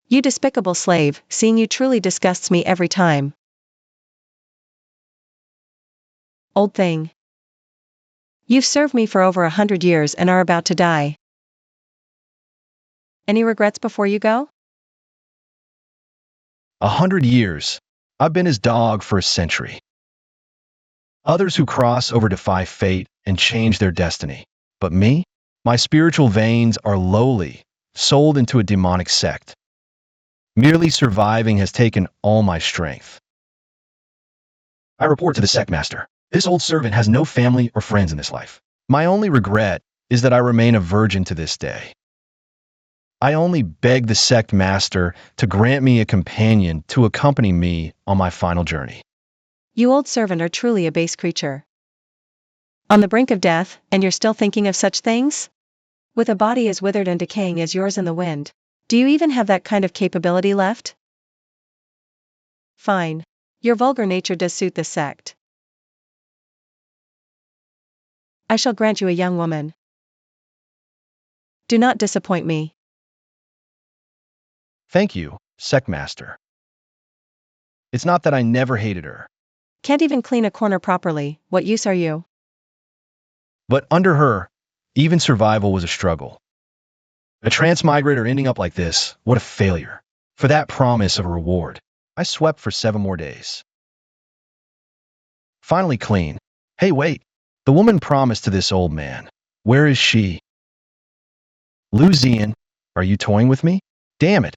You despicable slave, seeing you truly disgusts me every time. Old thing. You've served me for over 100 years and are about to die. Any regrets before you go? 100 years. I've been his dog for a century. Others who cross over defy fate and change their destiny. But me? My spiritual veins are lowly, sold into a demonic sect. Merely surviving has taken all my strength. I report to the sect master. This old servant has no family or friends in this life. My only regret is that I remain a virgin to this day. I only beg the sect master to grant me a companion to accompany me on my final journey. You old servant are truly a base creature. On the brink of death, and you're still thinking of such things? With a body as withered and decaying as yours in the wind, do you even have that kind of capability left? Fine. Your vulgar nature does suit this sect. I shall grant you a young woman. Do not disappoint me. Thank you, sect master. It's not that I never hated her. Can't even clean a corner properly, what use are you? But under her, even survival was a struggle. A transmigrator ending up like this, what a failure. For that promise of a reward, I swept for 7 more days. Finally clean. Hey, wait. The woman promised to this old man. Where is she? Luzian, are you toying with me? Damn it.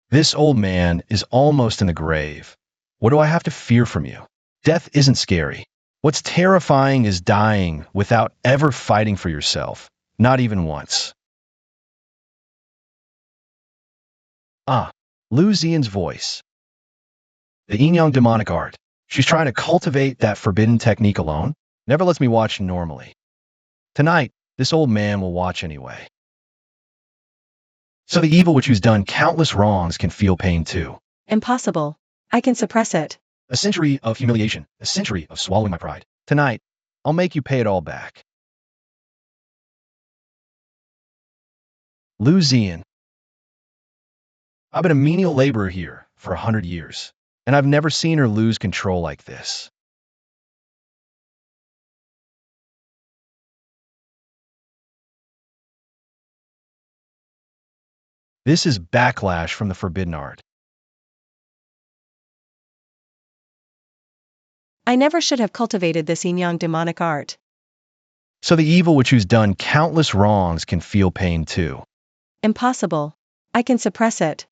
This old man is almost in the grave. What do I have to fear from you? Death isn't scary. What's terrifying is dying without ever fighting for yourself, not even once. Ah, Luzian's voice. The yin-yang demonic art. She's trying to cultivate that forbidden technique alone. Never lets me watch normally. Tonight, this old man will watch anyway. So the evil which who's done countless wrongs can feel pain too. Impossible. I can suppress it. A century of humiliation, a century of swallowing my pride. Tonight, I'll make you pay it all back. Luzian. I've been a menial laborer here for 100 years, and I've never seen her lose control like this. This is backlash from the forbidden art. I never should have cultivated this yin-yang demonic art. So the evil which who's done countless wrongs can feel pain too. Impossible. I can suppress it.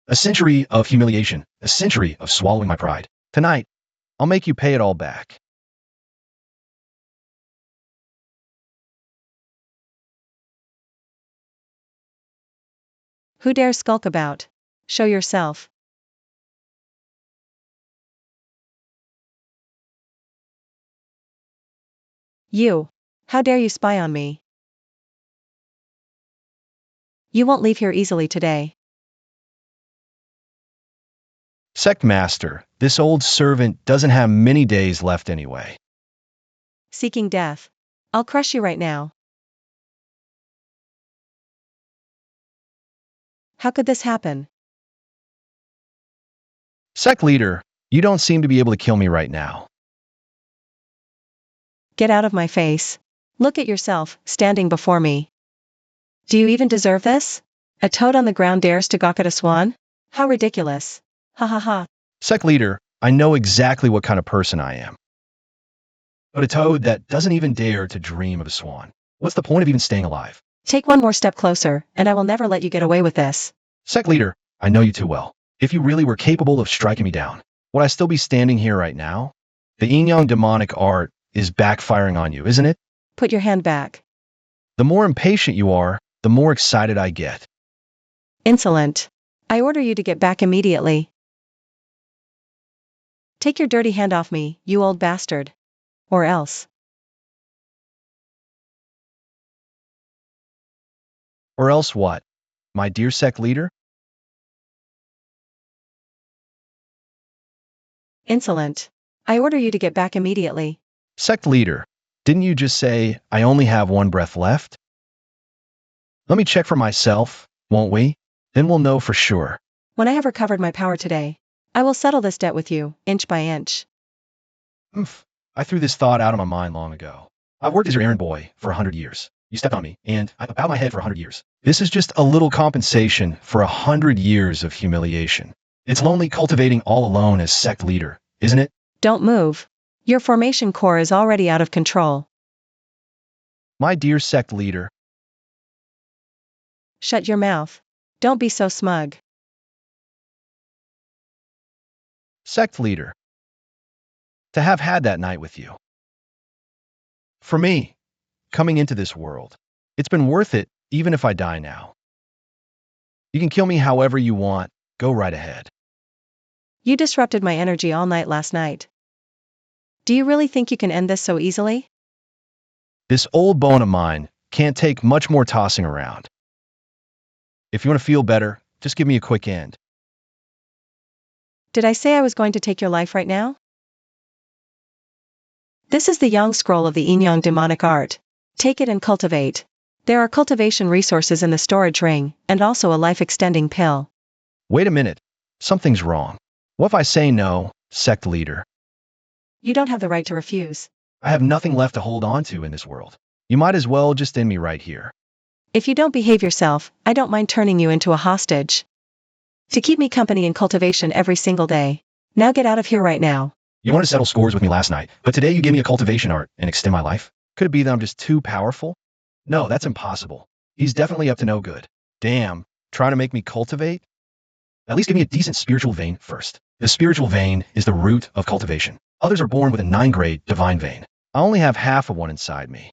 A century of humiliation, a century of swallowing my pride. Tonight, I'll make you pay it all back. Who dares skulk about? Show yourself. You. How dare you spy on me? You won't leave here easily today. Sect master, this old servant doesn't have many days left anyway. Seeking death. I'll crush you right now. How could this happen? Sect leader, you don't seem to be able to kill me right now. Get out of my face. Look at yourself, standing before me. Do you even deserve this? A toad on the ground dares to gawk at a swan? How ridiculous. Ha ha ha. Sect leader, I know exactly what kind of person I am. But a toad that doesn't even dare to dream of a swan. What's the point of even staying alive? Take one more step closer, and I will never let you get away with this. Sect leader, I know you too well. If you really were capable of striking me down, would I still be standing here right now? The yin-yang demonic art is backfiring on you, isn't it? Put your hand back. The more impatient you are, the more excited I get. Insolent. I order you to get back immediately. Take your dirty hand off me, you old bastard. Or else. Or else what? My dear sect leader? Insolent. I order you to get back immediately. Sect leader, didn't you just say I only have one breath left? Let me check for myself, won't we? Then we'll know for sure. When I have recovered my power today, I will settle this debt with you, inch by inch. Oof. I threw this thought out of my mind long ago. I've worked as your errand boy for 100 years. You stepped on me, and I bowed my head for 100 years. This is just a little compensation for 100 years of humiliation. It's lonely cultivating all alone as sect leader, isn't it? Don't move. Your formation core is already out of control. My dear sect leader. Shut your mouth. Don't be so smug. Sect leader. To have had that night with you. For me, coming into this world, it's been worth it even if I die now. You can kill me however you want, go right ahead. You disrupted my energy all night last night. Do you really think you can end this so easily? This old bone of mine can't take much more tossing around. If you want to feel better, just give me a quick end. Did I say I was going to take your life right now? This is the Yang scroll of the yin-yang demonic art. Take it and cultivate. There are cultivation resources in the storage ring, and also a life-extending pill. Wait a minute. Something's wrong. What if I say no, sect leader? You don't have the right to refuse. I have nothing left to hold on to in this world. You might as well just end me right here. If you don't behave yourself, I don't mind turning you into a hostage. To keep me company in cultivation every single day. Now get out of here right now. You wanted to settle scores with me last night, but today you gave me a cultivation art and extend my life? Could it be that I'm just too powerful? No, that's impossible. He's definitely up to no good. Damn, trying to make me cultivate? At least give me a decent spiritual vein first. The spiritual vein is the root of cultivation. Others are born with a 9th-grade divine vein. I only have half of one inside me.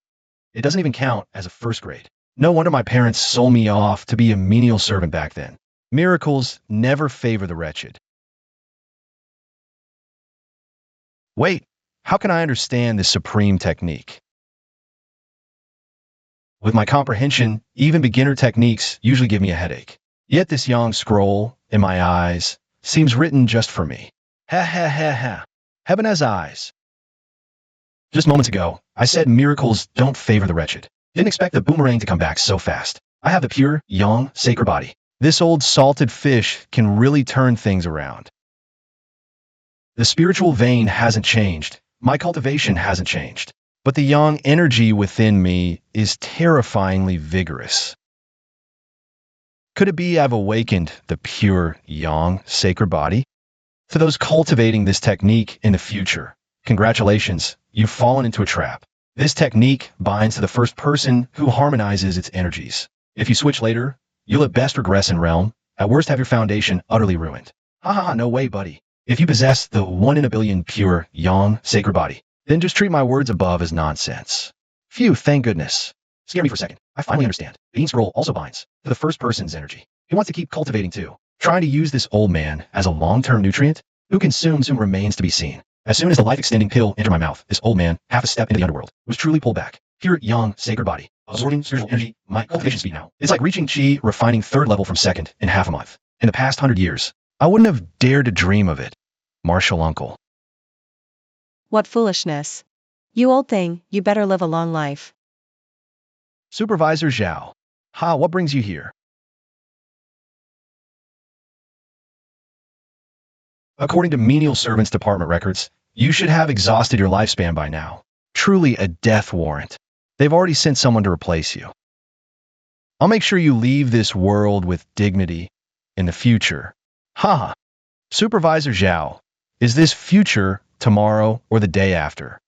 It doesn't even count as a 1st grade. No wonder my parents sold me off to be a menial servant back then. Miracles never favor the wretched. Wait, how can I understand this supreme technique? With my comprehension, even beginner techniques usually give me a headache. Yet this yang scroll, in my eyes, seems written just for me. Ha ha ha ha. Heaven has eyes. Just moments ago, I said miracles don't favor the wretched. Didn't expect the boomerang to come back so fast. I have the pure, yang, sacred body. This old salted fish can really turn things around. The spiritual vein hasn't changed. My cultivation hasn't changed. But the yang energy within me is terrifyingly vigorous. Could it be I've awakened the pure yang, sacred body? To those cultivating this technique in the future, congratulations, you've fallen into a trap. This technique binds to the first person who harmonizes its energies. If you switch later, you'll at best regress in realm, at worst have your foundation utterly ruined. Ha ha ha, no way, buddy. If you possess the 1 in a billion pure yang, sacred body, then just treat my words above as nonsense. Phew, thank goodness. Scare me for a second. I finally understand. The yin scroll also binds to the first person's energy. He wants to keep cultivating too. Trying to use this old man as a long-term nutrient? Who consumes him remains to be seen. As soon as the life-extending pill entered my mouth, this old man, half a step into the underworld, was truly pulled back. Pure yang, sacred body, absorbing spiritual energy, my cultivation speed now. It's like reaching chi, refining 3rd level from 2nd in half a month. In the past 100 years, I wouldn't have dared to dream of it. Martial uncle. What foolishness. You old thing, you better live a long life. Supervisor Zhao. Ha, what brings you here? According to menial servants department records, you should have exhausted your lifespan by now. Truly a death warrant. They've already sent someone to replace you. I'll make sure you leave this world with dignity in the future. Ha! Supervisor Zhao, is this future tomorrow or the day after?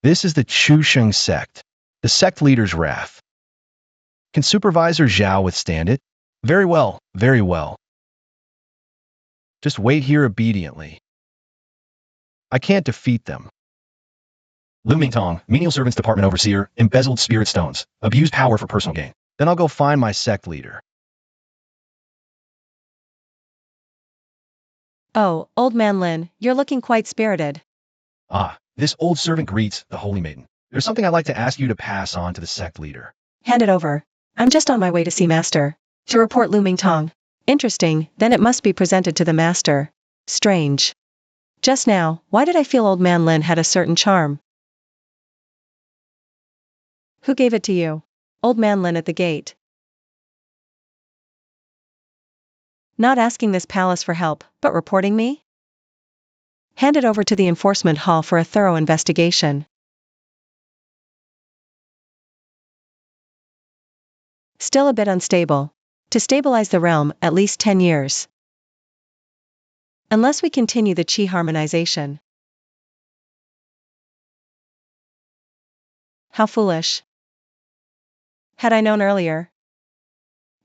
This is the Chusheng sect, the sect leader's wrath. Can Supervisor Zhao withstand it? Very well, very well. Just wait here obediently. I can't defeat them. Lu Mingtong, menial servants department overseer, embezzled spirit stones, abused power for personal gain. Then I'll go find my sect leader. Oh, old man Lin, you're looking quite spirited. Ah, this old servant greets the holy maiden. There's something I'd like to ask you to pass on to the sect leader. Hand it over. I'm just on my way to see Master. To report Lu Mingtong. Interesting, then it must be presented to the Master. Strange. Just now, why did I feel old man Lin had a certain charm? Who gave it to you? Old man Lin at the gate. Not asking this palace for help, but reporting me? Hand it over to the enforcement hall for a thorough investigation. Still a bit unstable. To stabilize the realm, at least 10 years. Unless we continue the chi harmonization. How foolish. Had I known earlier,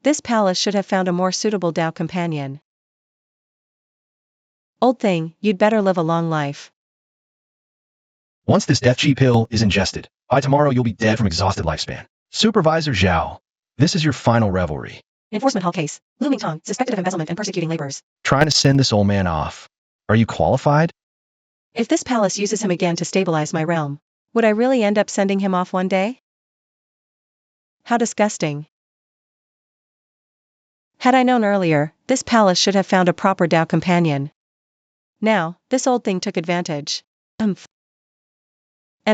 this palace should have found a more suitable Tao companion. Old thing, you'd better live a long life. Once this death chi pill is ingested, by tomorrow you'll be dead from exhausted lifespan. Supervisor Zhao, this is your final revelry. Enforcement hall case. Lu Mingtong, suspected of embezzlement and persecuting laborers. Trying to send this old man off. Are you qualified? If this palace uses him again to stabilize my realm, would I really end up sending him off one day? How disgusting. Had I known earlier, this palace should have found a proper Tao companion. Now, this old thing took advantage. And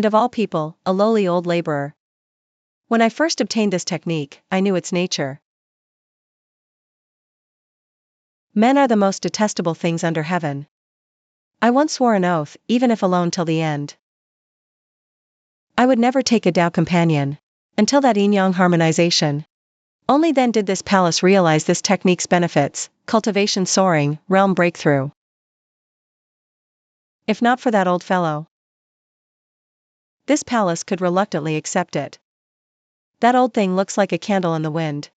of all people, a lowly old laborer. When I first obtained this technique, I knew its nature. Men are the most detestable things under heaven. I once swore an oath, even if alone till the end. I would never take a Tao companion. Until that yin-yang harmonization. Only then did this palace realize this technique's benefits, cultivation soaring, realm breakthrough. If not for that old fellow, this palace could reluctantly accept it. That old thing looks like a candle in the wind.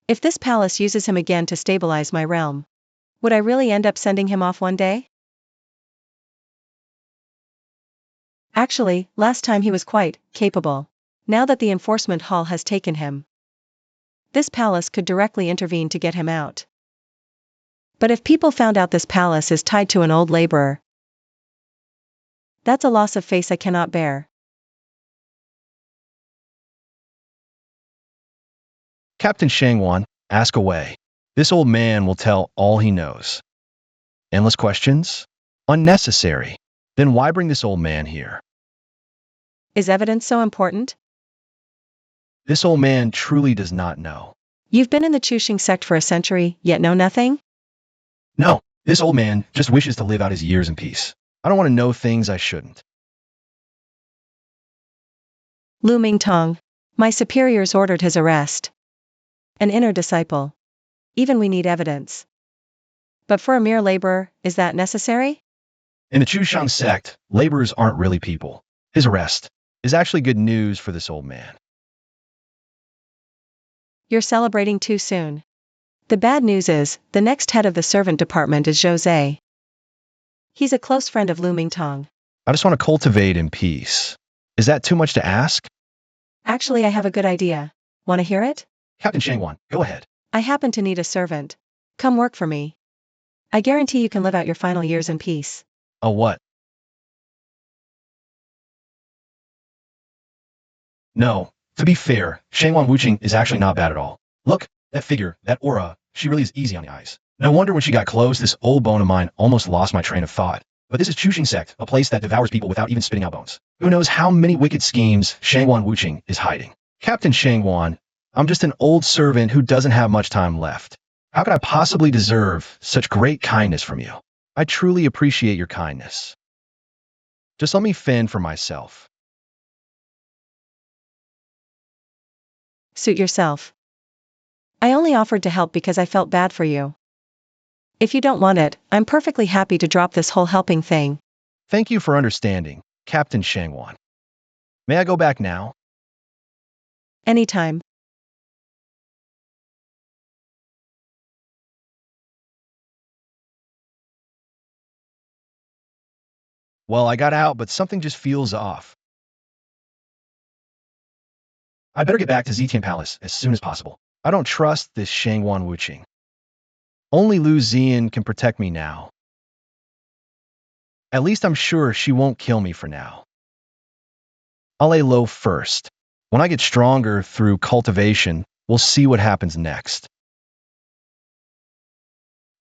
If this palace uses him again to stabilize my realm, would I really end up sending him off one day? Actually, last time he was quite capable. Now that the enforcement hall has taken him, this palace could directly intervene to get him out. But if people found out this palace is tied to an old laborer, that's a loss of face I cannot bear. Captain Shangwan, ask away. This old man will tell all he knows. Endless questions? Unnecessary. Then why bring this old man here? Is evidence so important? This old man truly does not know. You've been in the Chuxing sect for a century, yet know nothing? No, this old man just wishes to live out his years in peace. I don't want to know things I shouldn't. Lu Mingtong. My superiors ordered his arrest. An inner disciple. Even we need evidence. But for a mere laborer, is that necessary? In the Chushang sect, laborers aren't really people. His arrest is actually good news for this old man. You're celebrating too soon. The bad news is, the next head of the servant department is Jose. He's a close friend of Lu Mingtong. I just want to cultivate in peace. Is that too much to ask? Actually, I have a good idea. Want to hear it? Captain Shangwan, go ahead. I happen to need a servant. Come work for me. I guarantee you can live out your final years in peace. Oh, what? No, to be fair, Shangwan Wuqing is actually not bad at all. Look, that figure, that aura, she really is easy on the eyes. No wonder when she got close, this old bone of mine almost lost my train of thought. But this is Chuxing sect, a place that devours people without even spitting out bones. Who knows how many wicked schemes Shangwan Wuqing is hiding. Captain Shangwan, I'm just an old servant who doesn't have much time left. How could I possibly deserve such great kindness from you? I truly appreciate your kindness. Just let me fend for myself. Suit yourself. I only offered to help because I felt bad for you. If you don't want it, I'm perfectly happy to drop this whole helping thing. Thank you for understanding, Captain Shangwan. May I go back now? Anytime. Well, I got out, but something just feels off. I better get back to Zetian Palace as soon as possible. I don't trust this Shangwan Wuqing. Only Lu Zian can protect me now. At least I'm sure she won't kill me for now. I'll lay low first. When I get stronger through cultivation, we'll see what happens next.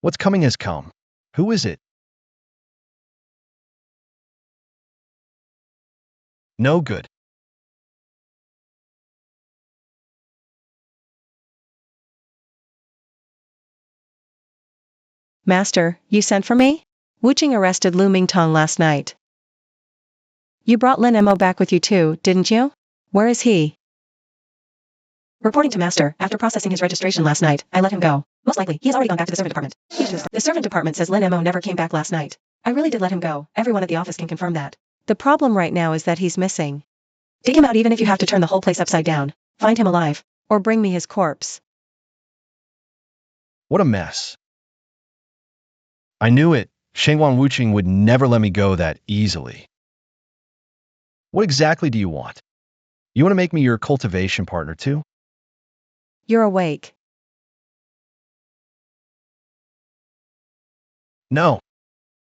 What's coming has come. Who is it? No good. Master, you sent for me? Wuching arrested Lu Mingtong last night. You brought Lin Mo back with you too, didn't you? Where is he? Reporting to Master, after processing his registration last night, I let him go. Most likely, he has already gone back to the servant department. The servant department says Lin Mo never came back last night. I really did let him go. Everyone at the office can confirm that. The problem right now is that he's missing. Dig him out even if you have to turn the whole place upside down. Find him alive. Or bring me his corpse. What a mess. I knew it. Shengwan Wuching would never let me go that easily. What exactly do you want? You want to make me your cultivation partner too? You're awake. No.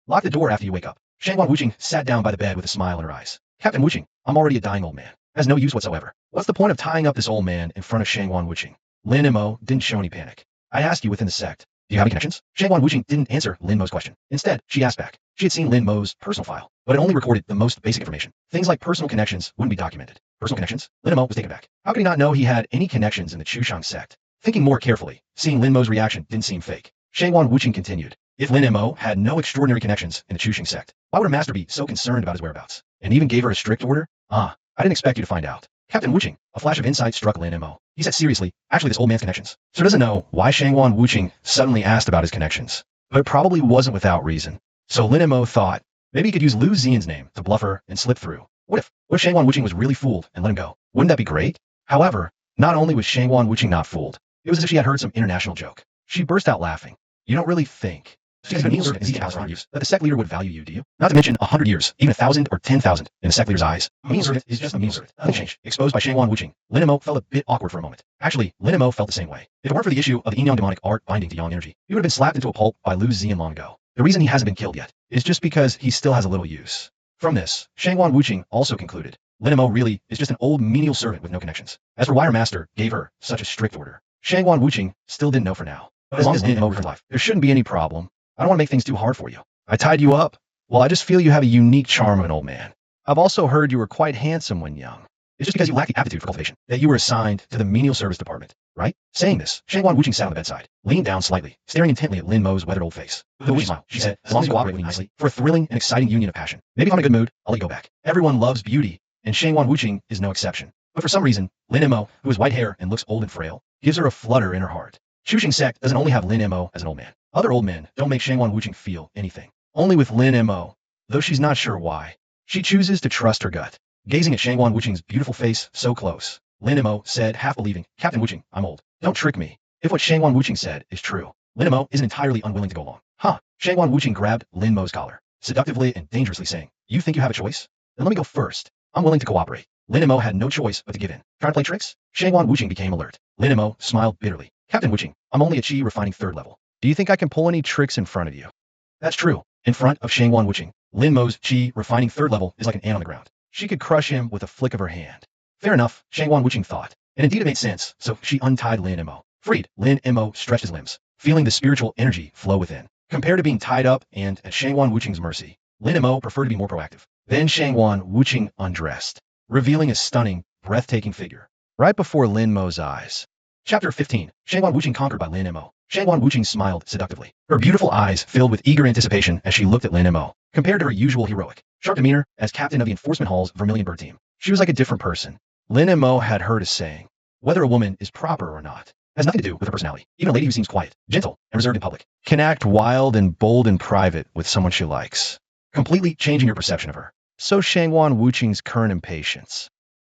Lock the door after you wake up. Shengwan Wuching sat down by the bed with a smile in her eyes. Captain Wuching, I'm already a dying old man. Has no use whatsoever. What's the point of tying up this old man in front of Shengwan Wuching? Lin Mo didn't show any panic. I asked you within the sect. Do you have any connections? Shengwan Wuching didn't answer Lin Mo's question. Instead, she asked back. She had seen Lin Mo's personal file, but it only recorded the most basic information. Things like personal connections wouldn't be documented. Personal connections? Lin Mo was taken back. How could he not know he had any connections in the Chushang sect? Thinking more carefully, seeing Lin Mo's reaction didn't seem fake. Shengwan Wuching continued. If Lin Mo had no extraordinary connections in the Chushing sect, why would a master be so concerned about his whereabouts? And even gave her a strict order? I didn't expect you to find out. Captain Wuching, a flash of insight struck Lin Mo. He said seriously, actually this old man's connections. So doesn't know why Shengwan Wuching suddenly asked about his connections. But it probably wasn't without reason. So Lin Mo thought, maybe he could use Lu Xian's name to bluff her and slip through. What if Shengwan Wuching was really fooled and let him go? Wouldn't that be great? However, not only was Shengwan Wuching not fooled, it was as if she had heard some international joke. She burst out laughing. You don't really think that the sect leader would value you, do you? Not to mention 100 years, even 1,000 or 10,000 in the sect leader's eyes. A mean servant is just a mean servant. Nothing changed. Exposed by Shengwan Wuching, Lin Mo felt a bit awkward for a moment. Actually, Lin Mo felt the same way. If it weren't for the issue of the yin-yang demonic art binding to yang energy, he would have been slapped into a pulp by Lu Xian long ago. The reason he hasn't been killed yet is just because he still has a little use. From this, Shengwan Wuching also concluded, Lin Mo really is just an old menial servant with no connections. As for why her master gave her such a strict order, Shengwan Wuching still didn't know for now. But as long as Lin Mo returns life, there shouldn't be any problem. I don't want to make things too hard for you. I tied you up. Well, I just feel you have a unique charm of an old man. I've also heard you were quite handsome when young. It's just because you lack the aptitude for cultivation that you were assigned to the menial service department, right? Saying this, Shengwan Wuching sat on the bedside, leaned down slightly, staring intently at Lin Mo's weathered old face. With a wee smile, she said, as long as you cooperate with me nicely, for a thrilling and exciting union of passion. Maybe if I'm in a good mood, I'll let you go back. Everyone loves beauty, and Shengwan Wuching is no exception. But for some reason, Lin Mo, who has white hair and looks old and frail, gives her a flutter in her heart. Chushing sect doesn't only have Lin Mo as an old man. Other old men don't make Shengwan Wuching feel anything. Only with Lin Mo, though she's not sure why. She chooses to trust her gut. Gazing at Shengwan Wuching's beautiful face so close, Lin Mo said, half believing, Captain Wuching, I'm old. Don't trick me. If what Shengwan Wuching said is true, Lin Mo isn't entirely unwilling to go along. Shengwan Wuching grabbed Lin Mo's collar, seductively and dangerously saying, you think you have a choice? Then let me go first. I'm willing to cooperate. Lin Mo had no choice but to give in. Trying to play tricks? Shengwan Wuching became alert. Lin Mo smiled bitterly. Captain Wuching, I'm only a chi refining 3rd level. Do you think I can pull any tricks in front of you? That's true. In front of Shengwan Wuching, Lin Mo's chi refining 3rd level is like an ant on the ground. She could crush him with a flick of her hand. Fair enough, Shengwan Wuching thought. And indeed it made sense, so she untied Lin Mo. Freed, Lin Mo stretched his limbs, feeling the spiritual energy flow within. Compared to being tied up and at Shengwan Wuching's mercy, Lin Mo preferred to be more proactive. Then Shengwan Wuching undressed, revealing a stunning, breathtaking figure, right before Lin Mo's eyes. Chapter 15, Shengwan Wuching conquered by Lin Mo. Shengwan Wuching smiled seductively. Her beautiful eyes filled with eager anticipation as she looked at Lin Mo. Compared to her usual heroic, sharp demeanor as captain of the Enforcement Hall's Vermilion Bird team, she was like a different person. Lin Mo had heard a saying, whether a woman is proper or not has nothing to do with her personality. Even a lady who seems quiet, gentle, and reserved in public can act wild and bold in private with someone she likes, completely changing your perception of her. So Shengwan Wuching's current impatience.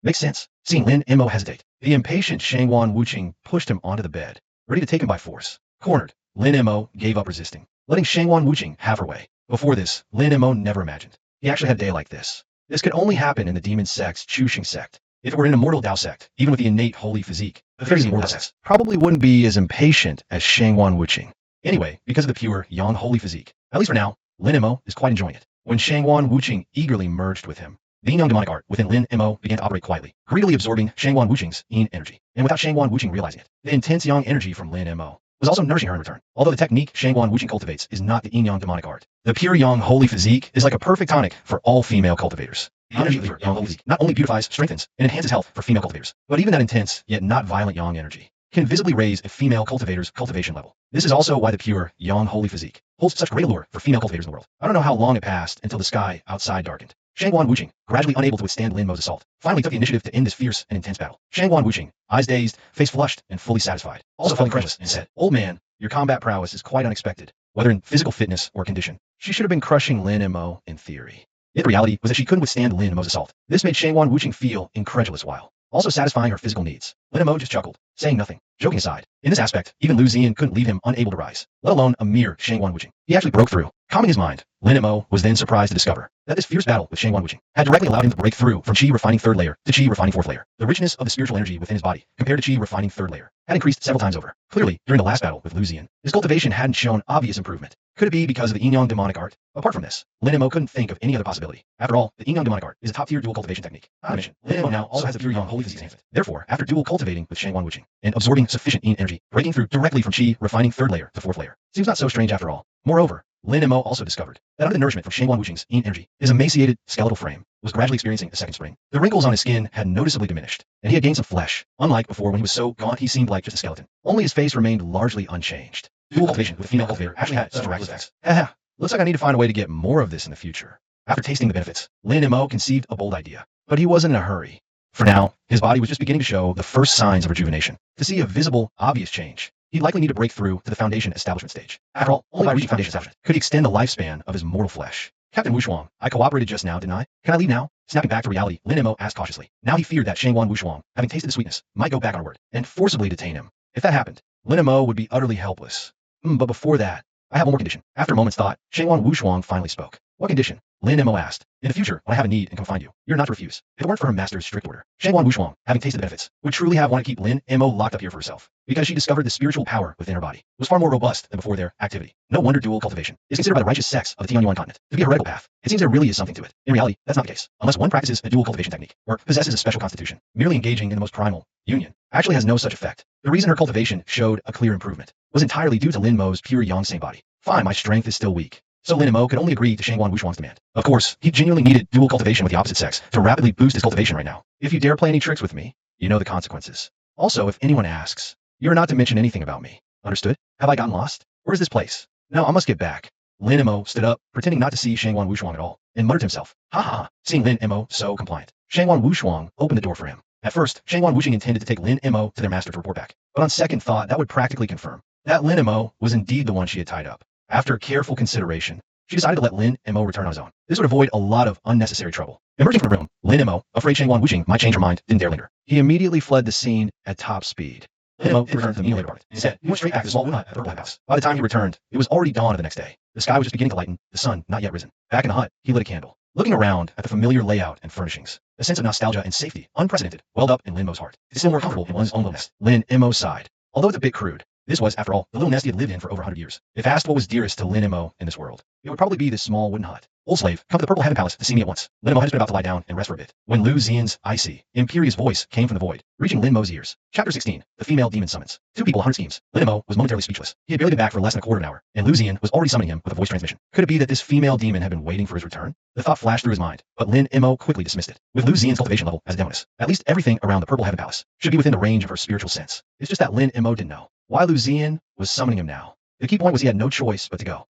Makes sense. Seeing Lin Mo hesitate, the impatient Shengwan Wuching pushed him onto the bed, ready to take him by force. Cornered, Lin Mo gave up resisting, letting Shengwan Wuching have her way. Before this, Lin Mo never imagined he actually had a day like this. This could only happen in the demon sect's Chushing sect. If it were in a mortal Dao sect, even with the innate holy physique, the fairies in mortal sects probably wouldn't be as impatient as Shengwan Wuching. Anyway, because of the pure yang holy physique, at least for now, Lin Mo is quite enjoying it. When Shengwan Wuching eagerly merged with him, the yin-yang demonic art within Lin Mo began to operate quietly, greedily absorbing Shengwan Wuching's yin energy. And without Shengwan Wuching realizing it, the intense yang energy from Lin Mo was also nourishing her in return. Although the technique Shengwan Wuching cultivates is not the yin-yang demonic art, the pure yang holy physique is like a perfect tonic for all female cultivators. The energy of the yang holy physique not only beautifies, strengthens, and enhances health for female cultivators, but even that intense, yet not violent yang energy can visibly raise a female cultivator's cultivation level. This is also why the pure, young, holy physique holds such great allure for female cultivators in the world. I don't know how long it passed until the sky outside darkened. Shangguan Wuqing, gradually unable to withstand Lin Mo's assault, finally took the initiative to end this fierce and intense battle. Shangguan Wuqing, eyes dazed, face flushed, and fully satisfied, also felt incredulous and said, "Old man, your combat prowess is quite unexpected, whether in physical fitness or condition." She should have been crushing Lin Mo in theory. Yet the reality was that she couldn't withstand Lin Mo's assault. This made Shangguan Wuqing feel incredulous while also satisfying her physical needs. Lin Mo just chuckled, saying nothing. Joking aside, in this aspect, even Lu Ziyan couldn't leave him unable to rise, let alone a mere Shangguan Wuqing. He actually broke through. Calming his mind, Lin Mo was then surprised to discover that this fierce battle with Shangguan Wuqing had directly allowed him to break through from Qi refining third layer to Qi refining fourth layer. The richness of the spiritual energy within his body, compared to Qi refining third layer, had increased several times over. Clearly, during the last battle with Lu Ziyan, his cultivation hadn't shown obvious improvement. Could it be because of the Yin-Yang demonic art? Apart from this, Lin Mo couldn't think of any other possibility. After all, the Yin-Yang demonic art is a top-tier dual cultivation technique. Not to mention, Lin Mo now also has the pure Yang holy physique enhancement. Therefore, after dual cultivating with Shangguan Wuqing and absorbing sufficient Yin energy, breaking through directly from Qi refining third layer to fourth layer seems not so strange after all. Moreover, Lin Mo also discovered that under the nourishment from Shangguan Wuqing's Yin energy, his emaciated skeletal frame was gradually experiencing a second spring. The wrinkles on his skin had noticeably diminished, and he had gained some flesh. Unlike before when he was so gaunt he seemed like just a skeleton. Only his face remained largely unchanged. Dual cultivation with a female cultivator actually had such miraculous effects. Haha, looks like I need to find a way to get more of this in the future. After tasting the benefits, Lin Mo conceived a bold idea, but he wasn't in a hurry. For now, his body was just beginning to show the first signs of rejuvenation. To see a visible, obvious change, he'd likely need to break through to the foundation establishment stage. After all, only by reaching foundation establishment could he extend the lifespan of his mortal flesh. Captain Wushuang, I cooperated just now, didn't I? Can I leave now? Snapping back to reality, Lin Mo asked cautiously. Now he feared that Shangguan Wushuang, having tasted the sweetness, might go back on word and forcibly detain him. If that happened, Lin Mo would be utterly helpless. But before that, I have one more condition. After a moment's thought, Shangguan Wushuang finally spoke. What condition? Lin Mo asked. In the future, when I have a need and come find you, you're not to refuse. If it weren't for her master's strict order, Shangguan Wushuang, having tasted the benefits, would truly have wanted to keep Lin Mo locked up here for herself, because she discovered the spiritual power within her body was far more robust than before their activity. No wonder dual cultivation is considered by the righteous sects of the Tianyuan continent to be a heretical path. It seems there really is something to it. In reality, that's not the case. Unless one practices a dual cultivation technique, or possesses a special constitution, merely engaging in the most primal union actually has no such effect. The reason her cultivation showed a clear improvement was entirely due to Lin Mo's pure Yang Same body. Fine, my strength is still weak. So Lin Mo could only agree to Shangguan Wushuang's demand. Of course, he genuinely needed dual cultivation with the opposite sex to rapidly boost his cultivation right now. If you dare play any tricks with me, you know the consequences. Also, if anyone asks, you're not to mention anything about me. Understood? Have I gotten lost? Where is this place? No, I must get back. Lin Mo stood up, pretending not to see Shangguan Wushuang at all, and muttered to himself, ha ha, seeing Lin Mo so compliant. Shangguan Wushuang opened the door for him. At first, Shangguan Wuqing intended to take Lin Mo to their master to report back, but on second thought, that would practically confirm that Lin Mo was indeed the one she had tied up. After careful consideration, she decided to let Lin Mo return on his own. This would avoid a lot of unnecessary trouble. Emerging from the room, Lin Mo, afraid Shangguan Wuqing might change her mind, didn't dare linger. He immediately fled the scene at top speed. Lin Mo returned to the meal department. Instead, he went straight back to the small wooden hut at the Purple House. By the time he returned, it was already dawn of the next day. The sky was just beginning to lighten, the sun not yet risen. Back in the hut, he lit a candle. Looking around at the familiar layout and furnishings, a sense of nostalgia and safety, unprecedented, welled up in Lin Mo's heart. It's still more comfortable in one's own little nest. Lin Mo sighed. Although it's a bit crude, this was, after all, the little nest he had lived in for over 100 years. If asked what was dearest to Lin Mo in this world, it would probably be this small wooden hut. Old slave, come to the Purple Heaven Palace to see me at once. Lin Mo had just been about to lie down and rest for a bit, when Lu Ziyan's icy, imperious voice came from the void, reaching Lin Mo's ears. Chapter 16, The Female Demon Summons. Two people, 100 schemes. Lin Mo was momentarily speechless. He had barely been back for less than a quarter of an hour, and Lu Ziyan was already summoning him with a voice transmission. Could it be that this female demon had been waiting for his return? The thought flashed through his mind, but Lin Mo quickly dismissed it. With Lu Ziyan's cultivation level as a demoness, at least everything around the Purple Heaven Palace should be within the range of her spiritual sense. It's just that Lin Mo didn't know why Lu Ziyan was summoning him now. The key point was he had no choice but to go.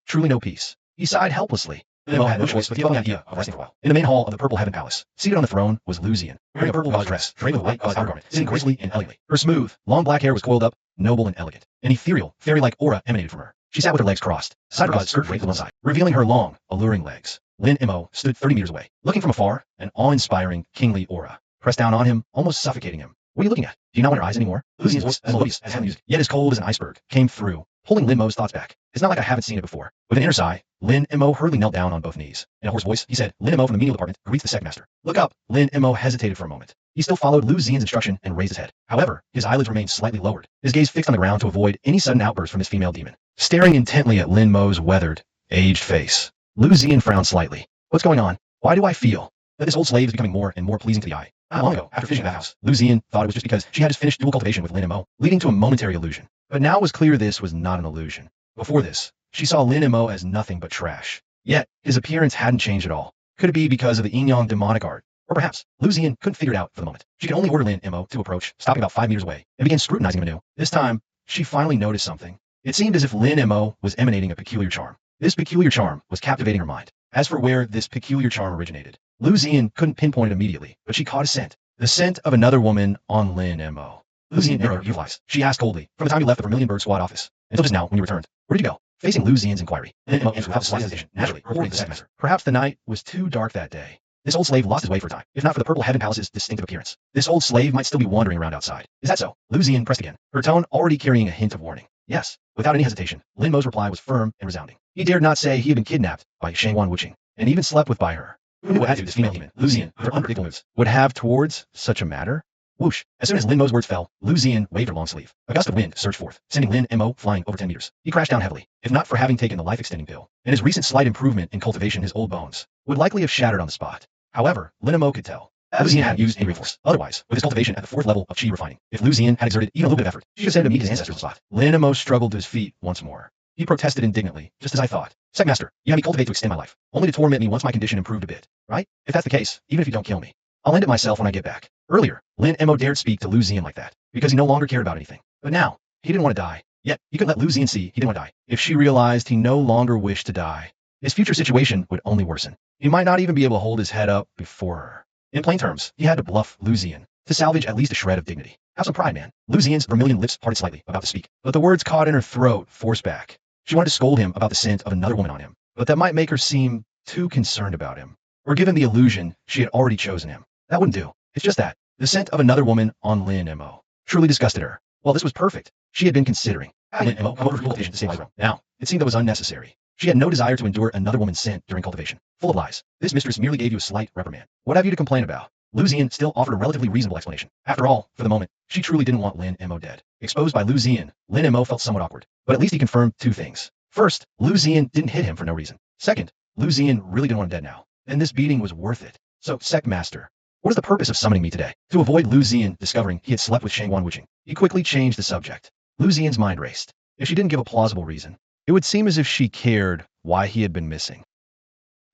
Truly no peace. He sighed helplessly. Lin Mo had no choice but to give up the idea of resting for a while. In the main hall of the Purple Heaven Palace, seated on the throne was Lu Ziyan, wearing a purple gauze dress, draped with a white gauze outer garment, sitting gracefully and elegantly. Her smooth, long black hair was coiled up, noble and elegant. An ethereal, fairy-like aura emanated from her. She sat with her legs crossed, side gauze skirt draped to one side, revealing her long, alluring legs. Lin Mo stood 30 meters away, looking from afar, an awe-inspiring, kingly aura pressed down on him, almost suffocating him. What are you looking at? Do you not want her eyes anymore? Lu Ziyan's voice, as melodious as heaven music, yet as cold as an iceberg, came through, pulling Lin Mo's thoughts back. It's not like I haven't seen it before. With an inner sigh, Lin Mo hurriedly knelt down on both knees. In a hoarse voice, he said, Lin Mo from the menial department greets the sect master. Look up. Lin Mo hesitated for a moment. He still followed Lu Ziyan's instruction and raised his head. However, his eyelids remained slightly lowered, his gaze fixed on the ground to avoid any sudden outburst from his female demon. Staring intently at Lin Mo's weathered, aged face, Lu Ziyan frowned slightly. What's going on? Why do I feel that this old slave is becoming more and more pleasing to the eye? Not long ago, after finishing the house, Lu Ziyan thought it was just because she had just finished dual cultivation with Lin Mo, leading to a momentary illusion. But now it was clear this was not an illusion. Before this, she saw Lin Mo as nothing but trash. Yet, his appearance hadn't changed at all. Could it be because of the Yin-Yang demonic art? Or perhaps Lu Ziyan couldn't figure it out for the moment. She could only order Lin Mo to approach, stopping about 5 meters away, and began scrutinizing him anew. This time, she finally noticed something. It seemed as if Lin Mo was emanating a peculiar charm. This peculiar charm was captivating her mind. As for where this peculiar charm originated, Lu Ziyan couldn't pinpoint it immediately, but she caught a scent. The scent of another woman on Lin Mo. Lu Ziyan narrowed her eyes. She asked coldly, from the time you left the Vermilionberg squad office, until just now when you returned. Where did you go? Facing Lu Ziyan's inquiry, Lin Mo answered without the slightest hesitation, naturally, reporting the second. Perhaps the night was too dark that day. This old slave lost his way for a time, if not for the Purple Heaven Palace's distinctive appearance. This old slave might still be wandering around outside. Is that so? Lu Ziyan pressed again, her tone already carrying a hint of warning. Yes. Without any hesitation, Lin Mo's reply was firm and resounding. He dared not say he had been kidnapped by Shangwan Wuqing, and even slept with by her. Who knew what attitude this female demon, Lu Ziyan, with her unpredictable moves, would have towards such a matter? Whoosh! As soon as Lin Mo's words fell, Lu Ziyan waved her long sleeve. A gust of wind surged forth, sending Lin Mo flying over 10 meters. He crashed down heavily, if not for having taken the life-extending pill, and his recent slight improvement in cultivation his old bones would likely have shattered on the spot. However, Lin Mo could tell. Lu Ziyan had used any force. Otherwise, with his cultivation at the 4th level of chi refining, if Lu Ziyan had exerted even a little bit of effort, she could send him to meet his ancestors on the spot. Lin Mo struggled to his feet once more. He protested indignantly, just as I thought. Secmaster, you have me cultivate to extend my life, only to torment me once my condition improved a bit, right? If that's the case, even if you don't kill me, I'll end it myself when I get back. Earlier, Lin Mo dared speak to Lu Ziyan like that, because he no longer cared about anything. But now, he didn't want to die. Yet, he couldn't let Lu Ziyan see he didn't want to die. If she realized he no longer wished to die, his future situation would only worsen. He might not even be able to hold his head up before her. In plain terms, he had to bluff Lu Ziyan to salvage at least a shred of dignity. Have some pride, man. Lu Ziyan's vermilion lips parted slightly, about to speak, but the words caught in her throat, forced back. She wanted to scold him about the scent of another woman on him, but that might make her seem too concerned about him, or give him the illusion she had already chosen him. That wouldn't do. It's just that. The scent of another woman on Lin Mo truly disgusted her. Well, this was perfect. She had been considering having Lin Mo come over for cultivation to save his room. Now, it seemed that was unnecessary. She had no desire to endure another woman's scent during cultivation. Full of lies. This mistress merely gave you a slight reprimand. What have you to complain about? Lu Ziyan still offered a relatively reasonable explanation. After all, for the moment, she truly didn't want Lin Mo dead. Exposed by Lu Ziyan, Lin Mo felt somewhat awkward. But at least he confirmed two things. First, Lu Ziyan didn't hit him for no reason. Second, Lu Ziyan really didn't want him dead now. And this beating was worth it. So, Secmaster, what is the purpose of summoning me today? To avoid Lu Ziyan discovering he had slept with Shangwan Wuqing. He quickly changed the subject. Lu Ziyan's mind raced. If she didn't give a plausible reason, it would seem as if she cared why he had been missing.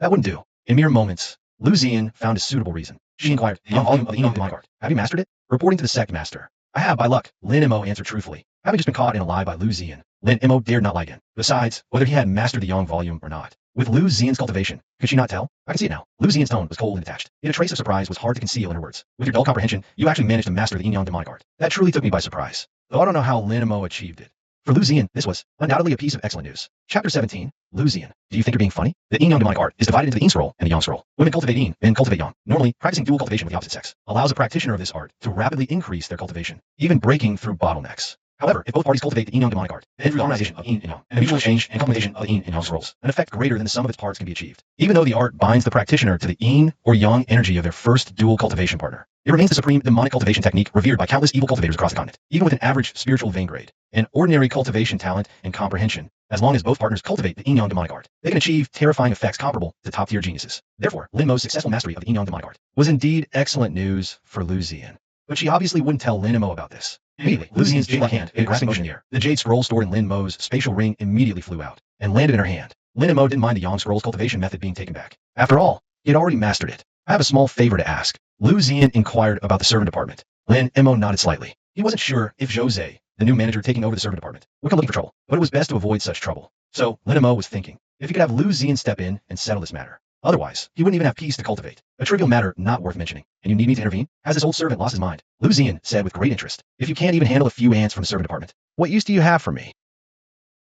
That wouldn't do. In mere moments, Lu Ziyan found a suitable reason. She inquired, the young volume of the Enon demonic art. Have you mastered it? Reporting to the Secmaster. I have, by luck, Lin Mo answered truthfully. Having just been caught in a lie by Lu Ziyan, Lin Mo dared not lie again. Besides, whether he had mastered the Yang volume or not, with Lu Ziyan's cultivation, could she not tell? I can see it now. Lu Ziyan's tone was cold and detached. Yet a trace of surprise was hard to conceal in her words. With your dull comprehension, you actually managed to master the Enon demonic art. That truly took me by surprise. Though I don't know how Lin Mo achieved it. For Lu Ziyan, this was undoubtedly a piece of excellent news. Chapter 17. Lu Ziyan, do you think you're being funny? The Yin Yang demonic art is divided into the Yin scroll and the Yang scroll. Women cultivate Yin, men cultivate Yang. Normally, practicing dual cultivation with the opposite sex allows a practitioner of this art to rapidly increase their cultivation, even breaking through bottlenecks. However, if both parties cultivate the Yin Yang demonic art, then through the harmonization of Yin and Yang, and the mutual exchange and complementation of the Yin and Yang scrolls, an effect greater than the sum of its parts can be achieved. Even though the art binds the practitioner to the Yin or Yang energy of their first dual cultivation partner, it remains the supreme demonic cultivation technique revered by countless evil cultivators across the continent, even with an average spiritual vein grade, and ordinary cultivation talent and comprehension. As long as both partners cultivate the Yin Yang demonic art, they can achieve terrifying effects comparable to top-tier geniuses. Therefore, Lin Mo's successful mastery of the Yin Yang demonic art was indeed excellent news for Lu Ziyan. But she obviously wouldn't tell Lin Mo about this. Immediately, Lu Ziyan's jade-like hand made a grasping motion in the air. The jade scroll stored in Lin Mo's spatial ring immediately flew out and landed in her hand. Lin Mo didn't mind the Yang scroll's cultivation method being taken back. After all, he had already mastered it. I have a small favor to ask. Lu Ziyan inquired about the servant department. Lin Mo nodded slightly. He wasn't sure if Jose, the new manager taking over the servant department, would come looking for trouble, but it was best to avoid such trouble. So, Lin Mo was thinking, if he could have Lu Ziyan step in and settle this matter. Otherwise, he wouldn't even have peace to cultivate. A trivial matter not worth mentioning. And you need me to intervene? Has this old servant lost his mind? Lu Ziyan said with great interest. If you can't even handle a few ants from the servant department, what use do you have for me?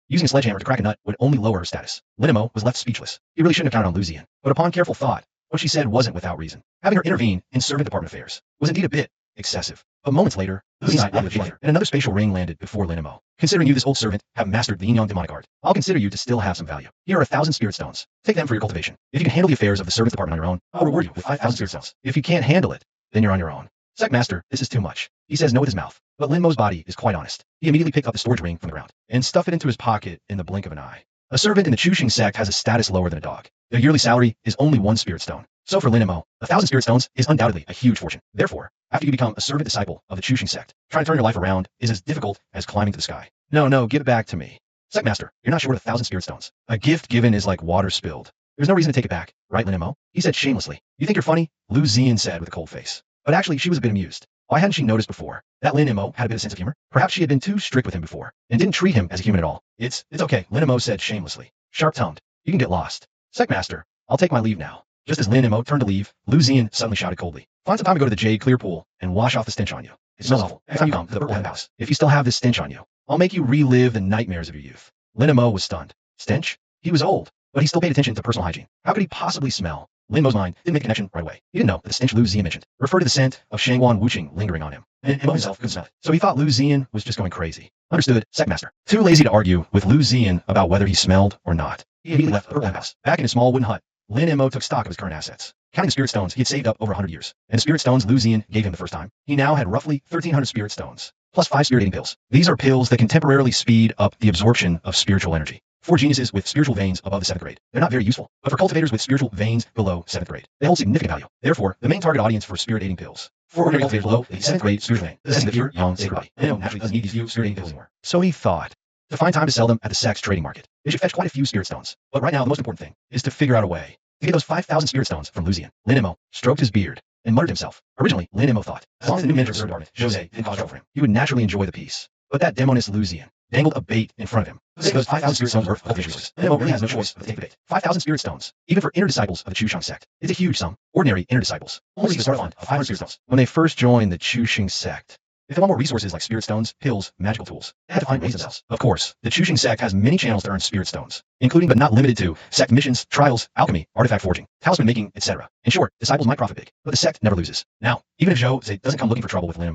Using a sledgehammer to crack a nut would only lower her status. Lin Mo was left speechless. He really shouldn't have counted on Lu Ziyan. But upon careful thought, what she said wasn't without reason. Having her intervene in servant department affairs was indeed a bit excessive. But moments later, Lu Ziyan's eye with flutter, and another spatial ring landed before Lin Mo. Considering you this old servant have mastered the Yin Yang demonic art, I'll consider you to still have some value. Here are 1,000 spirit stones. Take them for your cultivation. If you can handle the affairs of the servants department on your own, I'll reward you with 5,000 spirit stones. If you can't handle it, then you're on your own. Secmaster, this is too much. He says no with his mouth, but Lin Mo's body is quite honest. He immediately picked up the storage ring from the ground and stuffed it into his pocket in the blink of an eye. A servant in the Chuxing sect has a status lower than a dog. Their yearly salary is only 1 spirit stone. So for Lin Mo, 1,000 spirit stones is undoubtedly a huge fortune. Therefore, after you become a servant disciple of the Chuxing sect, trying to turn your life around is as difficult as climbing to the sky. No, give it back to me. Secmaster, you're not short of 1,000 spirit stones. A gift given is like water spilled. There's no reason to take it back, right, Lin Mo? He said shamelessly. You think you're funny? Lu Zian said with a cold face. But actually, she was a bit amused. Why hadn't she noticed before that Lin Mo had a bit of sense of humor? Perhaps she had been too strict with him before and didn't treat him as a human at all. It's okay, Lin Mo said shamelessly. Sharp-tongued. You can get lost. Secmaster, I'll take my leave now. Just as Lin Mo turned to leave, Lu Zian suddenly shouted coldly. Find some time to go to the Jade Clear Pool and wash off the stench on you. It smells awful. Next time you come to the Purple Heaven House, if you still have this stench on you, I'll make you relive the nightmares of your youth. Lin Mo was stunned. Stench? He was old, but he still paid attention to personal hygiene. How could he possibly smell? Lin Mo's mind didn't make a connection right away. He didn't know that the stench Lu Zian mentioned referred to the scent of Shangguan Wuching lingering on him, and Mo himself could smell it. So he thought Lu Zian was just going crazy. Understood, Secmaster. Too lazy to argue with Lu Zian about whether he smelled or not. He immediately left the Purple Heaven House. Back in his small wooden hut, Lin Mo took stock of his current assets. Counting the spirit stones he had saved up over 100 years, and the spirit stones Lu Zian gave him the first time, he now had roughly 1,300 spirit stones, plus 5 spirit eating pills. These are pills that can temporarily speed up the absorption of spiritual energy. For geniuses with spiritual veins above the 7th grade, they're not very useful, but for cultivators with spiritual veins below 7th grade, they hold significant value. Therefore, the main target audience for spirit aiding pills, for ordinary cultivators below the 7th grade spiritual vein, possessing the pure, young, sacred body. Lin Mo naturally doesn't need these few spirit aiding pills anymore. So he thought, to find time to sell them at the sex trading market, it should fetch quite a few spirit stones. But right now, the most important thing is to figure out a way to get those 5,000 spirit stones from Lu Zian. Lin Mo stroked his beard and muttered to himself. Originally, Lin Mo thought, as long as the new manager of the department, Jose, didn't cause trouble for him, he would naturally enjoy the peace. But that demonist Lu Zian dangled a bait in front of him. Take those 5,000 spirit stones worth of cultivation resources. Lin Mo really has no choice but to take the bait. 5,000 spirit stones, even for inner disciples of the Chushang sect, is a huge sum. Ordinary inner disciples only receive a start fund of 500 spirit stones when they first join the Chushing sect. If they want more resources like spirit stones, pills, magical tools, they have to find ways themselves. Of course, the Chushing sect has many channels to earn spirit stones, including but not limited to sect missions, trials, alchemy, artifact forging, talisman making, etc. In short, disciples might profit big, but the sect never loses. Now, even if Jose doesn't come looking for trouble with Lin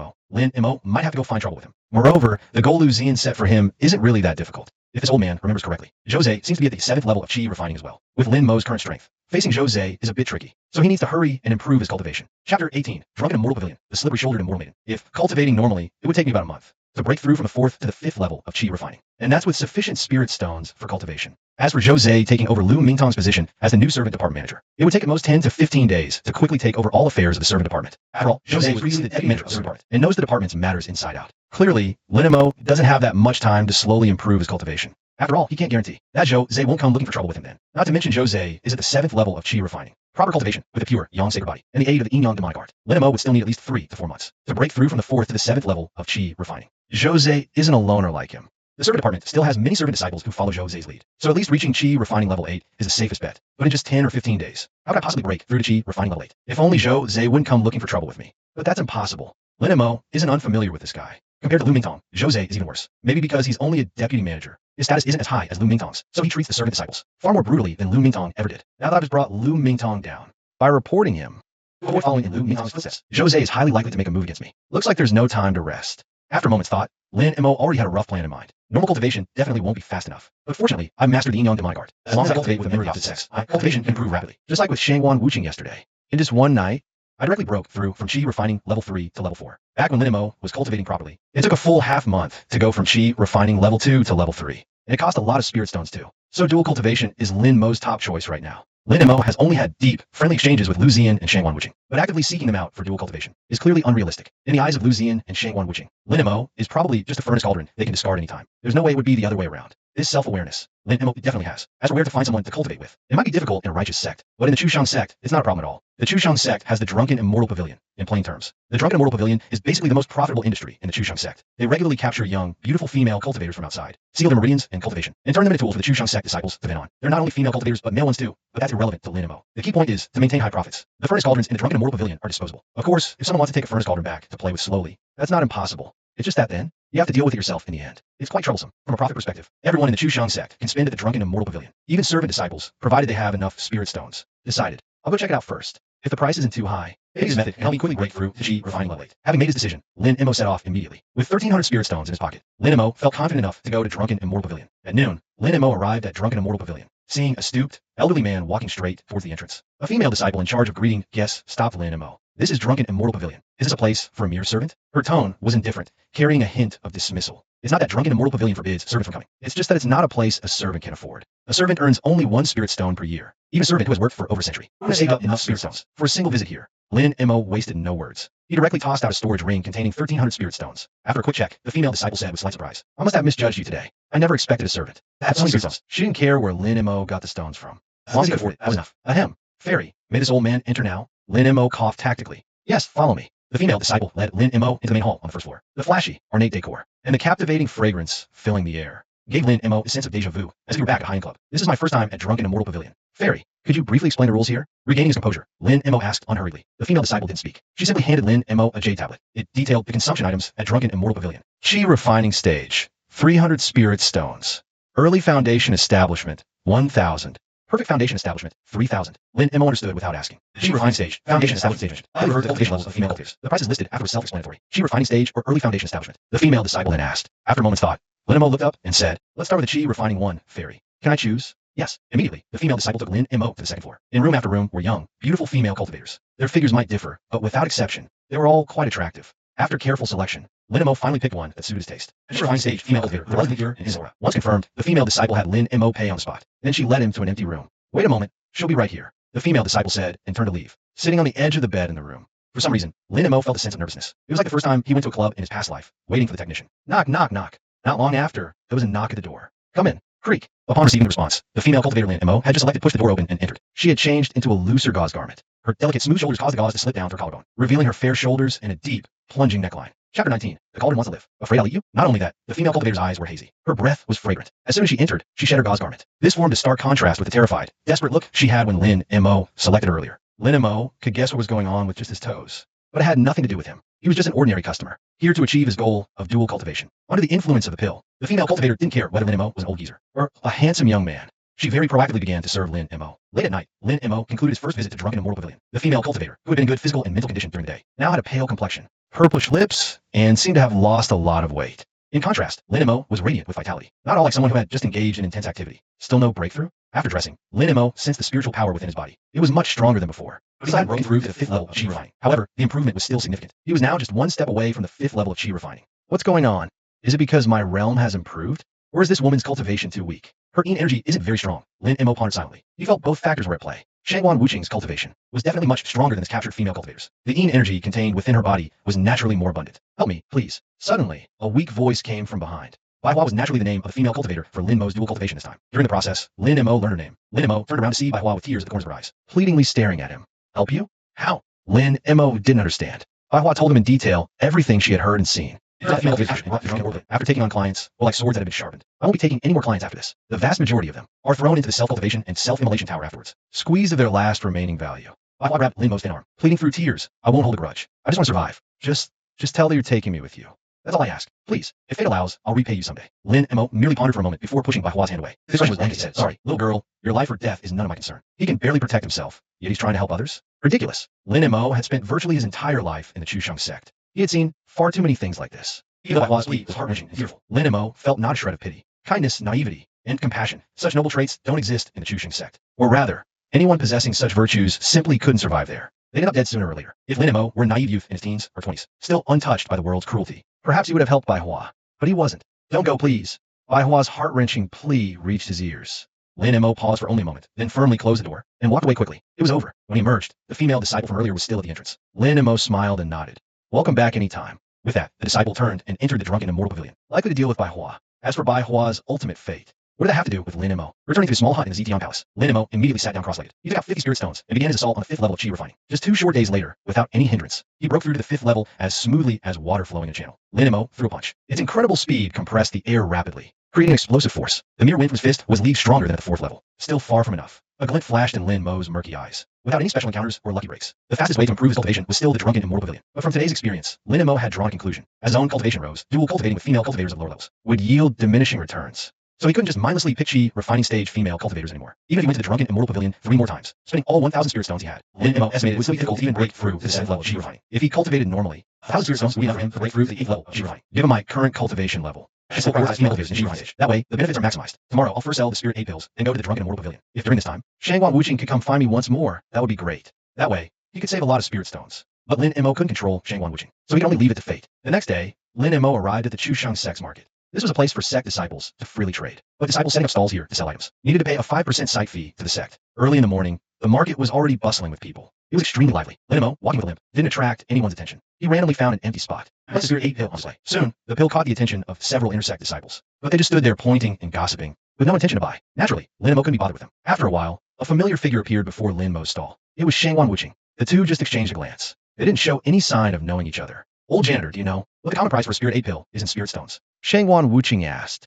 Mo might have to go find trouble with him. Moreover, the goal Lu Zian set for him isn't really that difficult. If this old man remembers correctly, Jose seems to be at the 7th level of chi refining as well, with Lin Mo's current strength. Facing Jose is a bit tricky, so he needs to hurry and improve his cultivation. Chapter 18, Drunken Immortal Pavilion, the slippery-shouldered immortal maiden. If cultivating normally, it would take me about a month to break through from the 4th to the 5th level of chi refining, and that's with sufficient spirit stones for cultivation. As for Jose taking over Lu Mingtong's position as the new servant department manager, it would take at most 10 to 15 days to quickly take over all affairs of the servant department. After all, Jose was previously the deputy manager of the servant department and knows the department's matters inside out. Clearly, Lin Mo doesn't have that much time to slowly improve his cultivation. After all, he can't guarantee that Jose won't come looking for trouble with him then. Not to mention Jose is at the 7th level of chi refining. Proper cultivation with a pure yang sacred body and the aid of the yin yang demonic art. Lin Mo would still need at least 3 to 4 months to break through from the 4th to the 7th level of chi refining. Jose isn't a loner like him. The servant department still has many servant disciples who follow Jose's lead, so at least reaching chi refining level 8 is the safest bet. But in just 10 or 15 days, how could I possibly break through to chi refining level 8? If only Jose wouldn't come looking for trouble with me. But that's impossible. Lin Mo isn't unfamiliar with this guy. Compared to Lu Mingtong, Jose is even worse. Maybe because he's only a deputy manager. His status isn't as high as Lu Mingtong's, so he treats the servant disciples far more brutally than Lu Mingtong ever did. Now that I've just brought Lu Mingtong down by reporting him, avoid following in Lu Mingtong's footsteps, Jose is highly likely to make a move against me. Looks like there's no time to rest. After a moment's thought, Lin Mo already had a rough plan in mind. Normal cultivation definitely won't be fast enough, but fortunately, I've mastered the yin yang demonic art. As long as I cultivate with a member of the opposite sex, my cultivation can improve rapidly, just like with Shangguan Wuching yesterday. In just one night, I directly broke through from chi refining level 3 to level 4. Back when Lin Mo was cultivating properly, it took a full half month to go from chi refining level 2 to level 3. And it cost a lot of spirit stones too. So dual cultivation is Lin Mo's top choice right now. Lin Mo has only had deep, friendly exchanges with Lu Zian and Shangguan Wuching, but actively seeking them out for dual cultivation is clearly unrealistic. In the eyes of Lu Zian and Shangguan Wuching, Lin Mo is probably just a furnace cauldron they can discard anytime. There's no way it would be the other way around. This self-awareness, Lin Mo definitely has, as for where to find someone to cultivate with. It might be difficult in a righteous sect, but in the Chushang sect, it's not a problem at all. The Chushang sect has the Drunken Immortal Pavilion, in plain terms. The Drunken Immortal Pavilion is basically the most profitable industry in the Chushang sect. They regularly capture young, beautiful female cultivators from outside, seal their meridians and cultivation, and turn them into tools for the Chushang sect disciples to vent on. They're not only female cultivators, but male ones too, but that's irrelevant to Lin Mo. The key point is to maintain high profits. The furnace cauldrons in the Drunken Immortal Pavilion are disposable. Of course, if someone wants to take a furnace cauldron back to play with slowly, that's not impossible. It's just that then, you have to deal with it yourself in the end. It's quite troublesome. From a profit perspective, everyone in the Chushang sect can spend at the Drunken Immortal Pavilion, even servant disciples, provided they have enough spirit stones. Decided. I'll go check it out first. If the price isn't too high, maybe his method can help me quickly break through to chi refining level 8. Having made his decision, Lin Mo set off immediately. With 1,300 spirit stones in his pocket, Lin Mo felt confident enough to go to Drunken Immortal Pavilion. At noon, Lin Mo arrived at Drunken Immortal Pavilion, seeing a stooped, elderly man walking straight towards the entrance. A female disciple in charge of greeting guests stopped Lin Mo. This is Drunken Immortal Pavilion. Is this a place for a mere servant? Her tone was indifferent, carrying a hint of dismissal. It's not that Drunken Immortal Pavilion forbids servants from coming. It's just that it's not a place a servant can afford. A servant earns only 1 spirit stone per year. Even a servant who has worked for over a century would have saved up enough spirit stones for a single visit here. Lin Mo wasted no words. He directly tossed out a storage ring containing 1,300 spirit stones. After a quick check, the female disciple said with slight surprise, "I must have misjudged you today. I never expected a servant. That's only spirit stones." She didn't care where Lin Mo got the stones from. Once he could afford it, that was enough. Ahem. Fairy, may this old man enter now? Lin Mo coughed tactically. Yes, follow me. The female disciple led Lin Mo into the main hall on the first floor. The flashy, ornate decor, and the captivating fragrance filling the air gave Lin Mo a sense of deja vu, as if we were back at High End Club. This is my first time at Drunken Immortal Pavilion. Fairy, could you briefly explain the rules here? Regaining his composure, Lin Mo asked unhurriedly. The female disciple didn't speak. She simply handed Lin Mo a jade tablet. It detailed the consumption items at Drunken Immortal Pavilion. Chi refining stage, 300 spirit stones. Early foundation establishment, 1,000. Perfect foundation establishment, 3,000. Lin Mo understood without asking. Chi refining stage, foundation establishment stage. I refer to cultivation levels of female cultivators. The prices listed after was self-explanatory. Chi refining stage or early foundation establishment. The female disciple then asked. After a moment's thought, Lin Mo looked up and said, let's start with the Chi refining 1, Fairy. Can I choose? Yes. Immediately, the female disciple took Lin Mo to the second floor. In room after room were young, beautiful female cultivators. Their figures might differ, but without exception, they were all quite attractive. After careful selection, Lin Mo finally picked one that suited his taste. A refined stage female cultivator with relatively pure and his aura. Once confirmed, the female disciple had Lin Mo pay on the spot. Then she led him to an empty room. Wait a moment, she'll be right here. The female disciple said and turned to leave, sitting on the edge of the bed in the room. For some reason, Lin Mo felt a sense of nervousness. It was like the first time he went to a club in his past life, waiting for the technician. Knock, knock, knock. Not long after, there was a knock at the door. Come in. Creak. Upon receiving the response, the female cultivator Lin Mo had just elected to push the door open and entered. She had changed into a looser gauze garment. Her delicate smooth shoulders caused the gauze to slip down to her collarbone, revealing her fair shoulders and a deep, plunging neckline. Chapter 19. The cauldron wants to live. Afraid I'll eat you? Not only that, the female cultivator's eyes were hazy. Her breath was fragrant. As soon as she entered, she shed her gauze garment. This formed a stark contrast with the terrified, desperate look she had when Lin Mo selected her earlier. Lin Mo could guess what was going on with just his toes, but it had nothing to do with him. He was just an ordinary customer, here to achieve his goal of dual cultivation. Under the influence of the pill, the female cultivator didn't care whether Lin Mo was an old geezer or a handsome young man. She very proactively began to serve Lin Mo. Late at night, Lin Mo concluded his first visit to Drunken Immortal Pavilion. The female cultivator, who had been in good physical and mental condition during the day, now had a pale complexion, purplish lips, and seemed to have lost a lot of weight. In contrast, Lin Mo was radiant with vitality, not all like someone who had just engaged in intense activity. Still no breakthrough? After dressing, Lin Mo sensed the spiritual power within his body. It was much stronger than before. He had broken through to the 5th level of Chi refining. However, the improvement was still significant. He was now just one step away from the 5th level of Chi refining. What's going on? Is it because my realm has improved? Or is this woman's cultivation too weak? Her yin energy isn't very strong. Lin Mo pondered silently. He felt both factors were at play. Shangguan Wuqing's cultivation was definitely much stronger than his captured female cultivators. The yin energy contained within her body was naturally more abundant. Help me, please. Suddenly, a weak voice came from behind. Bai Hua was naturally the name of the female cultivator for Lin Mo's dual cultivation this time. During the process, Lin Mo learned her name. Lin Mo turned around to see Bai Hua with tears at the corners of her eyes, pleadingly staring at him. Help you? How? Lin Mo didn't understand. Bai Hua told him in detail everything she had heard and seen. After taking on clients, like swords that had been sharpened. I won't be taking any more clients after this. The vast majority of them are thrown into the self-cultivation and self-immolation tower afterwards, squeezed of their last remaining value. Bai Hua grabbed Lin Mo's thin arm, pleading through tears. I won't hold a grudge. I just want to survive. Just tell that you're taking me with you. That's all I ask. Please, if fate allows, I'll repay you someday. Lin Mo merely pondered for a moment before pushing Bai Hua's hand away. This question was blank, he said. Sorry, little girl, your life or death is none of my concern. He can barely protect himself, yet he's trying to help others? Ridiculous. Lin Mo had spent virtually his entire life in the Chusheng sect. He had seen far too many things like this. Even though Bai Hua's plea was heart-wrenching and fearful, Lin Mo felt not a shred of pity, kindness, naivety, and compassion. Such noble traits don't exist in the Chusheng sect. Or rather, anyone possessing such virtues simply couldn't survive there. They'd end up dead sooner or later. If Lin Mo were a naive youth in his teens or 20s, still untouched by the world's cruelty, perhaps he would have helped Bai Hua. But he wasn't. Don't go, please. Bai Hua's heart-wrenching plea reached his ears. Lin Mo paused for only a moment, then firmly closed the door, and walked away quickly. It was over. When he emerged, the female disciple from earlier was still at the entrance. Lin Mo smiled and nodded. Welcome back any time. With that, the disciple turned and entered the Drunken Immortal Pavilion, likely to deal with Bai Hua. As for Bai Hua's ultimate fate, what did that have to do with Lin Mo? Returning to his small hut in the Zetian Palace, Lin Mo immediately sat down cross-legged. He took out 50 spirit stones and began his assault on the 5th level of Chi refining. Just 2 short days later, without any hindrance, he broke through to the 5th level as smoothly as water flowing in a channel. Lin Mo threw a punch. Its incredible speed compressed the air rapidly, creating an explosive force. The mere wind from his fist was leagues stronger than at the 4th level. Still far from enough. A glint flashed in Lin Mo's murky eyes. Without any special encounters or lucky breaks, the fastest way to improve his cultivation was still the Drunken Immortal Pavilion. But from today's experience, Lin Mo had drawn a conclusion. As his own cultivation rose, dual cultivating with female cultivators of lower levels would yield diminishing returns. So he couldn't just mindlessly pick Chi refining stage female cultivators anymore. Even if he went to the Drunken Immortal Pavilion 3 more times, spending all 1,000 spirit stones he had, Lin Mo estimated it would still be difficult to even break through to the 7th level of Chi refining. If he cultivated normally, 1,000 spirit stones would be enough for him to break through to the 8th level of Chi refining. Given my current cultivation level, I still prioritize female cultivators in Chi refining stage. That way, the benefits are maximized. Tomorrow, I'll first sell the spirit 8 pills and go to the Drunken Immortal Pavilion. If during this time, Shangguan Wuqing could come find me once more, that would be great. That way, he could save a lot of spirit stones. But Lin Mo couldn't control Shangguan Wuqing, so he could only leave it to fate. The next day, Lin Mo arrived at the Chusheng Sex Market. This was a place for sect disciples to freely trade. But disciples setting up stalls here to sell items needed to pay a 5% site fee to the sect. Early in the morning, the market was already bustling with people. It was extremely lively. Lin Mo, walking with a limp, didn't attract anyone's attention. He randomly found an empty spot. Let the spirit 8 pill on display. Soon, the pill caught the attention of several intersect disciples. But they just stood there pointing and gossiping, with no intention to buy. Naturally, Lin Mo couldn't be bothered with them. After a while, A familiar figure appeared before Lin Mo's stall. It was Shangwan Wuching. The two just exchanged a glance. They didn't show any sign of knowing each other. Old janitor, do you know what the common price for a spirit 8 pill is in spirit stones? Shangwan Wuching asked.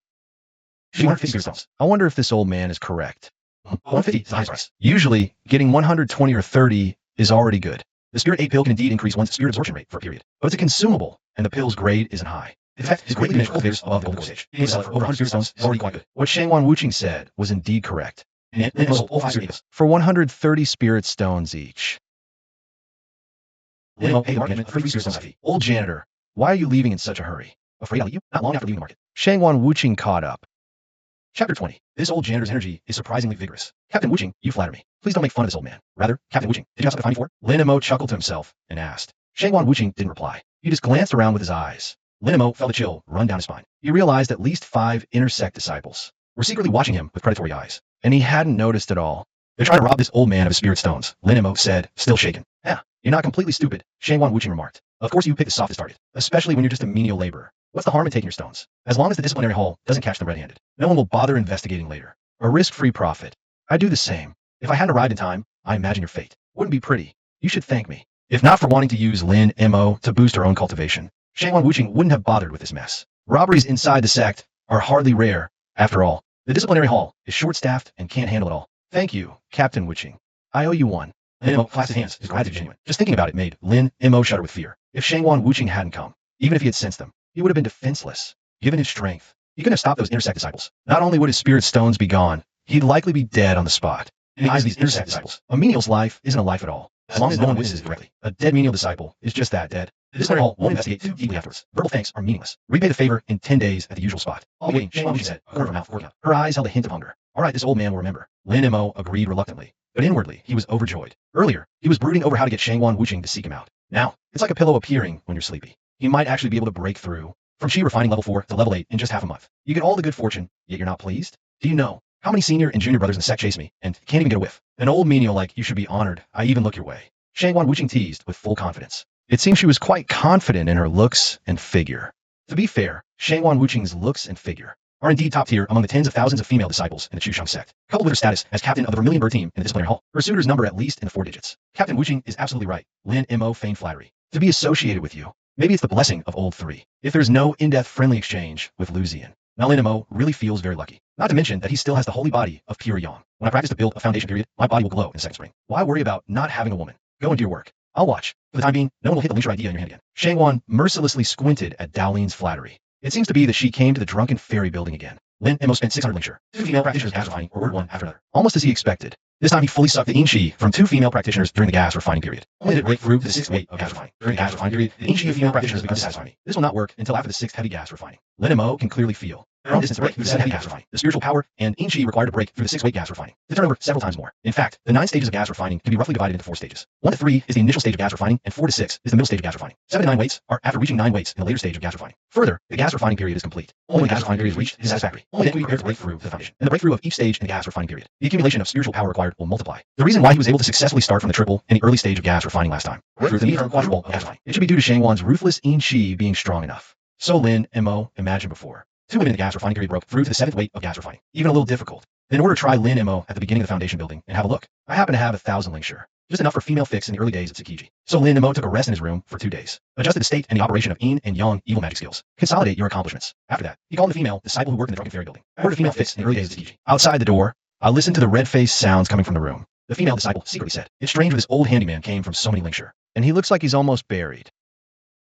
150 spirit stones. I wonder if this old man is correct. 150 is the highest price. Usually, getting 120 or 30 is already good. The spirit 8 pill can indeed increase one's spirit absorption rate for a period, but it's a consumable, and the pill's grade isn't high. In fact, his greatly diminished cultivators above the golden stage. He sell it for over 100 spirit stones is already quite good. What Shangwan Wuching said was indeed correct. And it sold all 5 spirit pills for 130 spirit stones each. Lin Mo paid the market for 3 spirit stones fee. Old janitor, why are you leaving in such a hurry? Afraid I'll eat you? Not long after leaving the market. Shangwan Wuching caught up. Chapter 20. This old janitor's energy is surprisingly vigorous. Captain Wuching, you flatter me. Please don't make fun of this old man. Rather, Captain Wuching, did you have something to find me for? Lin Mo chuckled to himself and asked. Shangwan Wuching didn't reply. He just glanced around with his eyes. Lin Mo felt a chill run down his spine. He realized at least 5 intersect disciples were secretly watching him with predatory eyes, and he hadn't noticed at all. They're trying to rob this old man of his spirit stones, Lin Mo said, still shaken. Yeah, you're not completely stupid, Shangwan Wuching remarked. Of course you pick the softest target, especially when you're just a menial laborer. What's the harm in taking your stones? As long as the disciplinary hall doesn't catch them red-handed, no one will bother investigating later. A risk-free profit. I'd do the same. If I hadn't arrived in time, I imagine your fate wouldn't be pretty. You should thank me. If not for wanting to use Lin Mo to boost her own cultivation, Shangwan Wuching wouldn't have bothered with this mess. Robberies inside the sect are hardly rare. After all, the disciplinary hall is short-staffed and can't handle it all. Thank you, Captain Wuching. I owe you one. Lin Mo clasped his hands, his gratitude genuine. Just thinking about it made Lin Mo shudder with fear. If Shangwan Wuching hadn't come, even if he had sensed them, he would have been defenseless. Given his strength, he couldn't have stopped those intersect disciples. Not only would his spirit stones be gone, he'd likely be dead on the spot. In the eyes of these intersect disciples, a menial's life isn't a life at all, as long as no one witnesses it directly. A dead menial disciple is just that, dead. The disciplinary hall won't investigate too deeply afterwards. Verbal thanks are meaningless. Repay the favor in 10 days at the usual spot. I'll be waiting, Shangwan Wuching said, a corner of her mouth working out. Her eyes held a hint of hunger. All right, this old man will remember. Lin Mo agreed reluctantly, but inwardly he was overjoyed. Earlier, he was brooding over how to get Shangwan Wuching to seek him out. Now, it's like a pillow appearing when you're sleepy. He might actually be able to break through from Chi refining level 4 to level 8 in just half a month. You get all the good fortune, yet you're not pleased? Do you know how many senior and junior brothers in the sect chase me and can't even get a whiff? An old menial like you should be honored. I even look your way. Shangwan Wuching teased with full confidence. It seemed she was quite confident in her looks and figure. To be fair, Shangwan Wuching's looks and figure are indeed top tier among the tens of thousands of female disciples in the Chusheng sect. Coupled with her status as captain of the Vermilion Bird team in the disciplinary hall, her suitors number at least in the 4 digits. Captain Wuching is absolutely right. Lin Mo feigned flattery. To be associated with you. Maybe it's the blessing of old 3. If there's no in-depth friendly exchange with Luzian, now Lin Mo really feels very lucky. Not to mention that he still has the holy body of pure yang. When I practice to build a foundation period, my body will glow in the second spring. Why worry about not having a woman? Go and do your work. I'll watch. For the time being, no one will hit the linkshare idea in your hand again. Shangwan mercilessly squinted at Daolin's flattery. It seems to be that she came to the drunken fairy building again. Lin Mo spent 600 linkshare. 2 female practitioners gas refining or word one after another. Almost as he expected. This time he fully sucked the in-chi from 2 female practitioners during the gas refining period. Only did it break through to the 6th weight of gas refining. During the gas refining period, the in-chi of female practitioners began to satisfy me. This will not work until after the 6th heavy gas refining. Lin Mo can clearly feel the distance to break through the 7th heavy gas refining. The spiritual power and in-chi required to break through the 6th weight gas refining. To turn over several times more. In fact, the 9 stages of gas refining can be roughly divided into 4 stages. 1 to 3 is the initial stage of gas refining, and 4 to 6 is the middle stage of gas refining. 7 to 9 weights are after reaching 9 weights in the later stage of gas refining. Further, the gas refining period is complete. Only when the gas refining period is reached is satisfactory. Only then can we prepare to break through to the foundation. And the breakthrough of each stage in the gas refining period, the accumulation of spiritual power required will multiply. The reason why he was able to successfully start from the triple in the early stage of gas refining last time, through the medium quadruple of gas refining, it should be due to Shangwan's ruthless in-chi being strong enough. So Lin Mo imagined before. 2 women in the gas refining period broke through to the 7th weight of gas refining. Even a little difficult. In order to try Lin Mo at the beginning of the foundation building and have a look, I happen to have 1,000 linkshare. Just enough for female fix in the early days of Tsukiji. So Lin Mo took a rest in his room for 2 days. Adjusted the state and the operation of yin and yang evil magic skills. Consolidate your accomplishments. After that, he called the female disciple who worked in the drunken fairy building. I ordered female fix in the early days of Tsukiji. Outside the door, I listened to the red-faced sounds coming from the room. The female disciple secretly said, "It's strange where this old handyman came from so many linkshare. And he looks like he's almost buried.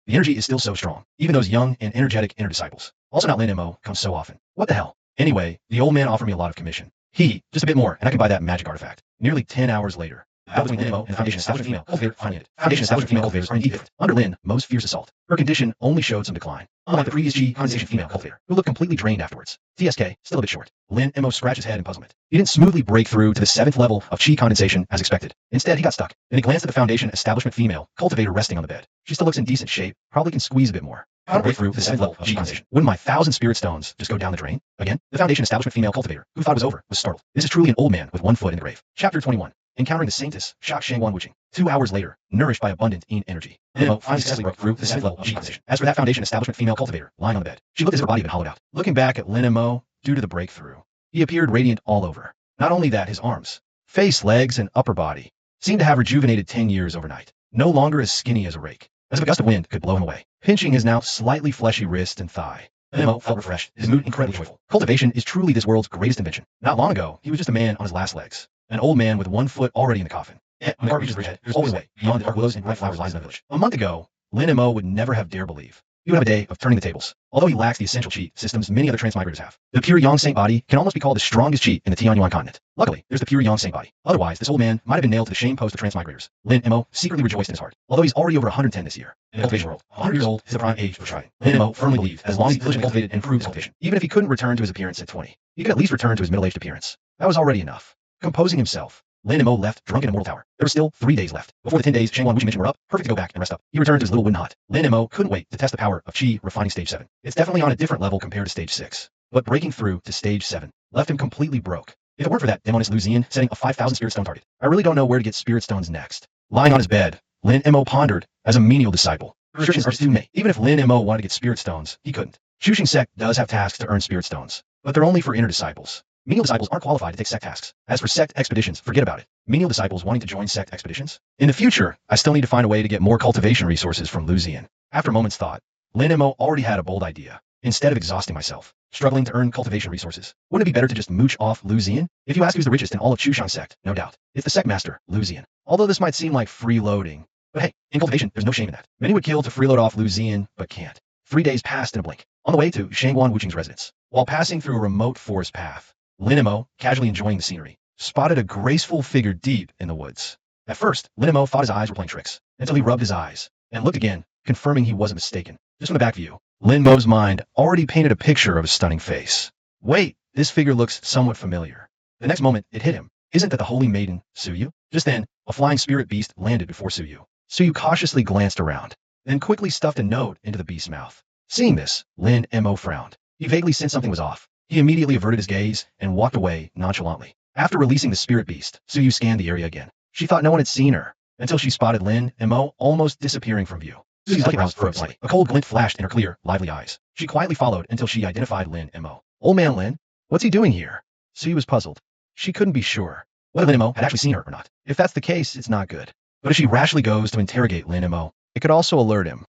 The energy is still so strong, even those young and energetic inner disciples. Also not Lin Mo comes so often. What the hell? Anyway, the old man offered me a lot of commission. Just a bit more, and I can buy that magic artifact." Nearly 10 hours later, the battle between Lin Mo and the Foundation Establishment Female Cultivator finally ended. Foundation Establishment Female Cultivators are indeed different. Under Lin Mo's fierce assault, her condition only showed some decline. Unlike the previous G condensation female cultivator, who looked completely drained afterwards. TSK, still a bit short. Lin Mo scratched his head in puzzlement. He didn't smoothly break through to the 7th level of Chi condensation as expected. Instead, he got stuck. Then he glanced at the Foundation Establishment Female Cultivator resting on the bed. She still looks in decent shape, probably can squeeze a bit more. How to break through to the 7th level of Chi condensation? Wouldn't my 1,000 spirit stones just go down the drain? Again, the Foundation Establishment Female Cultivator, who thought it was over, was startled. This is truly an old man with 1 foot in the grave. Chapter 21. Encountering the Saintess, shocked Shangwan Wuching. 2 hours later, nourished by abundant yin energy, Lin Mo finally successfully broke through to the 7th level of Chi condensation. As for that Foundation Establishment Female Cultivator, lying on the bed, she looked as if her body had been hollowed out. Looking back at Lin Mo, due to the breakthrough, he appeared radiant all over. Not only that, his arms, face, legs, and upper body seemed to have rejuvenated 10 years overnight. No longer as skinny as a rake, as if a gust of wind could blow him away. Pinching his now slightly fleshy wrist and thigh, Nemo felt refreshed, his mood incredibly joyful. Cultivation is truly this world's greatest invention. Not long ago, he was just a man on his last legs. An old man with one foot already in the coffin. Yet, when the cart reaches the bridgehead, there's always a way. Beyond the dark willows and bright flowers lies in the village. A month ago, Lin and Mo would never have dared believe he would have a day of turning the tables. Although he lacks the essential chi systems many other transmigrators have, the pure yang saint body can almost be called the strongest chi in the Tianyuan continent. Luckily, there's the pure yang saint body. Otherwise, this old man might have been nailed to the shame post of transmigrators. Lin and Mo secretly rejoiced in his heart, although he's already over 110 this year. In the cultivation world, 100 years old is the prime age for striving. Lin and Mo firmly believed as long as he diligently cultivated and improved his cultivation, even if he couldn't return to his appearance at 20, he could at least return to his middle-aged appearance. That was already enough. Composing himself, Lin and Mo left drunken in Immortal Tower. There were still 3 days left. Before the 10 days Shangguan Wuxi mentioned were up, perfect to go back and rest up. He returned to his little wooden hut. Lin and Mo couldn't wait to test the power of Qi refining stage 7. It's definitely on a different level compared to stage 6. But breaking through to stage 7 left him completely broke. If it weren't for that demoness Luzian setting a 5,000 spirit stone target, I really don't know where to get spirit stones next. Lying on his bed, Lin and Mo pondered as a menial disciple. Restrictions are too many. Even if Lin and Mo wanted to get spirit stones, he couldn't. Shuxing sect does have tasks to earn spirit stones, but they're only for inner disciples. Menial disciples aren't qualified to take sect tasks. As for sect expeditions, forget about it. Menial disciples wanting to join sect expeditions? In the future, I still need to find a way to get more cultivation resources from Luzian. After a moment's thought, Lin and Mo already had a bold idea. Instead of exhausting myself, struggling to earn cultivation resources, wouldn't it be better to just mooch off Luzian? If you ask who's the richest in all of Chushang sect, no doubt, it's the sect master, Luzian. Although this might seem like freeloading, but hey, in cultivation, there's no shame in that. Many would kill to freeload off Luzian, but can't. 3 days passed in a blink. On the way to Shangguan Wuqing's residence, while passing through a remote forest path, Lin and Mo, casually enjoying the scenery, spotted a graceful figure deep in the woods. At first, Lin and Mo thought his eyes were playing tricks, until he rubbed his eyes, and looked again, confirming he wasn't mistaken. Just from the back view, Lin Mo's mind already painted a picture of a stunning face. Wait, this figure looks somewhat familiar. The next moment, it hit him. Isn't that the holy maiden, Suyu? Just then, a flying spirit beast landed before Suyu. Suyu cautiously glanced around, then quickly stuffed a note into the beast's mouth. Seeing this, Lin and Mo frowned. He vaguely sensed something was off. He immediately averted his gaze and walked away nonchalantly. After releasing the spirit beast, Suyu scanned the area again. She thought no one had seen her, until she spotted Lin and Mo almost disappearing from view. Suyu's eyebrows furrowed slightly. A cold glint flashed in her clear, lively eyes. She quietly followed until she identified Lin and Mo. Old man Lin? What's he doing here? Suyu was puzzled. She couldn't be sure whether Lin and Mo had actually seen her or not. If that's the case, it's not good. But if she rashly goes to interrogate Lin and Mo, it could also alert him.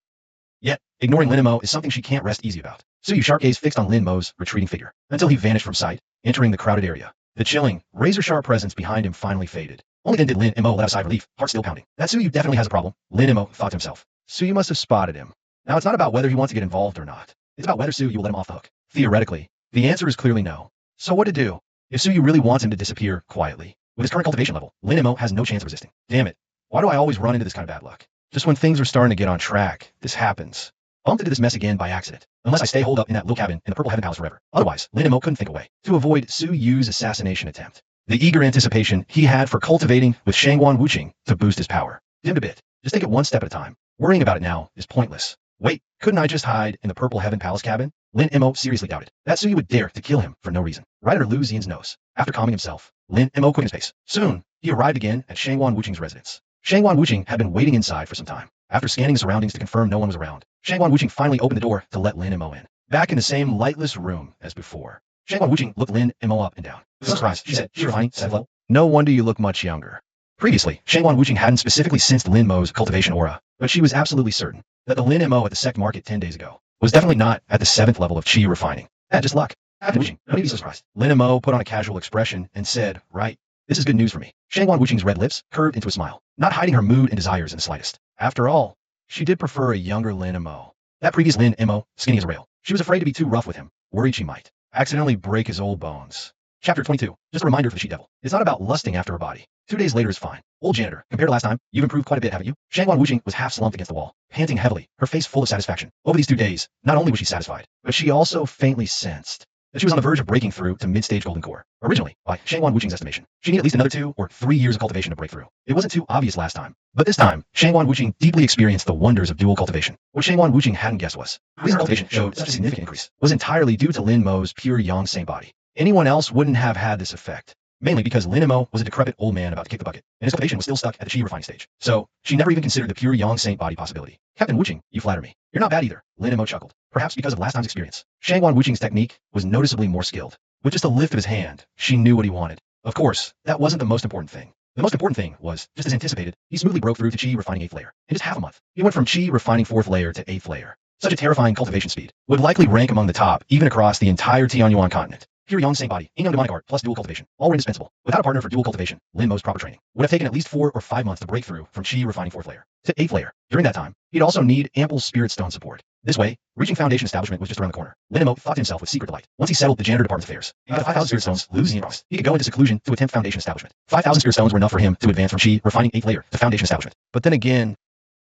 Yet, ignoring Lin and Mo is something she can't rest easy about. Suyu sharp gaze fixed on Lin Mo's retreating figure, until he vanished from sight, entering the crowded area. The chilling, razor-sharp presence behind him finally faded. Only then did Lin and Mo let out a sigh of relief, heart still pounding. That Suyu definitely has a problem, Lin and Mo thought to himself. Suyu must have spotted him. Now it's not about whether he wants to get involved or not. It's about whether Suyu will let him off the hook. Theoretically, the answer is clearly no. So what to do? If Suyu really wants him to disappear quietly, with his current cultivation level, Lin and Mo has no chance of resisting. Damn it. Why do I always run into this kind of bad luck? Just when things are starting to get on track, this happens. Bumped into this mess again by accident. Unless I stay holed up in that little cabin in the Purple Heaven Palace forever. Otherwise, Lin and Mo couldn't think away to avoid Suyu's assassination attempt. The eager anticipation he had for cultivating with Shangguan Wuqing to boost his power dimmed a bit. Just take it one step at a time. Worrying about it now is pointless. Wait, couldn't I just hide in the Purple Heaven Palace cabin? Lin and Mo seriously doubted that Suyu would dare to kill him for no reason. Right under Luzian's nose. After calming himself, Lin and Mo quickened his pace. Soon, he arrived again at Shangguan Wuqing's residence. Shangguan Wuqing had been waiting inside for some time. After scanning the surroundings to confirm no one was around, Shangguan Wuqing finally opened the door to let Lin and Mo in. Back in the same lightless room as before, Shangguan Wuqing looked Lin and Mo up and down. With some surprise, she said, "You're fine, said low. No wonder you look much younger." Previously, Shangguan Wuqing hadn't specifically sensed Lin Mo's cultivation aura, but she was absolutely certain that the Lin and Mo at the sect market 10 days ago was definitely not at the 7th level of Qi refining. Just luck. After Wuqing, no need to be so surprised. Lin and Mo put on a casual expression and said, "Right. This is good news for me." Shangguan Wuqing's red lips curved into a smile, not hiding her mood and desires in the slightest. After all, she did prefer a younger Lin and Mo. That previous Lin and Mo, skinny as a rail. She was afraid to be too rough with him, worried she might accidentally break his old bones. Chapter 22. Just a reminder for the she-devil. It's not about lusting after her body. 2 days later is fine. Old janitor, compared to last time, you've improved quite a bit, haven't you? Shangguan Wuqing was half slumped against the wall, panting heavily, her face full of satisfaction. Over these 2 days, not only was she satisfied, but she also faintly sensed that she was on the verge of breaking through to mid-stage golden core. Originally, by Shangguan Wuqing's estimation, she needed at least another 2 or 3 years of cultivation to break through. It wasn't too obvious last time, but this time, Shangguan Wuqing deeply experienced the wonders of dual cultivation. What Shangguan Wuqing hadn't guessed was, the reason cultivation showed such a significant increase was entirely due to Lin Mo's pure yang saint body. Anyone else wouldn't have had this effect, mainly because Lin and Mo was a decrepit old man about to kick the bucket, and his cultivation was still stuck at the Qi refining stage. So, she never even considered the pure yang saint body possibility. Captain Wuqing, you flatter me. You're not bad either, Lin and Mo chuckled, perhaps because of last time's experience. Shangguan Wuqing's technique was noticeably more skilled. With just a lift of his hand, she knew what he wanted. Of course, that wasn't the most important thing. The most important thing was, just as anticipated, he smoothly broke through to chi refining 8th layer. In just half a month, he went from chi refining 4th layer to 8th layer. Such a terrifying cultivation speed would likely rank among the top, even across the entire Tianyuan continent. Pure yang same body, yin yang demonic art, plus dual cultivation, all were indispensable. Without a partner for dual cultivation, Lin Mo's proper training would have taken at least 4 or 5 months to break through from chi refining 4th layer to 8th layer. During that time, he'd also need ample spirit stone support. This way, reaching foundation establishment was just around the corner. Lin Mo thought to himself with secret delight. Once he settled the janitor department's affairs, he got 5,000 spirit stones, lose the promised. He could go into seclusion to attempt foundation establishment. 5,000 spirit stones were enough for him to advance from chi refining 8th layer to foundation establishment. But then again,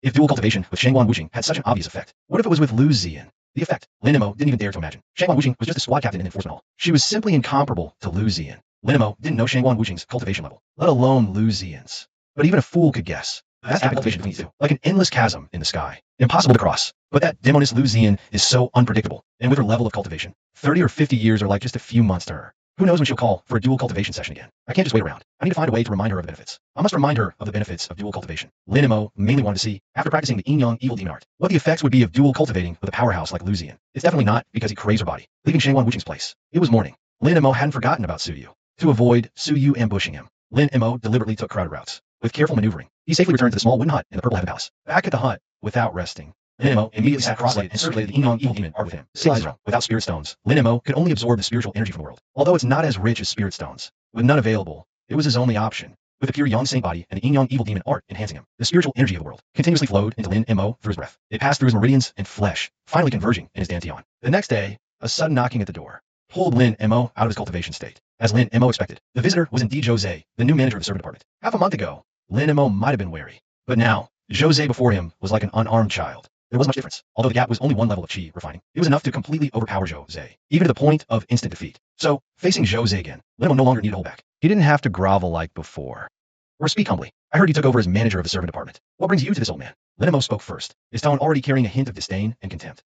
if dual cultivation with Shangguan Wuxing had such an obvious effect, what if it was with Lu Ziyan? The effect, Lin Mo didn't even dare to imagine. Shangguan Wuxing was just a squad captain in enforcement hall. She was simply incomparable to Lu Ziyan. Lin Mo didn't know Shangguan Wuxing's cultivation level, let alone Lu Ziyan's. But even a fool could guess. That's the cultivation between the two, like an endless chasm in the sky. Impossible to cross. But that demoness Lu Ziyan is so unpredictable, and with her level of cultivation, 30 or 50 years are like just a few months to her. Who knows when she'll call for a dual cultivation session again? I can't just wait around. I need to find a way to remind her of the benefits. I must remind her of the benefits of dual cultivation. Lin Mo mainly wanted to see, after practicing the yin-yang evil demon art, what the effects would be of dual cultivating with a powerhouse like Lu Ziyan. It's definitely not because he craves her body, leaving Shangguan Wuxing's place. It was morning. Lin Mo hadn't forgotten about Su Yu. To avoid Su Yu ambushing him, Lin Mo deliberately took crowded routes. With careful maneuvering, he safely returned to the small wooden hut in the Purple Heaven Palace. Back at the hut, without resting, Lin Mo immediately sat cross-legged and circulated the yin-yang evil demon art with him. Without spirit stones, Lin Mo could only absorb the spiritual energy from the world. Although it's not as rich as spirit stones, with none available, it was his only option. With the pure yang saint body and the yin-yang evil demon art enhancing him, the spiritual energy of the world continuously flowed into Lin Mo through his breath. It passed through his meridians and flesh, finally converging in his dantian. The next day, a sudden knocking at the door pulled Lin Mo out of his cultivation state. As Lin Mo expected, the visitor was indeed Jose, the new manager of the servant department. Half a month ago, Lin Mo might have been wary, but now, Jose before him was like an unarmed child. There wasn't much difference. Although the gap was only one level of chi refining, it was enough to completely overpower Jose, even to the point of instant defeat. So, facing Jose again, Lin Mo no longer needed to hold back. He didn't have to grovel like before, or speak humbly. I heard you took over as manager of the servant department. What brings you to this old man? Lin Mo spoke first, his tone already carrying a hint of disdain and contempt.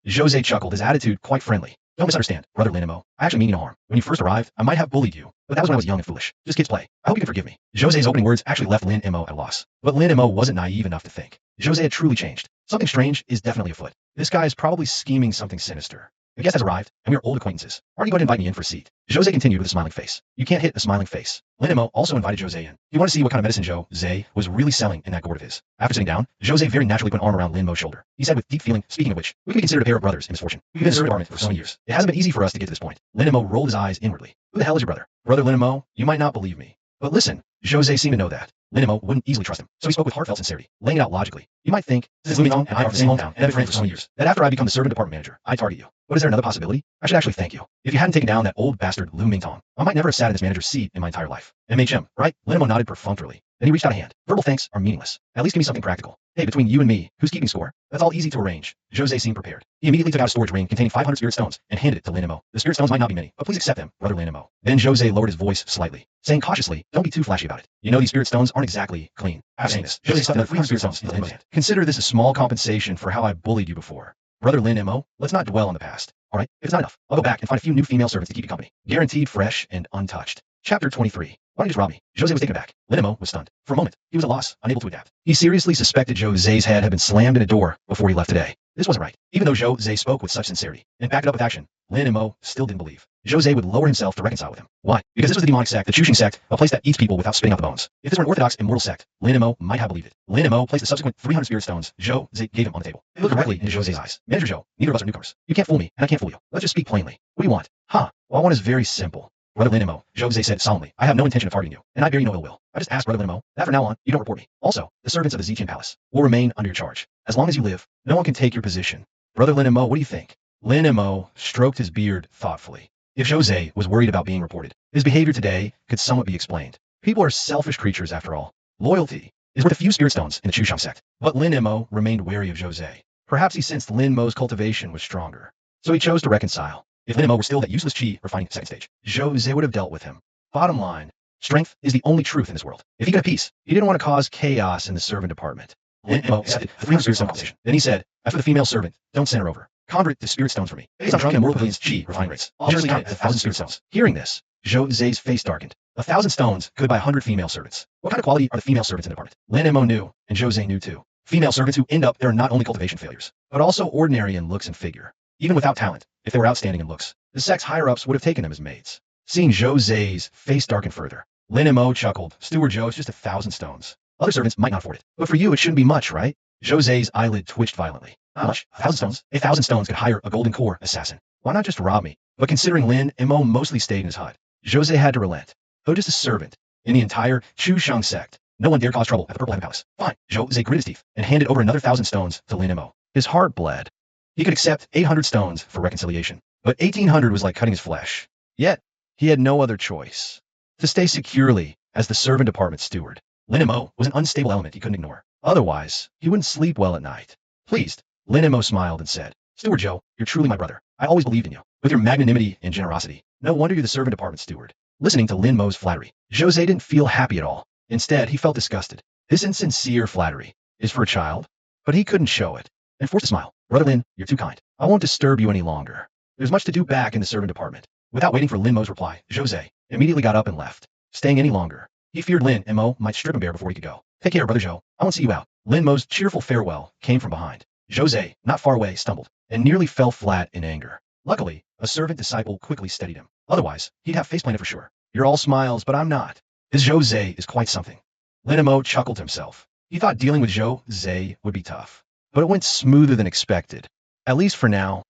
Jose chuckled, his attitude quite friendly. Don't misunderstand, brother Lin Mo. I actually mean you no harm. When you first arrived, I might have bullied you, but that was when I was young and foolish. Just kids play. I hope you can forgive me. Jose's opening words actually left Lin Mo at a loss. But Lin Mo wasn't naive enough to think Jose had truly changed. Something strange is definitely afoot. This guy is probably scheming something sinister. The guest has arrived, and we are old acquaintances. Aren't you going to invite me in for a seat? Jose continued with a smiling face. You can't hit a smiling face. Lin Mo also invited Jose in. He wanted to see what kind of medicine Jose was really selling in that gourd of his. After sitting down, Jose very naturally put an arm around Lin Mo's shoulder. He said with deep feeling, speaking of which, we can be considered a pair of brothers in misfortune. We've been in the servant department for so many years. It hasn't been easy for us to get to this point. Lin Mo rolled his eyes inwardly. Who the hell is your brother? Brother Lin Mo, you might not believe me. But listen, Jose seemed to know that. Lin Mo wouldn't easily trust him, so he spoke with heartfelt sincerity, laying it out logically. You might think, since Lu Mingtong and I are from the same hometown and have been friends for so many years, that after I become the servant department manager, I target you. But is there another possibility? I should actually thank you. If you hadn't taken down that old bastard Lu Mingtong, I might never have sat in this manager's seat in my entire life. MHM, right? Lin Mo nodded perfunctorily. Then he reached out a hand. Verbal thanks are meaningless. At least give me something practical. Hey, between you and me, who's keeping score? That's all easy to arrange. Jose seemed prepared. He immediately took out a storage ring containing 500 spirit stones and handed it to Lin Mo. The spirit stones might not be many, but please accept them, brother Lin Mo. Then Jose lowered his voice slightly, saying cautiously, don't be too flashy about it. You know these spirit stones aren't exactly clean. After saying this, Jose stuffed another 300 spirit stones into Lin Mo's hand. Consider this a small compensation for how I bullied you before. Brother Lin Mo, let's not dwell on the past. All right, if it's not enough, I'll go back and find a few new female servants to keep you company. Guaranteed fresh and untouched. Chapter 23. Why don't you just rob me? Jose was taken aback. Lin Mo was stunned. For a moment, he was at a loss, unable to adapt. He seriously suspected Jose's head had been slammed in a door before he left today. This wasn't right. Even though Jose spoke with such sincerity and backed it up with action, Lin Mo still didn't believe Jose would lower himself to reconcile with him. Why? Because this was the demonic sect, the Chushing sect, a place that eats people without spitting out the bones. If this were an orthodox immortal sect, Lin Mo might have believed it. Lin Mo placed the subsequent 300 spirit stones Jose gave him on the table. He looked directly into Jose's eyes. Manager Joe, neither of us are newcomers. You can't fool me, and I can't fool you. Let's just speak plainly. What do you want? Well, I want is very simple. Brother Lin Mo, Jose said solemnly, I have no intention of targeting you, and I bear you no ill will. I just asked Brother Lin Mo that from now on, you don't report me. Also, the servants of the Ziqian Palace will remain under your charge. As long as you live, no one can take your position. Brother Lin Mo, what do you think? Lin Mo stroked his beard thoughtfully. If Jose was worried about being reported, his behavior today could somewhat be explained. People are selfish creatures after all. Loyalty is worth a few spirit stones in the Chushang sect. But Lin Mo remained wary of Jose. Perhaps he sensed Lin Mo's cultivation was stronger, so he chose to reconcile. If Lin Mo were still that useless chi refining second stage, Jose would have dealt with him. Bottom line, strength is the only truth in this world. If he got a peace, he didn't want to cause chaos in the servant department. Lin Mo accepted the 300 spirit stone compensation. Then he said, as for the female servant, don't send her over. Convert the spirit stones for me. Based on Drunk and Mortal Pavilion's chi refining rates, I'll generously count 1,000 spirit stones. Hearing this, Jose's face darkened. 1,000 stones could buy 100 female servants. What kind of quality are the female servants in the department? Lin Mo knew, and Jose knew too. Female servants who end up there are not only cultivation failures, but also ordinary in looks and figure. Even without talent, if they were outstanding in looks, the sect's higher-ups would have taken them as maids. Seeing Jose's face darken further, Lin and Mo chuckled. Steward Joe, it's just 1,000 stones. Other servants might not afford it, but for you it shouldn't be much, right? Jose's eyelid twitched violently. How much? 1,000 stones? 1,000 stones could hire a golden core assassin. Why not just rob me? But considering Lin and Mo mostly stayed in his hut, Jose had to relent. Oh, just a servant. In the entire Chushang sect, no one dared cause trouble at the Purple Heaven Palace. Fine. Jose gritted his teeth and handed over another 1,000 stones to Lin and Mo. His heart bled. He could accept 800 stones for reconciliation, but 1,800 was like cutting his flesh. Yet, he had no other choice. To stay securely as the servant department steward, Lin and Mo was an unstable element he couldn't ignore. Otherwise, he wouldn't sleep well at night. Pleased, Lin and Mo smiled and said, Steward Joe, you're truly my brother. I always believed in you. With your magnanimity and generosity, no wonder you're the servant department steward. Listening to Lin Mo's flattery, Jose didn't feel happy at all. Instead, he felt disgusted. This insincere flattery is for a child, but he couldn't show it, and forced a smile. Brother Lin, you're too kind. I won't disturb you any longer. There's much to do back in the servant department. Without waiting for Lin Mo's reply, Jose immediately got up and left. Staying any longer, he feared Lin and Mo might strip him bare before he could go. Take care, Brother Joe. I won't see you out. Lin Mo's cheerful farewell came from behind. Jose, not far away, stumbled and nearly fell flat in anger. Luckily, a servant disciple quickly steadied him. Otherwise, he'd have face-planted for sure. You're all smiles, but I'm not. This Jose is quite something. Lin and Mo chuckled to himself. He thought dealing with Jose would be tough, but it went smoother than expected. At least for now,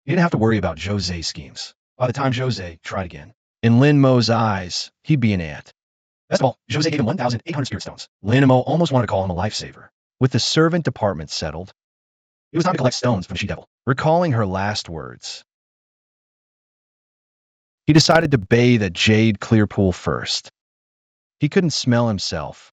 he didn't have to worry about Jose's schemes. By the time Jose tried again, in Lin Mo's eyes, he'd be an ant. Best of all, Jose gave him 1,800 spirit stones. Lin and Mo almost wanted to call him a lifesaver. With the servant department settled, it was time to collect stones from the she-devil. Recalling her last words, he decided to bathe at Jade Clear Pool first. He couldn't smell himself,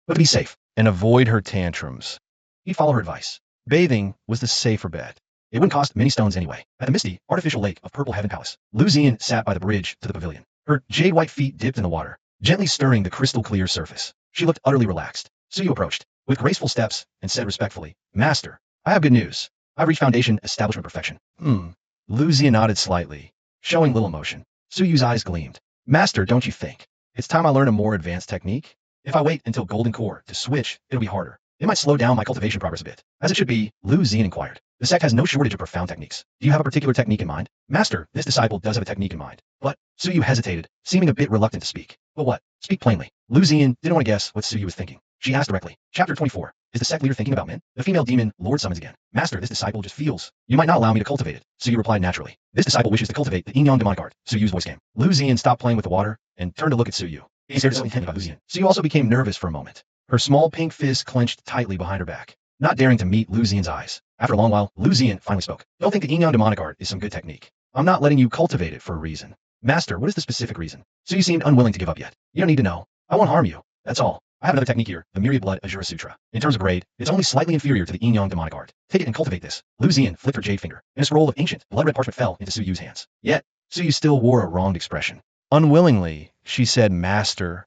but to be safe and avoid her tantrums, he'd follow her advice. Bathing was the safer bet. It wouldn't cost many stones anyway. At the misty, artificial lake of Purple Heaven Palace, Lu Zian sat by the bridge to the pavilion. Her jade-white feet dipped in the water, gently stirring the crystal-clear surface. She looked utterly relaxed. Suyu approached, with graceful steps, and said respectfully, Master, I have good news. I've reached foundation establishment perfection. Lu Zian nodded slightly, showing little emotion. Suyu's eyes gleamed. Master, don't you think it's time I learn a more advanced technique? If I wait until Golden Core to switch, it'll be harder. It might slow down my cultivation progress a bit. As it should be, Lu Zian inquired. The sect has no shortage of profound techniques. Do you have a particular technique in mind? Master, this disciple does have a technique in mind. But, Suyu hesitated, seeming a bit reluctant to speak. But what? Speak plainly. Lu Zian didn't want to guess what Suyu was thinking. She asked directly. Chapter 24. Is the sect leader thinking about men? The female demon Lord summons again. Master, this disciple just feels. You might not allow me to cultivate it. Suyu replied naturally. This disciple wishes to cultivate the Yin-Yang demonic art. Suyu's voice came. Lu Zian stopped playing with the water and turned to look at Suyu. He stared so intently about Lu Zian. Suyu also became nervous for a moment. Her small pink fist clenched tightly behind her back, not daring to meet Lu Zian's eyes. After a long while, Lu Zian finally spoke. Don't think the Yin-Yang demonic art is some good technique. I'm not letting you cultivate it for a reason. Master, what is the specific reason? Suyu seemed unwilling to give up yet. You don't need to know. I won't harm you. That's all. I have another technique here, the Myriad Blood Azura Sutra. In terms of grade, it's only slightly inferior to the Yin-Yang demonic art. Take it and cultivate this. Lu Zian flipped her jade finger, and a scroll of ancient, blood-red parchment fell into Suyu's hands. Yet, Suyu still wore a wronged expression. Unwillingly, she said, Master.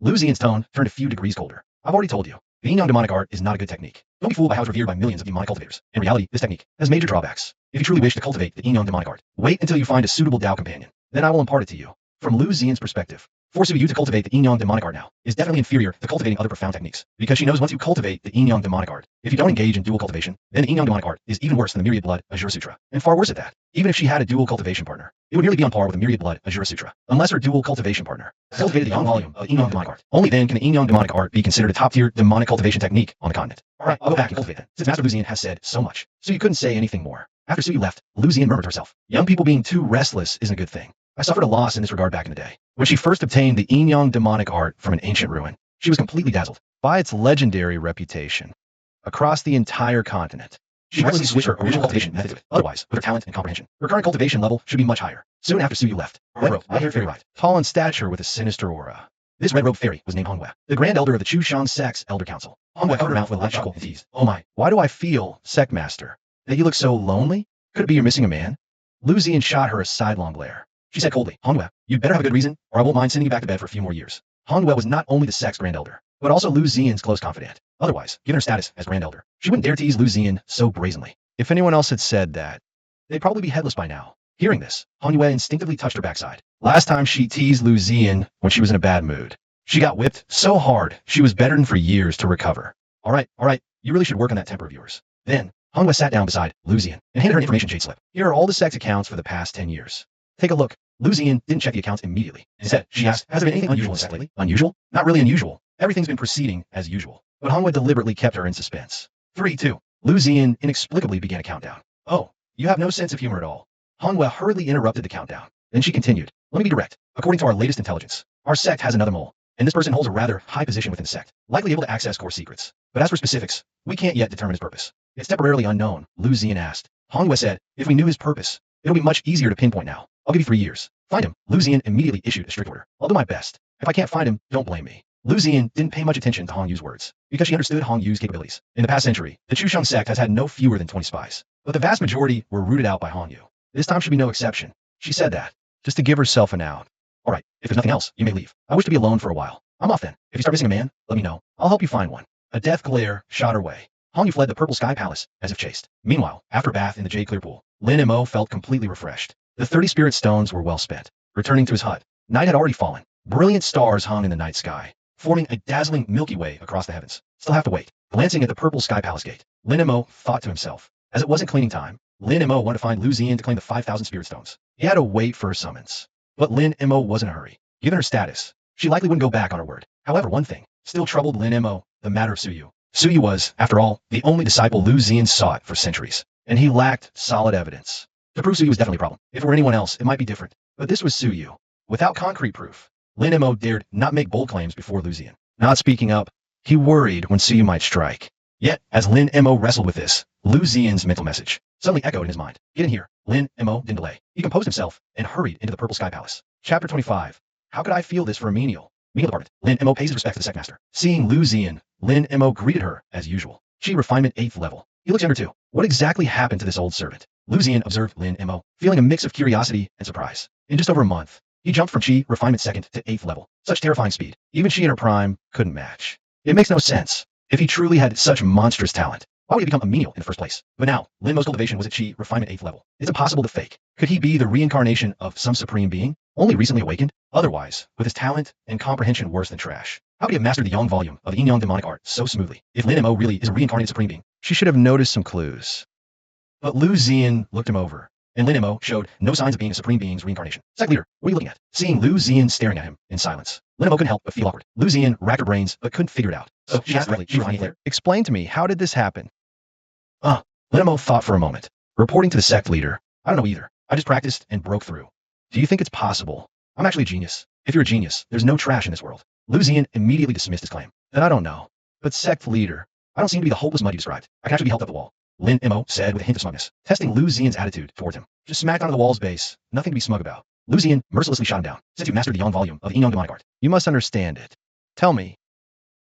Lu Zian's tone turned a few degrees colder. I've already told you. The Yin-Yang demonic art is not a good technique. Don't be fooled by how it's revered by millions of demonic cultivators. In reality, this technique has major drawbacks. If you truly wish to cultivate the Yin-Yang demonic art, wait until you find a suitable Tao companion. Then I will impart it to you. From Lu Zian's perspective, forcing you to cultivate the Yin-Yang demonic art now is definitely inferior to cultivating other profound techniques, because she knows once you cultivate the Yin-Yang demonic art, if you don't engage in dual cultivation, then the Yin-Yang demonic art is even worse than the Myriad Blood Azura Sutra, and far worse at that. Even if she had a dual cultivation partner, it would nearly be on par with the Myriad Blood Azura Sutra, unless her dual cultivation partner cultivated the Yang volume of Yin-Yang demonic art. Only then can the Yin-Yang demonic art be considered a top-tier demonic cultivation technique on the continent. Alright, I'll go back and cultivate then, since Master Lu Zian has said so much. So you couldn't say anything more. After Suyu left, Lu Zian murmured to herself. Young people being too restless isn't a good thing. I suffered a loss in this regard back in the day. When she first obtained the Yin-Yang demonic art from an ancient ruin, she was completely dazzled by its legendary reputation across the entire continent. She recklessly switched her original cultivation method to it. Otherwise, with her talent and comprehension, her current cultivation level should be much higher. Soon after Suyu left, a red-robed, white-haired fairy arrived, tall in stature with a sinister aura. This red-robed fairy was named Hongwe, the grand elder of the Chushang Sect's elder council. Hongwe covered her mouth with a light chuckle and teased. Oh my, why do I feel, Sect Master, that you look so lonely? Could it be you're missing a man? Lu Zian shot her a sidelong glare. She said coldly, Hongwe, you'd better have a good reason, or I won't mind sending you back to bed for a few more years. Hongwe was not only the sect's grand elder, but also Lu Zian's close confidant. Otherwise, given her status as grand elder, she wouldn't dare tease Lu Zian so brazenly. If anyone else had said that, they'd probably be headless by now. Hearing this, Hongwe instinctively touched her backside. Last time she teased Lu Zian when she was in a bad mood, she got whipped so hard she was bedridden for years to recover. All right, you really should work on that temper of yours. Then, Hongwe sat down beside Lu Zian and handed her an information jade slip. Here are all the sect's accounts for the past 10 years. Take a look. Lu Ziyan didn't check the accounts immediately. Instead, she asked, has there been anything unusual in the sect lately? Unusual? Not really unusual. Everything's been proceeding as usual. But Hongwa deliberately kept her in suspense. 3, 2. Lu Ziyan inexplicably began a countdown. Oh, you have no sense of humor at all. Hongwa hurriedly interrupted the countdown. Then she continued, let me be direct. According to our latest intelligence, our sect has another mole, and this person holds a rather high position within the sect, likely able to access core secrets. But as for specifics, we can't yet determine his purpose. It's temporarily unknown, Lu Ziyan asked. Hongwa said, if we knew his purpose, it'll be much easier to pinpoint now. I'll give you 3 years. Find him. Lu Ziyan immediately issued a strict order. I'll do my best. If I can't find him, don't blame me. Lu Ziyan didn't pay much attention to Hong Yu's words, because she understood Hong Yu's capabilities. In the past century, the Chusheng sect has had no fewer than 20 spies, but the vast majority were rooted out by Hong Yu. This time should be no exception. She said that, just to give herself an out. All right, if there's nothing else, you may leave. I wish to be alone for a while. I'm off then. If you start missing a man, let me know. I'll help you find one. A death glare shot her way. Hong Yu fled the purple sky palace, as if chased. Meanwhile, after a bath in the jade clear pool, Lin Mo felt completely refreshed. The 30 spirit stones were well spent. Returning to his hut, night had already fallen. Brilliant stars hung in the night sky, forming a dazzling Milky Way across the heavens. Still have to wait. Glancing at the purple sky palace gate, Lin Mo thought to himself, as it wasn't cleaning time, Lin Mo wanted to find Lu Ziyan to claim the 5,000 spirit stones. He had to wait for her summons. But Lin Mo wasn't in a hurry. Given her status, she likely wouldn't go back on her word. However, one thing still troubled Lin Mo, the matter of Su Yu. Su Yu was, after all, the only disciple Lu Ziyan sought for centuries, and he lacked solid evidence. To prove Su Yu was definitely a problem. If it were anyone else, it might be different. But this was Su Yu. Without concrete proof, Lin Mo dared not make bold claims before Lu Ziyan. Not speaking up, he worried when Su Yu might strike. Yet, as Lin Mo wrestled with this, Lu Ziyan's mental message suddenly echoed in his mind. Get in here. Lin Mo didn't delay. He composed himself and hurried into the purple sky palace. Chapter 25. How could I feel this for a menial? Menial department. Lin Mo pays his respect to the sectmaster. Seeing Lu Ziyan, Lin Mo greeted her as usual. She refinement 8th level. He looks younger too. What exactly happened to this old servant? Lu Ziyan observed Lin Mo, feeling a mix of curiosity and surprise. In just over a month, he jumped from Chi refinement 2nd to 8th level. Such terrifying speed. Even she in her prime couldn't match. It makes no sense. If he truly had such monstrous talent, why would he become a menial in the first place? But now, Lin Mo's cultivation was at Chi refinement 8th level. It's impossible to fake. Could he be the reincarnation of some supreme being, only recently awakened? Otherwise, with his talent and comprehension worse than trash, how could he have mastered the Yang volume of the Yin Yang demonic art so smoothly? If Lin Mo really is a reincarnated supreme being, she should have noticed some clues. But Lu Ziyan looked him over, and Lin Mo showed no signs of being a supreme being's reincarnation. Sect leader, what are you looking at? Seeing Lu Ziyan staring at him in silence, Lin Mo couldn't help but feel awkward. Lu Ziyan racked her brains but couldn't figure it out. So she asked directly, explain to me, how did this happen? Lin Mo thought for a moment. Reporting to the sect leader, I don't know either. I just practiced and broke through. Do you think it's possible? I'm actually a genius. If you're a genius, there's no trash in this world. Lu Ziyan immediately dismissed his claim. Then I don't know. But sect leader, I don't seem to be the hopeless mud you described. I can actually be helped up the wall. Lin Mo said with a hint of smugness, testing Lu Ziyan's attitude towards him. Just smacked onto the wall's base. Nothing to be smug about. Lu Ziyan mercilessly shot him down. Since you mastered the Yang volume of the Yin Yang demonic art, you must understand it. Tell me,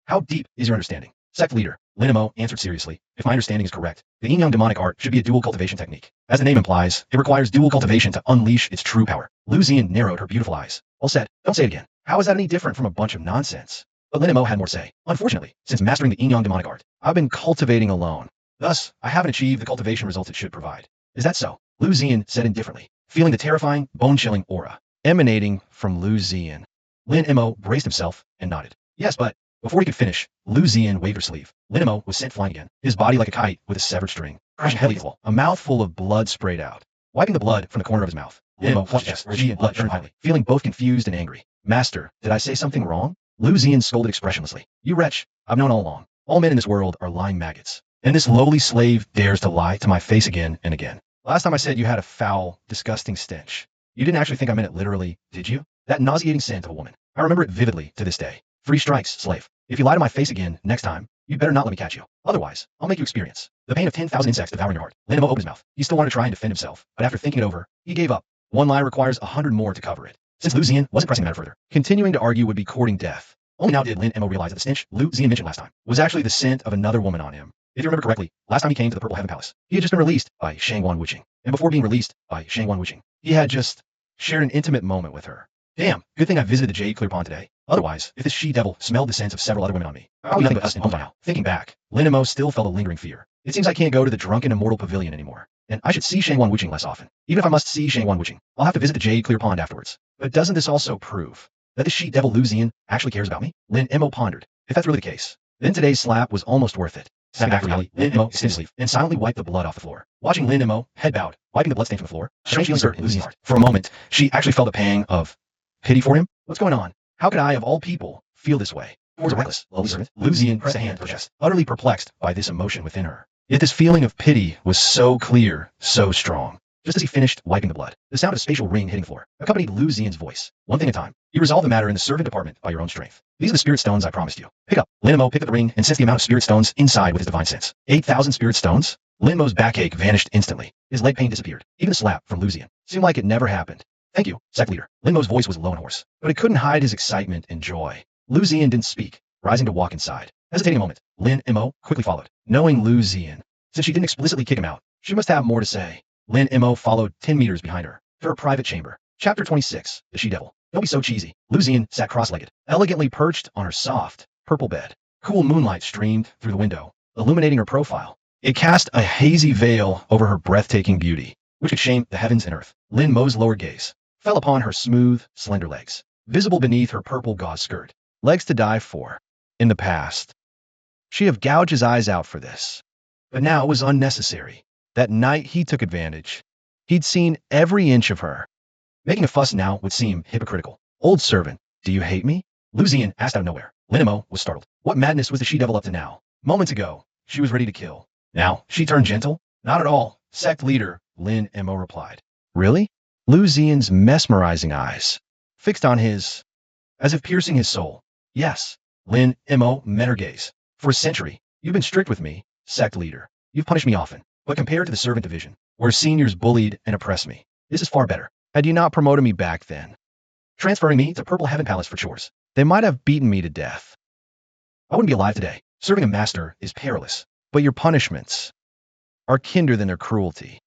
how deep is your understanding? Sect leader, Lin Mo answered seriously. If my understanding is correct, the Yin Yang demonic art should be a dual cultivation technique. As the name implies, it requires dual cultivation to unleash its true power. Lu Ziyan narrowed her beautiful eyes. All said, don't say it again. How is that any different from a bunch of nonsense? But Lin Mo had more to say. Unfortunately, since mastering the Yin Yang demonic art, I've been cultivating alone. Thus, I haven't achieved the cultivation results it should provide. Is that so? Lu Ziyan said indifferently, feeling the terrifying, bone-chilling aura emanating from Lu Ziyan. Lin Mo braced himself and nodded. Yes, but before he could finish, Lu Ziyan waved her sleeve. Lin Mo was sent flying again, his body like a kite with a severed string, crashing heavily to the wall. A mouthful of blood sprayed out. Wiping the blood from the corner of his mouth, Lin Mo flushed his chest, and blood turned violently, feeling both confused and angry. Master, did I say something wrong? Lu Ziyan scolded expressionlessly. You wretch, I've known all along. All men in this world are lying maggots. And this lowly slave dares to lie to my face again and again. Last time I said you had a foul, disgusting stench. You didn't actually think I meant it literally, did you? That nauseating scent of a woman. I remember it vividly to this day. 3 strikes, slave. If you lie to my face again next time, you'd better not let me catch you. Otherwise, I'll make you experience the pain of 10,000 insects devouring your heart. Lin Mo opened his mouth. He still wanted to try and defend himself, but after thinking it over, he gave up. One lie requires 100 more to cover it. Since Lu Ziyan wasn't pressing the matter further, continuing to argue would be courting death. Only now did Lin Mo realize that the stench Lu Ziyan mentioned last time was actually the scent of another woman on him. If you remember correctly, last time he came to the Purple Heaven Palace, he had just been released by Shangguan Wuqing. And before being released by Shangguan Wuqing, he had just shared an intimate moment with her. Damn, good thing I visited the Jade Clear Pond today. Otherwise, if this she-devil smelled the scents of several other women on me, I would be nothing but us in homes by now. Thinking back, Lin Mo still felt a lingering fear. It seems I can't go to the drunken immortal pavilion anymore. And I should see Shangguan Wuqing less often. Even if I must see Shangguan Wuqing, I'll have to visit the Jade Clear Pond afterwards. But doesn't this also prove that the she-devil Lu Ziyan actually cares about me? Lin Mo pondered. If that's really the case, then today's slap was almost worth it. Sat back for reality. Lin Mo extended his sleeve and silently wiped the blood off the floor. Watching Lin Mo, head bowed, wiping the bloodstain from the floor, a strange feeling stirred in Lucian's heart. For a moment, she actually felt a pang of pity for him. What's going on? How could I, of all people, feel this way? Towards a reckless, lowly servant, Lucian pressed a hand to her chest, utterly perplexed by this emotion within her. Yet this feeling of pity was so clear, so strong. Just as he finished wiping the blood, the sound of a spatial ring hitting the floor accompanied Lucian's voice. One thing at a time. You resolve the matter in the servant department by your own strength. These are the spirit stones I promised you. Pick up. Lin Mo picked up the ring and sensed the amount of spirit stones inside with his divine sense. 8,000 spirit stones? Lin Mo's backache vanished instantly. His leg pain disappeared. Even the slap from Lucian seemed like it never happened. Thank you, sect leader. Lin Mo's voice was low and hoarse, but it couldn't hide his excitement and joy. Lucian didn't speak, rising to walk inside. Hesitating a moment, Lin Mo quickly followed. Knowing Lucian, since she didn't explicitly kick him out, she must have more to say. Lin Mo followed 10 meters behind her, to her private chamber. Chapter 26, The She-Devil. Don't be so cheesy. Lucian sat cross-legged, elegantly perched on her soft, purple bed. Cool moonlight streamed through the window, illuminating her profile. It cast a hazy veil over her breathtaking beauty, which could shame the heavens and earth. Lin Mo's lower gaze fell upon her smooth, slender legs, visible beneath her purple gauze skirt. Legs to die for. In the past, she'd have gouged his eyes out for this. But now it was unnecessary. That night he took advantage. He'd seen every inch of her. Making a fuss now would seem hypocritical. Old servant, do you hate me? Lucian asked out of nowhere. Lin Mo was startled. What madness was the she-devil up to now? Moments ago, she was ready to kill. Now, she turned gentle? Not at all. Sect leader, Lin Mo replied. Really? Lucian's mesmerizing eyes fixed on his, as if piercing his soul. Yes. Lin Mo met her gaze. For a century, you've been strict with me, sect leader. You've punished me often. But compared to the servant division, where seniors bullied and oppressed me, this is far better. Had you not promoted me back then, transferring me to Purple Heaven Palace for chores, they might have beaten me to death. I wouldn't be alive today. Serving a master is perilous, but your punishments are kinder than their cruelty.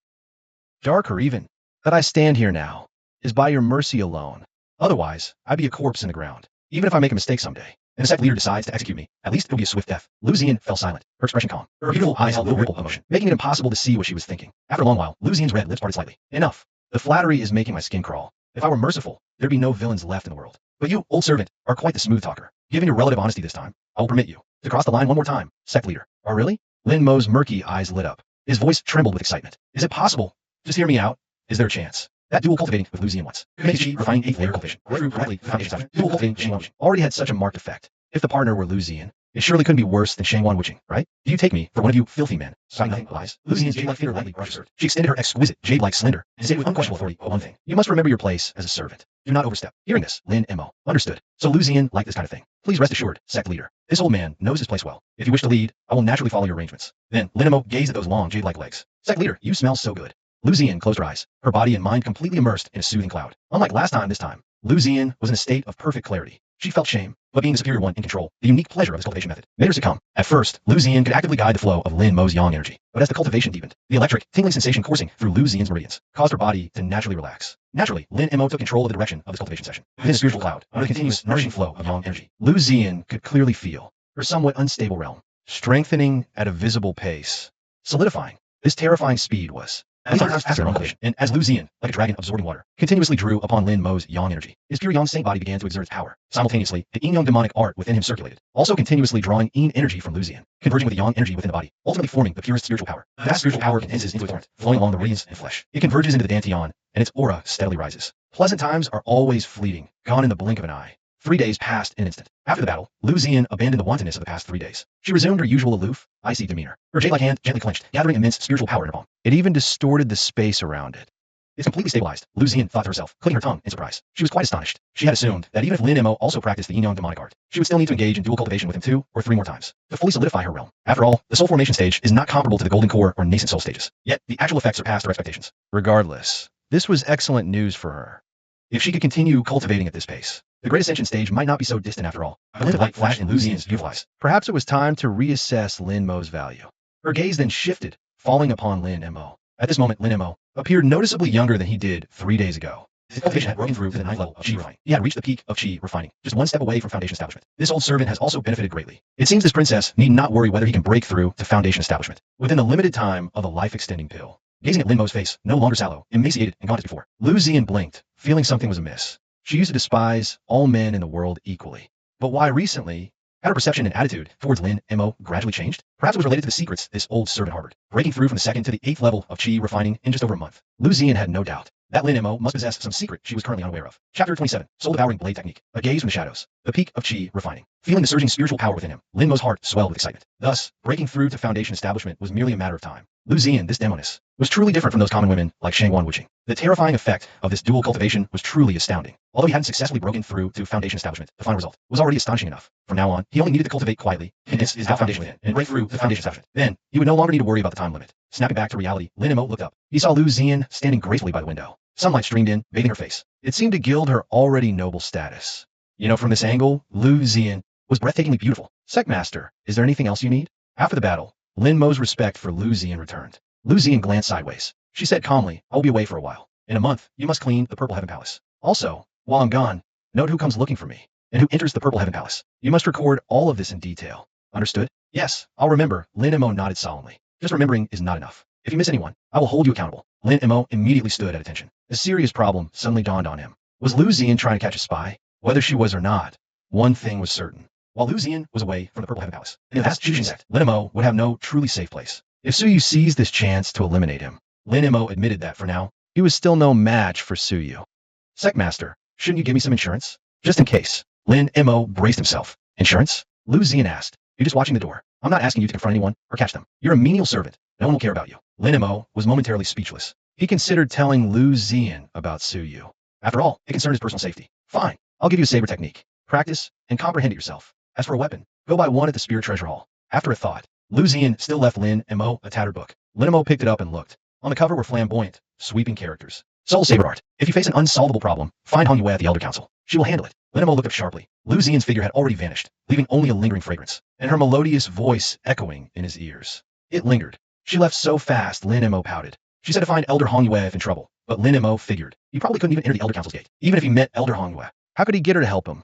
Darker even. That I stand here now is by your mercy alone. Otherwise, I'd be a corpse in the ground, even if I make a mistake someday, and the sect leader decides to execute me. At least it'll be a swift death. Lucian fell silent, her expression calm. Her beautiful eyes held a little ripple of emotion, making it impossible to see what she was thinking. After a long while, Lucian's red lips parted slightly. Enough. The flattery is making my skin crawl. If I were merciful, there'd be no villains left in the world. But you, old servant, are quite the smooth talker. Given your relative honesty this time, I will permit you to cross the line one more time, sect leader. Oh, really? Lin Mo's murky eyes lit up. His voice trembled with excitement. Is it possible? Just hear me out. Is there a chance? That dual cultivating with Lucian once could make Qi refining 8th layer cultivation. Through correctly foundation establishment. Dual cultivating Shangwan already had such a marked effect. If the partner were Lucian, it surely couldn't be worse than Shangwan witching, right? Do you take me for one of you filthy men? Signed nothing lies. Lucian's jade-like figure lightly brushed her. She extended her exquisite jade-like slender and stated with unquestionable authority, but one thing. You must remember your place as a servant. Do not overstep. Hearing this, Lin Mo understood. So Lucian liked this kind of thing. Please rest assured, sect leader. This old man knows his place well. If you wish to lead, I will naturally follow your arrangements. Then Lin Mo gazed at those long jade-like legs. Sect leader, you smell so good. Lucian closed her eyes, her body and mind completely immersed in a soothing cloud. Unlike last time, this time, Lucian was in a state of perfect clarity. She felt shame, but being the superior one in control, the unique pleasure of this cultivation method, made her succumb. At first, Lucian could actively guide the flow of Lin Mo's yang energy, but as the cultivation deepened, the electric, tingling sensation coursing through Lucian's meridians caused her body to naturally relax. Naturally, Lin Mo took control of the direction of this cultivation session. Within a spiritual cloud, under the continuous, nourishing flow of yang energy, Lucian could clearly feel her somewhat unstable realm strengthening at a visible pace, solidifying. This terrifying speed was faster on collision, and as Lucian, like a dragon absorbing water, continuously drew upon Lin Mo's yang energy, his pure yang saint body began to exert its power. Simultaneously, the yin yang demonic art within him circulated, also continuously drawing yin energy from Lucian, converging with the yang energy within the body, ultimately forming the purest spiritual power. That spiritual power condenses into a torrent, flowing along the meridians and flesh. It converges into the dantian, and its aura steadily rises. Pleasant times are always fleeting, gone in the blink of an eye. 3 days passed in an instant. After the battle, Lucian abandoned the wantonness of the past 3 days. She resumed her usual aloof, icy demeanor, her jade-like hand gently clenched, gathering immense spiritual power in her palm. It even distorted the space around it. It's completely stabilized, Lucian thought to herself, clicking her tongue in surprise. She was quite astonished. She had assumed that even if Lin Mo also practiced the yin-yang demonic art, she would still need to engage in dual cultivation with him 2 or 3 more times to fully solidify her realm. After all, the soul formation stage is not comparable to the golden core or nascent soul stages. Yet, the actual effects surpassed her expectations. Regardless, this was excellent news for her. If she could continue cultivating at this pace, the great ascension stage might not be so distant after all. A glint of light flashed in Lucian's beautiful eyes. Perhaps it was time to reassess Lin Mo's value. Her gaze then shifted, falling upon Lin Mo. At this moment, Lin Mo appeared noticeably younger than he did 3 days ago. His cultivation had broken through to the 9th level of Qi refining. He had reached the peak of Qi refining, just 1 step away from foundation establishment. This old servant has also benefited greatly. It seems this princess need not worry whether he can break through to foundation establishment within the limited time of the life-extending pill. Gazing at Lin Mo's face, no longer sallow, emaciated, and gaunt as before, Lucian blinked, feeling something was amiss. She used to despise all men in the world equally. But why recently Had her perception and attitude towards Lin Mo gradually changed? Perhaps it was related to the secrets this old servant harbored, breaking through from the 2nd to the 8th level of Qi refining in just over a month. Lu Ziyan had no doubt that Lin Mo must possess some secret she was currently unaware of. Chapter 27, Soul-Devouring Blade Technique. A gaze from the shadows. The peak of Qi refining. Feeling the surging spiritual power within him, Lin Mo's heart swelled with excitement. Thus, breaking through to Foundation establishment was merely a matter of time. Lu Ziyan, this demoness, was truly different from those common women like Shangwan Wuqing. The terrifying effect of this dual cultivation was truly astounding. Although he hadn't successfully broken through to Foundation establishment, the final result was already astonishing enough. From now on, he only needed to cultivate quietly, his Foundation within, and break through to Foundation establishment. Then, he would no longer need to worry about the time limit. Snapping back to reality, Lin Mo looked up. He saw Lu Ziyan standing gracefully by the window. Sunlight streamed in, bathing her face. It seemed to gild her already noble status. From this angle, Lu Ziyan was breathtakingly beautiful. Sectmaster, is there anything else you need? After the battle, Lin Mo's respect for Lu Ziyan returned. Lu Ziyan glanced sideways. She said calmly, I will be away for a while. In a month, you must clean the Purple Heaven Palace. Also, while I'm gone, note who comes looking for me, and who enters the Purple Heaven Palace. You must record all of this in detail. Understood? Yes, I'll remember. Lin Mo nodded solemnly. Just remembering is not enough. If you miss anyone, I will hold you accountable. Lin Mo immediately stood at attention. A serious problem suddenly dawned on him. Was Lu Ziyan trying to catch a spy? Whether she was or not, one thing was certain. While Lu Ziyan was away from the Purple Heaven Palace, in the vast Shushin sect, Lin Mo would have no truly safe place. If Suyu seized this chance to eliminate him, Lin Mo admitted that for now, he was still no match for Suyu. Sectmaster, shouldn't you give me some insurance? Just in case. Lin Mo braced himself. Insurance? Lu Ziyan asked. You're just watching the door. I'm not asking you to confront anyone or catch them. You're a menial servant. No one will care about you. Lin Mo was momentarily speechless. He considered telling Lu Ziyan about Suyu. After all, it concerned his personal safety. Fine, I'll give you a saber technique. Practice and comprehend it yourself. As for a weapon, go buy one at the Spirit Treasure Hall. After a thought, Lu Ziyan still left Lin Mo a tattered book. Lin Mo picked it up and looked. On the cover were flamboyant, sweeping characters. Soul Saber Art. If you face an unsolvable problem, find Hong Yue at the Elder Council. She will handle it. Lin Mo looked up sharply. Lu Ziyan's figure had already vanished, leaving only a lingering fragrance, and her melodious voice echoing in his ears. It lingered. She left so fast, Lin Mo pouted. She said to find Elder Hong Yue if in trouble, but Lin Mo figured he probably couldn't even enter the Elder Council's gate, even if he met Elder Hong Yue. How could he get her to help him?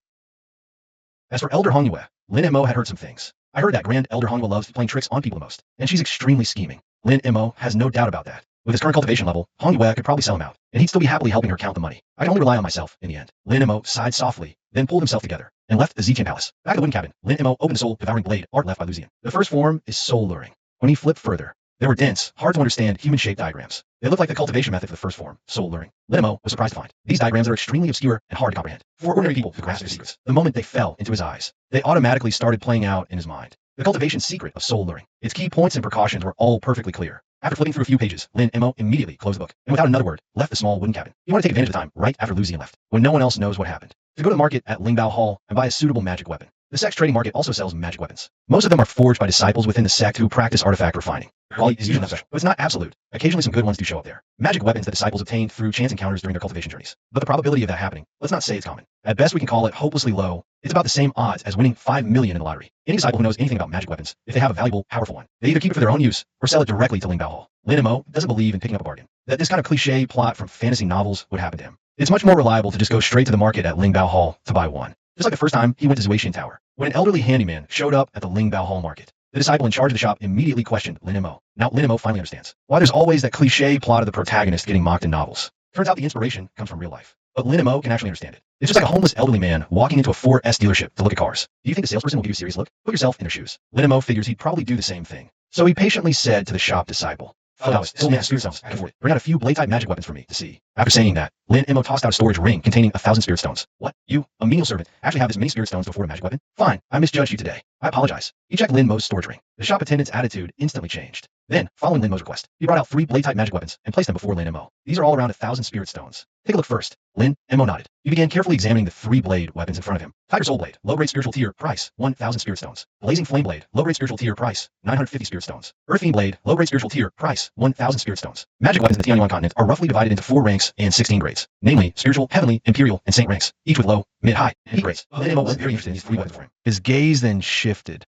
As for Elder Hong Yue, Lin Mo had heard some things. I heard that Grand Elder Hong Yue loves playing tricks on people the most, and she's extremely scheming. Lin Mo has no doubt about that. With his current cultivation level, Hong Yue could probably sell him out, and he'd still be happily helping her count the money. I can only rely on myself in the end. Lin Mo sighed softly, then pulled himself together, and left the Zetian Palace. Back at the wooden cabin, Lin Mo opened the soul-devouring blade art left by Lu Ziyan. The first form is soul-luring. When he flipped further, there were dense, hard-to-understand human-shaped diagrams. They looked like the cultivation method for the first form, soul-luring. Lin Mo was surprised to find these diagrams are extremely obscure and hard to comprehend. For ordinary people who grasp their secrets, the moment they fell into his eyes, they automatically started playing out in his mind. The cultivation secret of soul-luring. Its key points and precautions were all perfectly clear. After flipping through a few pages, Lin Mo immediately closed the book, and without another word, left the small wooden cabin. He wanted to take advantage of the time right after Lu Ziyan left, when no one else knows what happened, to go to the market at Lingbao Hall and buy a suitable magic weapon. The sect's trading market also sells magic weapons. Most of them are forged by disciples within the sect who practice artifact refining. Quality is usually not special, but it's not absolute. Occasionally some good ones do show up there. Magic weapons that disciples obtained through chance encounters during their cultivation journeys. But the probability of that happening, let's not say it's common. At best we can call it hopelessly low. It's about the same odds as winning 5 million in the lottery. Any disciple who knows anything about magic weapons, if they have a valuable, powerful one, they either keep it for their own use or sell it directly to Lingbao Hall. Lin Mo doesn't believe in picking up a bargain. That this kind of cliché plot from fantasy novels would happen to him. It's much more reliable to just go straight to the market at Lingbao Hall to buy one. Just like the first time he went to Zuaishan Tower, when an elderly handyman showed up at the Lingbao Hall market. The disciple in charge of the shop immediately questioned Lin Mo. Now Lin Mo finally understands why there's always that cliché plot of the protagonist getting mocked in novels. Turns out the inspiration comes from real life. But Lin Mo can actually understand it. It's just like a homeless elderly man walking into a 4S dealership to look at cars. Do you think the salesperson will give you a serious look? Put yourself in their shoes. Lin Mo figures he'd probably do the same thing. So he patiently said to the shop disciple, "$5, this old man has spirit stones. I can afford it. Bring out a few blade-type magic weapons for me to see." After saying that, Lin Mo tossed out a storage ring containing 1,000 spirit stones. What? You, a menial servant, actually have this many spirit stones to afford a magic weapon? Fine, I misjudged you today. I apologize. He checked Lin Mo's storage ring. The shop attendant's attitude instantly changed. Then, following Lin Mo's request, he brought out 3 blade-type magic weapons and placed them before Lin Mo. These are all around 1,000 spirit stones. Take a look first. Lin Mo nodded. He began carefully examining the 3 blade weapons in front of him. Tiger Soul Blade, low-grade spiritual tier, price, 1,000 spirit stones. Blazing Flame Blade, low-grade spiritual tier, price, 950 spirit stones. Earth Fiend Blade, low-grade spiritual tier, price, 1,000 spirit stones. Magic weapons in the Tianyuan continent are roughly divided into 4 ranks and 16 grades, namely spiritual, heavenly, imperial, and saint ranks, each with low, mid, high, and peak grades. Lin Mo was very interested in these 3 weapons for him. His gaze then shifted,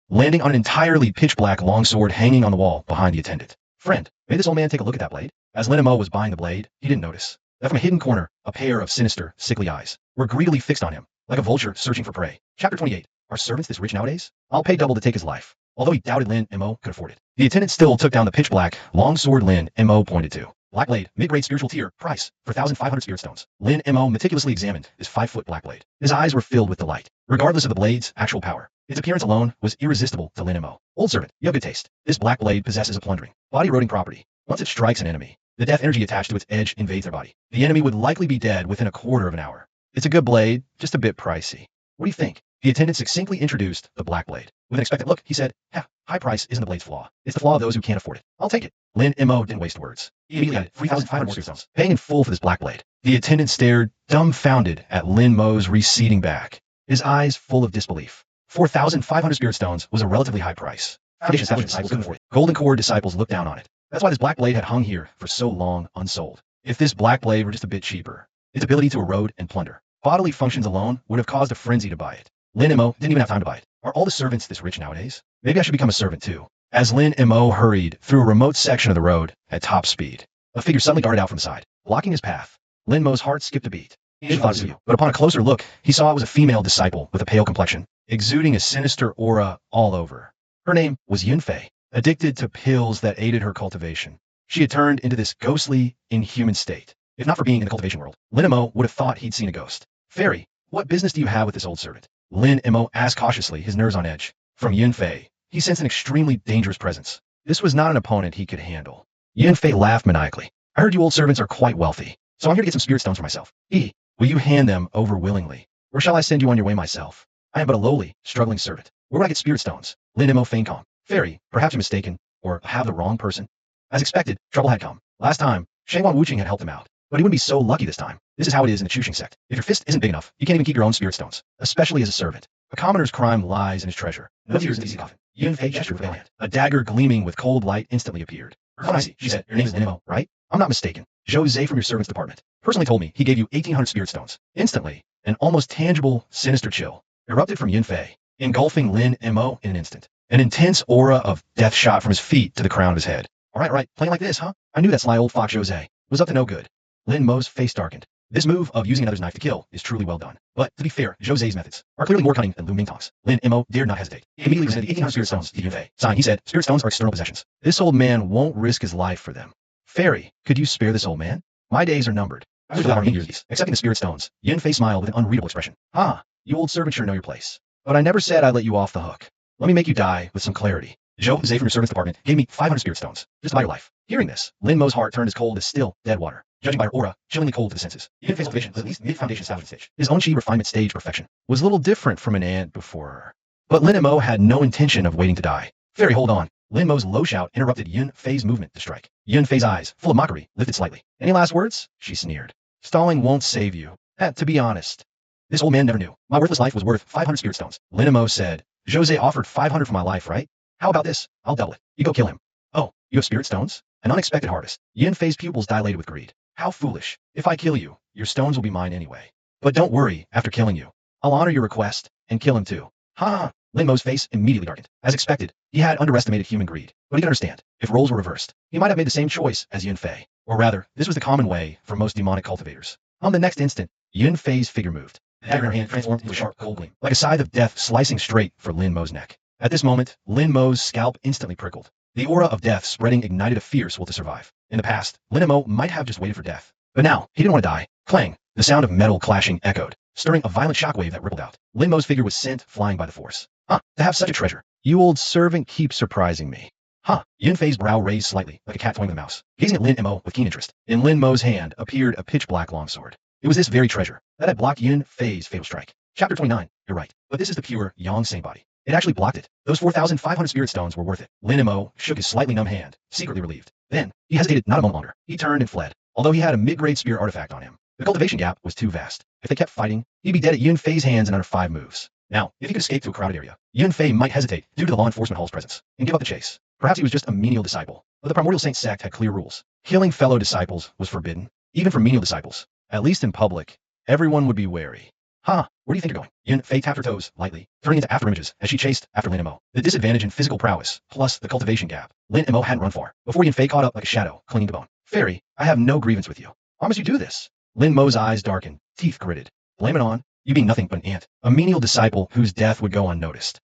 landing on an entirely pitch-black longsword hanging on the wall behind the attendant. Friend, may this old man take a look at that blade? As Lin Mo was buying the blade, he didn't notice that from a hidden corner, a pair of sinister, sickly eyes were greedily fixed on him, like a vulture searching for prey. Chapter 28. Are servants this rich nowadays? I'll pay double to take his life. Although he doubted Lin Mo could afford it, the attendant still took down the pitch-black longsword Lin Mo pointed to. Black blade, mid-grade spiritual tier, price, 4,500 spirit stones. Lin Mo meticulously examined this 5-foot black blade. His eyes were filled with delight, regardless of the blade's actual power. Its appearance alone was irresistible to Lin Mo. Old servant, you have good taste. This black blade possesses a plundering, body-eroding property. Once it strikes an enemy, the death energy attached to its edge invades their body. The enemy would likely be dead within a quarter of an hour. It's a good blade, just a bit pricey. What do you think? The attendant succinctly introduced the black blade. With an expectant look, he said, high price isn't the blade's flaw. It's the flaw of those who can't afford it. I'll take it. Lin Mo didn't waste words. He immediately added 3,500 spirit stones, paying in full for this black blade. The attendant stared, dumbfounded, at Lin Mo's receding back, his eyes full of disbelief. 4,500 spirit stones was a relatively high price. Foundation established disciples couldn't afford it. Golden Core disciples looked down on it. That's why this black blade had hung here for so long unsold. If this black blade were just a bit cheaper, its ability to erode and plunder bodily functions alone would have caused a frenzy to buy it. Lin Mo didn't even have time to buy it. Are all the servants this rich nowadays? Maybe I should become a servant too. As Lin Mo hurried through a remote section of the road at top speed, a figure suddenly darted out from the side, blocking his path. Lin Mo's heart skipped a beat. He thought it was you, but upon a closer look, he saw it was a female disciple with a pale complexion, exuding a sinister aura all over. Her name was Yunfei, addicted to pills that aided her cultivation. She had turned into this ghostly, inhuman state. If not for being in the cultivation world, Lin Mo would have thought he'd seen a ghost. Fairy, what business do you have with this old servant? Lin Mo asked cautiously, his nerves on edge. From Yunfei, he sensed an extremely dangerous presence. This was not an opponent he could handle. Yunfei laughed maniacally. I heard you old servants are quite wealthy, so I'm here to get some spirit stones for myself. Will you hand them over willingly? Or shall I send you on your way myself? I am but a lowly, struggling servant. Where would I get spirit stones? Lin Mo feigned calm. Fairy, perhaps you're mistaken, or have the wrong person. As expected, trouble had come. Last time, Shangwan Wuqing had helped him out, but he wouldn't be so lucky this time. This is how it is in the Chuxing sect. If your fist isn't big enough, you can't even keep your own spirit stones, especially as a servant. A commoner's crime lies in his treasure. No tears in the easy coffin. Yunfei gestured with a hand. A dagger gleaming with cold light instantly appeared. Oh, I see, she said. Your name is Lin Mo, right? I'm not mistaken. Jose from your servants department personally told me he gave you 1,800 spirit stones. Instantly, an almost tangible, sinister chill erupted from Yunfei, engulfing Lin Mo in an instant. An intense aura of death shot from his feet to the crown of his head. All right, playing like this, huh? I knew that sly old fox Jose was up to no good. Lin Mo's face darkened. This move of using another's knife to kill is truly well done. But to be fair, Jose's methods are clearly more cunning than Lu Mingtong's. Lin Mo dared not hesitate. He immediately presented 1,800 spirit stones to Yunfei. Signed, he said, spirit stones are external possessions. This old man won't risk his life for them. Fairy, could you spare this old man? My days are numbered. I would allow these. Accepting the spirit stones, Yunfei smiled with an unreadable expression. You old servant sure know your place. But I never said I'd let you off the hook. Let me make you die with some clarity. Jose from your servant's department gave me 500 spirit stones, just to buy your life. Hearing this, Lin Mo's heart turned as cold as still, dead water. Judging by her aura, chillingly cold to the senses. Yunfei's cultivation was at least mid-foundation establishment stage. His own chi refinement stage perfection was a little different from an ant before her. But Lin Mo had no intention of waiting to die. Fairy, hold on. Lin Mo's low shout interrupted Yunfei's movement to strike. Yunfei's eyes, full of mockery, lifted slightly. Any last words? She sneered. Stalling won't save you. To be honest, this old man never knew. My worthless life was worth 500 spirit stones. Lin Mo said. Jose offered 500 for my life, right? How about this? I'll double it. You go kill him. Oh, you have spirit stones? An unexpected harvest. Yunfei's pupils dilated with greed. How foolish. If I kill you, your stones will be mine anyway. But don't worry, after killing you, I'll honor your request and kill him too. Lin Mo's face immediately darkened. As expected, he had underestimated human greed, but he could understand. If roles were reversed, he might have made the same choice as Yunfei. Or rather, this was the common way for most demonic cultivators. On the next instant, Yunfei's figure moved. The dagger in her hand transformed into a sharp, cold gleam, like a scythe of death slicing straight for Lin Mo's neck. At this moment, Lin Mo's scalp instantly prickled. The aura of death spreading ignited a fierce will to survive. In the past, Lin Mo might have just waited for death. But now, he didn't want to die. Clang! The sound of metal clashing echoed, stirring a violent shockwave that rippled out. Lin Mo's figure was sent flying by the force. To have such a treasure. You old servant keeps surprising me. Yunfei's brow raised slightly, like a cat toying with a mouse, gazing at Lin Mo with keen interest. In Lin Mo's hand appeared a pitch-black longsword. It was this very treasure that had blocked Yunfei's fatal strike. Chapter 29. You're right, but this is the pure Yang-Seng body. It actually blocked it. Those 4,500 spirit stones were worth it. Lin Mo shook his slightly numb hand, secretly relieved. Then, he hesitated not a moment longer. He turned and fled. Although he had a mid-grade spear artifact on him, the cultivation gap was too vast. If they kept fighting, he'd be dead at Yunfei's hands in under 5 moves. Now, if he could escape to a crowded area, Yunfei might hesitate due to the law enforcement hall's presence, and give up the chase. Perhaps he was just a menial disciple, but the Primordial Saint sect had clear rules. Killing fellow disciples was forbidden, even for menial disciples. At least in public, everyone would be wary. Where do you think you're going? Yunfei tapped her toes lightly, turning into afterimages as she chased after Lin Mo. The disadvantage in physical prowess, plus the cultivation gap, Lin Mo hadn't run far, before Yunfei caught up like a shadow, clinging to bone. Fairy, I have no grievance with you. Why must you do this? Lin Mo's eyes darkened, teeth gritted. Blame it on you being nothing but an ant, a menial disciple whose death would go unnoticed.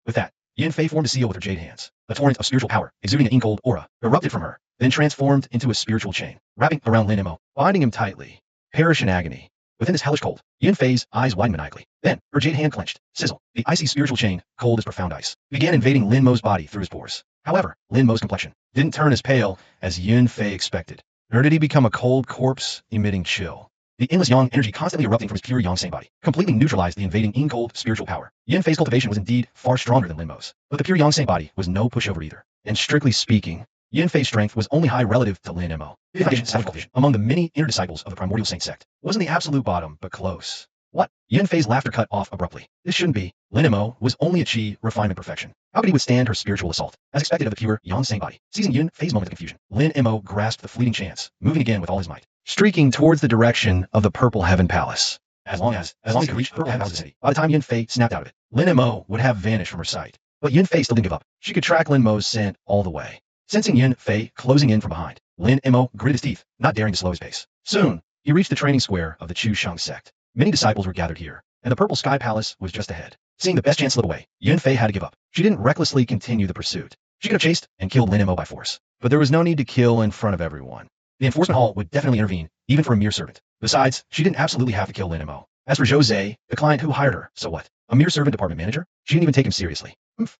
With that, Yin Fei formed a seal with her jade hands. A torrent of spiritual power, exuding an ink-cold aura, erupted from her, then transformed into a spiritual chain, wrapping around Lin Mo, binding him tightly. Perish in agony. Within this hellish cold, Yin Fei's eyes widened maniacally. Then, her jade hand clenched. Sizzle. The icy spiritual chain, cold as profound ice, began invading Lin Mo's body through his pores. However, Lin Mo's complexion didn't turn as pale as Yin Fei expected. Nor did he become a cold corpse emitting chill. The endless yang energy constantly erupting from his pure yang same body completely neutralized the invading yin-cold spiritual power. Yin Fei's cultivation was indeed far stronger than Lin Mo's, but the pure yang same body was no pushover either. And strictly speaking, Yin Fei's strength was only high relative to Lin Mo. The foundation savage cultivation among the many inner disciples of the primordial saint sect wasn't the absolute bottom, but close. What? Yin Fei's laughter cut off abruptly. This shouldn't be. Lin Mo was only a chi refinement perfection. How could he withstand her spiritual assault, as expected of the pure yang same body? Seizing Yin Fei's moment of confusion, Lin Mo grasped the fleeting chance, moving again with all his might, streaking towards the direction of the Purple Heaven Palace. As long as he could reach Purple Heaven Palace city, by the time Yin Fei snapped out of it, Lin Mo would have vanished from her sight. But Yin Fei still didn't give up. She could track Lin Mo's scent all the way. Sensing Yin Fei closing in from behind, Lin Mo gritted his teeth, not daring to slow his pace. Soon, he reached the training square of the Chu Sheng sect. Many disciples were gathered here, and the Purple Sky Palace was just ahead. Seeing the best chance slip away, Yin Fei had to give up. She didn't recklessly continue the pursuit. She could have chased and killed Lin Mo by force, but there was no need to kill in front of everyone. The enforcement hall would definitely intervene, even for a mere servant. Besides, she didn't absolutely have to kill Lin Mo. As for Jose, the client who hired her, so what? A mere servant department manager? She didn't even take him seriously.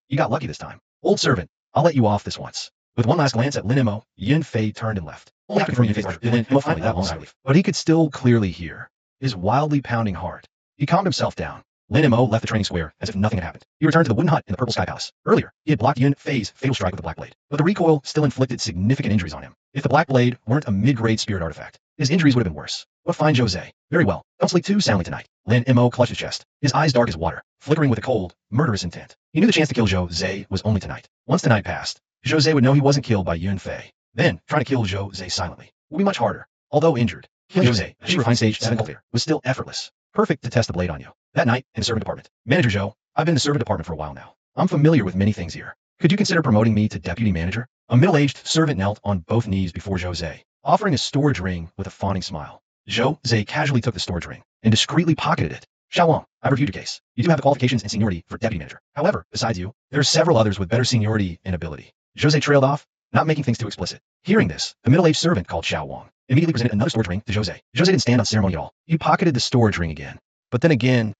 You got lucky this time. Old servant, I'll let you off this once. With one last glance at Lin Mo, Yin Fei turned and left. Only after confirming Yin Fei's pleasure did Lin Mo finally let out a long sigh of relief. But he could still clearly hear his wildly pounding heart. He calmed himself down. Lin Mo left the training square as if nothing had happened. He returned to the wooden hut in the Purple Sky Palace. Earlier, he had blocked Yin Fei's fatal strike with the Black Blade, but the recoil still inflicted significant injuries on him. If the Black Blade weren't a mid-grade spirit artifact, his injuries would have been worse. But fine Jose. Very well. Don't sleep too soundly tonight. Lin Mo clutched his chest, his eyes dark as water, flickering with a cold, murderous intent. He knew the chance to kill Jose was only tonight. Once the night passed, Jose would know he wasn't killed by Yin Fei. Then, trying to kill Jose silently would be much harder. Although injured, killing Jose, a refined stage 7 cultivator, was still effortless. Perfect to test the blade on you. That night, in the servant department. Manager Joe, I've been in the servant department for a while now. I'm familiar with many things here. Could you consider promoting me to deputy manager? A middle-aged servant knelt on both knees before Jose, offering a storage ring with a fawning smile. Jose casually took the storage ring and discreetly pocketed it. Xiao Wang, I've reviewed your case. You do have the qualifications and seniority for deputy manager. However, besides you, there are several others with better seniority and ability. Jose trailed off, not making things too explicit. Hearing this, the middle-aged servant called Xiao Wang immediately presented another storage ring to Jose. Jose didn't stand on ceremony at all. He pocketed the storage ring again. But then again,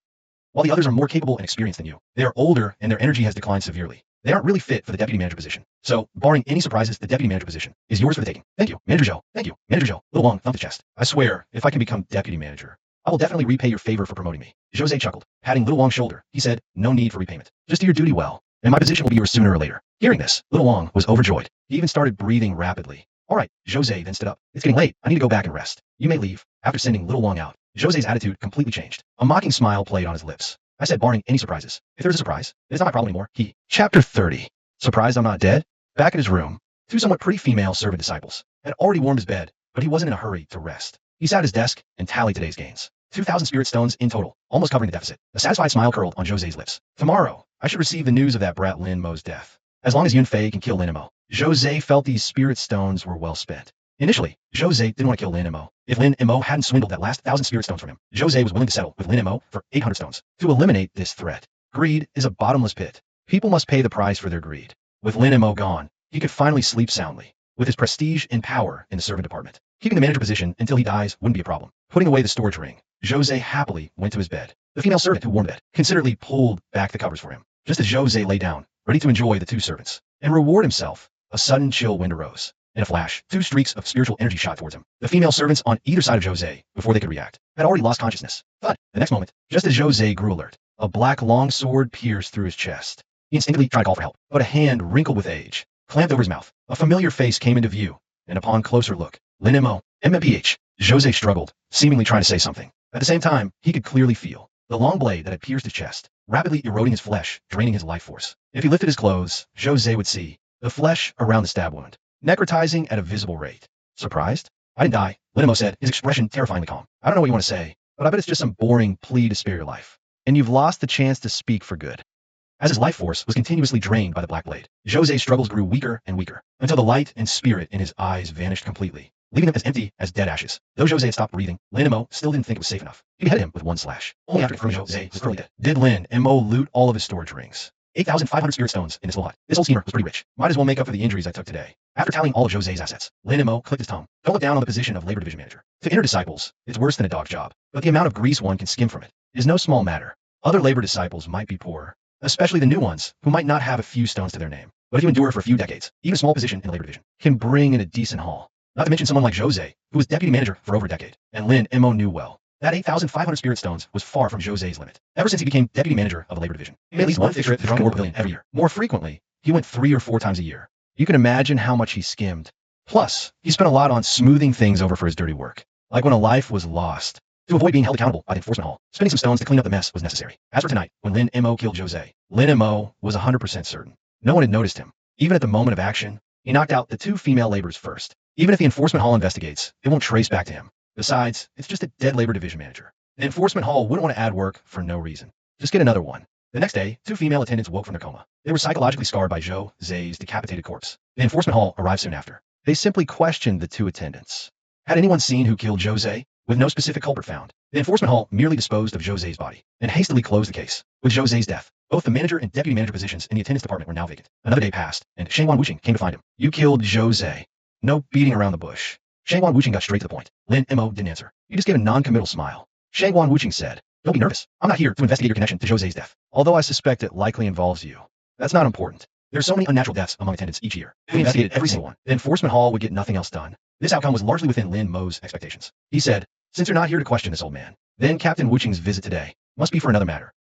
while the others are more capable and experienced than you, they are older and their energy has declined severely. They aren't really fit for the deputy manager position. So, barring any surprises, the deputy manager position is yours for the taking. Thank you, Manager Joe. Thank you, Manager Joe. Little Wang thumped his chest. I swear, if I can become deputy manager, I will definitely repay your favor for promoting me. Jose chuckled, patting Little Wang's shoulder. He said, no need for repayment. Just do your duty well, and my position will be yours sooner or later. Hearing this, Little Wang was overjoyed. He even started breathing rapidly. All right, Jose then stood up. It's getting late. I need to go back and rest. You may leave. After sending Little Wang out, Jose's attitude completely changed. A mocking smile played on his lips. I said barring any surprises. If there's a surprise, it's not my problem anymore. Chapter 30. Surprised I'm not dead? Back at his room, two somewhat pretty female servant disciples had already warmed his bed, but he wasn't in a hurry to rest. He sat at his desk and tallied today's gains. 2,000 spirit stones in total, almost covering the deficit. A satisfied smile curled on Jose's lips. Tomorrow, I should receive the news of that brat Lin Mo's death. As long as Yin Fei can kill Lin Mo, Jose felt these spirit stones were well spent. Initially, Jose didn't want to kill Lin Mo. If Lin Mo hadn't swindled that last 1,000 spirit stones from him, Jose was willing to settle with Lin Mo for 800 stones to eliminate this threat. Greed is a bottomless pit. People must pay the price for their greed. With Lin Mo gone, he could finally sleep soundly. With his prestige and power in the servant department, keeping the manager position until he dies wouldn't be a problem. Putting away the storage ring, Jose happily went to his bed. The female servant who warmed the bed considerately pulled back the covers for him. Just as Jose lay down, ready to enjoy the two servants and reward himself, a sudden chill wind arose. In a flash, two streaks of spiritual energy shot towards him. The female servants on either side of Jose, before they could react, had already lost consciousness. But the next moment, just as Jose grew alert, a black long sword pierced through his chest. He instinctively tried to call for help, but a hand wrinkled with age clamped over his mouth. A familiar face came into view, and upon closer look, Lin Mo, MMPH. Jose struggled, seemingly trying to say something. At the same time, he could clearly feel the long blade that had pierced his chest, rapidly eroding his flesh, draining his life force. If he lifted his clothes, Jose would see the flesh around the stab wound necrotizing at a visible rate. Surprised? I didn't die, Lin Mo said, his expression terrifyingly calm. I don't know what you want to say, but I bet it's just some boring plea to spare your life. And you've lost the chance to speak for good. As his life force was continuously drained by the black blade, Jose's struggles grew weaker and weaker, until the light and spirit in his eyes vanished completely, leaving them as empty as dead ashes. Though Jose had stopped breathing, Lin Mo still didn't think it was safe enough. He beheaded him with one slash. Only after confirming Jose was thoroughly dead did Lin Mo loot all of his storage rings. 8,500 spirit stones in this little hut. This old schemer was pretty rich. Might as well make up for the injuries I took today. After tallying all of Jose's assets, Lin and Mo clicked his tongue. Don't look down on the position of labor division manager. To inner disciples, it's worse than a dog job, but the amount of grease one can skim from it is no small matter. Other labor disciples might be poorer, especially the new ones who might not have a few stones to their name. But if you endure for a few decades, even a small position in the labor division can bring in a decent haul. Not to mention someone like Jose, who was deputy manager for over a decade, and Lin and Mo knew well. That 8,500 spirit stones was far from Jose's limit. Ever since he became deputy manager of a labor division, he made at least one fixture at the Drunken War Pavilion every year. More frequently, he went 3 or 4 times a year. You can imagine how much he skimmed. Plus, he spent a lot on smoothing things over for his dirty work, like when a life was lost. To avoid being held accountable by the enforcement hall, spending some stones to clean up the mess was necessary. As for tonight, when Lin and Mo killed Jose, Lin and Mo was 100% certain. No one had noticed him. Even at the moment of action, he knocked out the 2 female laborers first. Even if the enforcement hall investigates, it won't trace back to him. Besides, it's just a dead labor division manager. The enforcement hall wouldn't want to add work for no reason. Just get another one. The next day, 2 female attendants woke from their coma. They were psychologically scarred by Jose's decapitated corpse. The enforcement hall arrived soon after. They simply questioned the 2 attendants. Had anyone seen who killed Jose? With no specific culprit found, the enforcement hall merely disposed of Jose's body and hastily closed the case. With Jose's death, both the manager and deputy manager positions in the attendance department were now vacant. Another day passed, and Shangwan Wuching came to find him. You killed Jose. No beating around the bush. Shangwan Wuching got straight to the point. Lin and Mo didn't answer. He just gave a non-committal smile. Shangwan Wuching said, "Don't be nervous. I'm not here to investigate your connection to Jose's death. Although I suspect it likely involves you. That's not important. There's so many unnatural deaths among attendants each year. If we investigated every single one, the enforcement hall would get nothing else done." This outcome was largely within Lin Mo's expectations. He said, "Since you're not here to question this old man, then Captain Wuching's visit today must be for another matter."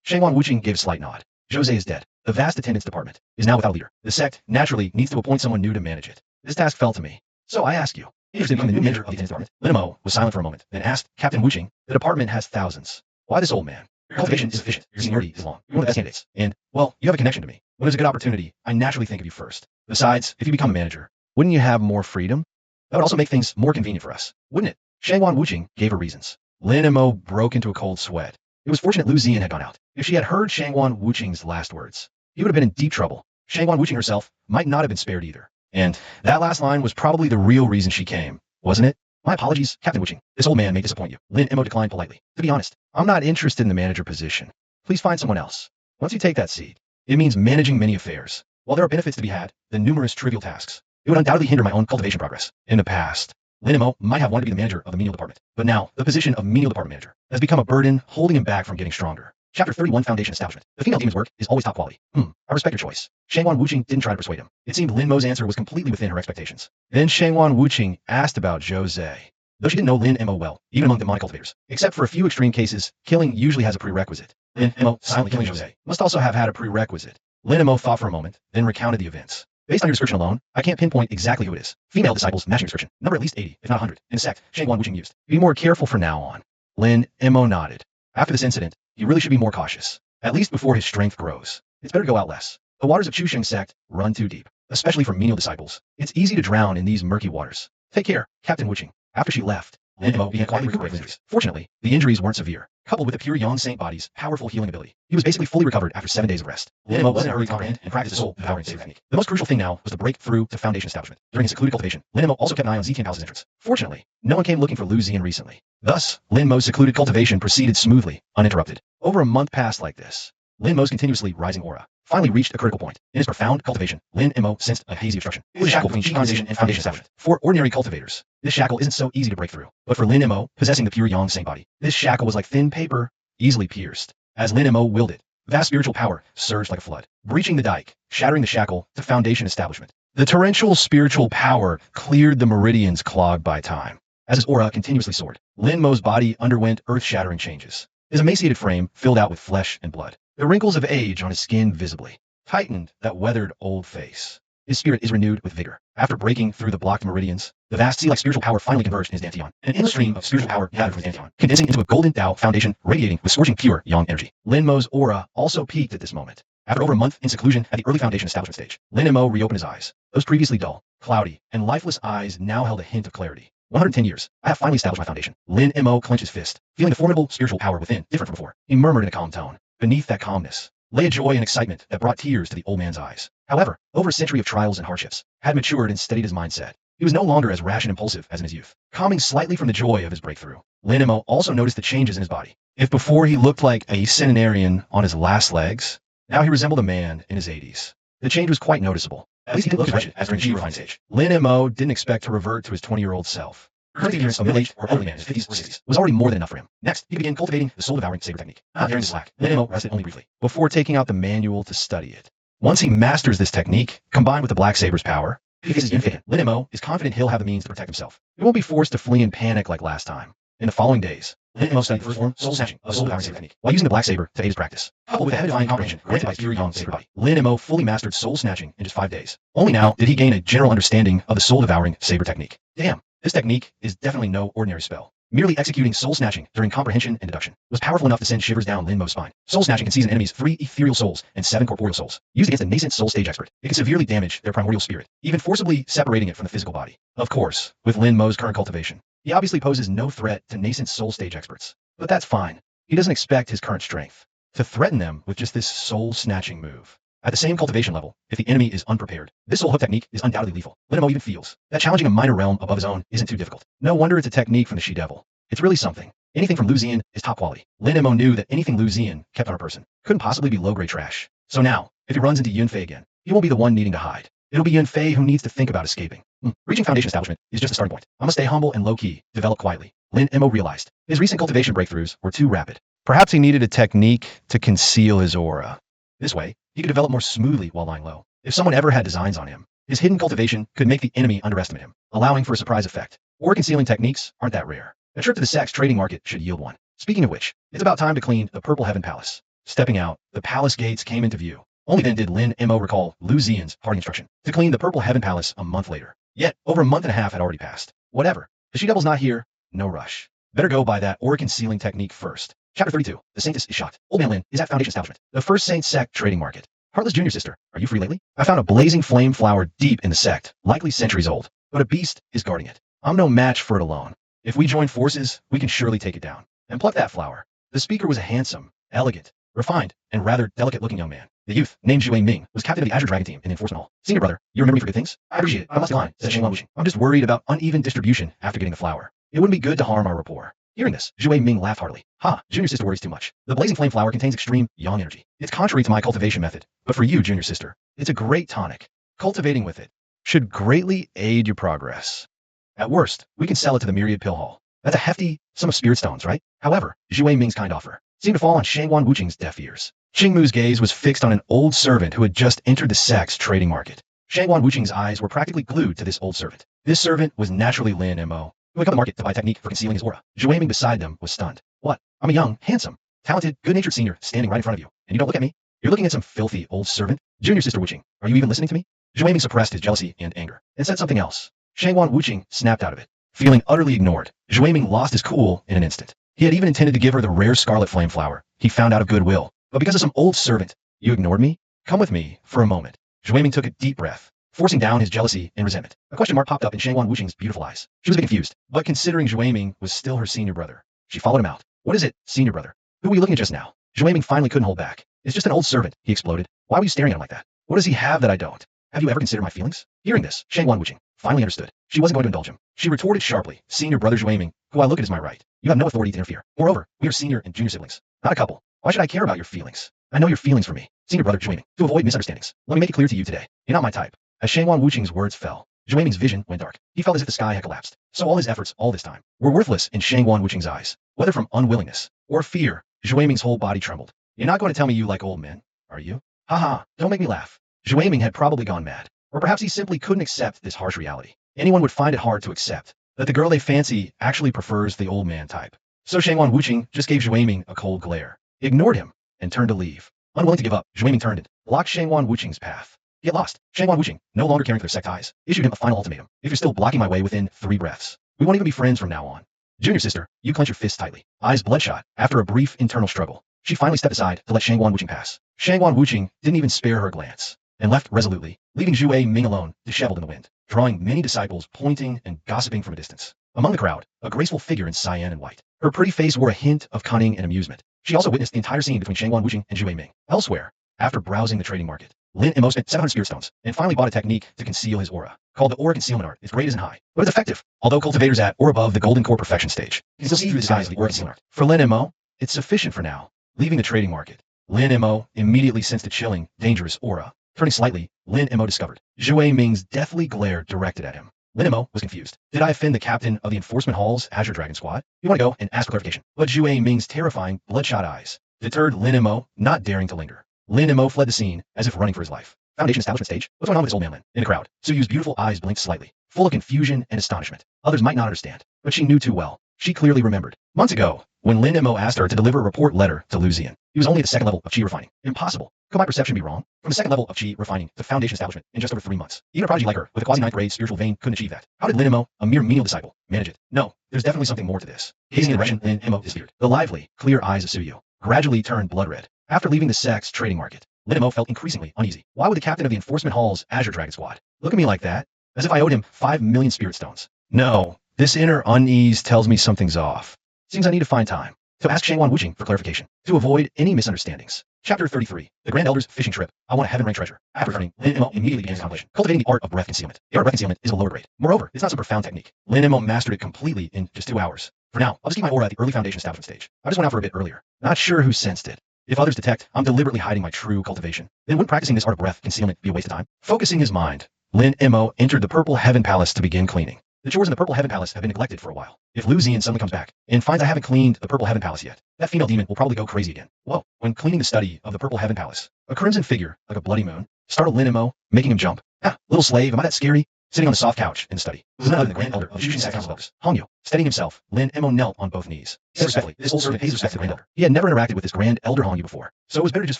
Shangwan Wuching gave a slight nod. Jose is dead. The vast attendance department is now without a leader. The sect naturally needs to appoint someone new to manage it. This task fell to me. So I ask you, interested in becoming the new manager of the attendance department? Lin and Mo was silent for a moment, then asked Captain Wuching, "The department has thousands. Why this old man? Your cultivation is efficient. Your seniority is long. You're one of the best candidates. And, well, you have a connection to me. When there's a good opportunity, I naturally think of you first. Besides, if you become a manager, wouldn't you have more freedom? That would also make things more convenient for us, wouldn't it?" Shangwan Wuching gave her reasons. Lin and Mo broke into a cold sweat. It was fortunate Lu Zian had gone out. If she had heard Shangwan Wuching's last words, he would have been in deep trouble. Shangwan Wuching herself might not have been spared either. And that last line was probably the real reason she came, wasn't it? "My apologies, Captain Wuching. This old man may disappoint you." Lin and Mo declined politely. "To be honest, I'm not interested in the manager position. Please find someone else. Once you take that seat, it means managing many affairs. While there are benefits to be had, the numerous trivial tasks, it would undoubtedly hinder my own cultivation progress. In the past, Lin and Mo might have wanted to be the manager of the menial department, but now the position of menial department manager has become a burden holding him back from getting stronger." Chapter 31, Foundation Establishment. The female demon's work is always top quality. I respect your choice. Shangwan Wuching didn't try to persuade him. It seemed Lin Mo's answer was completely within her expectations. Then Shangwan Wuching asked about Jose. Though she didn't know Lin and Mo well, even among demonic cultivators, except for a few extreme cases, killing usually has a prerequisite. Lin and Mo silently killing Jose must also have had a prerequisite. Lin and Mo thought for a moment, then recounted the events. "Based on your description alone, I can't pinpoint exactly who it is. Female disciples matching description. Number at least 80, if not 100, in a sect Shangwan Wuching used. Be more careful from now on." Lin and Mo nodded. After this incident, he really should be more cautious. At least before his strength grows. It's better to go out less. The waters of Chusheng sect run too deep, especially for menial disciples. It's easy to drown in these murky waters. Take care, Captain Wuching. After she left, Lin and Mo began quietly recuperating from injuries. Fortunately, the injuries weren't severe. Coupled with the pure Yang Saint body's powerful healing ability, he was basically fully recovered after 7 days of rest. Lin and Mo wasn't in a hurry to comprehend and practice the soul-devouring save technique. The most crucial thing now was to break through to Foundation Establishment. During his secluded cultivation, Lin and Mo also kept an eye on Zetian Palace's entrance. Fortunately, no one came looking for Lu Zian recently. Thus, Lin Mo's secluded cultivation proceeded smoothly, uninterrupted. Over a month passed like this. Lin Mo's continuously rising aura finally reached a critical point. In his profound cultivation, Lin and Mo sensed a hazy obstruction. It was a shackle between Qi Foundation and Foundation Establishment. For ordinary cultivators, this shackle isn't so easy to break through. But for Lin and Mo, possessing the pure Yang Saint body, this shackle was like thin paper, easily pierced. As Lin and Mo willed it, vast spiritual power surged like a flood, breaching the dike, shattering the shackle to Foundation Establishment. The torrential spiritual power cleared the meridians clogged by time. As his aura continuously soared, Lin Mo's body underwent earth-shattering changes. His emaciated frame filled out with flesh and blood. The wrinkles of age on his skin visibly tightened that weathered old face. His spirit is renewed with vigor. After breaking through the blocked meridians, the vast sea-like spiritual power finally converged in his dantian. An endless stream of spiritual power gathered from his dantian, condensing into a golden Tao foundation radiating with scorching pure Yang energy. Lin Mo's aura also peaked at this moment. After over a month in seclusion at the early Foundation Establishment stage, Lin and Mo reopened his eyes. Those previously dull, cloudy, and lifeless eyes now held a hint of clarity. 110 years. I have finally established my foundation. Lin and Mo clenched his fist, feeling the formidable spiritual power within, different from before. He murmured in a calm tone. Beneath that calmness lay a joy and excitement that brought tears to the old man's eyes. However, over a century of trials and hardships had matured and steadied his mindset. He was no longer as rash and impulsive as in his youth. Calming slightly from the joy of his breakthrough, Lin and Mo also noticed the changes in his body. If before he looked like a centenarian on his last legs, Now he resembled a man in his 80s. The change was quite noticeable. At least he didn't look as wretched as during G-refined stage. Lin M.O. didn't expect to revert to his 20-year-old self. The current appearance of a middle-aged or elderly man in his 50s or 60s was already more than enough for him. Next, he began cultivating the soul-devouring saber technique. Not hearing the slack, Lin M.O. rested only briefly, before taking out the manual to study it. Once he masters this technique, combined with the Black Saber's power, if he faces Yin, Lin M.O. is confident he'll have the means to protect himself. He won't be forced to flee in panic like last time. In the following days, Lin M.O. studied the first form, soul snatching, of soul-devouring saber technique, while using the Black Saber to aid his practice. Coupled with the heavy-divine comprehension granted by his pure young saber body, Lin M.O. fully mastered soul snatching in just 5 days. Only now did he gain a general understanding of the soul-devouring saber technique. Damn, this technique is definitely no ordinary spell. Merely executing soul snatching during comprehension and deduction was powerful enough to send shivers down Lin Mo's spine. Soul snatching can seize an enemy's 3 ethereal souls and 7 corporeal souls. Used against a nascent soul stage expert, it can severely damage their primordial spirit, even forcibly separating it from the physical body. Of course, with Lin Mo's current cultivation, he obviously poses no threat to nascent soul stage experts. But that's fine. He doesn't expect his current strength to threaten them with just this soul snatching move. At the same cultivation level, if the enemy is unprepared, this soul hook technique is undoubtedly lethal. Lin M.O. even feels that challenging a minor realm above his own isn't too difficult. No wonder it's a technique from the she-devil. It's really something. Anything from Luzian is top quality. Lin M.O. knew that anything Luzian kept on a person couldn't possibly be low-grade trash. So now, if he runs into Yunfei again, he won't be the one needing to hide. It'll be Yunfei who needs to think about escaping. Reaching foundation establishment is just a starting point. I'm gonna stay humble and low-key, develop quietly. Lin M.O. realized his recent cultivation breakthroughs were too rapid. Perhaps he needed a technique to conceal his aura. This way, he could develop more smoothly while lying low. If someone ever had designs on him, his hidden cultivation could make the enemy underestimate him, allowing for a surprise effect. Aura concealing techniques aren't that rare. A trip to the sex trading market should yield one. Speaking of which, it's about time to clean the Purple Heaven Palace. Stepping out, the palace gates came into view. Only then did Lin M.O. recall Luzian's parting instruction to clean the Purple Heaven Palace a month later. Yet, over a month and a half had already passed. Whatever. The she-devil's not here. No rush. Better go by that aura concealing technique first. Chapter 32. The Saintess is shocked. Old Man Lin is at Foundation Establishment, the first Saint Sect trading market. Heartless Junior Sister, are you free lately? I found a blazing flame flower deep in the sect, likely centuries old, but a beast is guarding it. I'm no match for it alone. If we join forces, we can surely take it down. And pluck that flower. The speaker was a handsome, elegant, refined, and rather delicate-looking young man. The youth, named Zhuwei Ming, was captain of the Azure Dragon team in the Enforcement Hall. Senior brother, you remember me for good things? I appreciate it, but I must decline, said Shangwan Wuxing. I'm just worried about uneven distribution after getting the flower. It wouldn't be good to harm our rapport. Hearing this, Zhuwei Ming laughed heartily. Ha, Junior Sister worries too much. The blazing flame flower contains extreme yang energy. It's contrary to my cultivation method, but for you, Junior Sister, it's a great tonic. Cultivating with it should greatly aid your progress. At worst, we can sell it to the Myriad Pill Hall. That's a hefty sum of spirit stones, right? However, Zhuwei Ming's kind offer seemed to fall on Shangwan Wuqing's deaf ears. Qingmu's gaze was fixed on an old servant who had just entered the sex trading market. Shangwan Wuqing's eyes were practically glued to this old servant. This servant was naturally Lin M.O., who had come to the market to buy a technique for concealing his aura. Zhuwei Ming beside them was stunned. What? I'm a young, handsome, talented, good-natured senior standing right in front of you, and you don't look at me? You're looking at some filthy old servant? Junior Sister Wuqing, are you even listening to me? Zhuwei Ming suppressed his jealousy and anger, and said something else. Shangwan Wuqing snapped out of it. Feeling utterly ignored, Zhuwei Ming lost his cool in an instant. He had even intended to give her the rare scarlet flame flower he found out of goodwill, but because of some old servant, you ignored me? Come with me for a moment. Zhuwei Ming took a deep breath, forcing down his jealousy and resentment. A question mark popped up in Shangwan Wuqing's beautiful eyes. She was a bit confused, but considering Zhuwei Ming was still her senior brother, she followed him out. What is it, senior brother? Who were you looking at just now? Zhuwei Ming finally couldn't hold back. It's just an old servant, he exploded. Why were you staring at him like that? What does he have that I don't? Have you ever considered my feelings? Hearing this, Shangwan Wuqing finally understood. She wasn't going to indulge him. She retorted sharply, Senior brother Zhuwei Ming, who I look at as my right. You have no authority to interfere. Moreover, we are senior and junior siblings, not a couple. Why should I care about your feelings? I know your feelings for me, senior brother Zhuwei Ming. To avoid misunderstandings, let me make it clear to you today. You're not my type. As Shangwan Wuqing's words fell, Zhuwei Ming's vision went dark. He felt as if the sky had collapsed. So all his efforts all this time were worthless in Shangwan Wuqing's eyes. Whether from unwillingness or fear, Zhuwei Ming's whole body trembled. You're not going to tell me you like old men, are you? Haha, don't make me laugh. Zhuwei Ming had probably gone mad. Or perhaps he simply couldn't accept this harsh reality. Anyone would find it hard to accept that the girl they fancy actually prefers the old man type. So Shangwan Wuqing just gave Zhuwei Ming a cold glare, ignored him, and turned to leave. Unwilling to give up, Zhuwei Ming turned and blocked Shangwan Wuqing's path. He had lost. Shangwan Wuqing, no longer caring for their sect ties, issued him a final ultimatum. If you're still blocking my way within 3 breaths, we won't even be friends from now on. Junior Sister, you clench your fists tightly, eyes bloodshot. After a brief internal struggle, she finally stepped aside to let Shangwan Wuqing pass. Shangwan Wuqing didn't even spare her a glance, and left resolutely, leaving Zhuwei Ming alone, disheveled in the wind, drawing many disciples pointing and gossiping from a distance. Among the crowd, a graceful figure in cyan and white. Her pretty face wore a hint of cunning and amusement. She also witnessed the entire scene between Shangwan Wuqing and Zhuwei Ming. Elsewhere, after browsing the trading market, Lin M.O. spent 700 spirit stones, and finally bought a technique to conceal his aura, called the aura concealment art. Its grade isn't high, but it's effective. Although cultivators at or above the golden core perfection stage can still see through the disguise of the aura concealment art. For Lin M.O., it's sufficient for now, leaving the trading market. Lin Mo immediately sensed a chilling, dangerous aura. Turning slightly, Lin Mo discovered Zhui Ming's deathly glare directed at him. Lin Mo was confused. Did I offend the captain of the Enforcement Hall's Azure Dragon Squad? You want to go and ask for clarification. But Zhui Ming's terrifying, bloodshot eyes deterred Lin Mo, not daring to linger. Lin Mo fled the scene as if running for his life. Foundation establishment stage. What's going on with this old man Lin? In the crowd, Suyu's beautiful eyes blinked slightly, full of confusion and astonishment. Others might not understand, but she knew too well. She clearly remembered. Months ago, when Lin Mo asked her to deliver a report letter to Lu Zian, he was only at the second level of Qi refining. Impossible. Could my perception be wrong? From the second level of Qi refining to Foundation establishment in just over 3 months. Even a prodigy like her, with a quasi-ninth grade spiritual vein, couldn't achieve that. How did Lin Mo, a mere menial disciple, manage it? No, there's definitely something more to this. Gazing in the direction Lin Mo disappeared, the lively, clear eyes of Suyu gradually turned blood red. After leaving the sex trading market, Lin Mo felt increasingly uneasy. Why would the captain of the Enforcement Hall's Azure Dragon Squad look at me like that, as if I owed him 5 million spirit stones? No, this inner unease tells me something's off. Seems I need to find time to ask Shangwan Wuqing for clarification, to avoid any misunderstandings. Chapter 33, The Grand Elder's Fishing Trip. I want a heaven-rank treasure. After returning, Lin Mo immediately began contemplation, cultivating the art of breath concealment. The art of breath concealment is a lower grade. Moreover, it's not some profound technique. Lin Mo mastered it completely in just 2 hours. For now, I'll just keep my aura at the early Foundation establishment stage. I just went out for a bit earlier. Not sure who sensed it. If others detect I'm deliberately hiding my true cultivation, then wouldn't practicing this art of breath concealment be a waste of time? Focusing his mind, Lin Mo entered the Purple Heaven Palace to begin cleaning. The chores in the Purple Heaven Palace have been neglected for a while. If Lu Zian suddenly comes back and finds I haven't cleaned the Purple Heaven Palace yet, that female demon will probably go crazy again. Whoa. When cleaning the study of the Purple Heaven Palace, a crimson figure, like a bloody moon, startled Lin Mo, making him jump. Ah, little slave, am I that scary? Sitting on the soft couch in the study was none other than the Grand Elder of the Shushin Sect Council of Elders, Hongyu. Steadying himself, Lin Mo knelt on both knees. He said respectfully, this old servant pays respect to the Grand Elder. He had never interacted with this Grand Elder Hongyu before, so it was better to just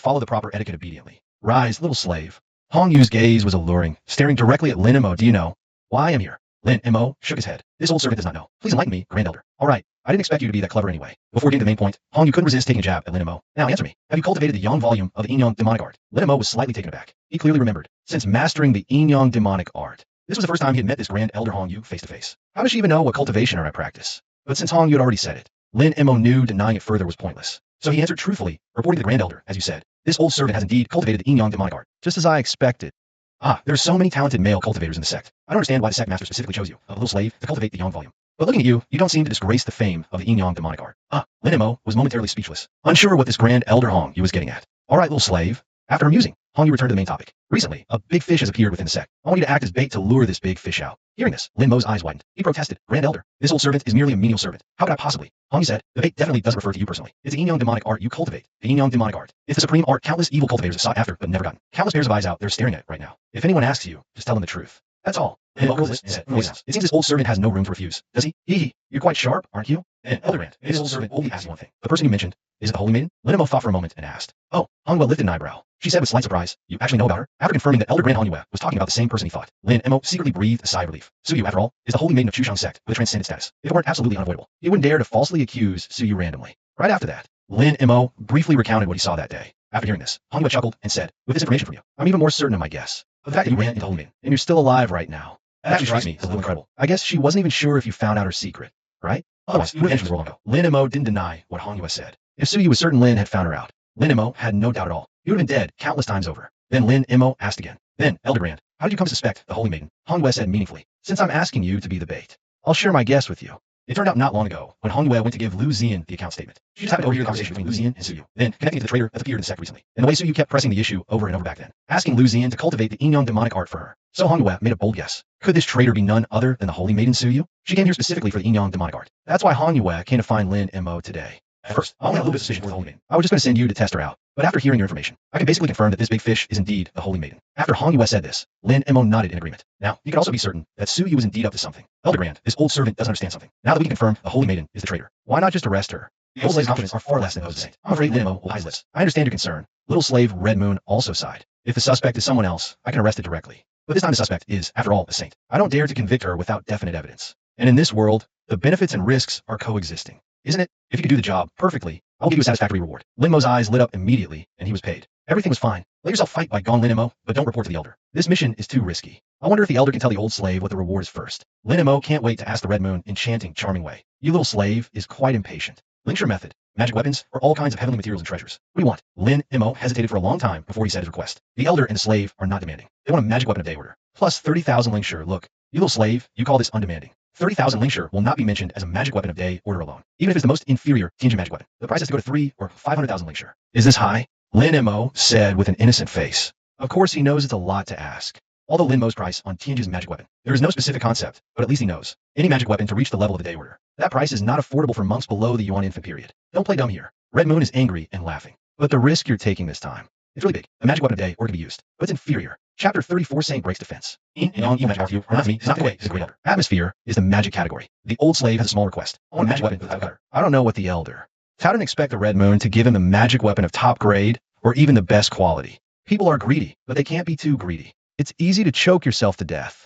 follow the proper etiquette obediently. Rise, little slave. Hongyu's gaze was alluring, staring directly at Lin Mo. Do you know why I am here? Lin Mo shook his head. This old servant does not know. Please enlighten me, Grand Elder. All right, I didn't expect you to be that clever anyway. Before getting to the main point, Hongyu couldn't resist taking a jab at Lin Mo. Now answer me. Have you cultivated the Yang volume of the Yin Yang demonic art? Lin Mo was slightly taken aback. He clearly remembered. Since mastering the Yin Yang demonic art, this was the first time he had met this Grand Elder Hongyu face to face. How does she even know what cultivation I practice? But since Hongyu had already said it, Lin Mo knew denying it further was pointless. So he answered truthfully, reporting to the Grand Elder, as you said, this old servant has indeed cultivated the Yin Yang demonic art, just as I expected. Ah, there are so many talented male cultivators in the sect. I don't understand why the sect master specifically chose you, a little slave, to cultivate the Yang volume. But looking at you, you don't seem to disgrace the fame of the Yin Yang demonic art. Ah, Lin Mo was momentarily speechless, unsure what this Grand Elder Hongyu was getting at. All right, little slave. After amusing, Hongyu returned to the main topic. Recently, a big fish has appeared within the sect. I want you to act as bait to lure this big fish out. Hearing this, Lin Mo's eyes widened. He protested, Grand Elder, this old servant is merely a menial servant. How could I possibly? Hongyu said, the bait definitely doesn't refer to you personally. It's the Yin Yang demonic art you cultivate. The Yin Yang demonic art. It's the supreme art countless evil cultivators have sought after but never gotten. Countless pairs of eyes out there staring at it right now. If anyone asks you, just tell them the truth. That's all. Lin Mo said, it seems this old servant has no room to refuse. Does he? Hee. You're quite sharp, aren't you? And Elder Rand, this old servant only asks one thing. The person you mentioned, is it the Holy Maiden? Lin Mo thought for a moment and asked. Oh, Hongyu lifted an eyebrow. She said with slight surprise, you actually know about her? After confirming that Elder Grand Hongyu was talking about the same person he thought, Lin Mo secretly breathed a sigh of relief. Suyu, after all, is the Holy Maiden of Chushang sect with a transcendent status. If it weren't absolutely unavoidable, he wouldn't dare to falsely accuse Suyu randomly. Right after that, Lin Mo briefly recounted what he saw that day. After hearing this, Hongyu chuckled and said, with this information from you, I'm even more certain of my guess. Of the fact that you ran into Holy Maiden, and you're still alive right now. That actually strikes me as a little incredible. I guess she wasn't even sure if you found out her secret, right? Otherwise, you would have entered the world ago. Lin Mo didn't deny what Hongyu said. If Suyu was certain Lin had found her out, Lin Mo had no doubt at all. He would have been dead countless times over. Then Lin Mo asked again. Then, Elder Grand, how did you come to suspect the Holy Maiden? Hongyu said meaningfully, since I'm asking you to be the bait, I'll share my guess with you. It turned out not long ago, when Hongyu went to give Lu Zian the account statement. She just happened to overhear the conversation between Lu Zian and Suyu, then connecting to the traitor that's appeared in the sect recently, and the way Suyu kept pressing the issue over and over back then, asking Lu Zian to cultivate the Yin Yang demonic art for her. So Hongyu made a bold guess. Could this traitor be none other than the Holy Maiden Suyu? She came here specifically for the Yin Yang demonic art. That's why Hongyu came to find Lin Mo today. At first, I only had a little bit of suspicion for the Holy Maiden. I was just going to send you to test her out. But after hearing your information, I can basically confirm that this big fish is indeed the Holy Maiden. After Hongyu said this, Lin Mo nodded in agreement. Now, you can also be certain that Suyu was indeed up to something. Elder Grand, this old servant doesn't understand something. Now that we can confirm the Holy Maiden is the traitor, why not just arrest her? The old slave's confidence are far less than those of the saint. I'm afraid Lin Mo will hide his lips. I understand your concern. Little slave Red Moon also sighed. If the suspect is someone else, I can arrest it directly. But this time the suspect is, after all, a saint. I don't dare to convict her without definite evidence. And in this world, the benefits and risks are coexisting. Isn't it? If you could do the job perfectly, I'll give you a satisfactory reward. Lin Mo's eyes lit up immediately, and he was paid. Everything was fine. Let yourself fight by Gong Lin Mo, but don't report to the Elder. This mission is too risky. I wonder if the Elder can tell the old slave what the reward is first. Lin Mo can't wait to ask the Red Moon enchanting, charming way. You little slave is quite impatient. Link's your method. Magic weapons, or all kinds of heavenly materials and treasures. What do you want? Lin Mo hesitated for a long time before he said his request. The Elder and the slave are not demanding. They want a magic weapon of day order. Plus 30,000 Lingshire. Look, you little slave, you call this undemanding. 30,000 Lingshire will not be mentioned as a magic weapon of day order alone, even if it's the most inferior Tianjin magic weapon. The price has to go to 3 or 500,000 Lingshire. Is this high? Lin Mo said with an innocent face. Of course he knows it's a lot to ask. Although Lin Mo's price on Tianju's magic weapon, there is no specific concept, but at least he knows. Any magic weapon to reach the level of the day order. That price is not affordable for monks below the Yuan infant period. Don't play dumb here. Red Moon is angry and laughing. But the risk you're taking this time, it's really big. A magic weapon a day order to be used, but it's inferior. Chapter 34 Saint breaks defense. Yin and Yang magic you are not me, it's not the way, is the great elder. Atmosphere is the magic category. The old slave has a small request. I want a magic weapon without cutter. I don't know what the elder. How didn't expect the Red Moon to give him a magic weapon of top grade, or even the best quality. People are greedy, but they can't be too greedy. It's easy to choke yourself to death.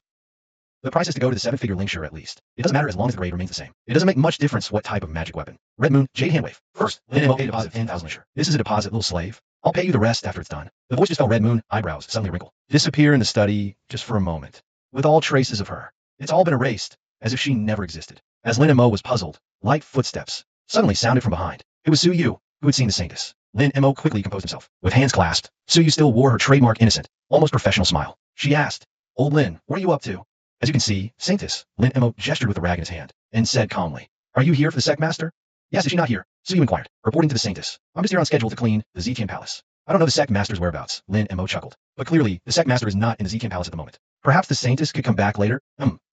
The price is to go to the 7-figure linkshare at least. It doesn't matter as long as the grade remains the same. It doesn't make much difference what type of magic weapon. Red Moon, Jade Handwave. First, Lin Mo pay deposit of 10,000 linkshare. This is a deposit, little slave. I'll pay you the rest after it's done. The voice just fell. Red Moon, eyebrows suddenly wrinkle. Disappear in the study just for a moment. With all traces of her. It's all been erased, as if she never existed. As Lin Mo was puzzled, light footsteps suddenly sounded from behind. It was Su Yu, who had seen the saintess. Lin Mo quickly composed himself. With hands clasped, Su Yu still wore her trademark innocent, almost professional smile. She asked, Old Lin, what are you up to? As you can see, saintess, Lin Mo gestured with the rag in his hand, and said calmly, Are you here for the sect master? Yes, is she not here? Su Yu inquired, reporting to the saintess. I'm just here on schedule to clean the Zetian Palace. I don't know the sect master's whereabouts, Lin Mo chuckled. But clearly, the sect master is not in the Zetian Palace at the moment. Perhaps the saintess could come back later?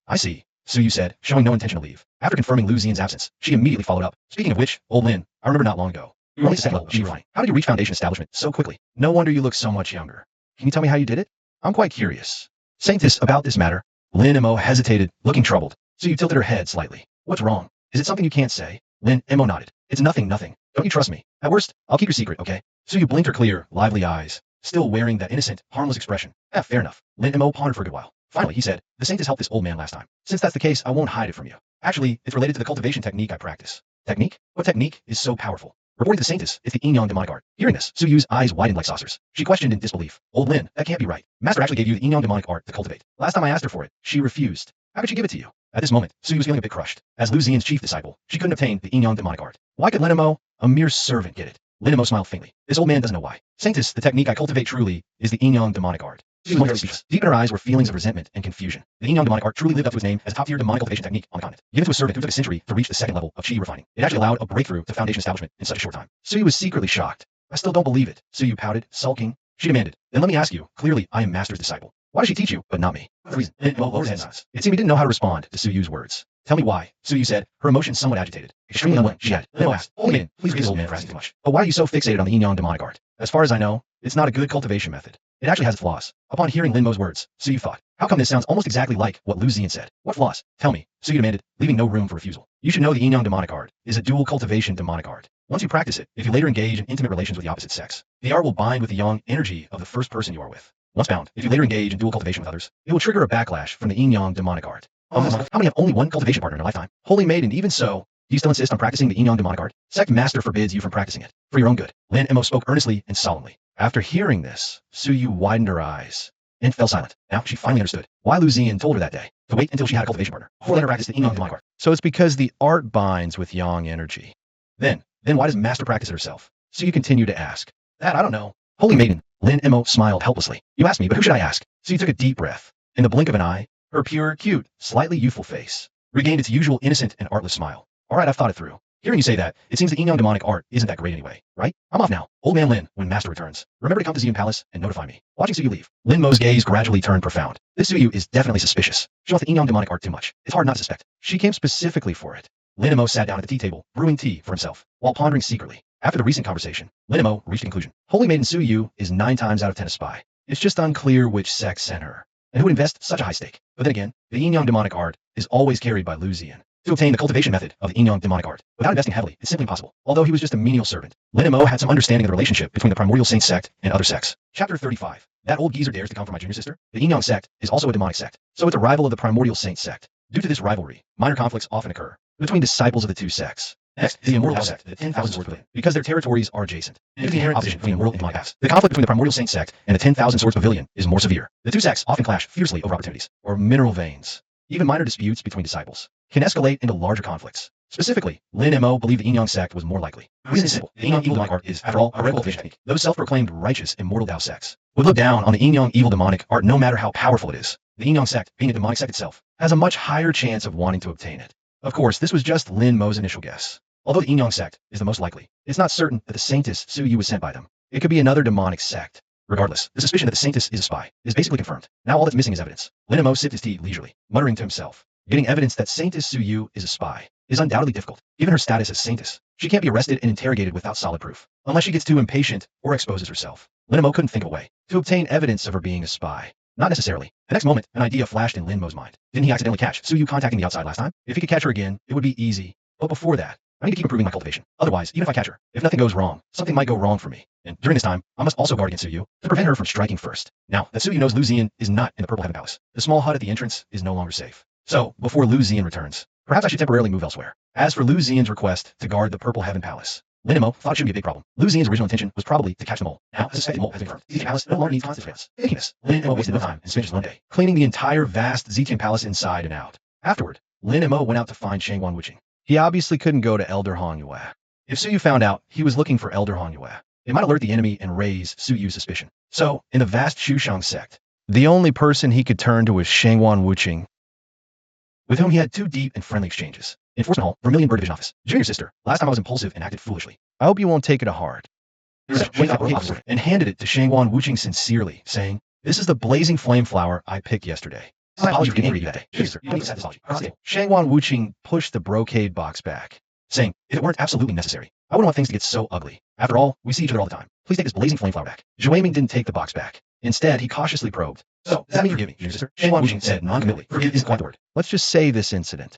I see, Su Yu said, showing no intention to leave. After confirming Lu Xian's absence, she immediately followed up. Speaking of which, Old Lin, I remember not long ago. You were only second level, she replied. How did you reach Foundation establishment so quickly? No wonder you look so much younger. Can you tell me how you did it? I'm quite curious. Saintess, about this matter. Lin Mo hesitated, looking troubled. Su Yu tilted her head slightly. What's wrong? Is it something you can't say? Lin Mo nodded. It's nothing. Don't you trust me? At worst, I'll keep your secret, okay? Su Yu blinked her clear, lively eyes, still wearing that innocent, harmless expression. Fair enough. Lin Mo pondered for a good while. Finally, he said, the saintess helped this old man last time. Since that's the case, I won't hide it from you. Actually, it's related to the cultivation technique I practice. Technique? What technique is so powerful? Reporting to the saintess, it's the yin yang demonic art. Hearing this, Su Yu's eyes widened like saucers. She questioned in disbelief. Old Lin, that can't be right. Master actually gave you the yin yang demonic art to cultivate. Last time I asked her for it, she refused. How could she give it to you? At this moment, Su Yu was feeling a bit crushed. As Lu Xian's chief disciple, she couldn't obtain the yin yang demonic art. Why could Lin Mo, a mere servant, get it? Lin Mo smiled faintly. This old man doesn't know why. Saintess, the technique I cultivate truly is the yin yang demonic art. She was momentarily speechless. Deep in her eyes were feelings of resentment and confusion. The yin yang demonic art truly lived up to its name as a top-tier demonic cultivation technique on the continent. Given to a servant who took a century to reach the second level of chi refining, it actually allowed a breakthrough to Foundation establishment in such a short time. Su Yu was secretly shocked. I still don't believe it. Su Yu pouted, sulking. She demanded, then let me ask you, clearly I am Master's disciple. Why does she teach you, but not me? What reason? Lowered his head. It seemed he didn't know how to respond to Su Yu's words. Tell me why, Su Yu said, her emotions somewhat agitated. Extremely unwilling, she added. Lin Mo asked, Holy maiden, please read this old man for asking too much. But why are you so fixated on the yin yang demonic art? As far as I know, it's not a good cultivation method. It actually has its flaws. Upon hearing Lin Mo's words, Su Yu thought, how come this sounds almost exactly like what Lu Xian said? What flaws? Tell me, Su Yu demanded, leaving no room for refusal. You should know the yin yang demonic art is a dual cultivation demonic art. Once you practice it, if you later engage in intimate relations with the opposite sex, the art will bind with the yang energy of the first person you are with. Once bound, if you later engage in dual cultivation with others, it will trigger a backlash from the yin yang demonic art. How many have only one cultivation partner in their lifetime? Holy maiden, even so, do you still insist on practicing the yin yang demonic art? Sect master forbids you from practicing it. For your own good. Lin Mo spoke earnestly and solemnly. After hearing this, Su Yu widened her eyes and fell silent. Now she finally understood why Lu Xian told her that day to wait until she had a cultivation partner before letting her practice the yin yang demonic art. So it's because the art binds with yang energy. Then why does master practice it herself? Su Yu continued to ask. That I don't know. Holy maiden, Lin Mo smiled helplessly. You asked me, but who should I ask? Su Yu took a deep breath. In the blink of an eye, her pure, cute, slightly youthful face regained its usual innocent and artless smile. All right, I've thought it through. Hearing you say that, it seems the yin yang demonic art isn't that great anyway, right? I'm off now. Old man Lin, when master returns, remember to come to Zetian Palace and notify me. Watching Su Yu leave, Lin Mo's gaze gradually turned profound. This Su Yu is definitely suspicious. She wants the yin yang demonic art too much. It's hard not to suspect. She came specifically for it. Lin Mo sat down at the tea table, brewing tea for himself, while pondering secretly. After the recent conversation, Lin Mo reached a conclusion. Holy maiden Su Yu is 9 times out of 10 a spy. It's just unclear which sex sent her, and who would invest such a high stake. But then again, the yin yang demonic art is always carried by Lu Xian. To obtain the cultivation method of the yin yang demonic art without investing heavily, it's simply impossible. Although he was just a menial servant, Lin Mo had some understanding of the relationship between the primordial saint sect and other sects. Chapter 35. That old geezer dares to come for my junior sister? The yin yang sect is also a demonic sect, so it's a rival of the primordial saint sect. Due to this rivalry, minor conflicts often occur between disciples of the two sects. Next is the immortal sect, the 10,000 swords pavilion, because their territories are adjacent. And due to the inherent opposition between the immortal and demonic paths, the conflict between the primordial saint sect and the 10,000 swords pavilion is more severe. The two sects often clash fiercely over opportunities, or mineral veins. Even minor disputes between disciples can escalate into larger conflicts. Specifically, Lin Mo believed the yin yang sect was more likely. The reason is simple. The yin yang evil demonic art is, after all, a red cultivation technique. Those self-proclaimed righteous immortal Dao sects would look down on the yin yang evil demonic art no matter how powerful it is. The yin yang sect, being a demonic sect itself, has a much higher chance of wanting to obtain it. Of course, this was just Lin Mo's initial guess. Although the yin yang sect is the most likely, it's not certain that the saintess Su Yu was sent by them. It could be another demonic sect. Regardless, the suspicion that the saintess is a spy is basically confirmed. Now all that's missing is evidence. Lin Mo sipped his tea leisurely, muttering to himself. Getting evidence that Saintess Su Yu is a spy is undoubtedly difficult, given her status as saintess. She can't be arrested and interrogated without solid proof, unless she gets too impatient or exposes herself. Lin Mo couldn't think of a way to obtain evidence of her being a spy. Not necessarily. The next moment, an idea flashed in Lin Mo's mind. Didn't he accidentally catch Su Yu contacting the outside last time? If he could catch her again, it would be easy. But before that, I need to keep improving my cultivation. Otherwise, even if I catch her, if nothing goes wrong, something might go wrong for me. And during this time, I must also guard against Su Yu to prevent her from striking first. Now that Su Yu knows Lu Zian is not in the Purple Heaven Palace, the small hut at the entrance is no longer safe. So, before Lu Zian returns, perhaps I should temporarily move elsewhere. As for Lu Zian's request to guard the Purple Heaven Palace, Lin Mo thought it shouldn't be a big problem. Lu Zian's original intention was probably to catch the mole. Now, the suspected mole has been confirmed. Zetian Palace no longer needs constant surveillance. Thinking this, Lin Mo wasted no time and spent just one day cleaning the entire vast Zetian Palace inside and out. Afterward, Lin Mo went out to find Shangwan Wuqing. He obviously couldn't go to Elder Han Yue. If Su Yu found out he was looking for Elder Han Yue, it might alert the enemy and raise Su Yu's suspicion. So, in the vast Shushang sect, the only person he could turn to was Shangwan Wuqing, with whom he had 2 deep and friendly exchanges. Enforcement Hall, Vermilion Bird Division Office. Junior sister, last time I was impulsive and acted foolishly. I hope you won't take it to heart. And handed it to Shangwan Wuqing sincerely, saying, "This is the blazing flame flower I picked yesterday. My apology for getting angry that day. Shangwan Wuqing pushed the brocade box back, saying, "If it weren't absolutely necessary, I wouldn't want things to get so ugly. After all, we see each other all the time. Please take this blazing flame flower back." Zhuai Ming didn't take the box back. Instead, he cautiously probed. "So, does that mean forgive me, junior sister?" Shangwan Wuqing said non-committally. "Forgive isn't quite the word. Let's just say this incident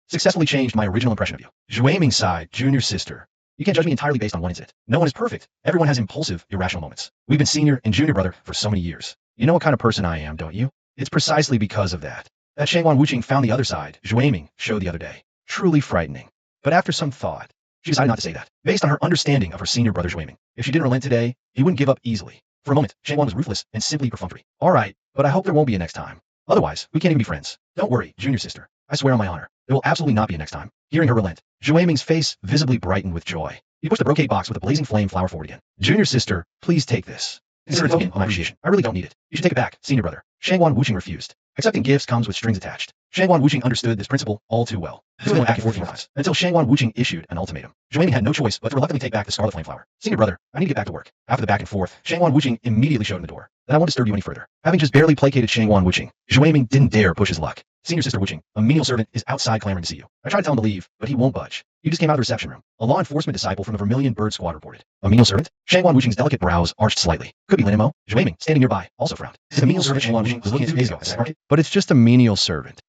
successfully changed my original impression of you." Zhuai Ming sighed. "Junior sister, you can't judge me entirely based on one incident. No one is perfect. Everyone has impulsive, irrational moments. We've been senior and junior brother for so many years. You know what kind of person I am, don't you? It's precisely because of that Shangwan Wuqing found the other side Zhuai Ming showed the other day. Truly frightening." But after some thought, she decided not to say that, based on her understanding of her senior brother Zhuai Ming. If she didn't relent today, he wouldn't give up easily. For a moment, Shangwan was ruthless and simply perfunctory. "All right, but I hope there won't be a next time. Otherwise, we can't even be friends. Don't worry, junior sister. I swear on my honor, there will absolutely not be a next time." Hearing her relent, Zhuai Ming's face visibly brightened with joy. He pushed the brocade box with a blazing flame flower forward again. "Junior sister, please take this. Consider it a token of my appreciation. I really don't need it. You should take it back, senior brother." Shangwan Wuqing refused. Accepting gifts comes with strings attached. Shangwan Wuqing understood this principle all too well. This went back and forth more times, until Shangwan Wuqing issued an ultimatum. Zhuai Ming had no choice but to reluctantly take back the scarlet flame flower. "Senior brother, I need to get back to work." After the back and forth, Shangwan Wuqing immediately showed him the door. "Then I won't disturb you any further." Having just barely placated Shangwan Wuqing, Zhuai Ming didn't dare push his luck. "Senior sister Wuqing, a menial servant is outside clamoring to see you. I tried to tell him to leave, but he won't budge. He just came out of the reception room." A law enforcement disciple from the Vermilion Bird Squad reported. "A menial servant?" Shangwan Wuqing's delicate brows arched slightly. "Could be Lin Mo." Zhuai Ming, standing nearby, also frowned. "The menial servant Shangwan Wuqing was looking at 2 days ago at the market." "But it's just a menial servant.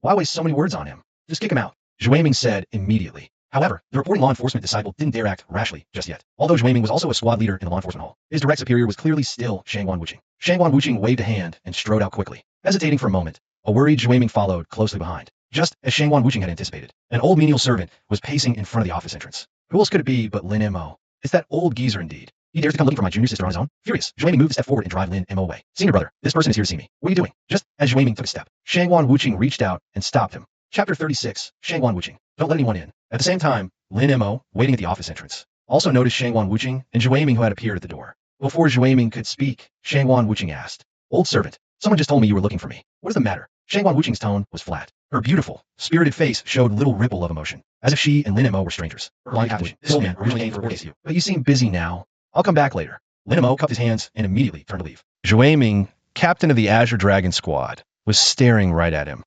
Why waste so many words on him? Just kick him out," Zhuai Ming said immediately. However, the reporting law enforcement disciple didn't dare act rashly just yet. Although Zhuai Ming was also a squad leader in the law enforcement hall, his direct superior was clearly still Shangwan Wuqing. Shangwan Wuqing waved a hand and strode out quickly. Hesitating for a moment, a worried Zhuai Ming followed closely behind. Just as Shangwan Wuqing had anticipated, an old menial servant was pacing in front of the office entrance. Who else could it be but Lin Mo? It's that old geezer indeed. He dares to come looking for my junior sister on his own? Furious, Zhuai Ming moved a step forward and drive Lin Mo away. "Senior brother, this person is here to see me. What are you doing?" Just as Zhuai Ming took a step, Shangwan Wuqing reached out and stopped him. Chapter 36, Shangwan Wuqing. Don't let anyone in. At the same time, Lin Mo, waiting at the office entrance, also noticed Shangwan Wuqing and Zhuai Ming who had appeared at the door. Before Zhuai Ming could speak, Shangwan Wuqing asked, "Old servant, someone just told me you were looking for me. What is the matter?" Shangwan Wuqing's tone was flat. Her beautiful, spirited face showed little ripple of emotion, as if she and Lin Mo were strangers. "This old man originally came for a you, but you seem busy now. I'll come back later." Lin Mo cupped his hands and immediately turned to leave. Zhuai Ming, captain of the Azure Dragon Squad, was staring right at him.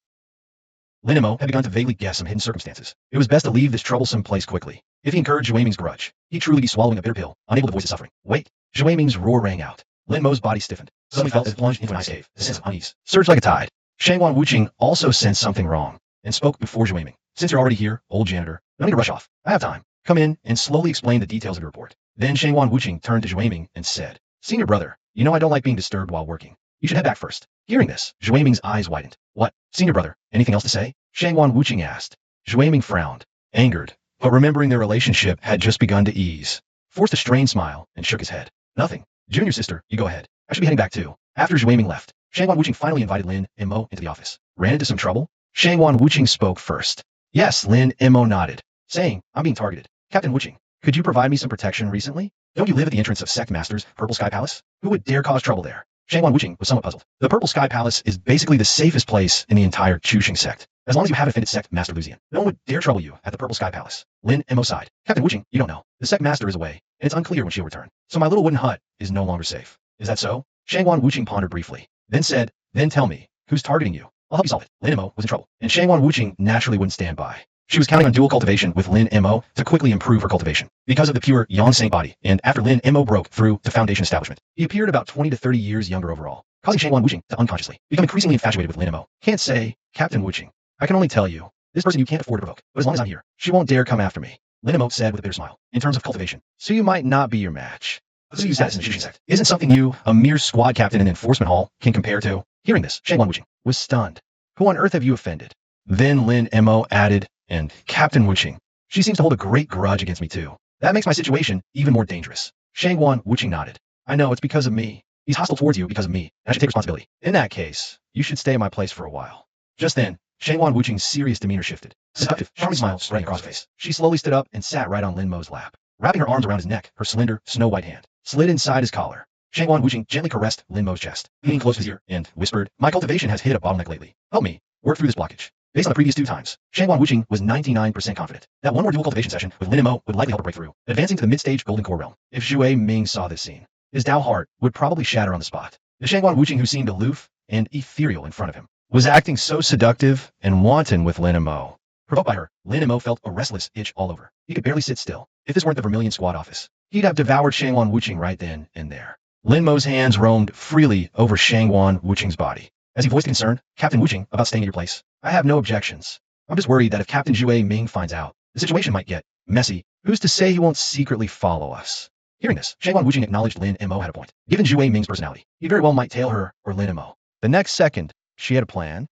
Lin Mo had begun to vaguely guess some hidden circumstances. It was best to leave this troublesome place quickly. If he incurred Zhuai Ming's grudge, he'd truly be swallowing a bitter pill, unable to voice his suffering. "Wait!" Zhuai Ming's roar rang out. Lin Mo's body stiffened. Suddenly felt as it plunged into an ice cave. A sense of unease surged like a tide. Shangwan Wuqing also sensed something wrong, and spoke before Zhuai Ming. "Since you're already here, old janitor, no need to rush off. I have time. Come in and slowly explain the details of your report." Then Shangwan Wuqing turned to Zhuai Ming and said, "Senior brother, you know I don't like being disturbed while working. You should head back first." Hearing this, Zhuai Ming's eyes widened. "What, senior brother, anything else to say?" Shangwan Wuqing asked. Zhuai Ming frowned, angered, but remembering their relationship had just begun to ease, forced a strained smile and shook his head. "Nothing. Junior sister, you go ahead. I should be heading back too." After Zhuai Ming left, Shangwan Wuqing finally invited Lin Mo into the office. "Ran into some trouble?" Shangwan Wuqing spoke first. Yes, Lin Mo nodded, saying, "I'm being targeted. Captain Wuqing, could you provide me some protection recently? Don't you live at the entrance of Sect Master's Purple Sky Palace? Who would dare cause trouble there?" Shangwan Wuqing was somewhat puzzled. The Purple Sky Palace is basically the safest place in the entire Chushing sect. As long as you haven't offended Sect Master Lu Zian, no one would dare trouble you at the Purple Sky Palace. Lin Mo sighed. "Captain Wuqing, you don't know. The Sect Master is away, and it's unclear when she'll return. So my little wooden hut is no longer safe. Is that so? Shangwan Wuching pondered briefly, then said, then tell me, who's targeting you? I'll help you solve it. Lin Mo was in trouble, and Shangwan Wuching naturally wouldn't stand by. She was counting on dual cultivation with Lin Mo to quickly improve her cultivation. Because of the pure Yang Saint body, and after Lin Mo broke through to foundation establishment, he appeared about 20 to 30 years younger overall, causing Shangwan Wuching to unconsciously become increasingly infatuated with Lin Mo. Can't say, Captain Wuching. I can only tell you, this person you can't afford to provoke, but as long as I'm here, she won't dare come after me. Lin Mo said with a bitter smile, in terms of cultivation. So you might not be your match. This is status in the Shishin sect isn't something you, a mere squad captain in an enforcement hall, can compare to. Hearing this, Shangwan Wuching was stunned. Who on earth have you offended? Then Lin Mo added, and Captain Wuching, she seems to hold a great grudge against me too. That makes my situation even more dangerous. Shangwan Wuching nodded. I know, it's because of me. He's hostile towards you because of me, and I should take responsibility. In that case, you should stay at my place for a while. Just then, Shangwan Wuching's serious demeanor shifted. Seductive, charming smile sprang across her face. She slowly stood up and sat right on Lin Mo's lap. Wrapping her arms around his neck, her slender, snow-white hand slid inside his collar. Shangwan Wuching gently caressed Lin Mo's chest, leaning close to his ear, and whispered, my cultivation has hit a bottleneck lately. Help me work through this blockage. Based on the previous 2 times, Shangwan Wuching was 99% confident that one more dual cultivation session with Lin Mo would likely help her break through, advancing to the mid-stage golden core realm. If Zhu Ming saw this scene, his Dao heart would probably shatter on the spot. The Shangwan Wuching who seemed aloof and ethereal in front of him was acting so seductive and wanton with Lin Mo. Provoked by her, Lin Mo felt a restless itch all over. He could barely sit still. If this weren't the Vermilion Squad office, he'd have devoured Shangwan Wuching right then and there. Lin Mo's hands roamed freely over Shangwan Wuching's body. As he voiced concern, Captain Wuching, about staying at your place. I have no objections. I'm just worried that if Captain Zhu Ming finds out, the situation might get messy. Who's to say he won't secretly follow us? Hearing this, Shangwan Wuching acknowledged Lin Mo had a point. Given Zhu Ming's personality, he very well might tail her or Lin Mo. The next second, she had a plan.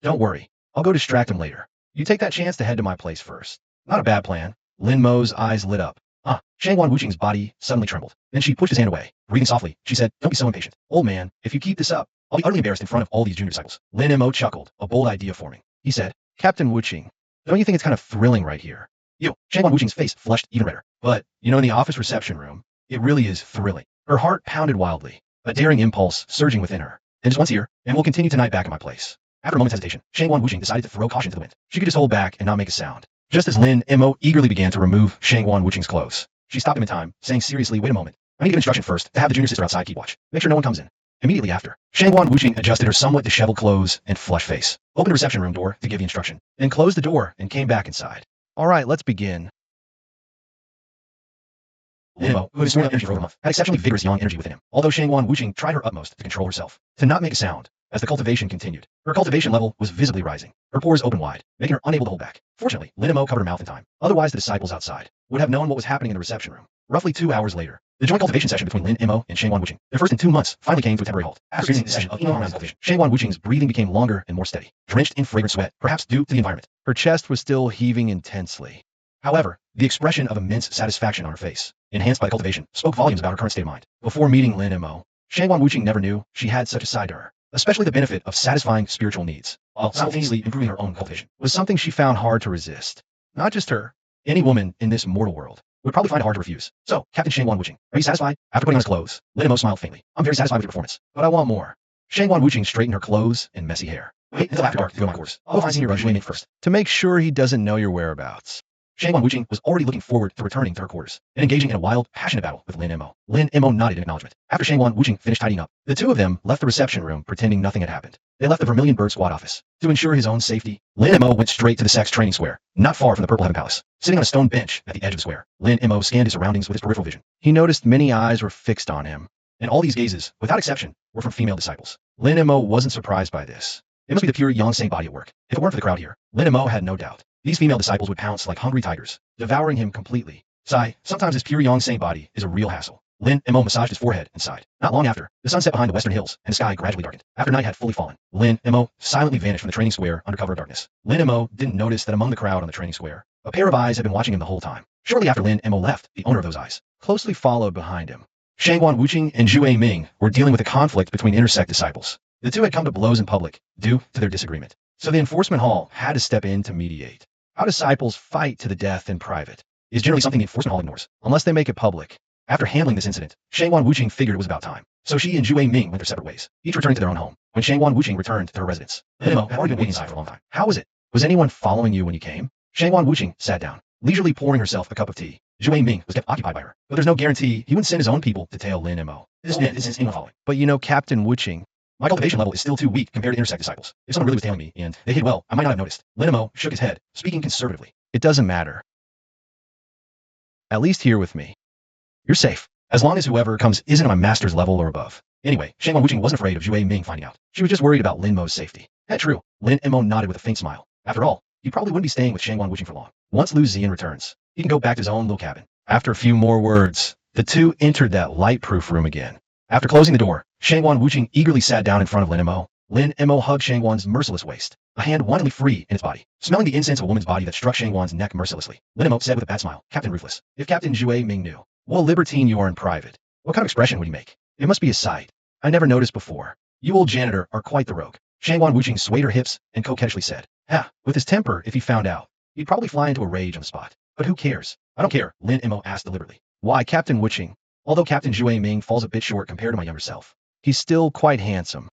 Don't worry, I'll go distract him later. You take that chance to head to my place first. Not a bad plan. Lin Mo's eyes lit up. Shangwan Wuching's body suddenly trembled. Then she pushed his hand away. Breathing softly, she said, don't be so impatient. Old man, if you keep this up, I'll be utterly embarrassed in front of all these junior disciples. Lin Mo chuckled, a bold idea forming. He said, Captain Wuching, don't you think it's kind of thrilling right here? Shangwan Wuching's face flushed even redder. But, in the office reception room, it really is thrilling. Her heart pounded wildly, a daring impulse surging within her. And just once here, and we'll continue tonight back at my place. After a moment's hesitation, Shangwan Wuching decided to throw caution to the wind. She could just hold back and not make a sound. Just as Lin Mo eagerly began to remove Shangwan Wuching's clothes, she stopped him in time, saying seriously, wait a moment. I need to give instruction first to have the junior sister outside keep watch. Make sure no one comes in. Immediately after, Shangwan Wuching adjusted her somewhat disheveled clothes and flushed face, opened the reception room door to give the instruction, then closed the door and came back inside. All right, let's begin. Lin Mo, who had stored up energy for over a month, had exceptionally vigorous yang energy within him, although Shangwan Wuching tried her utmost to control herself, to not make a sound. As the cultivation continued, her cultivation level was visibly rising. Her pores opened wide, making her unable to hold back. Fortunately, Lin Mo covered her mouth in time. Otherwise, the disciples outside would have known what was happening in the reception room. Roughly 2 hours later, the joint cultivation session between Lin Mo and Shangwan Wuching, their first in 2 months, finally came to a temporary halt. After experiencing the session of enormous cultivation, Shangwan Wuching's breathing became longer and more steady, drenched in fragrant sweat, perhaps due to the environment. Her chest was still heaving intensely. However, the expression of immense satisfaction on her face, enhanced by the cultivation, spoke volumes about her current state of mind. Before meeting Lin Mo, Shangwan Wuching never knew she had such a side to her. Especially the benefit of satisfying spiritual needs, while simultaneously improving her own cultivation, was something she found hard to resist. Not just her. Any woman in this mortal world would probably find it hard to refuse. So, Captain Shangwan Wuching, are you satisfied? After putting on his clothes, Lin Mo smiled faintly. I'm very satisfied with your performance, but I want more. Shangwan Wuching straightened her clothes and messy hair. Wait until after dark to go on my course. I'll go find Senior Zhu Ming first. To make sure he doesn't know your whereabouts. Shangwan Wuching was already looking forward to returning to her quarters and engaging in a wild, passionate battle with Lin Mo. Lin Mo nodded in acknowledgement. After Shangwan Wuching finished tidying up, the two of them left the reception room pretending nothing had happened. They left the Vermilion Bird Squad office. To ensure his own safety, Lin Mo went straight to the Sex Training Square, not far from the Purple Heaven Palace. Sitting on a stone bench at the edge of the square, Lin Mo scanned his surroundings with his peripheral vision. He noticed many eyes were fixed on him, and all these gazes, without exception, were from female disciples. Lin Mo wasn't surprised by this. It must be the pure Yang Saint body at work. If it weren't for the crowd here, Lin Mo had no doubt. These female disciples would pounce like hungry tigers, devouring him completely. Sigh, sometimes this pure Yang Saint body is a real hassle. Lin Mo massaged his forehead and sighed. Not long after, the sun set behind the western hills, and the sky gradually darkened. After night had fully fallen, Lin Mo silently vanished from the training square under cover of darkness. Lin Mo didn't notice that among the crowd on the training square, a pair of eyes had been watching him the whole time. Shortly after Lin Mo left, the owner of those eyes closely followed behind him. Shangwan Wuching and Zhu Ming were dealing with a conflict between intersect disciples. The two had come to blows in public, due to their disagreement. So the enforcement hall had to step in to mediate. How disciples fight to the death in private is generally something the enforcement hall ignores, unless they make it public. After handling this incident, Shangwan Wuching figured it was about time. So she and Zhu Ming went their separate ways, each returning to their own home. When Shangwan Wuching returned to her residence, Lin Mo had already been waiting inside for a long time. How was it? Was anyone following you when you came? Shangwan Wuching sat down. leisurely pouring herself a cup of tea. Zhuai Ming was kept occupied by her, but there's no guarantee he wouldn't send his own people to tail Lin Mo. This is his following. But you know, Captain Wuching, my cultivation level is still too weak compared to intersect disciples. If someone really was tailing me, and they hid well, I might not have noticed. Lin Mo shook his head, speaking conservatively. It doesn't matter. At least here with me. You're safe, as long as whoever comes isn't at my master's level or above. Anyway, Shangwan Wuching wasn't afraid of Zhuai Ming finding out. She was just worried about Lin Mo's safety. That's true. Lin Mo nodded with a faint smile. After all, he probably wouldn't be staying with Shangwan Wuching for long. Once Lu Zian returns, he can go back to his own little cabin. After a few more words, the two entered that light-proof room again. After closing the door, Shangwan Wuching eagerly sat down in front of Lin Mo. Lin Mo hugged Shangwan's merciless waist, a hand wantonly free in its body. Smelling the incense of a woman's body that struck Shangwan's neck mercilessly, Lin Mo said with a bad smile, Captain Ruthless, if Captain Zhuai Ming knew what a libertine you are in private, what kind of expression would he make? It must be a sight I never noticed before. You old janitor are quite the rogue. Shangwan Wuching swayed her hips and coquettishly said, Ha, with his temper, if he found out, he'd probably fly into a rage on the spot. But who cares? I don't care, Lin Mo asked deliberately. Why, Captain Wuching, although Captain Zhuai Ming falls a bit short compared to my younger self, he's still quite handsome.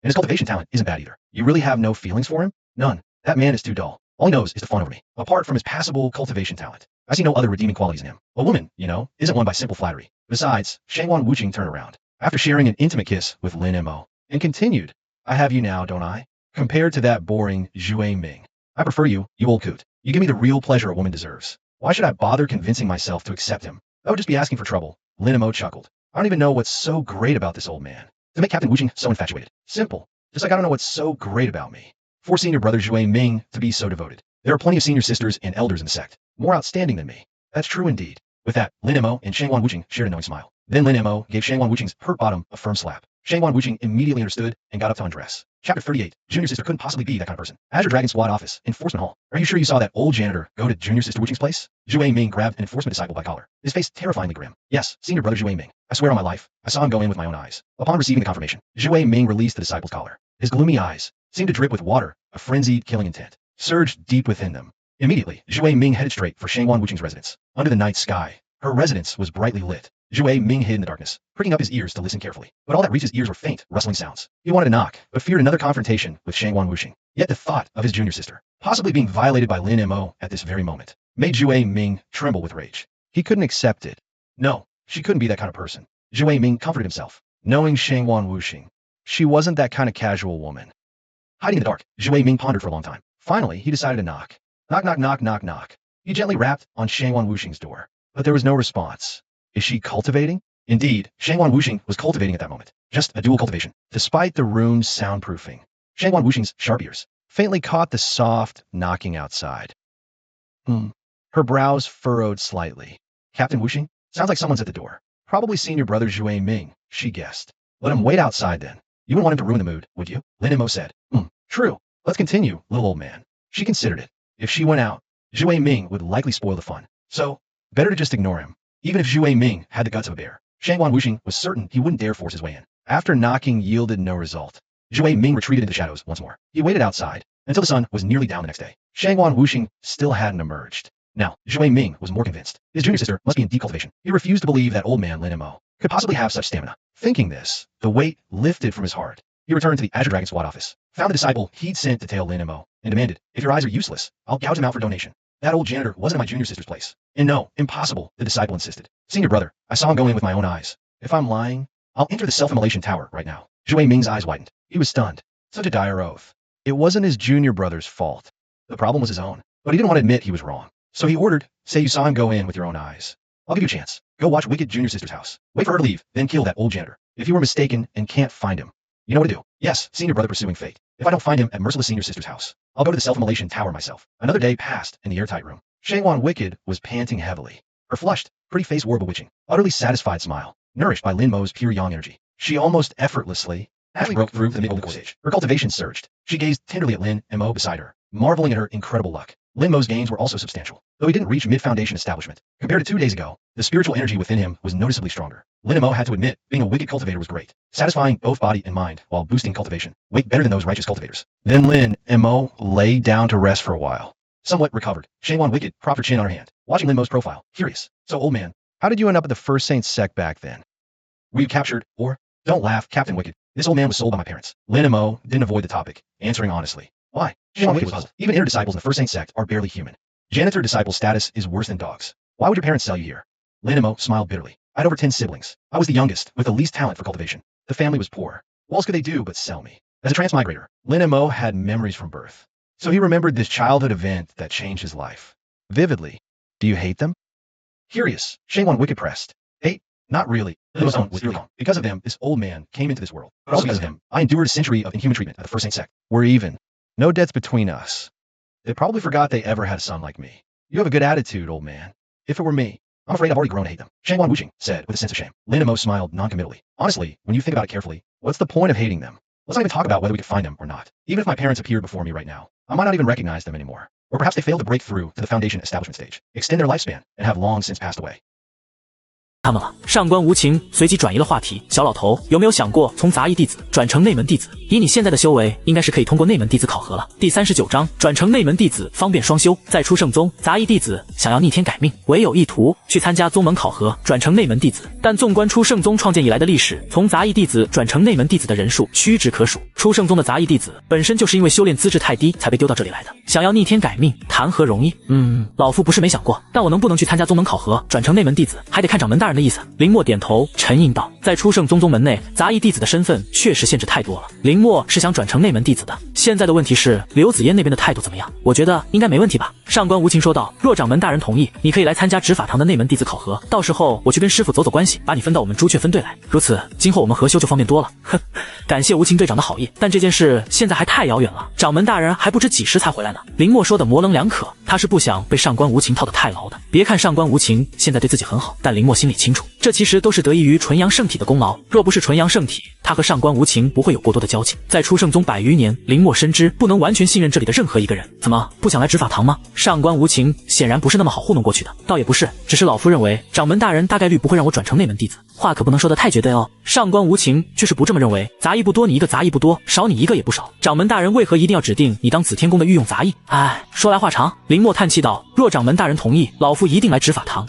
And his cultivation talent isn't bad either. You really have no feelings for him? None. That man is too dull. All he knows is to fawn over me. Apart from his passable cultivation talent, I see no other redeeming qualities in him. A woman, you know, isn't won by simple flattery. Besides, Shangwan Wuching turned around, after sharing an intimate kiss with Lin Mo, and continued, I have you now, don't I? Compared to that boring Zhuai Ming, I prefer you, you old coot. You give me the real pleasure a woman deserves. Why should I bother convincing myself to accept him? That would just be asking for trouble. Lin Mo chuckled. I don't even know what's so great about this old man to make Captain Wuching so infatuated. Simple. Just like I don't know what's so great about me for senior brother Zhuai Ming to be so devoted. There are plenty of senior sisters and elders in the sect, more outstanding than me. That's true indeed. With that, Lin Mo and Shangwan Wuching shared a knowing smile. Then Lin Mo gave Shangwan Wuching's hurt bottom a firm slap. Shangwan Wuching immediately understood and got up to undress. Chapter 38. Junior Sister couldn't possibly be that kind of person. Azure Dragon Squad Office, Enforcement Hall. Are you sure you saw that old janitor go to Junior Sister Wuching's place? Zhuai Ming grabbed an enforcement disciple by collar, his face terrifyingly grim. Yes, senior brother Zhuai Ming. I swear on my life, I saw him go in with my own eyes. Upon receiving the confirmation, Zhuai Ming released the disciple's collar. His gloomy eyes seemed to drip with water, a frenzied killing intent surged deep within them. Immediately, Zhuai Ming headed straight for Shangwan Wuching's residence. Under the night sky, her residence was brightly lit. Zhuai Ming hid in the darkness, pricking up his ears to listen carefully. But all that reached his ears were faint, rustling sounds. He wanted to knock, but feared another confrontation with Shangwan Wuching. Yet the thought of his junior sister, possibly being violated by Lin Mo at this very moment, made Zhuai Ming tremble with rage. He couldn't accept it. No, she couldn't be that kind of person. Zhuai Ming comforted himself, knowing Shangwan Wuching. She wasn't that kind of casual woman. Hiding in the dark, Zhuai Ming pondered for a long time. Finally, he decided to knock. Knock, knock, knock, knock, knock. He gently rapped on Shangwan Wuching's door, but there was no response. Is she cultivating? Indeed, Shangwan Wuching was cultivating at that moment. Just a dual cultivation. Despite the room's soundproofing, Shangwan Wuching's sharp ears faintly caught the soft knocking outside. Her brows furrowed slightly. Captain Wuching? Sounds like someone's at the door. Probably senior brother Zhuai Ming, she guessed. Let him wait outside then. You wouldn't want him to ruin the mood, would you? Lin Mo said. True. Let's continue, little old man. She considered it. If she went out, Zhuai Ming would likely spoil the fun. So, better to just ignore him. Even if Zhuai Ming had the guts of a bear, Shangwan Wuching was certain he wouldn't dare force his way in. After knocking yielded no result, Zhuai Ming retreated into the shadows once more. He waited outside until the sun was nearly down the next day. Shangwan Wuching still hadn't emerged. Now, Zhuai Ming was more convinced. His junior sister must be in deep cultivation. He refused to believe that old man Lin Mo could possibly have such stamina. Thinking this, the weight lifted from his heart. He returned to the Azure Dragon Squad office, found the disciple he'd sent to tail Lin Mo, and demanded, if your eyes are useless, I'll gouge them out for donation. That old janitor wasn't at my junior sister's place. And no, impossible, the disciple insisted. Senior brother, I saw him go in with my own eyes. If I'm lying, I'll enter the self-immolation tower right now. Zhuai Ming's eyes widened. He was stunned. Such a dire oath. It wasn't his junior brother's fault. The problem was his own. But he didn't want to admit he was wrong. So he ordered, say you saw him go in with your own eyes. I'll give you a chance. Go watch wicked junior sister's house. Wait for her to leave, then kill that old janitor. If you were mistaken and can't find him, you know what to do. Yes, senior brother pursuing fate. If I don't find him at merciless senior sister's house, I'll go to the self-immolation tower myself. Another day passed in the airtight room. Shangwan Wicked was panting heavily. Her flushed, pretty face wore a bewitching, utterly satisfied smile, nourished by Lin Mo's pure yang energy. She almost effortlessly broke through the mid-golden stage. Her cultivation surged. She gazed tenderly at Lin Mo beside her, marveling at her incredible luck. Lin Mo's gains were also substantial, though he didn't reach mid-foundation establishment. Compared to 2 days ago, the spiritual energy within him was noticeably stronger. Lin Mo had to admit, being a wicked cultivator was great, satisfying both body and mind while boosting cultivation. Way better than those righteous cultivators. Then Lin Mo lay down to rest for a while. Somewhat recovered, Shangwan Wicked propped her chin on her hand, watching Lin Mo's profile, curious. So old man, how did you end up at the First Saint sect back then? Were you captured, or? Don't laugh, Captain Wicked. This old man was sold by my parents. Lin Mo didn't avoid the topic, answering honestly. Why? Shangwan Wicked was puzzled. Even inner disciples in the First Saint sect are barely human. Janitor disciple status is worse than dogs. Why would your parents sell you here? Linimo smiled bitterly. I had over 10 siblings. I was the youngest, with the least talent for cultivation. The family was poor. What else could they do but sell me? As a transmigrator, Linimo had memories from birth. So he remembered this childhood event that changed his life. Vividly. Do you hate them? Curious, Shangwan wicked pressed. Hate? Not really. Ozone was wrong. Because of them, this old man came into this world. But also because of him, I endured a century of inhuman treatment at the first Saint sect. We're even. No debts between us. They probably forgot they ever had a son like me. You have a good attitude, old man. If it were me, I'm afraid I've already grown to hate them. Shangwan Wuching said with a sense of shame. Linimo smiled noncommittally. Honestly, when you think about it carefully, what's the point of hating them? Let's not even talk about whether we could find them or not. Even if my parents appeared before me right now, I might not even recognize them anymore. Or perhaps they failed to break through to the foundation establishment stage, extend their lifespan, and have long since passed away. 他们了。上官无情随即转移了话题。小老头，有没有想过从杂役弟子转成内门弟子？以你现在的修为，应该是可以通过内门弟子考核了。第39章，转成内门弟子方便双修。在出圣宗，杂役弟子想要逆天改命，唯有一途去参加宗门考核，转成内门弟子。但纵观出圣宗创建以来的历史，从杂役弟子转成内门弟子的人数屈指可数。出圣宗的杂役弟子本身就是因为修炼资质太低才被丢到这里来的，想要逆天改命，谈何容易？老夫不是没想过，但我能不能去参加宗门考核，转成内门弟子，还得看掌门大人的意思。林默点头沉吟道，在出圣宗宗门内，杂役弟子的身份确实限制太多了。林默是想转成内门弟子的，现在的问题是刘子嫣那边的态度怎么样？我觉得应该没问题吧。上官无情说道，若掌门大人同意，你可以来参加执法堂的内门弟子考核，到时候我去跟师傅走走关系，把你分到我们朱雀分队来，如此今后我们合修就方便多了。哼，感谢无情队长的好意，但这件事现在还太遥远了，掌门大人还不知几时才回来呢。林默说的模棱两可，他是不想被上官无情套得太牢的。别看上官无情现在对自己很好，但林默心里清楚，这其实都是得益于纯阳圣体的功劳，若不是纯阳圣体，他和上官无情不会有过多的交情。在出圣宗100余年，林默深知不能完全信任这里的任何一个人。怎么不想来执法堂吗？上官无情显然不是那么好糊弄过去的。倒也不是，只是老夫认为掌门大人大概率不会让我转成内门弟子，话可不能说得太绝对哦。上官无情却是不这么认为，杂役不多你一个，杂役不多少你一个也不少，掌门大人为何一定要指定你当紫天宫的御用杂役？哎，说来话长。林默叹气道，若掌门大人同意，老夫一定来执法堂。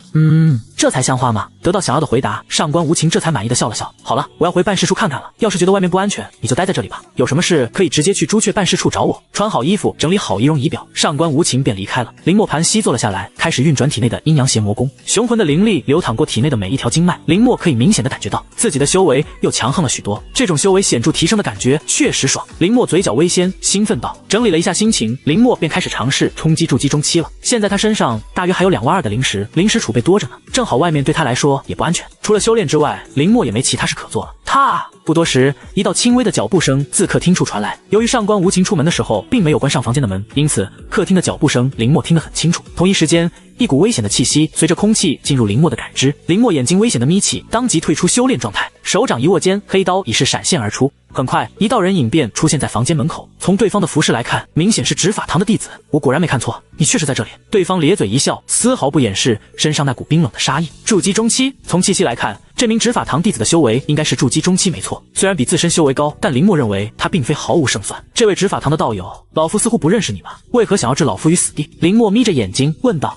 这才像话吗？得到想要的回答，上官无情这才满意的笑了笑。好了，我要回办事处看看了，要是觉得外面不安全，你就待在这里吧，有什么事可以直接去朱雀办事处找我。穿好衣服，整理好仪容仪表，上官无情便离开了。林默盘膝坐了下来，开始运转体内的阴阳邪魔功，雄浑的灵力流淌过体内的每一条经脉，林默可以明显的感觉到自己的修为又强横了许多，这种修为显著提升的感觉确实爽。林默嘴角微掀，兴奋道。整理了一下心情，林默便开始尝试冲击筑基中期了。现在他身上大约还有2万2的灵石，灵石储备多着呢，正好外面对他来说也不安全。除了修炼之外，林默也没其他事可做了。不多时，一道轻微的脚步声自客厅处传来。由于上官无情出门的时候并没有关上房间的门，因此客厅的脚步声林默听得很清楚。同一时间，一股危险的气息随着空气进入林默的感知，林默眼睛危险的眯起，当即退出修炼状态，手掌一握间，黑刀已是闪现而出。很快，一道人影便出现在房间门口。从对方的服饰来看，明显是执法堂的弟子。我果然没看错，你确实在这里。对方咧嘴一笑，丝毫不掩饰身上那股冰冷的杀意。筑基中期，从气息来看，这名执法堂弟子的修为应该是筑基中期没错。虽然比自身修为高，但林默认为他并非毫无胜算。这位执法堂的道友，老夫似乎不认识你吧？为何想要置老夫于死地？林默眯着眼睛问道。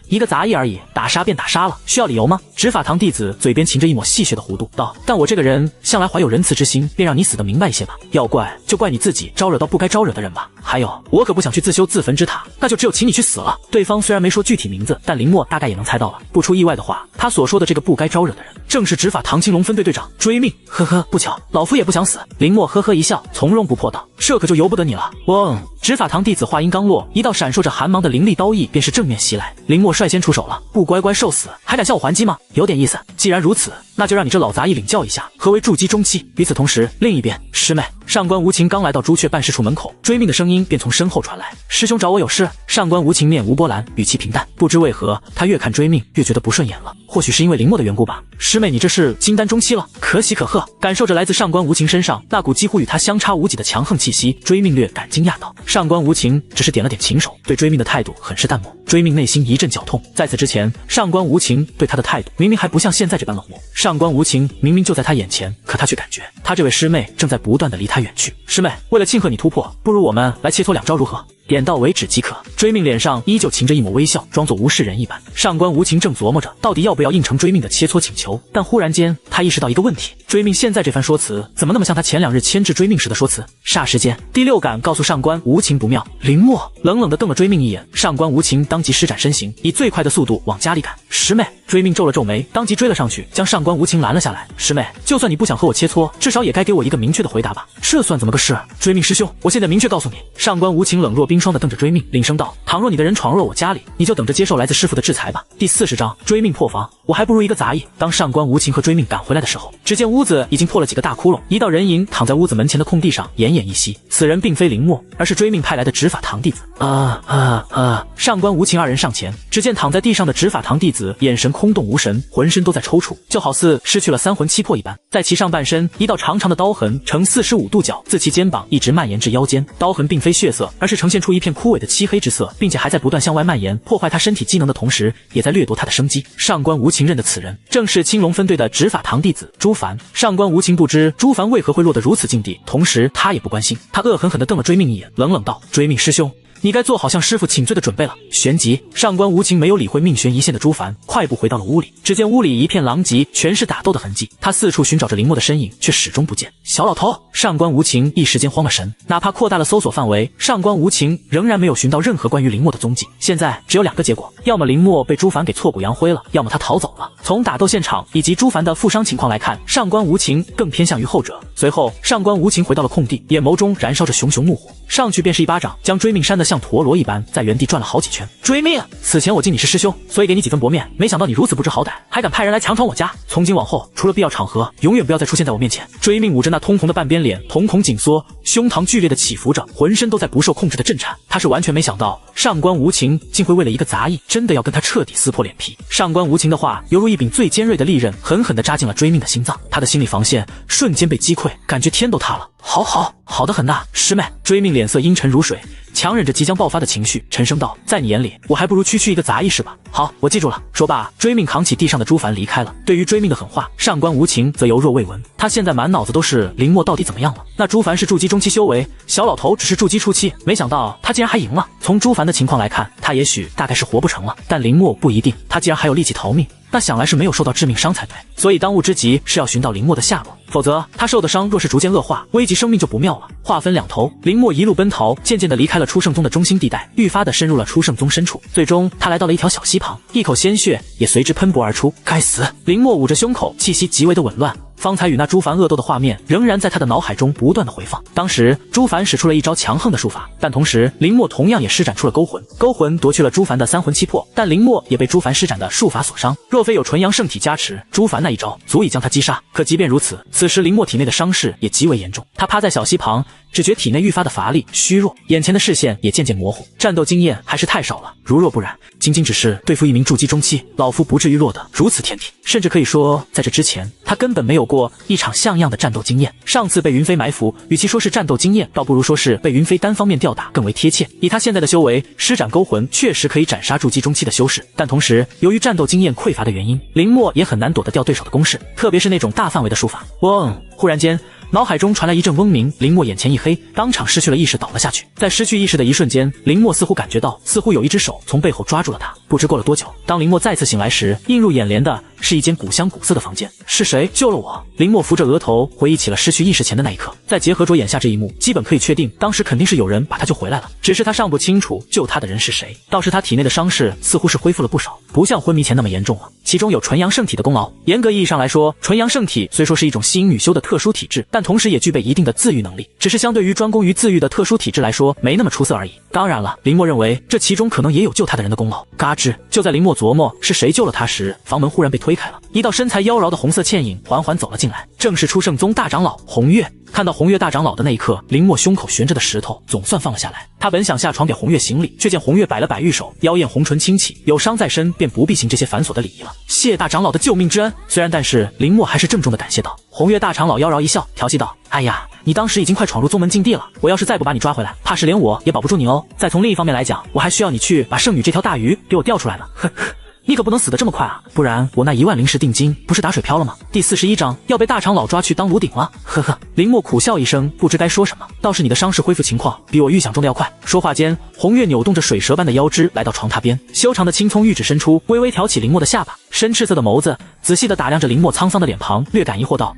一个杂役而已，打杀便打杀了，需要理由吗？执法堂弟子嘴边噙着一抹戏谑的弧度道，但我这个人向来怀有仁慈之心，便让你死得明白一些吧。要怪就怪你自己招惹到不该招惹的人吧。还有，我可不想去自修自焚之塔，那就只有请你去死了。对方虽然没说具体名字，但林默大概也能猜到了。不出意外的话，他所说的这个不该招惹的人，正是执法堂青龙分队队长追命。不巧，老夫也不想死。林默呵呵一笑，从容不迫道，这可就由不得你了。嗡！执法堂弟子话音刚落，一道闪烁着寒芒的凌厉刀意便是正面袭来。林默率先出手了，不乖乖受死，还敢向我还击吗？有点意思。既然如此，那就让你这老杂役领教一下何为筑基中期。与此同时，另一边，师妹上官无情刚来到朱雀办事处门口，追命的声音便从身后传来。师兄找我有事？上官无情面无波澜，语气平淡。不知为何，他越看追命越觉得不顺眼了，或许是因为林默的缘故吧。师妹，你这是金丹中期了，可喜可贺。感受着来自上官无情身上那股几乎与他相差无几的强横气息，追命略感惊讶道。上官无情只是点了点琴手，对追命的态度很是淡漠。追命内心一阵绞痛，在此之前，上官无情对他的态度明明还不像现在这般冷漠。上官无情明明就在他眼前，可他却感觉他这位师妹正在不断的离他远去。师妹，为了庆贺你突破，不如我们来切磋2招如何？点到为止即可。追命脸上依旧噙着一抹微笑，装作无事人一般。上官无情正琢磨着到底要不要应承追命的切磋请求，但忽然间他意识到一个问题：追命现在这番说辞怎么那么像他前2日牵制追命时的说辞？霎时间，第6感告诉上官无情不妙。林默冷冷地瞪了追命一眼，上官无情当即施展身形，以最快的速度往家里赶。师妹，追命皱了皱眉，当即追了上去，将上官无情拦了下来。师妹，就算你不想和我切磋，至少也该给我一个明确的回答吧？这算怎么个事？追命师兄，我现在明确告诉你。上官无情冷若冰霜地瞪着追命，厉声道：倘若你的人闯入了我家里，你就等着接受来自师父的制裁吧。第40章追命破防，我还不如一个杂役。当上官无情和追命赶回来的时候，只见屋子已经破了几个大窟窿，一道人影躺在屋子门前的空地上，奄奄一息。此人并非林默，而是追命派来的执法堂弟子。上官无情2人上前，只见躺在地上的执法堂弟子眼神空洞无神，浑身都在抽搐，就好似失去了3魂7魄一般。在其上半身，一道长长的刀痕呈45度角，自其肩膀一直蔓延至腰间。刀痕并非血色，而是呈现出一片枯萎的漆黑之色，并且还在不断向外蔓延，破坏他身体机能的同时，也在掠夺他的生机。上官无情认的此人正是青龙分队的执法堂弟子朱凡。上官无情不知朱凡为何会落得如此境地，同时他也不关心，他恶狠狠地瞪了追命一眼，冷冷道：追命师兄，你该做好向师父请罪的准备了。旋即，上官无情没有理会命悬一线的朱凡，快步回到了屋里。只见屋里一片狼藉，全是打斗的痕迹。他四处寻找着林默的身影，却始终不见。小老头，上官无情一时间慌了神。哪怕扩大了搜索范围，上官无情仍然没有寻到任何关于林默的踪迹。现在只有2个结果：要么林默被朱凡给挫骨扬灰了，要么他逃走了。从打斗现场以及朱凡的负伤情况来看，上官无情更偏向于后者。随后，上官无情回到了空地，眼眸中燃烧着熊熊怒火，上去便是一巴掌，将追命扇得像陀螺一般，在原地转了好几圈。追命，此前我敬你是师兄，所以给你几分薄面，没想到你如此不知好歹，还敢派人来强闯我家。从今往后，除了必要场合，永远不要再出现在我面前。追命捂着那通红的半边脸，瞳孔紧缩，胸膛剧烈的起伏着，浑身都在不受控制的震颤。他是完全没想到，上官无情竟会为了一个杂役，真的要跟他彻底撕破脸皮。上官无情的话，犹如一柄最尖锐的利刃，狠狠地扎进了追命的心脏。他的心理防线瞬间被击溃，感觉天都塌了。好得很呐，师妹。追命脸色阴沉如水，强忍着即将爆发的情绪，沉声道：在你眼里，我还不如区区一个杂役是吧？好，我记住了。说罢，追命扛起地上的朱凡离开了。对于追命的狠话，上官无情则犹若未闻。他现在满脑子都是林默到底怎么样了。那朱凡是筑基中期修为，小老头只是筑基初期，没想到他竟然还赢了。从朱凡的情况来看，他也许大概是活不成了，但林默不一定，他既然还有力气逃命，那想来是没有受到致命伤才对。所以当务之急是要寻到林默的下落，否则他受的伤若是逐渐恶化，危及生命就不妙了。话分2头，林默一路奔逃，渐渐地离开了初圣宗的中心地带，愈发地深入了初圣宗深处。最终他来到了一条小溪旁，一口鲜血也随之喷薄而出。该死！林默捂着胸口，气息极为的紊乱。方才与那朱凡恶斗的画面仍然在他的脑海中不断的回放。当时朱凡使出了一招强横的术法，但同时林默同样也施展出了勾魂。勾魂夺去了朱凡的3魂7魄，但林默也被朱凡施展的术法所伤。若非有纯阳圣体加持，朱凡那一招足以将他击杀。可即便如此，此时林默体内的伤势也极为严重。他趴在小溪旁，只觉体内愈发的乏力虚弱，眼前的视线也渐渐模糊。战斗经验还是太少了，如若不然，仅仅只是对付一名筑基中期，老夫不至于落得如此田地。甚至可以说，在这之前他根本没有过一场像样的战斗经验。上次被云飞埋伏，与其说是战斗经验，倒不如说是被云飞单方面吊打更为贴切。以他现在的修为，施展勾魂确实可以斩杀筑基中期的修士，但同时由于战斗经验匮乏的原因，林默也很难躲得掉对手的攻势，特别是那种大范围的术法。嗡！忽然间脑海中传来一阵嗡鸣，林默眼前一黑，当场失去了意识，倒了下去。在失去意识的一瞬间，林默似乎感觉到，似乎有一只手从背后抓住了他。不知过了多久，当林默再次醒来时，映入眼帘的是一间古香古色的房间。是谁救了我？林默扶着额头，回忆起了失去意识前的那一刻。再结合着眼下这一幕，基本可以确定，当时肯定是有人把他救回来了，只是他尚不清楚救他的人是谁。倒是他体内的伤势似乎是恢复了不少，不像昏迷前那么严重了。其中有纯阳圣体的功劳。严格意义上来说，纯阳圣体虽说是一种吸引女修的特殊体质，但同时也具备一定的自愈能力，只是相对于专攻于自愈的特殊体质来说，没那么出色而已。当然了，林默认为这其中可能也有救他的人的功劳。嘎吱！就在林默琢磨是谁救了他时，房门忽然被推开了，一道身材妖娆的红色倩影缓缓走了进来，正是初圣宗大长老红月。看到红月大长老的那一刻，林默胸口悬着的石头总算放了下来。他本想下床给红月行礼，却见红月摆了摆玉手，妖艳红唇轻启，有伤在身，便不必行这些繁琐的礼仪了。谢大长老的救命之恩。虽然但是林默还是郑重的感谢道。红月大长老妖娆一笑，调戏道：哎呀，你当时已经快闯入宗门禁地了，我要是再不把你抓回来，怕是连我也保不住你哦。再从另一方面来讲，我还需要你去把圣女这条大鱼给我钓出来呢。呵呵。你可不能死得这么快啊，不然我那1万灵石定金不是打水漂了吗？第41章要被大长老抓去当炉鼎了。呵呵，林默苦笑一声，不知该说什么。倒是你的伤势恢复情况比我预想中的要快。说话间，红月扭动着水蛇般的腰肢来到床榻边，修长的青葱玉指伸出，微微挑起林默的下巴，深赤色的眸子仔细地打量着林默沧桑的脸庞，略感疑惑道：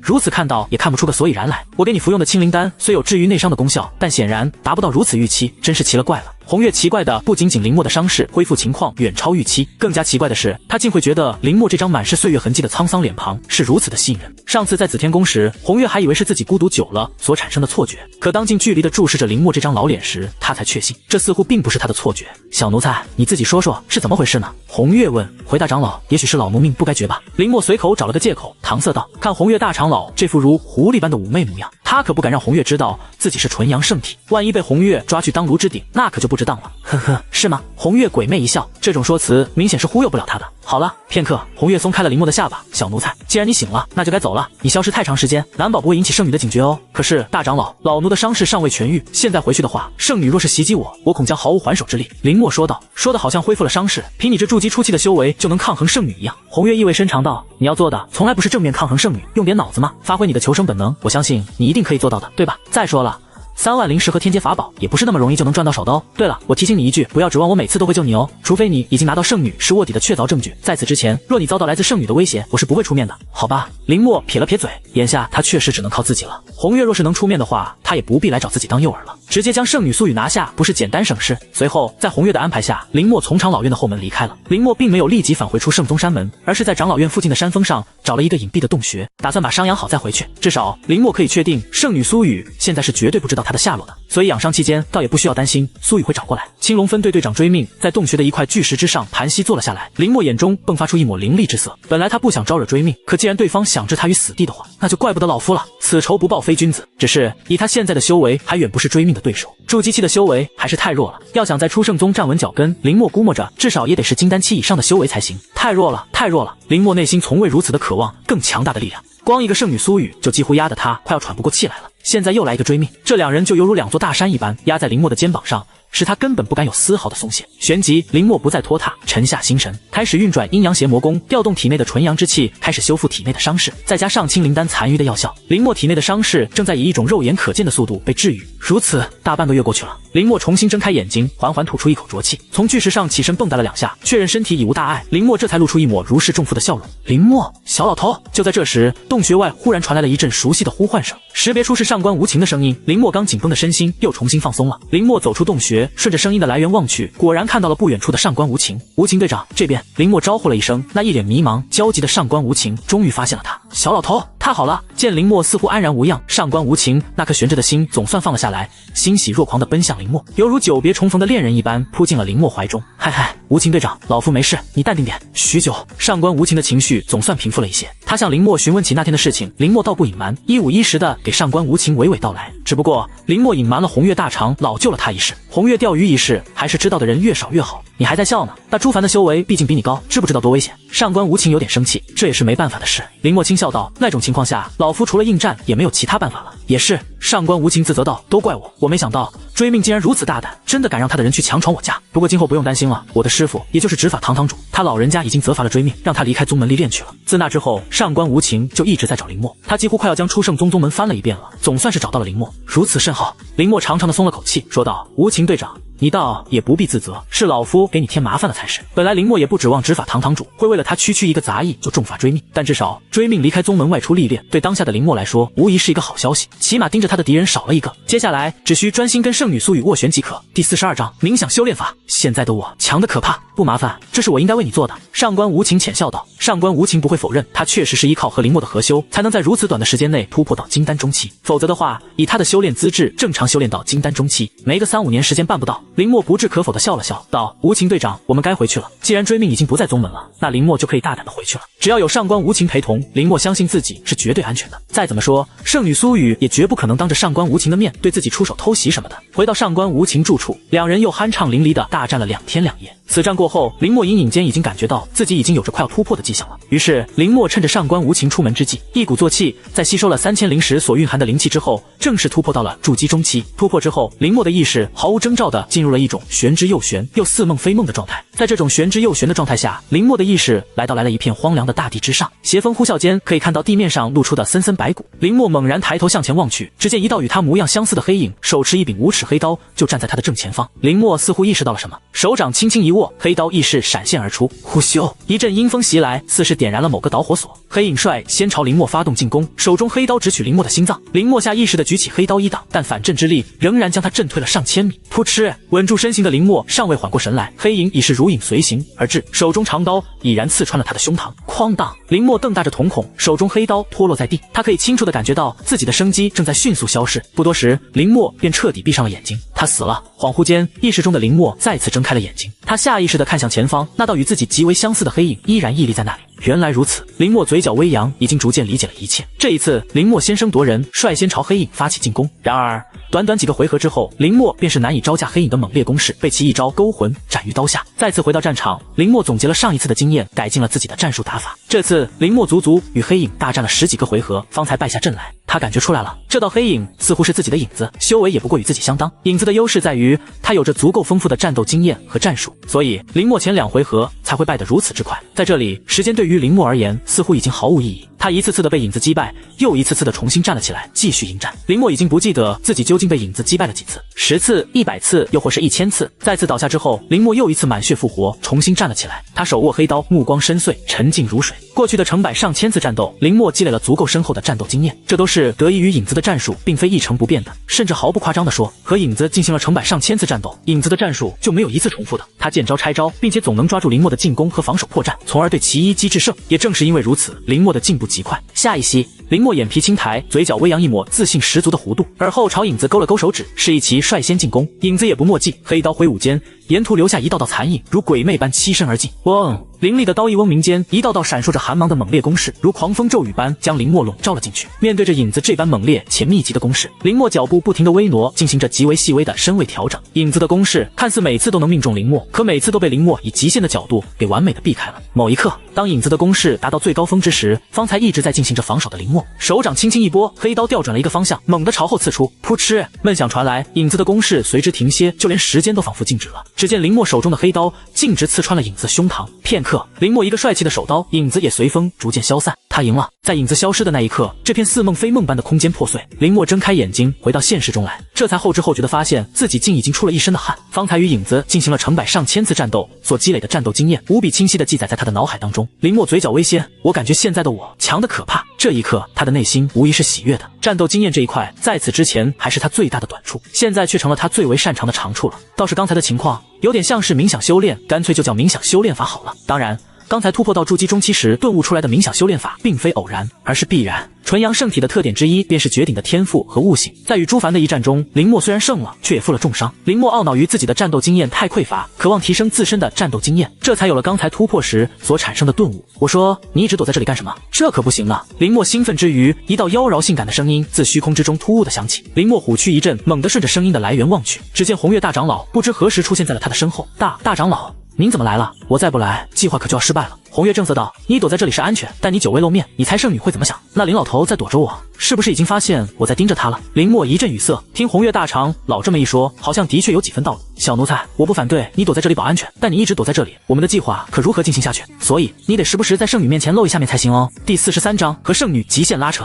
如此看到也看不出个所以然来。我给你服用的清灵丹虽有治愈内伤的功效，但显然达不到如此预期，真是奇了怪了。红月奇怪的不仅仅林默的伤势恢复情况远超预期，更加奇怪的是，他竟会觉得林默这张满是岁月痕迹的沧桑脸庞是如此的吸引人。上次在紫天宫时，红月还以为是自己孤独久了所产生的错觉，可当近距离的注视着林默这张老脸时，他才确信这似乎并不是他的错觉。小奴才，你自己说说是怎么回事呢？红月问。回大长老，也许是老奴命不该绝吧。林默随口找了个借口搪塞道。看红月大长老这副如狐狸般的妩媚模样，他可不敢让红月知道自己是纯阳圣体，万一被红月抓去当炉之鼎，那可就不值当了。呵呵，是吗？红月鬼魅一笑，这种说辞明显是忽悠不了他的。好了，片刻，红月松开了林默的下巴。小奴才，既然你醒了，那就该走了。你消失太长时间，难保不会引起圣女的警觉哦。可是大长老，老奴的伤势尚未痊愈，现在回去的话，圣女若是袭击我，我恐将毫无还手之力。林默说道，说的好像恢复了伤势，凭你这筑基初期的修为就能抗衡圣女一样。红月意味深长道，你要做的从来不是正面抗衡圣女，用点脑子嘛，发挥你的求生本能，我相信你一定可以做到的，对吧？再说了，3万灵石和天阶法宝也不是那么容易就能赚到手的哦。对了，我提醒你一句，不要指望我每次都会救你哦，除非你已经拿到圣女是卧底的确凿证据。在此之前，若你遭到来自圣女的威胁，我是不会出面的，好吧？林默撇了撇嘴，眼下他确实只能靠自己了。红月若是能出面的话，他也不必来找自己当诱饵了，直接将圣女苏雨拿下，不是简单省事。随后，在红月的安排下，林默从长老院的后门离开了。林默并没有立即返回出圣宗山门，而是在长老院附近的山峰上找了一个隐蔽的洞穴，打算把伤养好再回去。至少林默可以确定，圣女苏雨现在是绝对不知道他的下落的，所以养伤期间倒也不需要担心苏雨会找过来。青龙分队队长追命在洞穴的一块巨石之上盘膝坐了下来，林默眼中迸发出一抹凌厉之色。本来他不想招惹追命，可既然对方想置他于死地的话，那就怪不得老夫了。此仇不报非君子。只是以他现在的修为，还远不是追命的对手，筑基期的修为还是太弱了。要想在出圣宗站稳脚跟，林默估摸着至少也得是金丹期以上的修为才行。太弱了，太弱了！林默内心从未如此的渴望更强大的力量。光一个圣女苏雨就几乎压得他快要喘不过气来了，现在又来一个追命，这两人就犹如两座大山一般压在林默的肩膀上，使他根本不敢有丝毫的松懈。旋即，林默不再拖沓，沉下心神，开始运转阴阳邪魔功，调动体内的纯阳之气，开始修复体内的伤势，再加上清灵丹残余的药效，林默体内的伤势正在以一种肉眼可见的速度被治愈。如此，大半个月过去了，林默重新睁开眼睛，缓缓吐出一口浊气，从巨石上起身蹦跶了2下，确认身体已无大碍，林默这才露出一抹如释重负的笑容。林默，小老头！就在这时，洞穴外忽然传来了一阵熟悉的呼唤声，识别出是上官无情的声音，林默刚紧绷的身心又重新放松了。林默走出洞穴，顺着声音的来源望去，果然看到了不远处的上官无情。无情队长，这边！林默招呼了一声，那一脸迷茫焦急的上官无情终于发现了他。小老头，太好了！见林默似乎安然无恙，上官无情那颗悬着的心总算放了下来，欣喜若狂地奔向林默，犹如久别重逢的恋人一般扑进了林默怀中。嗨嗨，无情队长，老夫没事，你淡定点。许久，上官无情的情绪总算平复了一些，他向林默询问起那天的事情，林默道不隐瞒，一五一十的给上官无情娓娓道来。只不过林默隐瞒了红月大长老救了他一事，红月钓鱼一事，还是知道的人越少越好。你还在笑呢？那朱凡的修为毕竟比你高，知不知道多危险？上官无情有点生气，这也是没办法的事。林默轻笑道，那种情况下，老夫除了应战也没有其他办法了。也是，上官无情自责道，都怪我，我没想到追命竟然如此大胆，真的敢让他的人去强闯我家。不过今后不用担心了，我的师傅也就是执法堂堂主，他老人家已经责罚了追命，让他离开宗门历练去了。自那之后，上官无情就一直在找林默，他几乎快要将出圣宗宗门翻了一遍了，总算是找到了林默，如此甚好。林默长长的松了口气，说道，无情队长，你倒也不必自责，是老夫给你添麻烦了才是。本来林默也不指望执法堂堂主会为了他区一个杂役就重罚追命，但至少追命离开宗门外出历练，对当下的林默来说无疑是一个好消息，起码盯着他的敌人少了一个。接下来只需专心跟圣女苏雨斡旋即可。第42章冥想修炼法。现在的我强得可怕，不麻烦，这是我应该为你做的。上官无情浅笑道。上官无情不会否认，他确实是依靠和林默的合修，才能在如此短的时间内突破到金丹中期，否则的话，以他的修炼资质，正常修炼到金丹中期，没个3-5年时间办不到。林默不置可否的笑了笑，道，无情队长，我们该回去了。既然追命已经不在宗门了，那林默就可以大胆的回去了。只要有上官无情陪同，林默相信自己是绝对安全的。再怎么说，圣女苏雨也绝不可能当着上官无情的面对自己出手偷袭什么的。回到上官无情住处，两人又酣畅淋漓的大战了2天2夜。此战过后，林默隐隐间已经感觉到自己已经有着快要突破的迹象了。于是林默趁着上官无情出门之际，一鼓作气，在吸收了3000灵石所蕴含的灵气之后，正式突破到了筑基中期。突破之后，林默的意识毫无征兆的进入了入了一种玄之又玄又似梦非梦的状态。在这种玄之又玄的状态下，林默的意识来到了一片荒凉的大地之上，邪风呼啸间可以看到地面上露出的森森白骨。林默猛然抬头向前望去，只见一道与他模样相似的黑影，手持一柄无齿黑刀，就站在他的正前方。林默似乎意识到了什么，手掌轻轻一握，黑刀意识闪现而出，呼咻，一阵阴风袭来，似是点燃了某个导火索。黑影率先朝林默发动进攻，手中黑刀直取林默的心脏。林默下意识地举起黑刀一挡，但反震之力仍然将他震退了上千米。噗嗤，稳住身形的林默尚未缓过神来，黑影已是如影随形而至，手中长刀已然刺穿了他的胸膛。哐当！林默瞪大着瞳孔，手中黑刀脱落在地，他可以清楚地感觉到自己的生机正在迅速消逝。不多时，林默便彻底闭上了眼睛。他死了。恍惚间，意识中的林默再次睁开了眼睛，他下意识地看向前方，那道与自己极为相似的黑影依然屹立在那里。原来如此，林默嘴角微扬，已经逐渐理解了一切。这一次，林默先声夺人，率先朝黑影发起进攻。然而，短短几个回合之后，林默便是难以招架黑影的猛烈攻势，被其一招勾魂斩于刀下。再次回到战场，林默总结了上一次的经验，改进了自己的战术打法。这次，林默足足与黑影大战了10几个回合，方才败下阵来。他感觉出来了，这道黑影似乎是自己的影子，修为也不过与自己相当。影子的优势在于，他有着足够丰富的战斗经验和战术，所以林默前2回合才会败得如此之快。在这里，时间对于林默而言似乎已经毫无意义。他一次次的被影子击败，又一次次的重新站了起来，继续迎战。林默已经不记得自己究竟被影子击败了几次，10次、100次，又或是1000次。再次倒下之后，林默又一次满血复活，重新站了起来。他手握黑刀，目光深邃，沉静如水。过去的成百上千次战斗，林默积累了足够深厚的战斗经验，这都是得益于影子的战术，并非一成不变的。甚至毫不夸张地说，和影子进行了成百上千次战斗，影子的战术就没有一次重复的。他见招拆招，并且总能抓住林默的进攻和防守破绽，从而对其一击制胜。也正是因为如此，林默的进步极快。下一息，林默眼皮轻抬，嘴角微扬一抹自信十足的弧度，而后朝影子勾了勾手指，示意其率先进攻。影子也不墨迹，黑刀挥舞间，沿途留下一道道残影，如鬼魅般栖身而进。嗡！凌厉的刀意嗡鸣间，一道道闪烁着寒芒的猛烈攻势，如狂风骤雨般将林默笼罩了进去。面对着影子这般猛烈且密集的攻势，林默脚步不停地微挪，进行着极为细微的身位调整。影子的攻势看似每次都能命中林默，可每次都被林默以极限的角度给完美的避开了。某一刻，当影子的攻势达到最高峰之时，方才一直在进行着防守的林默手掌轻轻一拨，黑刀调转了一个方向，猛地朝后刺出。噗嗤！闷响传来，影子的攻势随之停歇，就连时间都仿佛静止了。只见林默手中的黑刀径直刺穿了影子胸膛。片刻，林默一个帅气的手刀，影子也随风逐渐消散。他赢了。在影子消失的那一刻，这片似梦非梦般的空间破碎，林默睁开眼睛，回到现实中来，这才后知后觉地发现自己竟已经出了一身的汗。方才与影子进行了成百上千次战斗，所积累的战斗经验无比清晰地记载在他的脑海当中。林默嘴角微掀，我感觉现在的我强得可怕。这一刻，他的内心无疑是喜悦的。战斗经验这一块，在此之前还是他最大的短处，现在却成了他最为擅长的长处了。倒是刚才的情况，有点像是冥想修炼，干脆就叫冥想修炼法好了。当然，刚才突破到筑基中期时顿悟出来的冥想修炼法，并非偶然，而是必然。纯阳圣体的特点之一，便是绝顶的天赋和悟性。在与朱凡的一战中，林默虽然胜了，却也负了重伤。林默懊恼于自己的战斗经验太匮乏，渴望提升自身的战斗经验，这才有了刚才突破时所产生的顿悟。我说，你一直躲在这里干什么？这可不行啊！林默兴奋之余，一道妖娆性感的声音自虚空之中突兀的响起。林默虎躯一震，猛地顺着声音的来源望去，只见红月大长老不知何时出现在了他的身后。大长老，您怎么来了？我再不来，计划可就要失败了。红月正色道：“你躲在这里是安全，但你久未露面，你猜圣女会怎么想？那林老头在躲着我，是不是已经发现我在盯着他了？”林默一阵语塞，听红月大长老这么一说，好像的确有几分道理。小奴才，我不反对你躲在这里保安全，但你一直躲在这里，我们的计划可如何进行下去？所以你得时不时在圣女面前露一下面才行哦。第43章和圣女极限拉扯。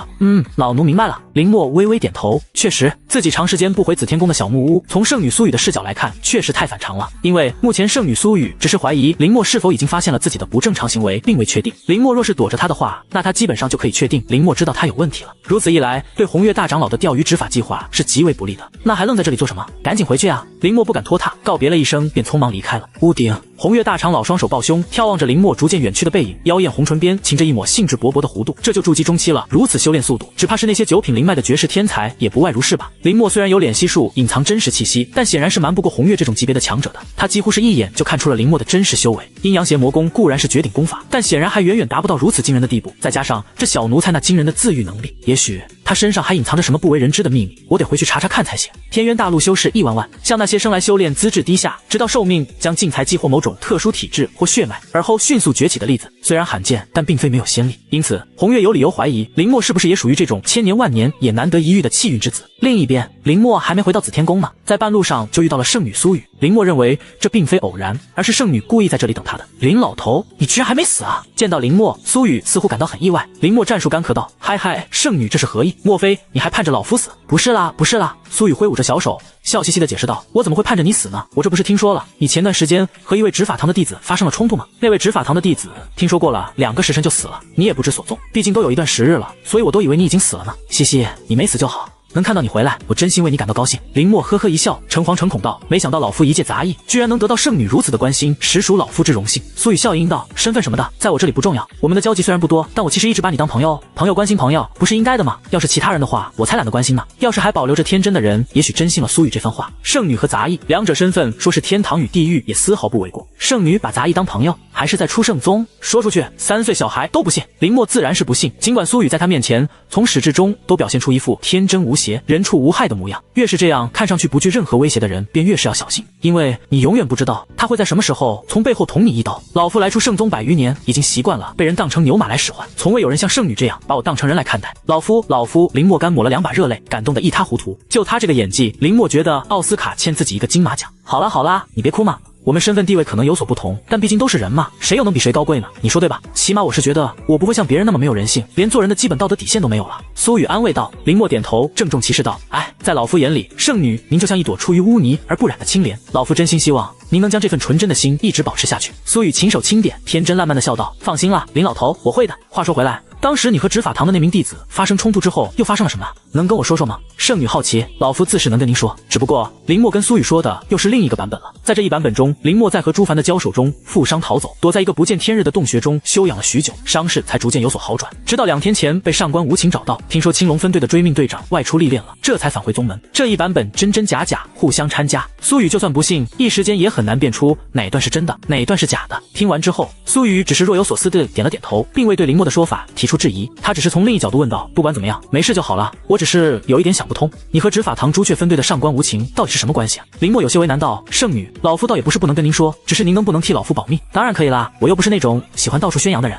老奴明白了。林默微微点头，确实，自己长时间不回紫天宫的小木屋，从圣女苏雨的视角来看，确实太反常了。因为目前圣女苏雨只是怀疑林默是否已经发现了自己的不正常行为，并未确定。林默若是躲着他的话，那他基本上就可以确定林默知道他有问题了。如此一来，对红月大长老的钓鱼执法计划是极为不利的。那还愣在这里做什么？赶紧回去啊！林默不敢拖沓，告别了一声，便匆忙离开了。屋顶，红月大长老双手抱胸，眺望着林默逐渐远去的背影，妖艳红唇边噙着一抹兴致勃勃的弧度。这就筑基中期了，如此修炼速度，只怕是那些九品灵脉的绝世天才也不外如是吧。林默虽然有脸悉术隐藏真实气息，但显然是瞒不过红月这种级别的强者的。他几乎是一眼就看出了林默的真实修为。阴阳邪魔功固然是绝顶功法，但显然还远远达不到如此惊人的地步。再加上这小奴才那惊人的自愈能力，也许他身上还隐藏着什么不为人知的秘密，我得回去查查看才行。天渊大陆修士亿万万，像那些生来修炼资质低下，直到寿命将进财激活某种特殊体质或血脉，而后迅速崛起的例子，虽然罕见，但并非没有先例。因此，红月有理由怀疑林默是不是也属于这种千年万年也难得一遇的气运之子。另一边，林默还没回到紫天宫呢，在半路上就遇到了圣女苏雨。林默认为这并非偶然，而是圣女故意在这里等他的。林老头，你居然还没死啊！见到林默，苏雨似乎感到很意外。林默战术干咳道：“嗨嗨，圣女这是何意？莫非你还盼着老夫死？”“不是啦，不是啦。”苏雨挥舞着小手，笑嘻嘻地解释道：“我怎么会盼着你死呢？我这不是听说了，你前段时间和一位执法堂的弟子发生了冲突吗？那位执法堂的弟子听说过了2个时辰就死了，你也不知所踪，毕竟都有一段时日了，所以我都以为你已经死了呢。嘻嘻，你没死就好。”能看到你回来，我真心为你感到高兴。林默呵呵一笑，诚惶诚恐道：“没想到老夫一介杂役，居然能得到圣女如此的关心，实属老夫之荣幸。”苏雨笑盈道：“身份什么的，在我这里不重要。我们的交集虽然不多，但我其实一直把你当朋友。朋友关心朋友，不是应该的吗？要是其他人的话，我才懒得关心呢。要是还保留着天真的人，也许真信了苏雨这番话。圣女和杂役两者身份，说是天堂与地狱，也丝毫不为过。圣女把杂役当朋友，还是在出圣宗？说出去，3岁小孩都不信。”林默自然是不信，尽管苏雨在他面前从始至终都表现出一副天真无邪、人畜无害的模样，越是这样看上去不具任何威胁的人，便越是要小心，因为你永远不知道他会在什么时候从背后捅你一刀。老夫来出圣宗100余年，已经习惯了被人当成牛马来使唤，从未有人像圣女这样把我当成人来看待。老夫，林默干抹了2把热泪，感动得一塌糊涂。就他这个演技，林默觉得奥斯卡欠自己一个金马奖。好啦，你别哭嘛。我们身份地位可能有所不同，但毕竟都是人嘛，谁又能比谁高贵呢？你说对吧？起码我是觉得我不会像别人那么没有人性，连做人的基本道德底线都没有了。苏雨安慰道。林默点头，郑重其事道：“哎，在老夫眼里，圣女您就像一朵出于污泥而不染的青莲，老夫真心希望您能将这份纯真的心一直保持下去。”苏雨轻手轻点，天真烂漫的笑道：“放心啦，林老头，我会的。话说回来，当时你和执法堂的那名弟子发生冲突之后，又发生了什么？能跟我说说吗？”圣女好奇，老夫自是能跟您说，只不过林默跟苏雨说的又是另一个版本了。在这一版本中，林默在和朱凡的交手中负伤逃走，躲在一个不见天日的洞穴中休养了许久，伤势才逐渐有所好转，直到2天前被上官无情找到，听说青龙分队的追命队长外出历练了，这才返回宗门。这一版本真真假假，互相掺加，苏雨就算不信，一时间也很难辨出哪段是真的，哪段是假的。听完之后，苏雨只是若有所思地点了点头，并未对林默的说法提出质疑。他只是从另一角度问道：“不管怎么样，没事就好了，我只是有一点想不通，你和执法堂朱雀分队的上官无情到底是什么关系啊？”林默有些为难道：“圣女，老夫倒也不是不能跟您说，只是您能不能替老夫保密？”“当然可以啦，我又不是那种喜欢到处宣扬的人。”“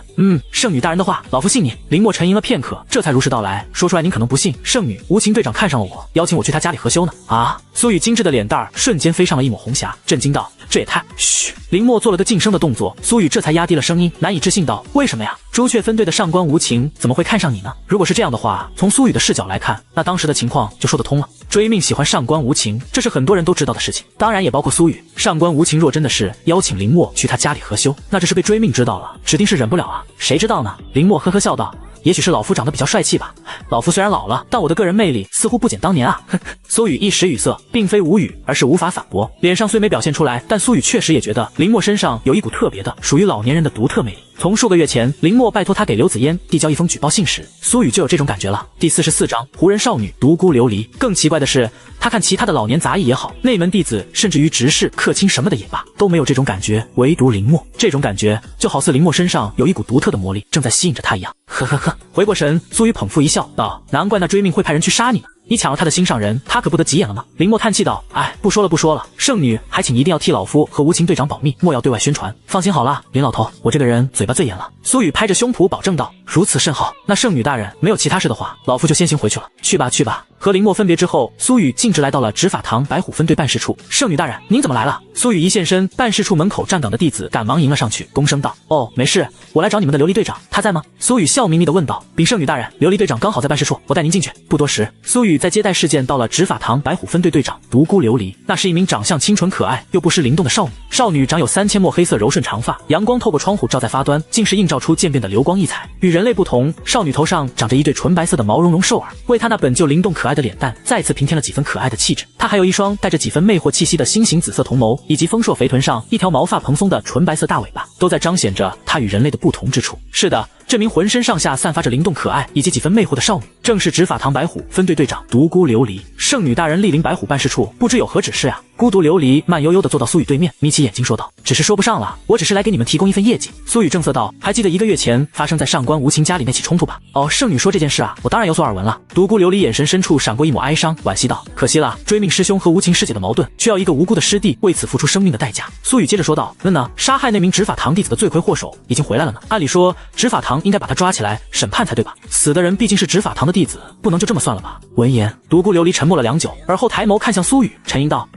圣女大人的话，老夫信你。”林默沉吟了片刻，这才如实道来，说出来您可能不信，圣女，无情队长看上了我，邀请我去他家里合修呢。啊！苏雨精致的脸蛋儿瞬间飞上了一抹红霞，震惊道：“这也太……嘘！”林默做了个噤声的动作，苏雨这才压低了声音，难以置信道：“为什么呀？朱雀分队的上官无情怎么会看上你呢？”如果是这样的话，从苏雨的视角来看，那当时的情况就说得通了。追命喜欢上官无情，这是很多人都知道的事情，当然也包括苏雨。上官无情若真的是邀请林默去他家里合修，那这是被追命知道了，指定是忍不了啊，谁知道呢？林默呵呵笑道：“也许是老夫长得比较帅气吧。老夫虽然老了，但我的个人魅力似乎不减当年啊。”苏雨一时语塞，并非无语，而是无法反驳。脸上虽没表现出来，但苏雨确实也觉得林默身上有一股特别的、属于老年人的独特魅力。从数个月前，林默拜托他给刘子嫣递交一封举报信时，苏雨就有这种感觉了。第44章胡人少女独孤琉璃。更奇怪的是，他看其他的老年杂役也好，内门弟子甚至于执事、客卿什么的也罢，都没有这种感觉，唯独林默，这种感觉就好似林默身上有一股独特的魔力正在吸引着他一样。呵呵呵，回过神，苏雨捧腹一笑道：“难怪那追命会派人去杀你呢。你抢了他的心上人，他可不得急眼了吗？”林默叹气道：“哎，不说了，圣女还请一定要替老夫和无情队长保密，莫要对外宣传。放心好了，林老头，我这个人嘴巴最严了。”苏雨拍着胸脯保证道：“如此甚好。那圣女大人没有其他事的话，老夫就先行回去了。”“去吧。”和林默分别之后，苏雨径直来到了执法堂白虎分队办事处。“圣女大人，您怎么来了？”苏雨一现身，办事处门口站岗的弟子赶忙迎了上去，躬声道：“哦，没事，我来找你们的琉璃队长，他在吗？”苏雨笑眯眯地问道：“禀圣女大人，琉璃队长刚好在办事处，我带您进去。”不多时，苏雨在接待室见到了执法堂白虎分队队长独孤琉璃。那是一名长相清纯可爱又不失灵动的少女，少女长有3000墨黑色柔顺长发，阳光透过窗户照在发端，竟是映照出渐变的流光溢彩。与人类不同，少女头上长着一对纯白色的毛茸茸兽耳，为她那本就灵动可爱的脸蛋再次平添了几分可爱的气质。她还有一双带着几分魅惑气息的心形紫色瞳眸，以及丰硕肥臀上一条毛发蓬松的纯白色大尾巴，都在彰显着她与人类的不同之处。是的，这名浑身上下散发着灵动可爱以及几分魅惑的少女，正是执法堂白虎分队队长独孤琉璃。圣女大人莅临白虎办事处，不知有何指示啊？孤独琉璃慢悠悠地坐到苏雨对面，眯起眼睛说道：“只是说不上了，我只是来给你们提供一份业绩。”苏雨正色道：“还记得1个月前发生在上官无情家里那起冲突吧？”“哦，圣女说这件事啊，我当然有所耳闻了。”独孤琉璃眼神深处闪过一抹哀伤，惋惜道：“可惜了，追命师兄和无情师姐的矛盾，却要一个无辜的师弟为此付出生命的代价。”苏雨接着说道：“杀害那名执法堂弟子的罪魁祸首已经回来了呢。按理说，执法堂堂应该把他抓起来审判才对吧？死的人毕竟是执法堂的弟子，不能就这么算了吧？闻言，独孤琉璃沉默了良久，而后抬眸看向苏雨，沉吟道：“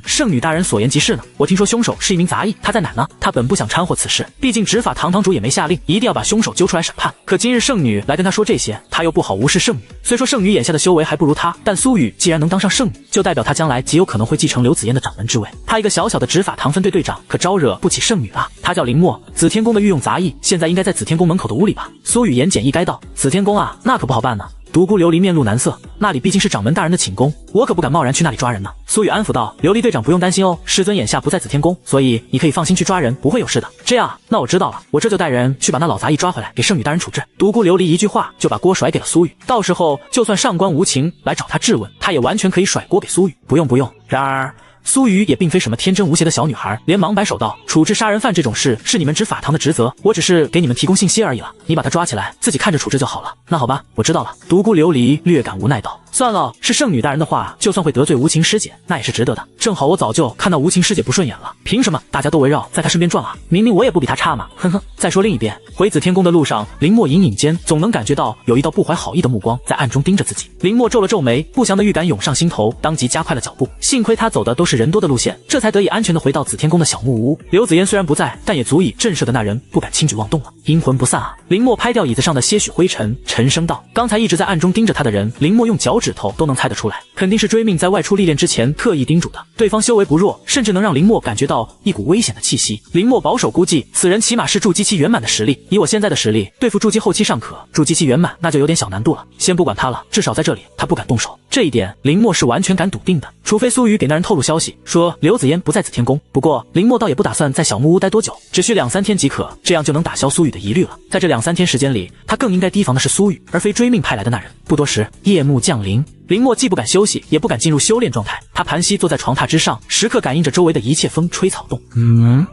圣女大人所言极是呢。我听说凶手是一名杂役，他在哪呢？他本不想掺和此事，毕竟执法堂堂主也没下令，一定要把凶手揪出来审判。可今日圣女来跟他说这些，他又不好无视圣女。虽说圣女眼下的修为还不如他，但苏雨既然能当上圣女，就代表他将来极有可能会继承刘紫嫣的掌门之位。他一个小小的执法堂分队队长，可招惹不起圣女啊。他叫林墨，紫天宫的御用杂役，现在应该在紫天宫门口的屋里吧？”苏雨言简意赅道：“紫天宫啊，那可不好办呢。”独孤琉璃面露难色，那里毕竟是掌门大人的寝宫，我可不敢贸然去那里抓人呢。苏雨安抚道：“琉璃队长不用担心哦，师尊眼下不在紫天宫，所以你可以放心去抓人，不会有事的。这样，那我知道了，我这就带人去把那老杂役抓回来，给圣女大人处置。”独孤琉璃一句话就把锅甩给了苏雨，到时候就算上官无情来找他质问，他也完全可以甩锅给苏雨。不用不用。然而苏雨也并非什么天真无邪的小女孩，连忙摆手道：“处置杀人犯这种事是你们执法堂的职责，我只是给你们提供信息而已了。你把他抓起来，自己看着处置就好了。”“那好吧，我知道了。”独孤琉璃略感无奈道：“算了，是圣女大人的话，就算会得罪无情师姐，那也是值得的。正好我早就看到无情师姐不顺眼了，凭什么大家都围绕在她身边转啊？明明我也不比她差嘛，哼哼。”再说另一边，回紫天宫的路上，林墨隐隐间总能感觉到有一道不怀好意的目光在暗中盯着自己。林墨皱了皱眉，不祥的预感涌上心头，当即加快了脚步。幸亏他走的都是人多的路线，这才得以安全的回到紫天宫的小木屋。刘紫嫣虽然不在，但也足以震慑的那人不敢轻举妄动了。阴魂不散啊！林墨拍掉椅子上的些许灰尘，沉声道：“刚才一直在暗中盯着他的人，林墨用脚趾头都能猜得出来，肯定是追命在外出历练之前特意叮嘱的。对方修为不弱，甚至能让林墨感觉到一股危险的气息。林墨保守估计，此人起码是筑基期圆满的实力。以我现在的实力，对付筑基后期尚可，筑基期圆满那就有点小难度了。先不管他了，至少在这里他不敢动手。这一点林墨是完全敢笃定的，除非苏雨给那人透露消息，说刘紫嫣不在紫天宫。不过林墨倒也不打算在小木屋待多久，只需2-3天即可，这样就能打消苏雨的疑虑了。在这2-3天时间里，他更应该提防的是苏雨，而非追命派来的那人。不多时，夜幕降临。林墨既不敢休息，也不敢进入修炼状态，他盘膝坐在床榻之上，时刻感应着周围的一切风吹草动。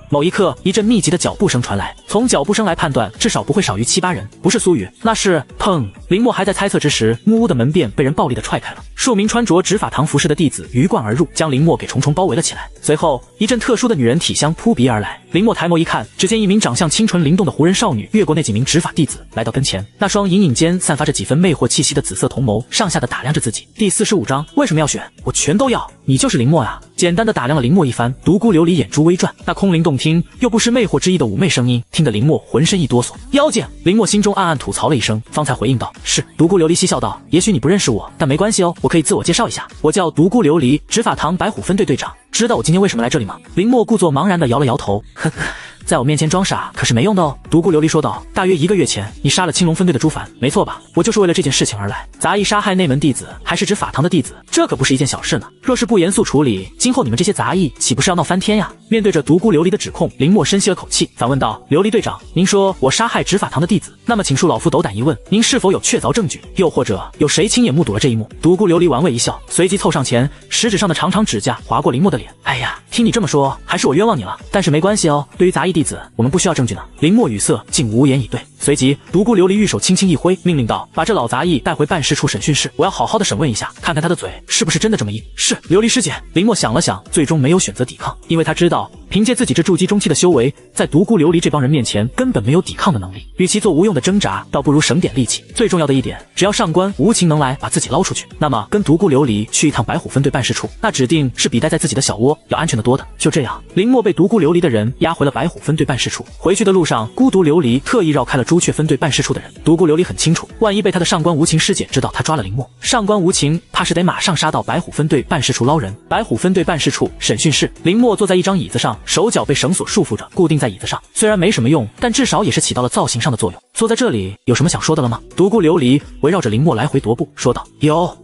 某一刻，一阵密集的脚步声传来，从脚步声来判断，至少不会少于7-8人，不是苏雨，那是……砰！林墨还在猜测之时，木屋的门便被人暴力的踹开了，数名穿着执法堂服饰的弟子鱼贯而入，将林墨给重重包围了起来。随后，一阵特殊的女人体香扑鼻而来，林墨抬眸一看，只见一名长相清纯灵动的胡人少女越过那几名执法弟子，来到跟前，那双隐隐间散发着几分魅惑气息的紫色瞳眸，上下的打量着自己。第45章，为什么要选？我全都要。你就是林墨呀？简单的打量了林墨一番，独孤琉璃眼珠微转，那空灵动听又不失魅惑之意的妩媚声音，听得林墨浑身一哆嗦。妖精！林墨心中暗暗吐槽了一声，方才回应道：“是。”独孤琉璃嬉笑道：“也许你不认识我，但没关系哦，我可以自我介绍一下，我叫独孤琉璃，执法堂白虎分队队长。知道我今天为什么来这里吗？”林墨故作茫然的摇了摇头，呵呵。在我面前装傻可是没用的哦。独孤琉璃说道：“大约1个月前，你杀了青龙分队的朱凡，没错吧？我就是为了这件事情而来。杂役杀害内门弟子，还是执法堂的弟子，这可不是一件小事呢。若是不严肃处理，今后你们这些杂役岂不是要闹翻天呀？”面对着独孤琉璃的指控，林墨深吸了口气，反问道：“琉璃队长，您说我杀害执法堂的弟子，那么请恕老夫斗胆一问，您是否有确凿证据？又或者有谁亲眼目睹了这一幕？”独孤琉璃玩味一笑，随即凑上前，食指上的长长指甲划过林墨的脸。“哎呀，听你这么说，还是我冤枉你了。但是没关系哦，对于杂役弟子，我们不需要证据呢。”林墨语塞，竟无言以对。随即，独孤琉璃玉手轻轻一挥，命令道：“把这老杂役带回办事处审讯室，我要好好的审问一下，看看他的嘴是不是真的这么硬。”“是，琉璃师姐。”林墨想了想，最终没有选择抵抗，因为他知道，凭借自己这筑基中期的修为，在独孤琉璃这帮人面前根本没有抵抗的能力。与其做无用的挣扎，倒不如省点力气。最重要的一点，只要上官无情能来把自己捞出去，那么跟独孤琉璃去一趟白虎分队办事处，那指定是比待在自己的小窝要安全的多的。就这样，林墨被独孤琉璃的人押回了白虎分队办事处。回去的路上，孤独琉璃特意绕开了朱雀分队办事处的人。独孤琉璃很清楚，万一被他的上官无情师姐知道他抓了林墨，上官无情怕是得马上杀到白虎分队办事处捞人。白虎分队办事处审讯室，林墨坐在一张椅子上，手脚被绳索束缚着，固定在椅子上。虽然没什么用，但至少也是起到了造型上的作用。坐在这里有什么想说的了吗？独孤琉璃围绕着林墨来回踱步，说道：“有，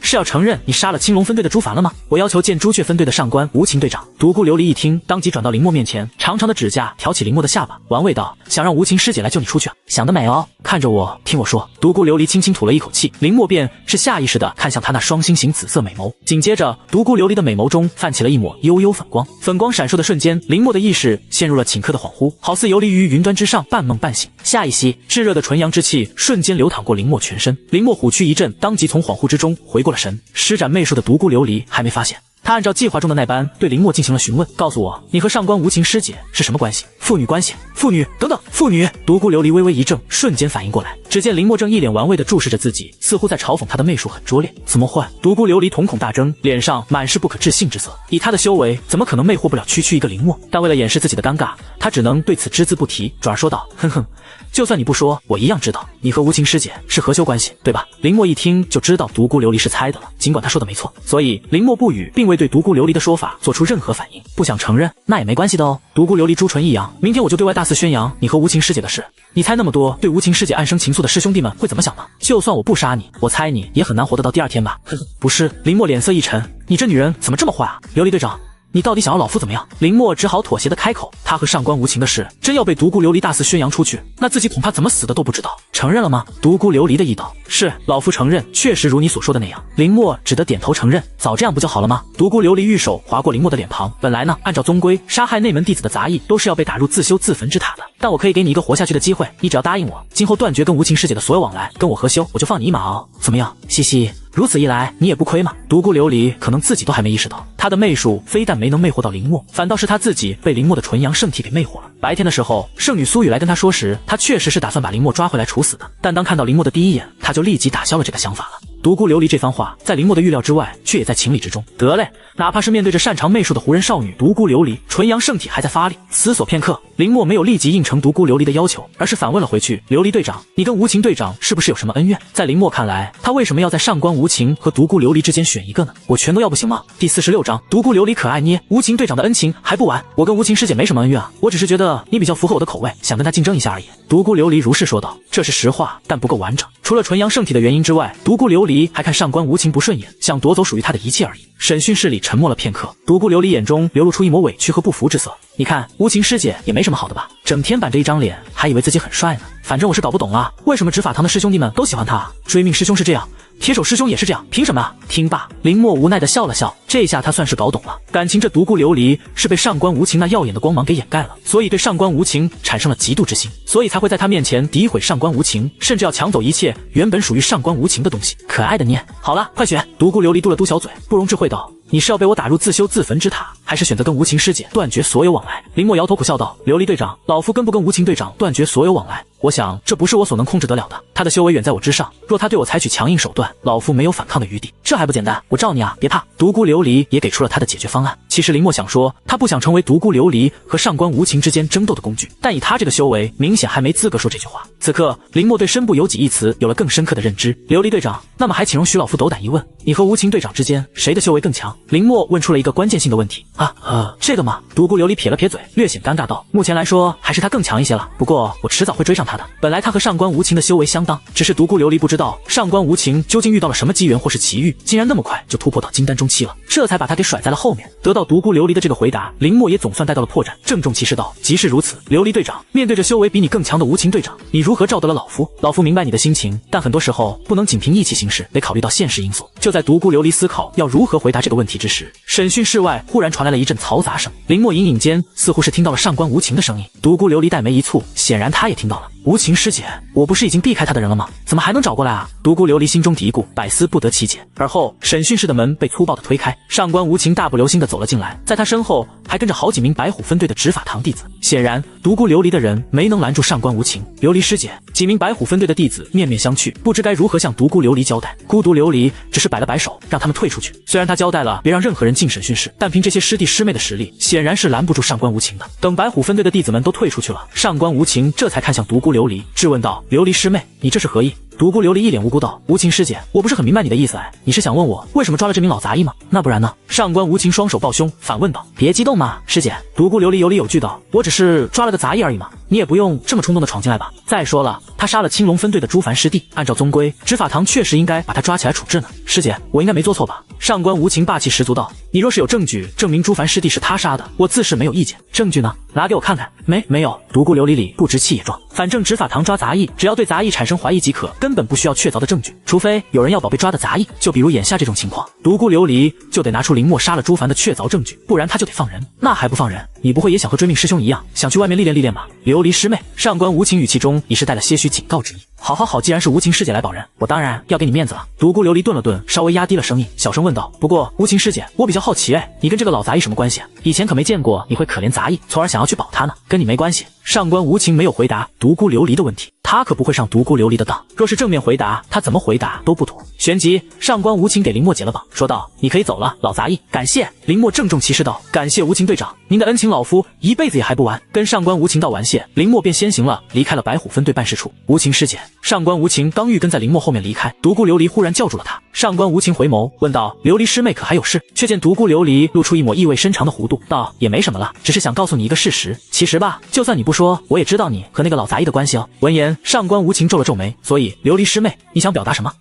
是要承认你杀了青龙分队的朱凡了吗？我要求见朱雀分队的上官无情队长。”独孤琉璃一听，当即转到林墨面前，长长的指甲挑起林墨的下巴，玩味道：“想让无情师姐来救你出去啊？想得美哦！看着我，听我说。”独孤琉璃轻轻吐了一口气，林墨便是下意识地看向他那双星形紫色美眸，紧接着独孤琉璃的美眸中泛起了一抹幽幽粉光，粉光闪烁的瞬间，林墨的意识陷入了顷刻的恍惚，好似游离于云端之上，半梦半醒。下一息，炙热的纯阳之气瞬间流淌过林墨全身，林墨虎躯一震，当即从恍惚之中回过了神。施展媚术的独孤琉璃还没发现，他按照计划中的那般对林墨进行了询问，告诉我你和上官无情师姐是什么关系？父女关系？父女？等等，父女！独孤琉璃微微一怔，瞬间反应过来，只见林墨正一脸玩味地注视着自己，似乎在嘲讽他的媚术很拙劣。怎么会？独孤琉璃瞳孔大睁，脸上满是不可置信之色。以他的修为，怎么可能魅惑不了区一个林墨？但为了掩饰自己的尴尬，他只能对此只字不提，转而说道：“哼哼，就算你不说，我一样知道你和无情师姐是何修关系，对吧？”林墨一听就知道独孤琉璃是猜的了，尽管他说的没错，所以林墨不语，并未对独孤琉璃的说法做出任何反应。不想承认，那也没关系的哦。独孤琉璃朱唇一扬，明天我就对外大肆宣扬你和无情师姐的事。你猜那么多对无情师姐暗生情愫的师兄弟们会怎么想呢？就算我不杀你，我猜你也很难活得到第二天吧。呵呵，不是。林墨脸色一沉，你这女人怎么这么坏啊？琉璃队长，你到底想要老夫怎么样？林墨只好妥协的开口，他和上官无情的事真要被独孤琉璃大肆宣扬出去，那自己恐怕怎么死的都不知道。承认了吗？独孤琉璃的一道，是，老夫承认，确实如你所说的那样。林墨只得点头承认，早这样不就好了吗？独孤琉璃玉手划过林墨的脸庞，本来呢，按照宗规，杀害内门弟子的杂役都是要被打入自修自焚之塔的，但我可以给你一个活下去的机会，你只要答应我，今后断绝跟无情师姐的所有往来，跟我合修，我就放你一马哦，怎么样？嘻嘻。如此一来，你也不亏嘛。独孤琉璃可能自己都还没意识到，他的媚术非但没能魅惑到林墨，反倒是他自己被林墨的纯阳圣体给魅惑了。白天的时候，圣女苏雨来跟他说时，他确实是打算把林墨抓回来处死的，但当看到林墨的第一眼，他就立即打消了这个想法了。独孤琉璃这番话在林墨的预料之外，却也在情理之中。得嘞，哪怕是面对着擅长媚术的胡人少女独孤琉璃，纯阳圣体还在发力。思索片刻，林墨没有立即应承独孤琉璃的要求，而是反问了回去：“琉璃队长，你跟无情队长是不是有什么恩怨？”在林墨看来，他为什么要在上官无情和独孤琉璃之间选一个呢？我全都要不行吗？第46章，独孤琉璃可爱捏，无情队长的恩情还不完。我跟无情师姐没什么恩怨啊，我只是觉得你比较符合我的口味，想跟她竞争一下而已。独孤琉璃如是说道，这是实话，但不够完整。除了纯阳圣体的原因之外，独孤琉璃还看上官无情不顺眼，想夺走属于他的一切而已。审讯室里沉默了片刻，独孤琉璃眼中流露出一抹委屈和不服之色。你看，无情师姐也没什么好的吧？整天板着一张脸，还以为自己很帅呢。反正我是搞不懂啊，为什么执法堂的师兄弟们都喜欢他啊？追命师兄是这样，铁手师兄也是这样，凭什么啊？听罢，林墨无奈地笑了笑，这下他算是搞懂了，感情这独孤琉璃是被上官无情那耀眼的光芒给掩盖了，所以对上官无情产生了嫉妒之心，所以才会在他面前诋毁上官无情，甚至要抢走一切原本属于上官无情的东西。可爱的念，好了，快选！独孤琉璃嘟了嘟小嘴，不容置喙道：“你是要被我打入自修自焚之塔，还是选择跟无情师姐断绝所有往来？”林墨摇头苦笑道：“琉璃队长，老夫跟不跟无情队长断绝所有往来，我想这不是我所能控制得了的。他的修为远在我之上，若他对我采取强硬手段，老夫没有反抗的余地。这还不简单？我罩你啊，别怕。”独孤琉璃也给出了他的解决方案。其实林墨想说，他不想成为独孤琉璃和上官无情之间争斗的工具，但以他这个修为，明显还没资格说这句话。此刻，林墨对身不由己一词有了更深刻的认知。琉璃队长，那么还请容许老夫斗胆一问，你和无情队长之间谁的修为更强？林墨问出了一个关键性的问题。这个嘛，独孤琉璃撇了撇嘴，略显尴尬道：“目前来说，还是他更强一些了。不过我迟早会追上他的。本来他和上官无情的修为相当，只是独孤琉璃不知道上官无情究竟遇到了什么机缘或是奇遇，竟然那么快就突破到金丹中期了，这才把他给甩在了后面。”得到独孤琉璃的这个回答，林墨也总算带到了破绽，郑重其事道：“即是如此，琉璃队长，面对着修为比你更强的无情队长，你如何罩得了老夫？老夫明白你的心情，但很多时候不能仅凭义气行事，得考虑到现实因素。”就在独孤琉璃思考要如何回答这个问题之时，审讯室外忽然传来了一阵嘈杂声，林墨隐隐间似乎是听到了上官无情的声音。独孤琉璃黛眉一蹙，显然他也听到了。无情师姐，我不是已经避开他的人了吗？怎么还能找过来啊？独孤琉璃心中嘀咕，百思不得其解。而后，审讯室的门被粗暴地推开，上官无情大不留心地走了进来，在他身后还跟着好几名白虎分队的执法堂弟子。显然，独孤琉璃的人没能拦住上官无情。琉璃师姐，几名白虎分队的弟子面面相觑，不知该如何向独孤琉璃交代。孤独琉璃只是摆了摆手，让他们退出去。虽然他交代了别让任何人进审讯室，但凭这些师弟师妹的实力，显然是拦不住上官无情的。等白虎分队的弟子们都退出去了，上官无情这才看向独孤琉璃，质问道：“琉璃师妹，你这是何意？”独孤琉璃一脸无辜道：“无情师姐，我不是很明白你的意思哎，你是想问我为什么抓了这名老杂役吗？那不然呢？”上官无情双手抱胸，反问道：“别激动嘛，师姐。”独孤琉璃有理有据道：“我只是抓了个杂役而已嘛，你也不用这么冲动的闯进来吧。再说了，他杀了青龙分队的朱凡师弟，按照宗规，执法堂确实应该把他抓起来处置呢。师姐，我应该没做错吧？”上官无情霸气十足道：“你若是有证据证明朱凡师弟是他杀的，我自是没有意见。证据呢？拿给我看看。”没有。独孤琉璃里不知气也壮，反正执法堂抓杂役，只要对杂役产生怀疑即可，根本不需要确凿的证据，除非有人要保被抓的杂役，就比如眼下这种情况，独孤琉璃就得拿出林墨杀了朱凡的确凿证据，不然他就得放人。那还不放人？你不会也想和追命师兄一样，想去外面历练历练吧？琉璃师妹，上官无情语气中已是带了些许警告之意。好，既然是无情师姐来保人，我当然要给你面子了。独孤琉璃顿了顿，稍微压低了声音，小声问道：不过无情师姐，我比较好奇你跟这个老杂役什么关系啊？以前可没见过你会可怜杂役，从而想要去保他呢。跟你没关系。上官无情没有回答独孤琉璃的问题，他可不会上独孤琉璃的当。若是正面回答，他怎么回答都不妥。旋即，上官无情给林默解了绑，说道：你可以走了，老杂役。感谢。林默郑重其事道：感谢无情队长，您的恩情老夫一辈子也还不完。跟上官无情道完谢，林默便先行了，离开了白虎分队办事处。无情师姐，上官无情刚欲跟在林默后面离开，独孤琉璃忽然叫住了他。上官无情回眸问道：琉璃师妹可还有事？却见独孤琉璃露出一抹意味深长的弧度，道：也没什么了，只是想告诉你一个事实。其实吧，就算你不说，我也知道你和那个老杂役的关系哦。闻言，上官无情皱了皱眉，所以琉璃师妹，你想表达什么？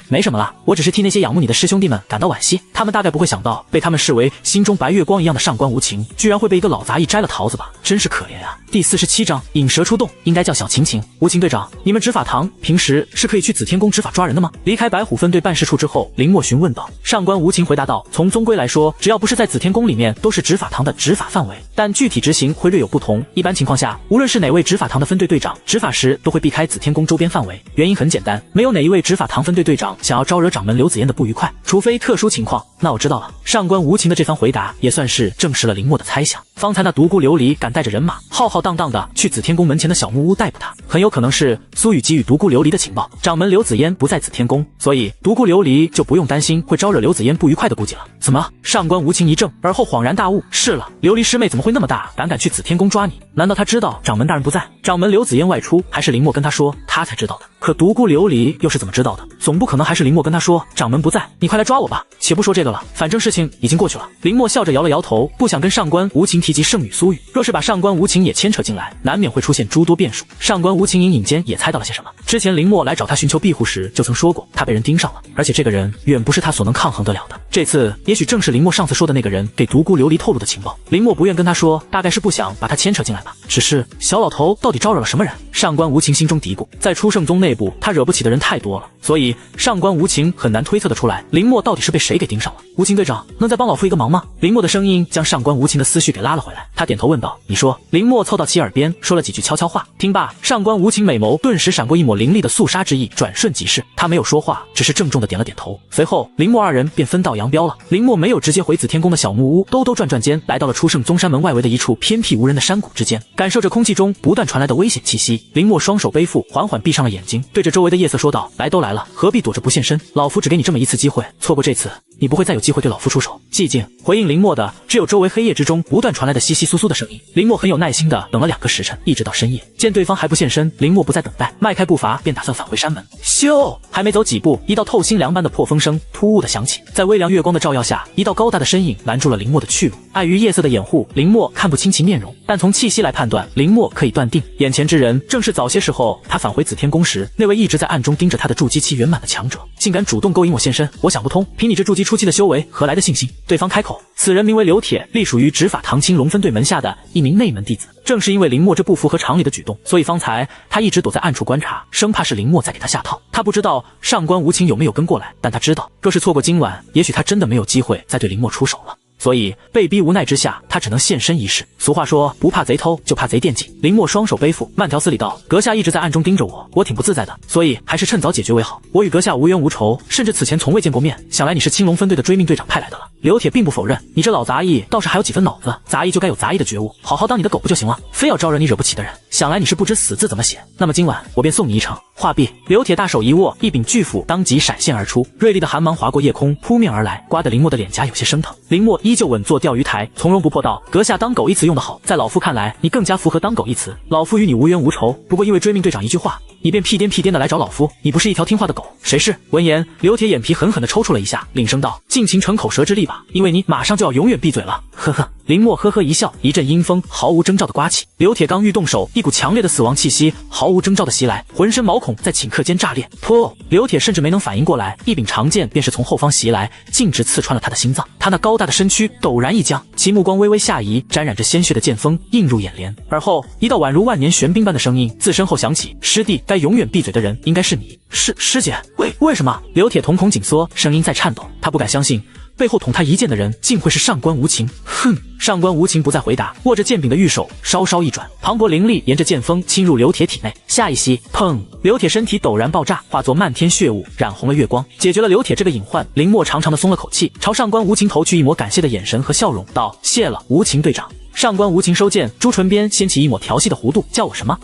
没什么啦，我只是替那些仰慕你的师兄弟们感到惋惜，他们大概不会想到，被他们视为心中白月光一样的上官无情，居然会被一个老杂役摘了桃子吧，真是可怜啊。第47章引蛇出洞，应该叫小晴晴。无情队长，你们执法堂平时是可以去紫天宫执法抓人的吗？离开白虎分队办事处之后，林默询问道。上官无情回答道：从宗规来说，只要不是在紫天宫里面，都是执法堂的执法范围，但具体执行会略有不同。一般情况下，无论是哪位执法堂的分队队长，执法时都会避开紫天宫周边范围，原因很简单，没有哪一位执法堂分队队长想要招惹掌门刘子嫣的不愉快，除非特殊情况。那我知道了。上官无情的这番回答也算是证实了林默的猜想。方才那独孤琉璃敢带着人马浩浩荡荡的去紫天宫门前的小木屋逮捕他，很有可能是苏雨给予独孤琉璃的情报。掌门刘子嫣不在紫天宫，所以独孤琉璃就不用担心会招惹刘子嫣不愉快的顾忌了。怎么？上官无情一怔，而后恍然大悟。是了，琉璃师妹怎么会那么大胆敢去紫天宫抓你？难道他知道掌门大人不在？掌门刘子嫣外出，还是林默跟他说他才知道的？可独孤琉璃又是怎么知道的？总不可能还是林默跟他说掌门不在，你快来抓我吧。且不说这个了，反正事情已经过去了。林默笑着摇了摇头，不想跟上官无情提及圣女苏雨，若是把上官无情也牵扯进来，难免会出现诸多变数。上官无情隐隐间也猜到了些什么。之前林默来找他寻求庇护时，就曾说过他被人盯上了，而且这个人远不是他所能抗衡得了的。这次也许正是林默上次说的那个人给独孤琉璃透露的情报。林默不愿跟他说，大概是不想把他牵扯进来吧。只是小老头到底招惹了什么人？上官无情心中嘀咕，在初圣宗内部，他惹不起的人太多了，所以上官无情很难推测得出来林默到底是被谁给盯上了。无情队长，能再帮老夫一个忙吗？林默的声音将上官无情的思绪给拉了回来，他点头问道：你说。林默凑到其耳边说了几句悄悄话。听罢，上官无情美眸顿时闪过一抹凌厉的肃杀之意，转瞬即逝。他没有说话，只是郑重的点了点头。随后林默二人便分道扬镳了。林默没有直接回紫天宫的小木屋，兜兜转转间来到了初圣宗山门外围的一处偏僻无人的山谷之间，感受着空气中不断传来的危险气息。林默双手背负，缓缓闭上了眼睛，对着周围的夜色说道：来都来了，何必躲着不现身？老夫只给你这么一次机会，错过这次，你不会再有机会对老夫出手。寂静，回应林默的只有周围黑夜之中不断传来的窸窸窣窣的声音。林默很有耐心的等了2个时辰，一直到深夜，见对方还不现身，林默不再等待，迈开步伐便打算返回山门。咻，还没走几步，一道透心凉般的破风声突兀的响起，在微凉月光的照耀下，一道高大的身影拦住了林默的去路。碍于夜色的掩护，林默看不清其面容，但从气息来判断，林默可以断定眼前之人正是早些时候他返回紫天宫时那位一直在暗中盯着他的筑基期圆满的强者，竟敢主动勾引我现身，我想不通，凭你这筑基初期的修为，何来的信心？对方开口，此人名为刘铁，隶属于执法堂青龙分队门下的一名内门弟子。正是因为林默这不符合常理的举动，所以方才他一直躲在暗处观察，生怕是林默在给他下套。他不知道上官无情有没有跟过来，但他知道若是错过今晚，也许他真的没有机会再对林默出手了。所以被逼无奈之下，他只能现身一试。俗话说，不怕贼偷，就怕贼惦记。林默双手背负，慢条斯理道：阁下一直在暗中盯着我挺不自在的，所以还是趁早解决为好。我与阁下无冤无仇，甚至此前从未见过面，想来你是青龙分队的追命队长派来的了。刘铁并不否认，你这老杂役倒是还有几分脑子，杂役就该有杂役的觉悟，好好当你的狗不就行了，非要招惹你惹不起的人。想来你是不知死字怎么写，那么今晚我便送你一程。话毕，刘铁大手一握，一柄巨斧当即闪现而出，锐利的寒芒划过夜空，扑面而来，刮得林默的脸颊有些生疼。林默依旧稳坐钓鱼台，从容不迫道：阁下当狗一词用得好，在老夫看来，你更加符合当狗一词。老夫与你无冤无仇，不过因为追命队长一句话，你便屁颠的来找老夫，你不是一条听话的狗，谁是？闻言，刘铁眼皮狠狠地抽搐了一下，厉声道：尽情逞口舌之力吧，因为你马上就要永远闭嘴了。呵呵。林默呵呵一笑，一阵阴风毫无征兆的刮起。刘铁刚欲动手，一股强烈的死亡气息毫无征兆的袭来，浑身毛孔在顷刻间炸裂。噗！刘铁甚至没能反应过来，一柄长剑便是从后方袭来，径直刺穿了他的心脏。他那高大的身躯陡然一僵，其目光微微下移，沾染着鲜血的剑锋映入眼帘。而后一道宛如万年玄冰般的声音自身后响起：师弟，该永远闭嘴的人应该是你。师姐，为什么？刘铁瞳孔紧缩，声音在颤抖，他不敢相信背后捅他一剑的人竟会是上官无情。哼！上官无情不再回答，握着剑柄的玉手稍稍一转，磅礴灵力沿着剑锋侵入刘铁体内。下一息，砰！刘铁身体陡然爆炸，化作漫天血雾，染红了月光。解决了刘铁这个隐患，林默长长的松了口气，朝上官无情投去一抹感谢的眼神和笑容，道：“谢了，无情队长。”上官无情收剑，朱唇边掀起一抹调戏的弧度，叫我什么？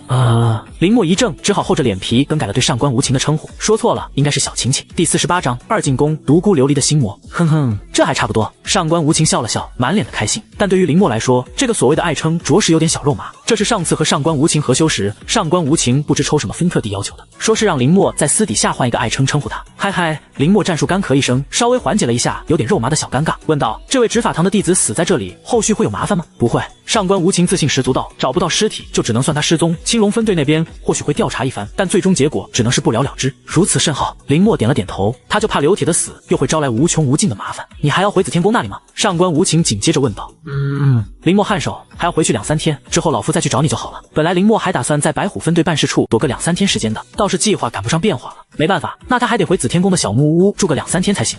林默一怔，只好厚着脸皮更改了对上官无情的称呼，说错了，应该是小晴晴。第48章二进宫，独孤琉璃的心魔。哼哼，这还差不多。上官无情笑了笑，满脸的开心。但对于林默来说，这个所谓的爱称着实有点小肉麻。这是上次和上官无情合修时，上官无情不知抽什么风特地要求的，说是让林默在私底下换一个爱称称呼他。嗨嗨，林默战术干咳一声，稍微缓解了一下有点肉麻的小尴尬，问道：“这位执法堂的弟子死在这里，后续会有麻烦吗？”不会。上官无情自信十足道：“找不到尸体，就只能算他失踪。青龙分队那边或许会调查一番，但最终结果只能是不了了之。如此甚好。”林默点了点头，他就怕刘铁的死又会招来无穷无尽的麻烦。你还要回紫天宫那里吗？上官无情紧接着问道。林默颔首，还要回去2-3天，之后老夫再去找你就好了。本来林默还打算在白虎分队办事处躲个2-3天时间的，倒是计划赶不上变化了。没办法，那他还得回紫天宫的小木屋住个2-3天才行。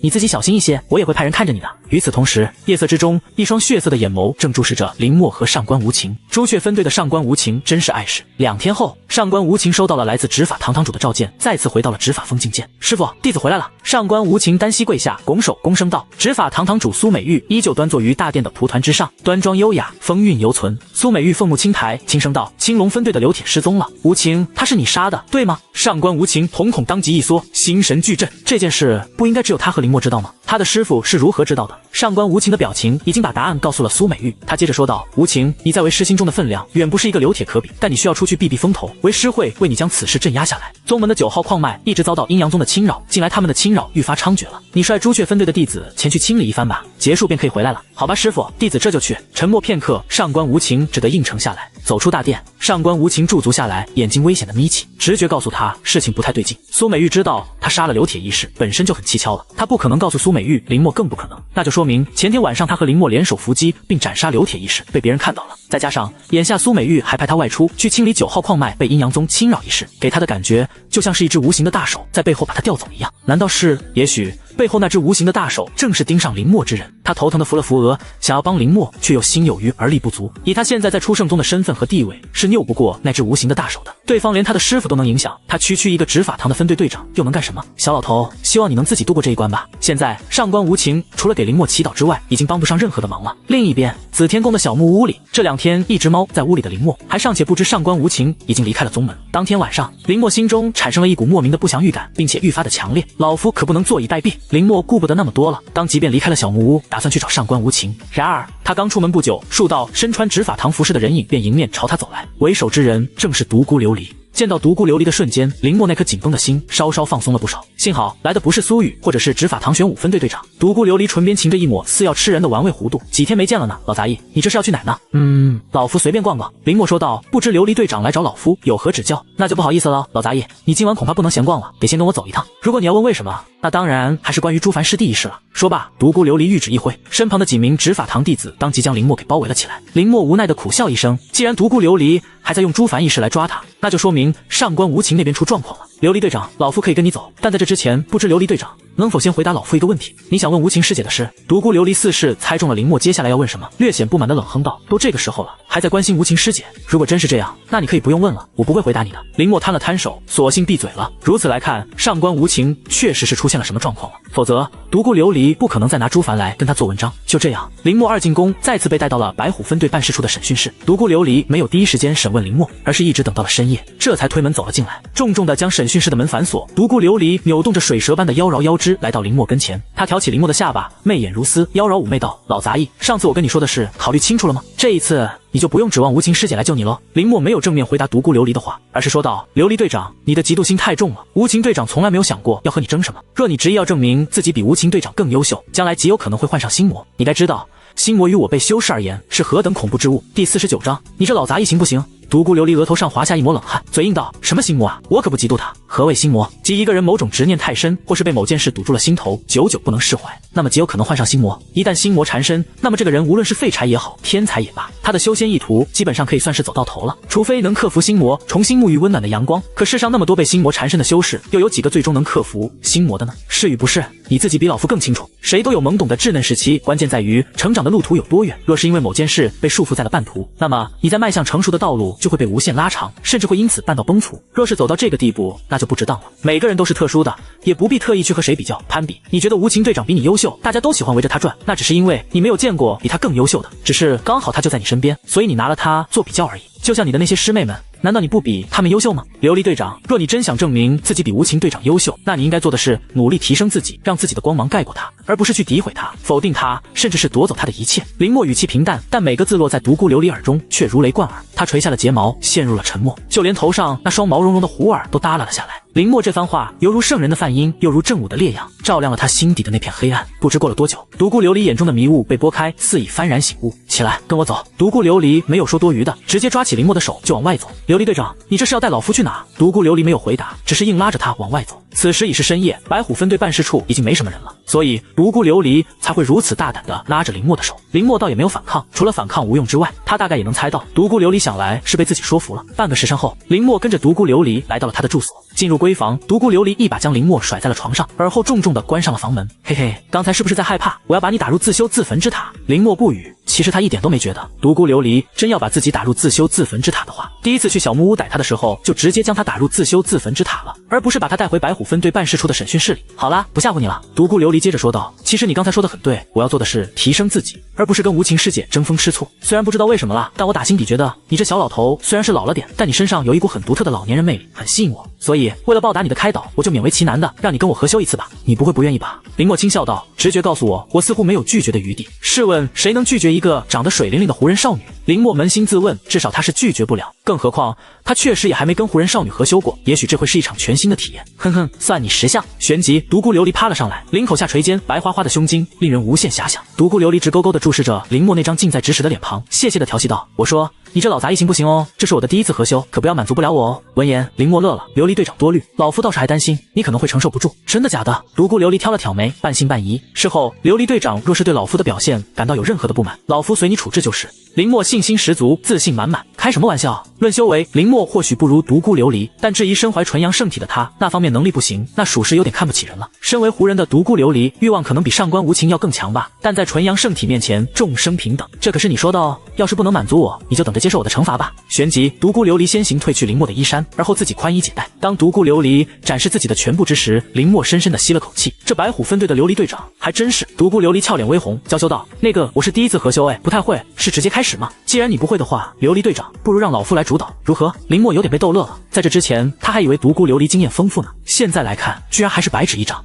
你自己小心一些，我也会派人看着你的。与此同时，夜色之中，一双血色的眼眸正注视着林默和上官无情。朱雀分队的上官无情真是碍事。2天后，上官无情收到了来自执法堂堂主的召见，再次回到了执法峰觐见。师傅，弟子回来了。上官无情单膝跪下，拱手躬声道。执法堂堂主苏美玉依旧端坐于大殿的蒲团之上，端庄优雅，风韵犹存。苏美玉凤目轻抬，轻声道：“青龙分队的刘铁失踪了，无情，他是你杀的，对吗？”上官无情瞳孔当即一缩，心神俱震。这件事不应该只有他和林默知道吗？他的师傅是如何知道的？上官无情的表情已经把答案告诉了苏美玉。他接着说道：“无情，你在为师心中的分量远不是一个刘铁可比，但你需要出去避避风头，为师会为你将此事镇压下来。宗门的9号矿脉一直遭到阴阳宗的侵扰，近来他们的侵扰愈发猖獗了。你率朱雀分队的弟子前去清理一番吧，结束便可以回来了。”好吧，师傅，弟子这就去。沉默片刻，上官无情只得应承下来，走出大殿。上官无情驻足下来，眼睛危险的眯起，直觉告诉他事情不太对劲。苏美玉知道他杀了刘铁一事本身就很蹊跷了，他不可能告诉苏美玉，林默更不可能，那就说明前天晚上他和林默联手伏击并斩杀刘铁一事被别人看到了。再加上眼下苏美玉还派他外出去清理9号矿脉被阴阳宗侵扰一事，给他的感觉就像是一只无形的大手在背后把他调走一样。难道是？也许背后那只无形的大手正是盯上林默之人。他头疼的扶了扶额，想要帮林默，却又心有余而力不足。以他现在在初圣宗的身份和地位，是拗不过那只无形的大手的。对方连他的师傅都能影响，他区区一个执法堂的分队队长又能干什么？小老头，希望你能自己度过这一关吧。现在上官无情除了给林默祈祷之外，已经帮不上任何的忙了。另一边，紫天宫的小木屋里，这2天一直猫在屋里的林默还尚且不知上官无情已经离开了宗门。当天晚上，林默心中产生了一股莫名的不祥预感，并且愈发的强烈。老夫可不能坐以待毙。林默顾不得那么多了，当即便离开了小木屋，打算去找上官无情。然而他刚出门不久，数道身穿执法堂服饰的人影便迎面朝他走来，为首之人正是独孤琉璃。见到独孤琉璃的瞬间，林默那颗紧绷的心稍稍放松了不少。幸好来的不是苏雨，或者是执法堂玄武分队队长。独孤琉璃唇边噙着一抹似要吃人的玩味弧度。几天没见了呢，老杂役，你这是要去哪呢？老夫随便逛逛。林默说道。不知琉璃队长来找老夫有何指教？那就不好意思了，老杂役，你今晚恐怕不能闲逛了，得先跟我走一趟。如果你要问为什么，那当然还是关于朱凡师弟一事了。说罢，独孤琉璃玉指一挥，身旁的几名执法堂弟子当即将林默给包围了起来。林默无奈的苦笑一声，既然独孤琉璃还在用朱凡一事来抓他，那就说明上官无情那边出状况了。琉璃队长，老夫可以跟你走，但在这之前，不知琉璃队长能否先回答老夫一个问题？你想问无情师姐的事？独孤琉璃似是猜中了林默接下来要问什么，略显不满的冷哼道：“都这个时候了，还在关心无情师姐？如果真是这样，那你可以不用问了，我不会回答你的。”林默摊了摊手，索性闭嘴了。如此来看，上官无情确实是出现了什么状况了，否则独孤琉璃不可能再拿朱凡来跟他做文章。就这样，林默2进宫，再次被带到了白虎分队办事处的审讯室。独孤琉璃没有第一时间审问林默，而是一直等到了深夜，这才推门走了进来，重重的将审讯室的门反锁。独孤琉璃扭动着水蛇般的妖娆腰肢来到林默跟前，他挑起林默的下巴，媚眼如丝，妖娆妩媚道：“老杂役，上次我跟你说的事考虑清楚了吗？这一次你就不用指望无情师姐来救你了。”林默没有正面回答独孤琉璃的话，而是说道：“琉璃队长，你的嫉妒心太重了，无情队长从来没有想过要和你争什么。若你执意要证明自己比无情队长更优秀，将来极有可能会患上心魔。你该知道，心魔于我辈修士而言是何等恐怖之物。”第49章，你这老杂役行不行？独孤琉璃额头上滑下一抹冷汗，嘴硬道：“什么心魔啊？我可不嫉妒他。何谓心魔？即一个人某种执念太深，或是被某件事堵住了心头，久久不能释怀，那么极有可能患上心魔。一旦心魔缠身，那么这个人无论是废柴也好，天才也罢，他的修仙意图基本上可以算是走到头了。除非能克服心魔，重新沐浴温暖的阳光。可世上那么多被心魔缠身的修士，又有几个最终能克服心魔的呢？是与不是，你自己比老夫更清楚。谁都有懵懂的稚嫩时期，关键在于成长的路途有多远。若是因为某件事被束缚在了半途，那么你在迈向成熟的道路就会被无限拉长，甚至会因此绊到崩殂。若是走到这个地步，那就不值当了。每个人都是特殊的，也不必特意去和谁比较攀比。你觉得无情队长比你优秀，大家都喜欢围着他转，那只是因为你没有见过比他更优秀的，只是刚好他就在你身边，所以你拿了他做比较而已。就像你的那些师妹们，难道你不比他们优秀吗？琉璃队长，若你真想证明自己比无情队长优秀，那你应该做的是努力提升自己，让自己的光芒盖过他，而不是去诋毁他、否定他，甚至是夺走他的一切。林默语气平淡，但每个字落在独孤琉璃耳中却如雷贯耳。他垂下了睫毛，陷入了沉默，就连头上那双毛茸茸的狐耳都耷拉了下来。林默这番话犹如圣人的梵音，又如正午的烈阳，照亮了他心底的那片黑暗。不知过了多久，独孤琉璃眼中的迷雾被拨开，似已幡然醒悟。起来，跟我走。独孤琉璃没有说多余的，直接抓起林默的手就往外走。琉璃队长，你这是要带老夫去哪？独孤琉璃没有回答，只是硬拉着他往外走。此时已是深夜，白虎分队办事处已经没什么人了，所以独孤琉璃才会如此大胆地拉着林默的手。林默倒也没有反抗，除了反抗无用之外，他大概也能猜到独孤琉璃想来是被自己说服了。半个时辰后，林默跟着独孤琉璃来到了他的住所。进入闺房，独孤琉璃一把将林默甩在了床上，而后重重地关上了房门。嘿嘿，刚才是不是在害怕我要把你打入自修自焚之塔？林默不语，其实他一点都没觉得独孤琉璃真要把自己打入自修自焚之塔的话，第一次去小木屋逮他的时候就直接将他打入自修自焚之塔了，而不是把他带回白虎分队办事处的审讯室里。好啦，不吓唬你了。独孤琉璃接着说道，其实你刚才说的很对，我要做的是提升自己，而不是跟无情师姐争风吃醋。虽然不知道为什么啦，但我打心底觉得你这小老头虽然是老了点，但你身上有一股很独特的老年人魅力，很吸引我，所以为了报答你的开导，我就勉为其难的让你跟我合修一次吧。你不会不愿意吧？林默轻笑道，直觉告诉我，我似乎没有拒绝的余地。试问谁能拒绝一个长得水灵灵的胡人少女？林默扪心自问，至少他是拒绝不了，更何况他确实也还没跟胡人少女合修过，也许这会是一场全新的体验。哼哼，算你识相。旋即独孤琉璃趴了上来，领口下垂肩，白花花的胸襟令人无限遐想。独孤琉璃直勾勾地注视着林默那张近在咫尺的脸庞，谢谢地调戏道，我说你这老杂役行不行哦？这是我的第一次合修，可不要满足不了我哦。闻言，林默乐了，琉璃队长多虑，老夫倒是还担心你可能会承受不住。真的假的？独孤琉璃挑了挑眉，半信半疑。事后，琉璃队长若是对老夫的表现感到有任何的不满，老夫随你处置就是。林默信心十足，自信满满。开什么玩笑？论修为，林默或许不如独孤琉璃，但质疑身怀纯阳圣体的他，那方面能力不行，那属实有点看不起人了。身为胡人的独孤琉璃，欲望可能比上官无情要更强吧，但在纯阳圣体面前，众生平等，这可是你说的哦。要是不能满足我，你就等着接受我的惩罚吧。旋即，独孤琉璃先行褪去林默的衣衫，而后自己宽衣解带。当独孤琉璃展示自己的全部之时，林默深深地吸了口气。这白虎分队的琉璃队长还真是。独孤琉璃俏脸微红，娇羞道：“那个，我是第一次合修，不太会，是直接开始吗？既然你不会的话，琉璃队长，不如让老夫来主导，如何？”林默有点被逗乐了，在这之前他还以为独孤琉璃经验丰富呢，现在来看，居然还是白纸一张。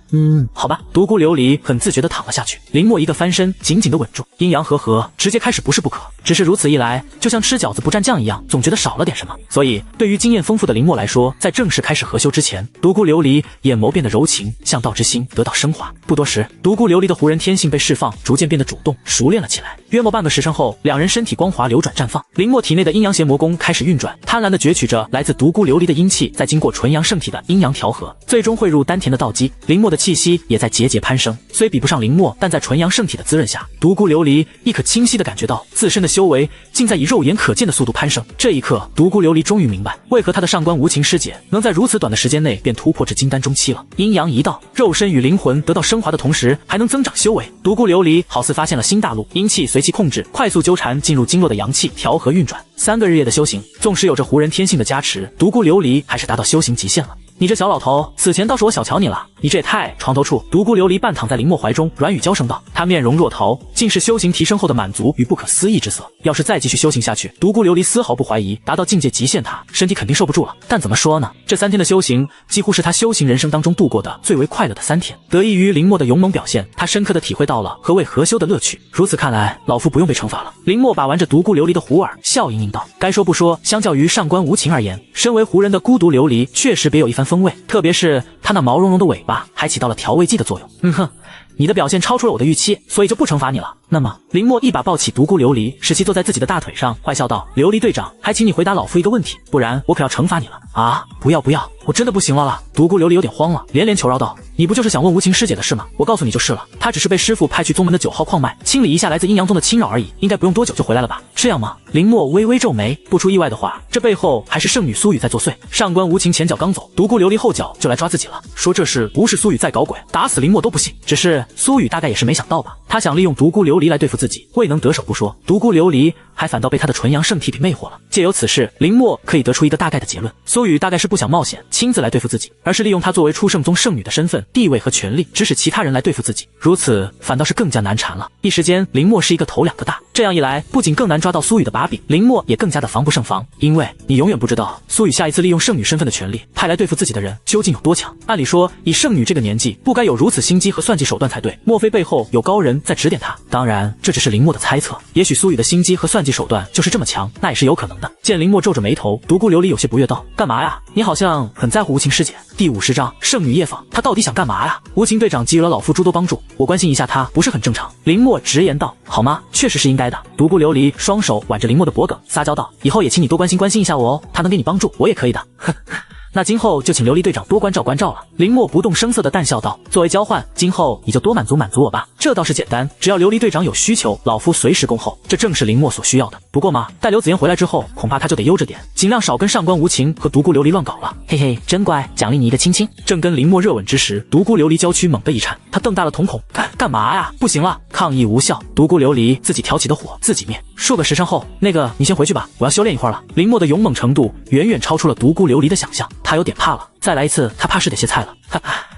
好吧。独孤琉璃很自觉地躺了下去，林默一个翻身，紧紧地稳住，阴阳和合，直接开始不是不可。只是如此一来，就像吃饺子不蘸酱一样，总觉得少了点什么。所以，对于经验丰富的林默来说，在正式开始合修之前，独孤琉璃眼眸变得柔情，向道之心得到升华。不多时，独孤琉璃的胡人天性被释放，逐渐变得主动、熟练了起来。约莫半个时辰后，两人身体光滑流转绽放，林默体内的阴阳邪魔功开始运转，贪婪地攫取着来自独孤琉璃的阴气，再经过纯阳圣体的阴阳调和，最终汇入丹田的道基。林默的气息也在节节攀升，虽比不上林默，但在纯阳圣体的滋润下，独孤琉璃亦可清晰地感觉到自身的修为竟在以肉眼可见的速度攀升。这一刻，独孤琉璃终于明白，为何他的上官无情师姐能在如此短的时间内便突破至金丹中期了。阴阳一道，肉身与灵魂得到升华的同时，还能增长修为。独孤琉璃好似发现了新大陆，阴气随其控制，快速纠缠进入经络的阳气，调和运转。3个日夜的修行，纵使有着胡人天性的加持，独孤琉璃还是达到修行极限了。你这小老头，此前倒是我小瞧你了，你这也太……床头处，独孤琉璃半躺在林默怀中，软语娇声道，他面容若桃，尽是修行提升后的满足与不可思议之色。要是再继续修行下去，独孤琉璃丝毫不怀疑，达到境界极限他身体肯定受不住了。但怎么说呢？这3天的修行，几乎是他修行人生当中度过的最为快乐的3天。得益于林默的勇猛表现，他深刻地体会到了何谓合修的乐趣。如此看来，老夫不用被惩罚了。林默把玩着独孤琉璃的胡耳，笑盈盈道：“该说不说，相较于上官无情而言，身为胡人的孤独琉璃确实别有一番风味，特别是他那毛茸茸的尾巴，还起到了调味剂的作用。你的表现超出了我的预期，所以就不惩罚你了。那么林默一把抱起独孤琉璃，使其坐在自己的大腿上，坏笑道：琉璃队长，还请你回答老夫一个问题，不然我可要惩罚你了。啊，不要不要，我真的不行了。独孤琉璃有点慌了，连连求饶道：你不就是想问无情师姐的事吗？我告诉你就是了，她只是被师父派去宗门的9号矿脉清理一下来自阴阳宗的侵扰而已，应该不用多久就回来了吧？这样吗？林默微微皱眉，不出意外的话，这背后还是圣女苏雨在作祟。上官无情前脚刚走，独孤琉璃后脚就来抓自己了，说这事不是苏雨在搞鬼，打死林默都不信。只是苏雨大概也是没想到吧，他想利用独孤琉璃来对付自己，未能得手不说，独孤琉璃还反倒被他的纯阳圣体给魅惑了。借由此事，林默可以得出一个大概的结论：苏雨大概是不想冒险亲自来对付自己，而是利用他作为初圣宗圣女的身份、地位和权力，指使其他人来对付自己。如此反倒是更加难缠了。一时间，林默是一个头两个大。这样一来，不仅更难抓到苏雨的把柄，林默也更加的防不胜防。因为你永远不知道苏雨下一次利用圣女身份的权利派来对付自己的人究竟有多强。按理说，以圣女这个年纪，不该有如此心机和算计手段才对。莫非背后有高人在指点他？当然，这只是林默的猜测。也许苏雨的心机和算计手段就是这么强，那也是有可能的。见林默皱着眉头，独孤琉璃有些不悦道：干嘛呀？你好像很在乎无情师姐。第50章圣女夜访，他到底想干嘛呀？无情队长给予了老夫诸多帮助，我关心一下他不是很正常。林默直言道：好吗？确实是应该的。独孤琉璃双手挽着林默的脖颈，撒娇道：以后也请你多关心关心一下我哦，他能给你帮助，我也可以的。哼。那今后就请琉璃队长多关照关照了。林默不动声色的淡笑道：作为交换，今后你就多满足满足我吧。这倒是简单，只要琉璃队长有需求，老夫随时恭候。这正是林默所需要的。不过嘛，待刘子言回来之后，恐怕他就得悠着点，尽量少跟上官无情和独孤琉璃乱搞了。嘿嘿，真乖，奖励你一个亲亲。正跟林默热吻之时，独孤琉璃娇躯猛地一颤，他瞪大了瞳孔，干嘛呀？不行了！抗议无效，独孤琉璃自己挑起的火自己灭。数个时辰后，那个你先回去吧，我要修炼一会儿了。林默的勇猛程度远远超出了独孤琉璃的想象，他有点怕了。再来一次，他怕是得歇菜了。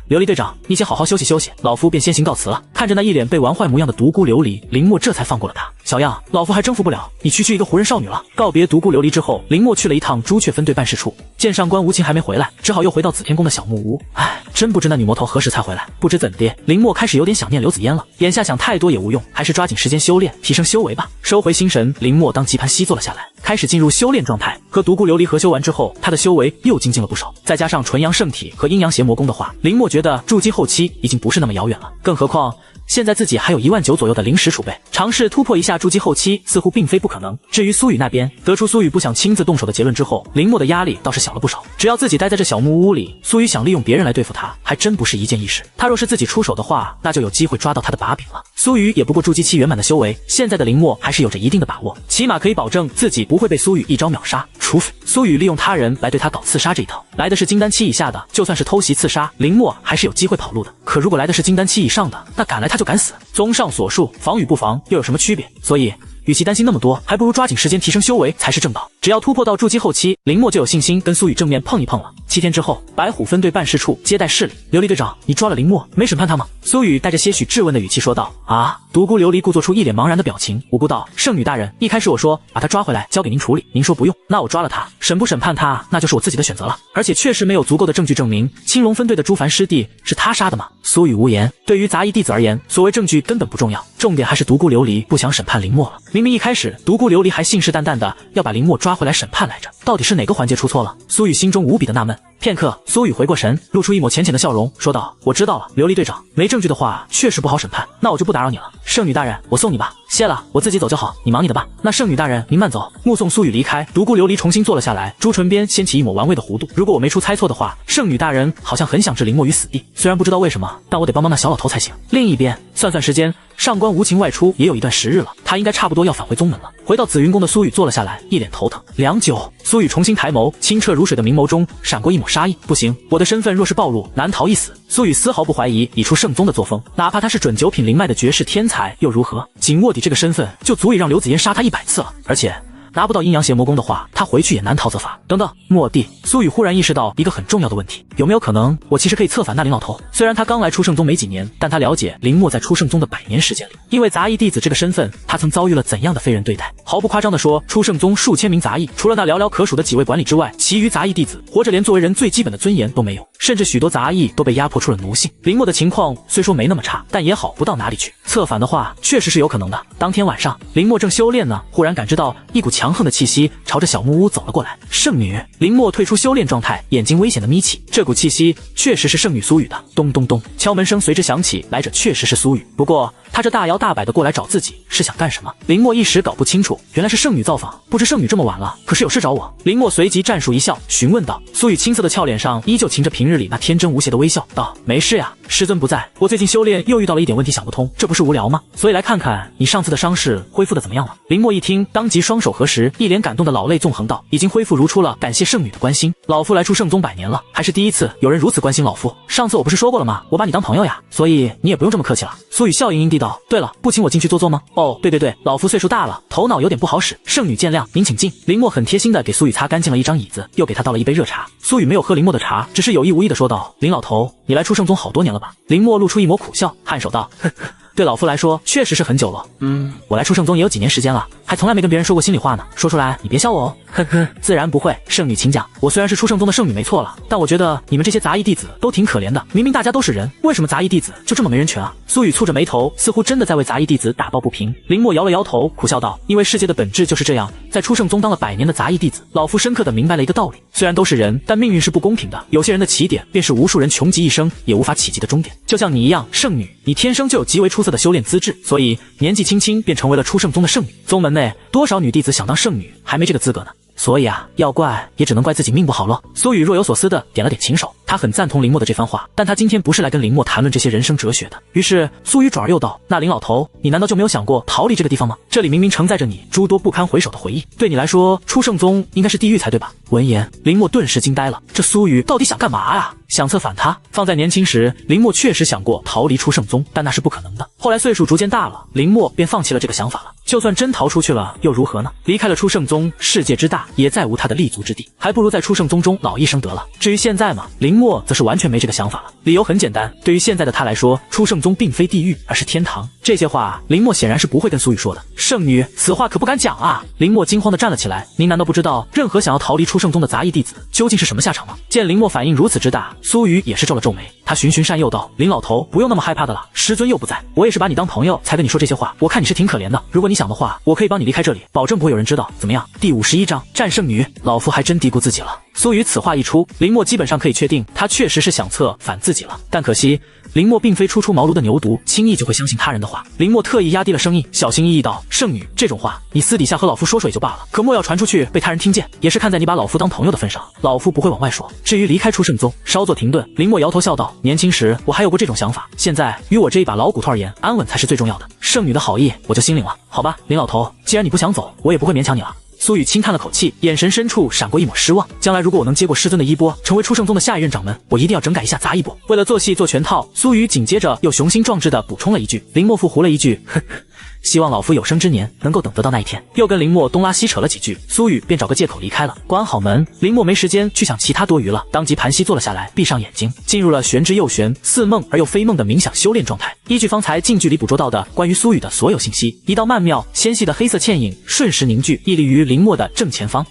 琉璃队长，你先好好休息休息，老夫便先行告辞了。看着那一脸被玩坏模样的独孤琉璃，林默这才放过了他。小样，老夫还征服不了你，区区一个胡人少女了。告别独孤琉璃之后，林默去了一趟朱雀分队办事处，见上官无情还没回来，只好又回到紫天宫的小木屋。真不知那女魔头何时才回来。不知怎的，林默开始有点想念刘子嫣了。眼下想太多也无用，还是抓紧时间修炼，提升修为吧。收回心神，林默当棋盘膝坐了下来，开始进入修炼状态。和独孤琉璃合修完之后，他的修为又精进了不少。再加上纯阳圣体和阴阳邪魔功的话，林默觉得筑基后期已经不是那么遥远了。更何况现在自己还有19000左右的灵石储备，尝试突破一下筑基后期似乎并非不可能。至于苏雨那边，得出苏雨不想亲自动手的结论之后，林默的压力倒是小了不少。只要自己待在这小木屋里，苏雨想利用别人来对付他，还真不是一件易事。他若是自己出手的话，那就有机会抓到他的把柄了。苏雨也不过筑基期圆满的修为，现在的林默还是有着一定的把握，起码可以保证自己不会被苏雨一招秒杀。除非苏雨利用他人来对他搞刺杀这一套，来的是金丹期以下的，就算是偷袭刺杀，林默还是有机会跑路的。可如果来的是金丹期以上的，那敢来他就敢死。综上所述，防与不防又有什么区别？所以与其担心那么多，还不如抓紧时间提升修为才是正道。只要突破到筑基后期，林默就有信心跟苏雨正面碰一碰了。7天之后，白虎分队办事处接待室里，琉璃队长，你抓了林默，没审判他吗？苏雨带着些许质问的语气说道。啊！独孤琉璃故作出一脸茫然的表情，无辜道：圣女大人，一开始我说把他抓回来交给您处理，您说不用，那我抓了他，审不审判他那就是我自己的选择了。而且确实没有足够的证据证明青龙分队的朱凡师弟是他杀的吗？苏雨无言。对于杂役弟子而言，所谓证据根本不重要，重点还是独孤琉璃不想审判林默了。明明一开始独孤琉璃还信誓旦旦的要把林默抓回来审判来着，到底是哪个环节出错了？苏雨心中无比的纳闷。片刻，苏雨回过神，露出一抹浅浅的笑容，说道：我知道了，琉璃队长，没证据的话确实不好审判，那我就不打扰你了。圣女大人，我送你吧。谢了，我自己走就好，你忙你的吧。那圣女大人您慢走。目送苏雨离开，独孤琉璃重新坐了下来，朱唇边掀起一抹玩味的弧度。如果我没出猜错的话，圣女大人好像很想置林默于死地，虽然不知道为什么，但我得帮帮那小老头才行。另一边，算算时间，上官无情外出也有一段时日了，他应该差不多要返回宗门了。回到紫云宫的苏雨坐了下来，一脸头疼。良久，苏雨重新抬眸，清澈如水的明眸中闪过一抹杀意。不行，我的身份若是暴露，难逃一死。苏雨丝毫不怀疑李出圣宗的作风，哪怕他是准9品灵脉的绝世天才又如何？仅卧底这个身份就足以让刘子嫣杀他100次了，而且拿不到阴阳邪魔功的话，他回去也难逃责罚。等等，蓦地，苏雨忽然意识到一个很重要的问题，有没有可能我其实可以策反那林老头？虽然他刚来出圣宗没几年，但他了解林默在出圣宗的100年时间里，因为杂役弟子这个身份，他曾遭遇了怎样的非人对待。毫不夸张地说，出圣宗数千名杂役，除了那寥寥可数的几位管理之外，其余杂役弟子活着连作为人最基本的尊严都没有，甚至许多杂役都被压迫出了奴性。林默的情况虽说没那么差，但也好不到哪里去。策反的话，确实是有可能的。当天晚上，林默正修炼呢，忽然感知到一股强横的气息朝着小木屋走了过来。圣女，林默退出修炼状态，眼睛危险的眯起，这股气息确实是圣女苏雨的。咚咚咚，敲门声随之响起，来者确实是苏雨。不过他这大摇大摆的过来找自己是想干什么？林默一时搞不清楚，原来是圣女造访，不知圣女这么晚了，可是有事找我。林默随即战术一笑，询问道。苏雨青涩的俏脸上依旧噙着平日里那天真无邪的微笑，道：没事呀，师尊不在，我最近修炼又遇到了一点问题想不通，这不是无聊吗？所以来看看你上次的伤势恢复的怎么样了。林默一听，当即双手合十，一脸感动的老泪纵横道：已经恢复如初了，感谢圣女的关心，老夫来出圣宗100年了，还是第一次有人如此关心老夫。上次我不是说过了吗？我把你当朋友呀，所以你也不用这么客气了。苏雨笑盈盈地道：对了，不请我进去坐坐吗？哦，对，老夫岁数大了，头脑有点不好使，圣女见谅，您请进。林默很贴心的给苏雨擦干净了一张椅子，又给他倒了一杯热茶。苏雨没有喝林默的茶，只是有意无意的说道：林老头，你来出圣宗好多年了吧？林默露出一抹苦笑，颔首道：呵呵，对老夫来说确实是很久了。我来出圣宗也有几年时间了，还从来没跟别人说过心里话呢，说出来你别笑我哦。呵呵，自然不会，圣女请讲。我虽然是出圣宗的圣女没错了，但我觉得你们这些杂役弟子都挺可怜的，明明大家都是人，为什么杂役弟子就这么没人权啊？苏雨蹙着眉头，似乎真的在为杂役弟子打抱不平。林默摇了摇头，苦笑道：因为世界的本质就是这样，在出圣宗当了100年的杂役弟子，老夫深刻的明白了一个道理，虽然都是人，但命运是不公平的，有些人的起点便是无数人穷极一生也无法企及的终点。就像你一样，圣女，你天生就有极为出色的修炼资质，所以年纪轻轻便成为了出圣宗的圣女。宗门内多少女弟子想当圣女，还没这个资格呢。所以啊，要怪也只能怪自己命不好咯。苏雨若有所思的点了点琴手，他很赞同林默的这番话，但他今天不是来跟林默谈论这些人生哲学的。于是苏雨转而又道：那林老头，你难道就没有想过逃离这个地方吗？这里明明承载着你诸多不堪回首的回忆，对你来说，出圣宗应该是地狱才对吧？闻言，林默顿时惊呆了，这苏雨到底想干嘛呀？想策反他？放在年轻时，林默确实想过逃离出圣宗，但那是不可能的。后来岁数逐渐大了，林默便放弃了这个想法了。就算真逃出去了，又如何呢？离开了出圣宗，世界之大，也再无他的立足之地，还不如在出圣宗中老一生得了。至于现在嘛，林默则是完全没这个想法了。理由很简单，对于现在的他来说，出圣宗并非地狱，而是天堂。这些话，林默显然是不会跟苏雨说的。圣女，此话可不敢讲啊！林默惊慌地站了起来，您难道不知道任何想要逃离出圣宗的杂役弟子究竟是什么下场吗？见林默反应如此之大，苏雨也是皱了皱眉，他循循善诱道：林老头，不用那么害怕的了，师尊又不在，我也是把你当朋友才跟你说这些话，我看你是挺可怜的，如果你想的话，我可以帮你离开这里，保证不会有人知道，怎么样？第51章战圣女，老夫还真低估自己了。苏雨此话一出，林默基本上可以确定他确实是想策反自己了，但可惜林默并非初出茅庐的牛犊，轻易就会相信他人的话。林默特意压低了声音，小心翼翼道：圣女，这种话你私底下和老夫说说也就罢了，可莫要传出去被他人听见，也是看在你把老夫当朋友的份上，老夫不会往外说。至于离开出圣宗，稍作停顿，林默摇头笑道：年轻时我还有过这种想法，现在与我这一把老骨头而言，安稳才是最重要的。圣女的好意我就心领了，好吧，林老头，既然你不想走，我也不会勉强你了。苏雨轻叹了口气，眼神深处闪过一抹失望。将来如果我能接过师尊的衣钵，成为出圣宗的下一任掌门，我一定要整改一下杂役部。为了做戏做全套，苏雨紧接着又雄心壮志地补充了一句。林默附胡了一句：呵呵，希望老夫有生之年能够等得到那一天。又跟林默东拉西扯了几句，苏雨便找个借口离开了。关好门，林默没时间去想其他多余了，当即盘膝坐了下来，闭上眼睛，进入了玄之又玄、似梦而又非梦的冥想修炼状态。依据方才近距离捕捉到的关于苏雨的所有信息，一道曼妙纤细的黑色倩影瞬时凝聚，屹立于林默的正前方。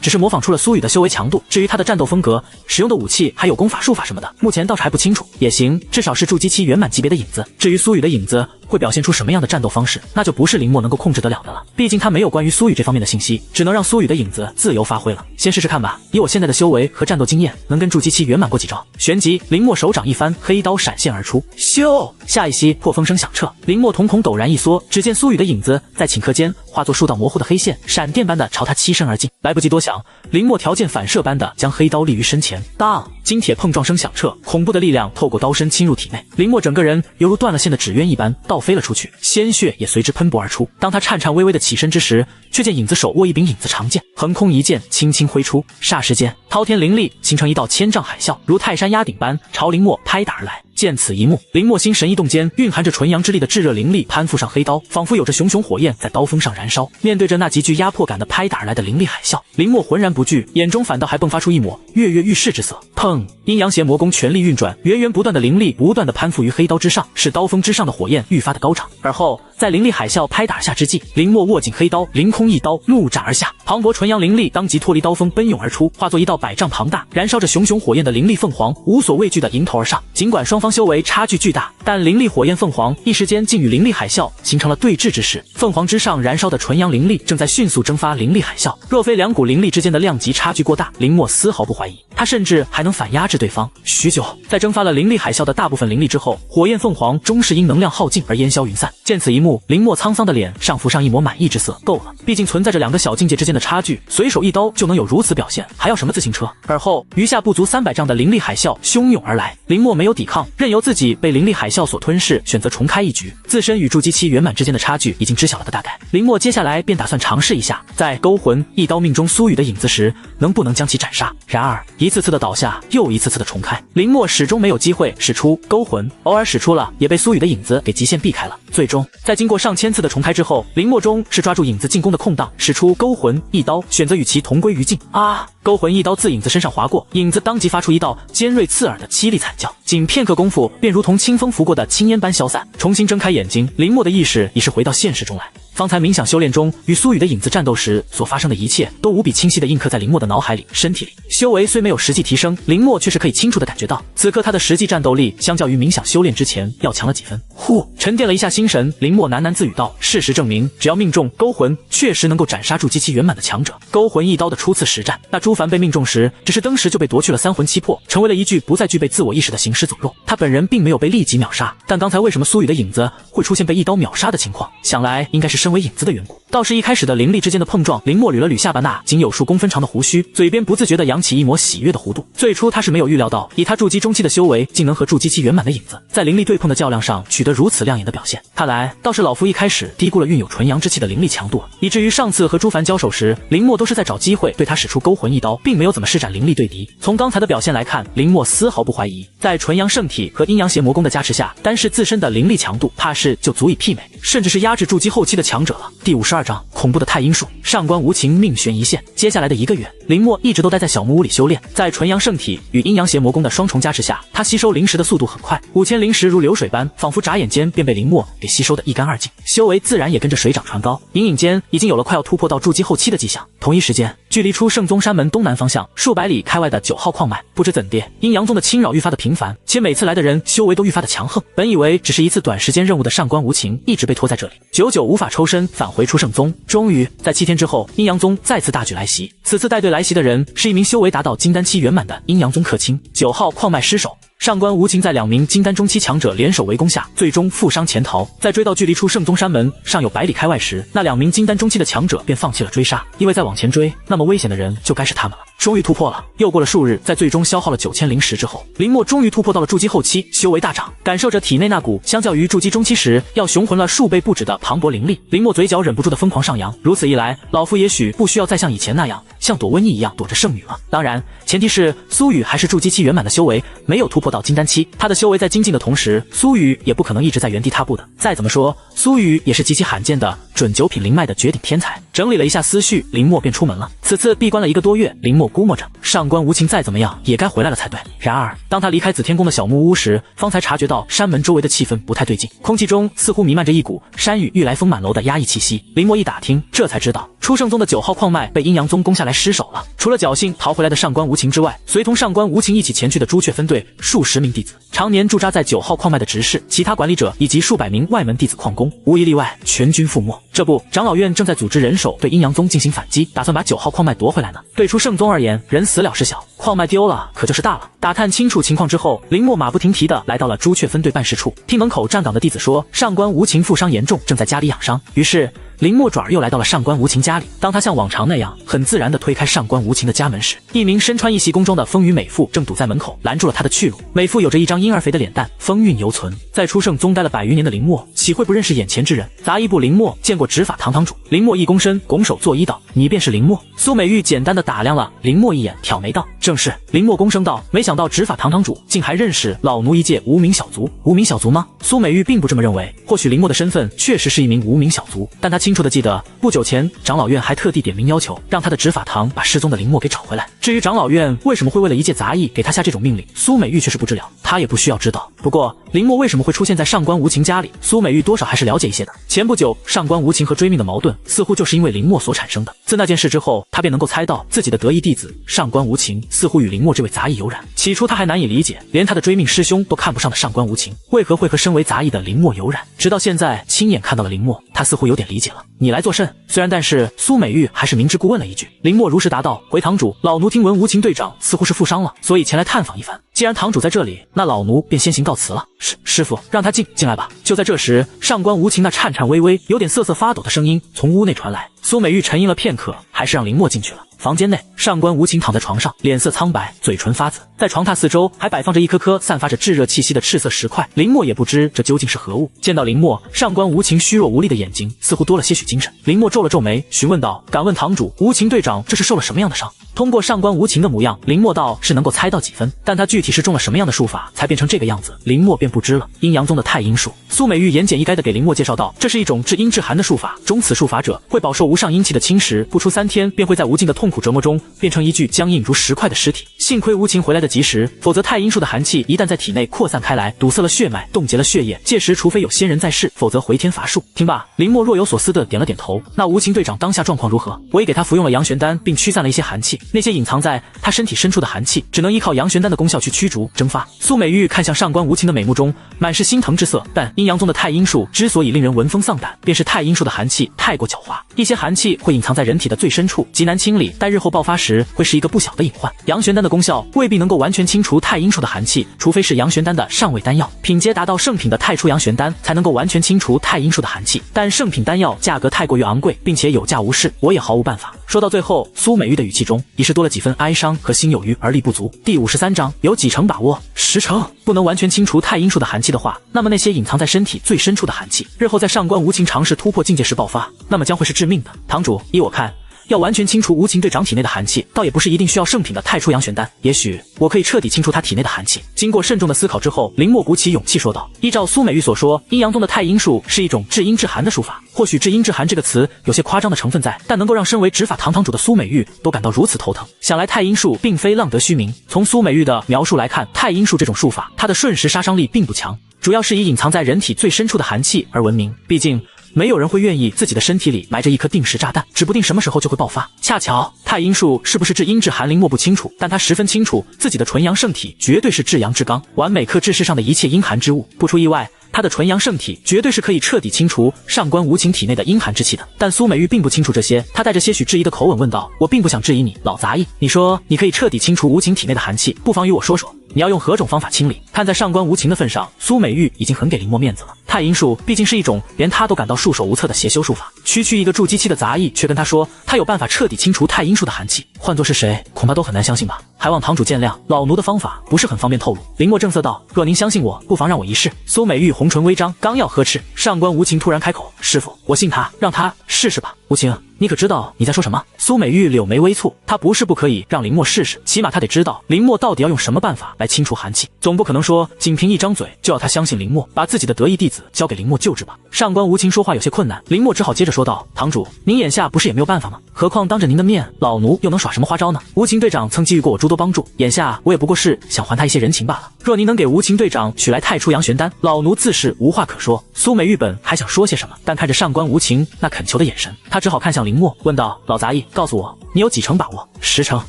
只是模仿出了苏雨的修为强度，至于他的战斗风格、使用的武器还有功法术法什么的，目前倒是还不清楚。也行，至少是筑基期圆满级别的影子。至于苏雨的影子会表现出什么样的战斗方式，那就不是林默能够控制得了的了。毕竟他没有关于苏雨这方面的信息，只能让苏雨的影子自由发挥了。先试试看吧，以我现在的修为和战斗经验，能跟筑基期圆满过几招。旋即，林默手掌一翻，黑刀闪现而出，咻！下一息破风声响彻，林默瞳孔陡然一缩，只见苏雨的影子在顷刻间化作数道模糊的黑线，闪电般的朝他欺身而进。来不及多想，林默条件反射般的将黑刀立于身前，当！金铁碰撞声响彻，恐怖的力量透过刀身侵入体内，林默整个人犹如断了线的纸鸢一般倒飞了出去，鲜血也随之喷薄而出。当他颤颤巍巍的起身之时，却见影子手握一柄影子长剑，横空一剑轻轻挥出，霎时间滔天凌厉，形成一道千丈海啸，如泰山压顶般朝林默拍打而来。见此一幕，林默心神一动间，蕴含着纯阳之力的炙热灵力攀附上黑刀，仿佛有着熊熊火焰在刀锋上燃烧。面对着那极具压迫感的拍打而来的凌厉海啸，林默浑然不惧，眼中反倒还迸发出一抹跃跃欲试之色。砰！阴阳邪魔功全力运转，源源不断的灵力不断的攀附于黑刀之上，使刀锋之上的火焰愈发的高涨。而后，在凌厉海啸拍打下之际，林默握紧黑刀，凌空一刀怒斩而下，磅礴纯阳灵力当即脱离刀锋奔涌而出，化作一道100丈庞大、燃烧着熊熊火焰的灵力凤凰，无所畏惧的迎头而上。尽管双方修为差距巨大，但灵力火焰凤凰一时间竟与灵力海啸形成了对峙之势。凤凰之上燃烧的纯阳灵力正在迅速蒸发灵力海啸，若非两股灵力之间的量级差距过大，林默丝毫不怀疑他甚至还能反压制对方。许久，在蒸发了灵力海啸的大部分灵力之后，火焰凤凰终是因能量耗尽而烟消云散。见此一幕，林默沧桑的脸上浮上一抹满意之色。够了，毕竟存在着2个小境界之间的差距，随手一刀就能有如此表现，还要什么自行车？而后，余下不足300丈的灵力海啸汹涌而来，林默没有抵抗，任由自己被灵力海啸所吞噬，选择重开一局。自身与筑基期圆满之间的差距已经知晓了个大概，林默接下来便打算尝试一下，在勾魂一刀命中苏雨的影子时，能不能将其斩杀。然而，一次次的倒下，又一次次的重开，林默始终没有机会使出勾魂，偶尔使出了，也被苏雨的影子给极限避开了。最终，在经过上千次的重开之后，林默终是抓住影子进攻的空档，使出勾魂一刀，选择与其同归于尽。啊！勾魂一刀自影子身上划过，影子当即发出一道尖锐刺耳的凄厉惨叫，仅片刻功夫便如同清风拂过的青烟般消散。重新睁开眼睛，林默的意识已是回到现实中来。方才冥想修炼中与苏雨的影子战斗时所发生的一切，都无比清晰地印刻在林默的脑海里、身体里。修为虽没有实际提升，林默却是可以清楚地感觉到，此刻他的实际战斗力相较于冥想修炼之前要强了几分。呼，沉淀了一下心神，林默喃喃自语道：“事实证明，只要命中勾魂，确实能够斩杀筑基期圆满的强者。勾魂一刀的初次实战，那朱凡被命中时，只是当时就被夺去了3魂7魄，成为了一具不再具备自我意识的行尸走肉。他本人并没有被立即秒杀，但刚才为什么苏雨的影子会出现被一刀秒杀的情况？想来应该是身为影子的缘故。倒是一开始的灵力之间的碰撞，林默捋了捋下巴那仅有数公分长的胡须，嘴边不自觉地扬起一抹喜悦的弧度。最初他是没有预料到，以他筑基中期的修为，竟能和筑基期圆满的影子在灵力对碰的较量上取得如此亮眼的表现。看来倒是老夫一开始低估了蕴有纯阳之气的灵力强度，以至于上次和朱凡交手时，林默都是在找机会对他使出勾魂一刀，并没有怎么施展灵力对敌。从刚才的表现来看，林默丝毫不怀疑，在纯阳圣体和阴阳邪魔功的加持下，单是自身的灵力强度，怕是就足以媲美，甚至是压制筑基后期的强者了。第52章，恐怖的太阴术。上官无情命悬一线。接下来的1个月，林默一直都待在小木屋里修炼，在纯阳圣体与阴阳邪魔功的双重加持下，他吸收灵石的速度很快，5000灵石如流水般，仿佛眨眼间便被林默给吸收得一干二净，修为自然也跟着水涨船高，隐隐间已经有了快要突破到筑基后期的迹象。同一时间，距离出圣宗山门东南方向数百里开外的9号矿脉，不知怎地，阴阳宗的侵扰愈发的频繁，且每次来的人修为都愈发的强横。本以为只是一次短时间任务的上官无情，一直被拖在这里，久久无法抽身返回出圣宗。终于在7天之后，阴阳宗再次大举来袭。此次带队来袭的人是一名修为达到金丹期圆满的阴阳宗客卿，9号矿脉失守。上官无情在2名金丹中期强者联手围攻下，最终负伤潜逃。在追到距离出圣宗山门尚有100里开外时，那2名金丹中期的强者便放弃了追杀，因为再往前追，那么危险的人就该是他们了。终于突破了，又过了数日，在最终消耗了9000灵石之后，林默终于突破到了筑基后期，修为大涨，感受着体内那股相较于筑基中期时要雄浑了数倍不止的磅礴灵力，林默嘴角忍不住的疯狂上扬。如此一来，老夫也许不需要再像以前那样像躲瘟疫一样躲着圣女了。当然，前提是苏雨还是筑基期圆满的修为，没有突破到金丹期，他的修为在精进的同时，苏雨也不可能一直在原地踏步的。再怎么说，苏雨也是极其罕见的准9品灵脉的绝顶天才。整理了一下思绪，林默便出门了。此次闭关了1个多月，林默估摸着上官无情再怎么样也该回来了才对。然而，当他离开紫天宫的小木屋时，方才察觉到山门周围的气氛不太对劲，空气中似乎弥漫着一股山雨欲来风满楼的压抑气息。林默一打听，这才知道出圣宗的9号矿脉被阴阳宗攻下来失守了。除了侥幸逃回来的上官无情之外，随同上官无情一起前去的朱雀分队数十名弟子，常年驻扎在9号矿脉的执事、其他管理者以及数百名外门弟子矿工，无一例外全军覆没。这不，长老院正在组织人手对阴阳宗进行反击，打算把9号矿脉夺回来呢。对出圣宗而言，人死了是小，矿脉丢了可就是大了。打探清楚情况之后，林默马不停蹄地来到了朱雀分队办事处，听门口站岗的弟子说，上官无情负伤严重，正在家里养伤。于是林默转而又来到了上官无情家里。当他像往常那样很自然地推开上官无情的家门时，一名身穿一袭宫装的风雨美妇正堵在门口，拦住了他的去路。美妇有着一张婴儿肥的脸蛋，风韵犹存。在出圣宗待了100余年的林默，岂会不认识眼前之人？杂役部林默见过执法堂堂主。林默一躬身，拱手作揖道：“你便是林默？”苏美玉简单地打量了林默一眼，挑眉道：“正是。”林默躬声道：“没想到执法堂堂主竟还认识老奴一介无名小卒。”无名小卒吗？苏美玉并不这么认为。或许林默的身份确实是一名无名小卒，但他清楚地记得，不久前长老院还特地点名要求让他的执法堂把失踪的林默给找回来。至于长老院为什么会为了一介杂役给他下这种命令，苏美玉却是不知了，他也不需要知道。不过林默为什么会出现在上官无情家里，苏美玉多少还是了解一些的。前不久上官无情和追命的矛盾似乎就是因为林默所产生的。自那件事之后，他便能够猜到自己的得意弟子上官无情似似乎与林墨这位杂役有染。起初他还难以理解，连他的追命师兄都看不上的上官无情，为何会和身为杂役的林墨有染。直到现在亲眼看到了林墨，他似乎有点理解了。你来作甚？虽然但是苏美玉还是明知故问了一句。林墨如实答道：回堂主，老奴听闻无情队长似乎是负伤了，所以前来探访一番。既然堂主在这里，那老奴便先行告辞了。师傅，让他进来吧。就在这时，上官无情那颤颤巍巍、有点瑟瑟发抖的声音从屋内传来。苏美玉沉吟了片刻，还是让林墨进去了。房间内，上官无情躺在床上，脸色苍白，嘴唇发紫，在床榻四周还摆放着一颗颗散发着炙热气息的赤色石块。林墨也不知这究竟是何物。见到林墨，上官无情虚弱无力的眼睛似乎多了些许精神。林墨皱了皱眉，询问道：敢问堂主，无情队长这是受了什么样的伤？通过上官无情的模样，林墨倒是能够猜到几分，但他具体是中了什么样的术法才变成这个样子，林墨便不知了。阴阳宗的太阴术，苏美玉言简意赅地给林墨介绍道：这是一种至阴至寒的术法，中此术法者会饱受无上阴气的侵蚀，不出3天便会在无尽的痛苦折磨中变成一具僵硬如石块的尸体。幸亏无情回来的及时，否则太阴术的寒气一旦在体内扩散开来，堵塞了血脉，冻结了血液，届时除非有仙人在世，否则回天乏术。听罢，林墨若有所思地点了点头。那无情队长当下状况如何？我已给他服用了阳玄丹，并驱散了一些寒气，那些隐藏在他身体深处的寒气，只能依靠阳玄丹的功效去驱逐蒸发。苏美玉看向上官无情的美目中满是心疼之色，但阴阳宗的太阴术之所以令人闻风丧胆，便是太阴术的寒气太过狡猾，一些寒气会隐藏在人体的最深处，极难清理，待日后爆发时会是一个不小的隐患。阳玄丹的功效未必能够完全清除太阴术的寒气，除非是阳玄丹的上位丹药，品阶达到圣品的太初阳玄丹才能够完全清除太阴术的寒气，但圣品丹药价格太过于昂贵，并且有价无市，我也毫无办法。说到最后，苏美玉的语气中已是多了几分哀伤和心有余而力不足。第53章，有几成把握？10成。不能完全清除太阴术的寒气的话，那么那些隐藏在身体最深处的寒气，日后在上官无情尝试突破境界时爆发，那么将会是致命的。堂主，依我看，要完全清除无情队长体内的寒气，倒也不是一定需要圣品的太初阳玄丹，也许我可以彻底清除他体内的寒气。经过慎重的思考之后，林墨鼓起勇气说道：依照苏美玉所说，阴阳宗的太阴术是一种至阴至寒的术法，或许至阴至寒这个词有些夸张的成分在，但能够让身为执法堂堂主的苏美玉都感到如此头疼，想来太阴术并非浪得虚名。从苏美玉的描述来看，太阴术这种术法，它的瞬时杀伤力并不强，主要是以隐藏在人体最深处的寒气而闻名，毕竟没有人会愿意自己的身体里埋着一颗定时炸弹，指不定什么时候就会爆发。恰巧太阴术是不是至阴至寒，林墨不清楚，但他十分清楚自己的纯阳圣体绝对是至阳至刚，完美克制世上的一切阴寒之物。不出意外，他的纯阳圣体绝对是可以彻底清除上官无情体内的阴寒之气的。但苏美玉并不清楚这些，她带着些许质疑的口吻问道：我并不想质疑你，老杂役，你说你可以彻底清除无情体内的寒气，不妨与我说说你要用何种方法清理？看在上官无情的份上，苏美玉已经很给林墨面子了。太阴术毕竟是一种连他都感到束手无策的邪修术法，区区一个筑基期的杂役却跟他说他有办法彻底清除太阴术的寒气，换作是谁恐怕都很难相信吧。还望堂主见谅，老奴的方法不是很方便透露。林墨正色道：若您相信我，不妨让我一试。苏美玉红唇微张，刚要呵斥，上官无情突然开口：师傅，我信他，让他试试吧。无情，你可知道你在说什么？苏美玉柳眉微蹙，她不是不可以让林墨试试，起码她得知道林墨到底要用什么办法来清除寒气，总不可能说仅凭一张嘴就要他相信林墨，把自己的得意弟子交给林墨救治吧。上官无情说话有些困难，林墨只好接着说道：堂主，您眼下不是也没有办法吗？何况当着您的面，老奴又能耍什么花招呢？无情队长曾给予过我诸多帮助，眼下我也不过是想还他一些人情罢了。若您能给无情队长取来太初阳玄丹，老奴自是无话可说。苏美玉本还想说些什么，但看着上官无情那恳求的眼神，他只好看向林墨，问道：老杂役，告诉我，你有几成把握？10成。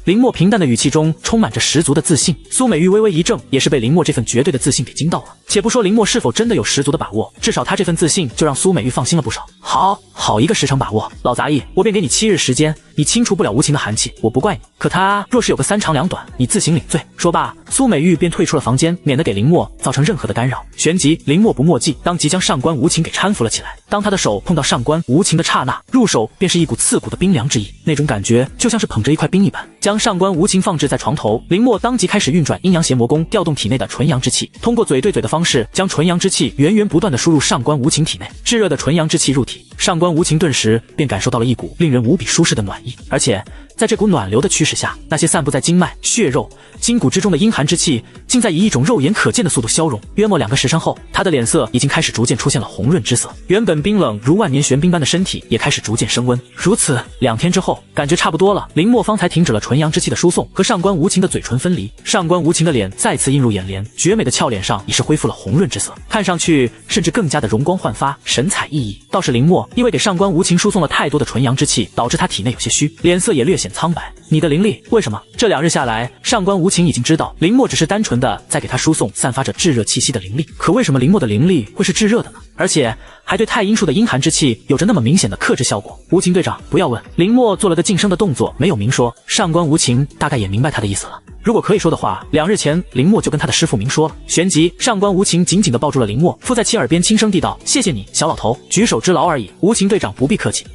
林墨平淡的语气中充满着十足的自信。苏美玉微微一怔，也是被林墨这份绝对的自信给惊到了。且不说林墨是否真的有十足的把握，至少他这份自信就让苏美玉放心了不少。好一个10成把握，老杂役，我便给你7日时间，你清除不了无情的寒气，我不怪你。可他若是有个3长2短，你自行领罪。说罢，苏美玉便退出了房间，免得给林墨造成任何的干扰。旋即，林墨不墨迹，当即将上官无情给搀扶了起来。当他的手碰到上官无情的刹那，入手便是一股刺骨的冰凉之意，那种感觉就像是捧着一块冰一般。将上官无情放置在床头，林墨当即开始运转阴阳邪魔功，调动体内的纯阳之气，通过嘴对嘴的方式，将纯阳之气源源不断的输入上官无情体内。炙热的纯阳之气入体，上官无情顿时便感受到了一股令人无比舒适的暖意，而且在这股暖流的驱使下，那些散布在经脉、血肉、筋骨之中的阴寒之气，竟在以一种肉眼可见的速度消融。约莫2个时辰后，他的脸色已经开始逐渐出现了红润之色，原本冰冷如万年玄冰般的身体也开始逐渐升温。如此2天之后，感觉差不多了，林墨方才停止了纯阳之气的输送，和上官无情的嘴唇分离。上官无情的脸再次映入眼帘，绝美的俏脸上已是恢复了红润之色，看上去甚至更加的容光焕发，神采奕奕。倒是林墨因为给上官无情输送了太多的纯阳之气，导致他体内有些虚，脸色也略显显苍白。你的灵力为什么？这2日下来，上官无情已经知道林墨只是单纯的在给他输送散发着炙热气息的灵力，可为什么林墨的灵力会是炙热的呢？而且还对太阴术的阴寒之气有着那么明显的克制效果。无情队长，不要问。林墨做了个晋升的动作，没有明说。上官无情大概也明白他的意思了。如果可以说的话，2日前林墨就跟他的师父明说了。旋即，上官无情紧紧地抱住了林墨，附在其耳边轻声地道：“谢谢你，小老头，举手之劳而已。无情队长不必客气。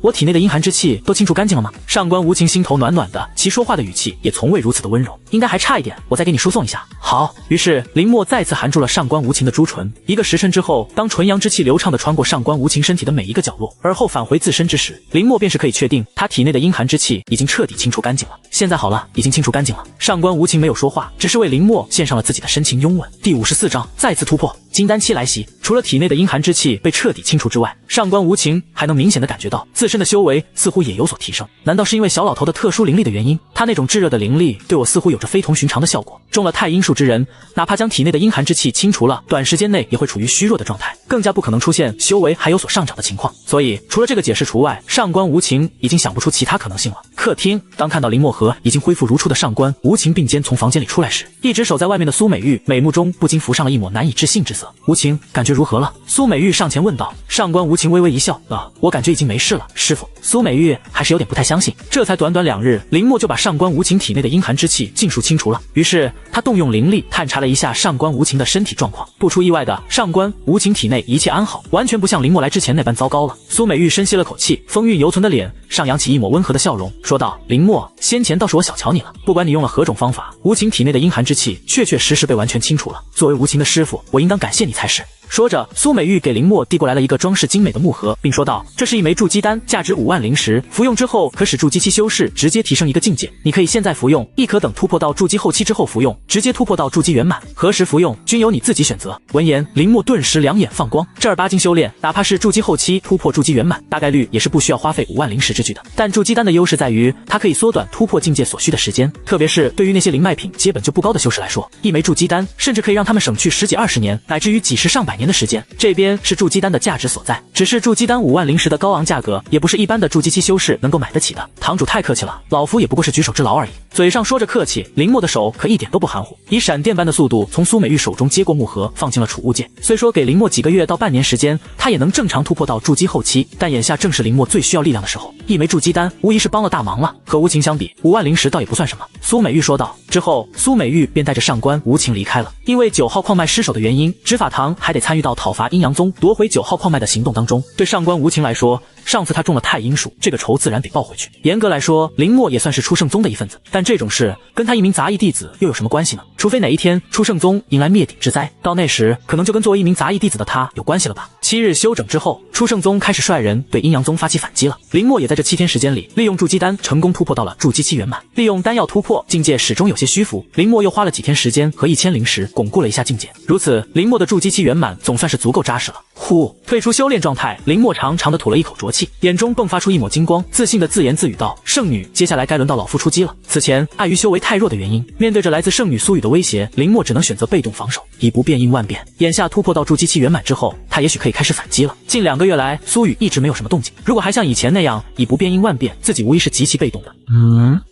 我体内的阴寒之气都清除干净了吗？”上官无情心头暖暖的，其说话的语气也从未如此的温柔。应该还差一点，我再给你输送一下。好。于是林墨再次含住了上官无情的朱唇。1个时辰之后，当纯阳之气流畅地穿过上官无情身体的每一个角落，而后返回自身之时，林墨便是可以确定他体内的阴寒之气已经彻底清除干净了。现在好了，已经清除干净了。上官无情没有说话，只是为林墨献上了自己的深情拥吻。第54章再次突破。金丹期来袭，除了体内的阴寒之气被彻底清除之外，上官无情还能明显的感觉到自身的修为似乎也有所提升。难道是因为小老头的特殊灵力的原因？他那种炙热的灵力对我似乎有着非同寻常的效果。中了太阴术之人，哪怕将体内的阴寒之气清除了，短时间内也会处于虚弱的状态，更加不可能出现修为还有所上涨的情况。所以除了这个解释除外，上官无情已经想不出其他可能性了。客厅，当看到林墨和已经恢复如初的上官无情并肩从房间里出来时，一直守在外面的苏美玉美目中不禁浮上了一抹难以置信之色。无情，感觉如何了？苏美玉上前问道。上官无情微微一笑，我感觉已经没事了，师傅。苏美玉还是有点不太相信，这才短短2日，林墨就把上官无情体内的阴寒之气尽数清除了。于是他动用灵力探查了一下上官无情的身体状况，不出意外的，上官无情体内一切安好，完全不像林墨来之前那般糟糕了。苏美玉深吸了口气，风韵犹存的脸上扬起一抹温和的笑容，说道：“林墨，先前倒是我小瞧你了，不管你用了何种方法，无情体内的阴寒之气确确实实被完全清除了。作为无情的师傅，我应当感谢你才是。”说着，苏美玉给林墨递过来了一个装饰精美的木盒，并说道：“这是一枚筑基丹，价值5万灵石，服用之后可使筑基期修士直接提升一个境界。你可以现在服用，亦可等突破到筑基后期之后服用，直接突破到筑基圆满。何时服用，均由你自己选择。”闻言，林墨顿时两眼放光。正儿八经修炼，哪怕是筑基后期突破筑基圆满，大概率也是不需要花费5万灵石之巨的。但筑基丹的优势在于，它可以缩短突破境界所需的时间，特别是对于那些灵脉品基本就不高的修士来说，一枚筑基丹甚至可以让他们省去10几20年，乃至于几十上百年的时间。这边是筑基丹的价值所在，只是筑基丹5万灵石的高昂价格，也不是一般的筑基期修士能够买得起的。堂主太客气了，老夫也不过是举手之劳而已。嘴上说着客气，林墨的手可一点都不含糊，以闪电般的速度从苏美玉手中接过木盒，放进了储物界。虽说给林墨几个月到半年时间，他也能正常突破到筑基后期，但眼下正是林墨最需要力量的时候，一枚筑基丹无疑是帮了大忙了。和无情相比，5万灵石倒也不算什么。苏美玉说道。之后，苏美玉便带着上官无情离开了。因为9号矿脉失守的原因，执法堂还得参与到讨伐阴阳宗夺回9号矿脉的行动当中。对上官无情来说，上次他中了太阴术，这个仇自然得报回去。严格来说，林墨也算是出圣宗的一份子，但这种事跟他一名杂役弟子又有什么关系呢？除非哪一天出圣宗迎来灭顶之灾，到那时可能就跟作为一名杂役弟子的他有关系了吧。7日休整之后，出圣宗开始率人对阴阳宗发起反击了。林墨也在这7天时间里，利用筑基丹成功突破到了筑基期圆满。利用丹药突破，境界始终有些虚浮，林墨又花了几天时间和1000灵石巩固了一下境界。如此，林墨的筑基期圆满总算是足够扎实了。呼，退出修炼状态，林墨长长的吐了一口浊气，眼中迸发出一抹金光，自信的自言自语道：“圣女，接下来该轮到老夫出击了。”此前碍于修为太弱的原因，面对着来自圣女苏语的威胁，林墨只能选择被动防守，以不变应万变。眼下突破到筑基期圆满之后，他也许可以开始反击了。近2个月来，苏语一直没有什么动静，如果还像以前那样以不变应万变，自己无疑是极其被动的。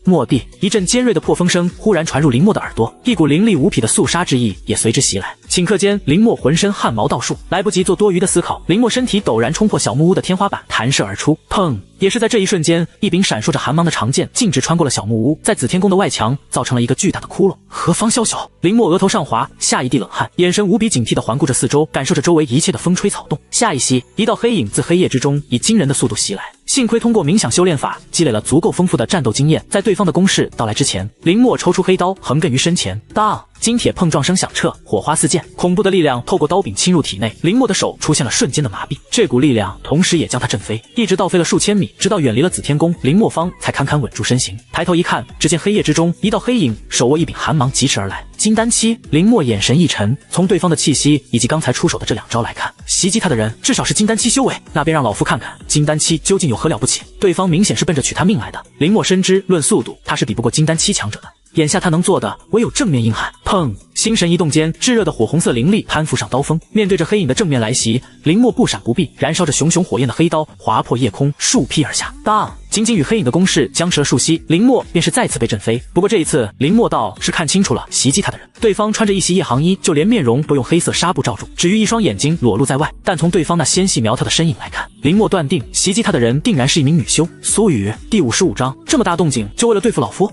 蓦地，一阵尖锐的破风声忽然传入林墨的耳朵，一股凌厉无匹的肃杀之意也随之袭来。顷刻间，林墨浑身汗毛倒竖，来不及做多余的思考，林墨身体陡然冲破小木屋的天花板，弹射而出。砰！也是在这一瞬间，一柄闪烁着寒芒的长剑径直穿过了小木屋，在紫天宫的外墙造成了一个巨大的窟窿。何方宵小？林墨额头上滑，下一滴冷汗，眼神无比警惕地环顾着四周，感受着周围一切的风吹草动。下一息，一道黑影自黑夜之中以惊人的速度袭来。幸亏通过冥想修炼法积累了足够丰富的战斗经验，在对方的攻势到来之前，林墨抽出黑刀横亘于身前，当！金铁碰撞声响彻，火花四溅，恐怖的力量透过刀柄侵入体内，林墨的手出现了瞬间的麻痹，这股力量同时也将他震飞，一直倒飞了数千米，直到远离了紫天宫，林墨方才堪堪稳住身形。抬头一看，只见黑夜之中一道黑影手握一柄寒芒疾驰而来。金丹期，林墨眼神一沉，从对方的气息以及刚才出手的这2招来看，袭击他的人至少是金丹期修为，那便让老夫看看金丹期究竟有何了不起。对方明显是奔着取他命来的，林墨深知论速度他是比不过金丹期强者的，眼下他能做的唯有正面硬汉。砰！心神一动间，炙热的火红色灵力攀附上刀锋，面对着黑影的正面来袭，林墨不闪不避，燃烧着熊熊火焰的黑刀划破夜空，竖劈而下。当！仅仅与黑影的攻势僵持了数息，林默便是再次被震飞。不过这一次，林默倒是看清楚了袭击他的人，对方穿着一袭夜行衣，就连面容都用黑色纱布罩住，只余一双眼睛裸露在外。但从对方那纤细苗条的身影来看，林默断定袭击他的人定然是一名女修。苏语第55章，这么大动静就为了对付老夫？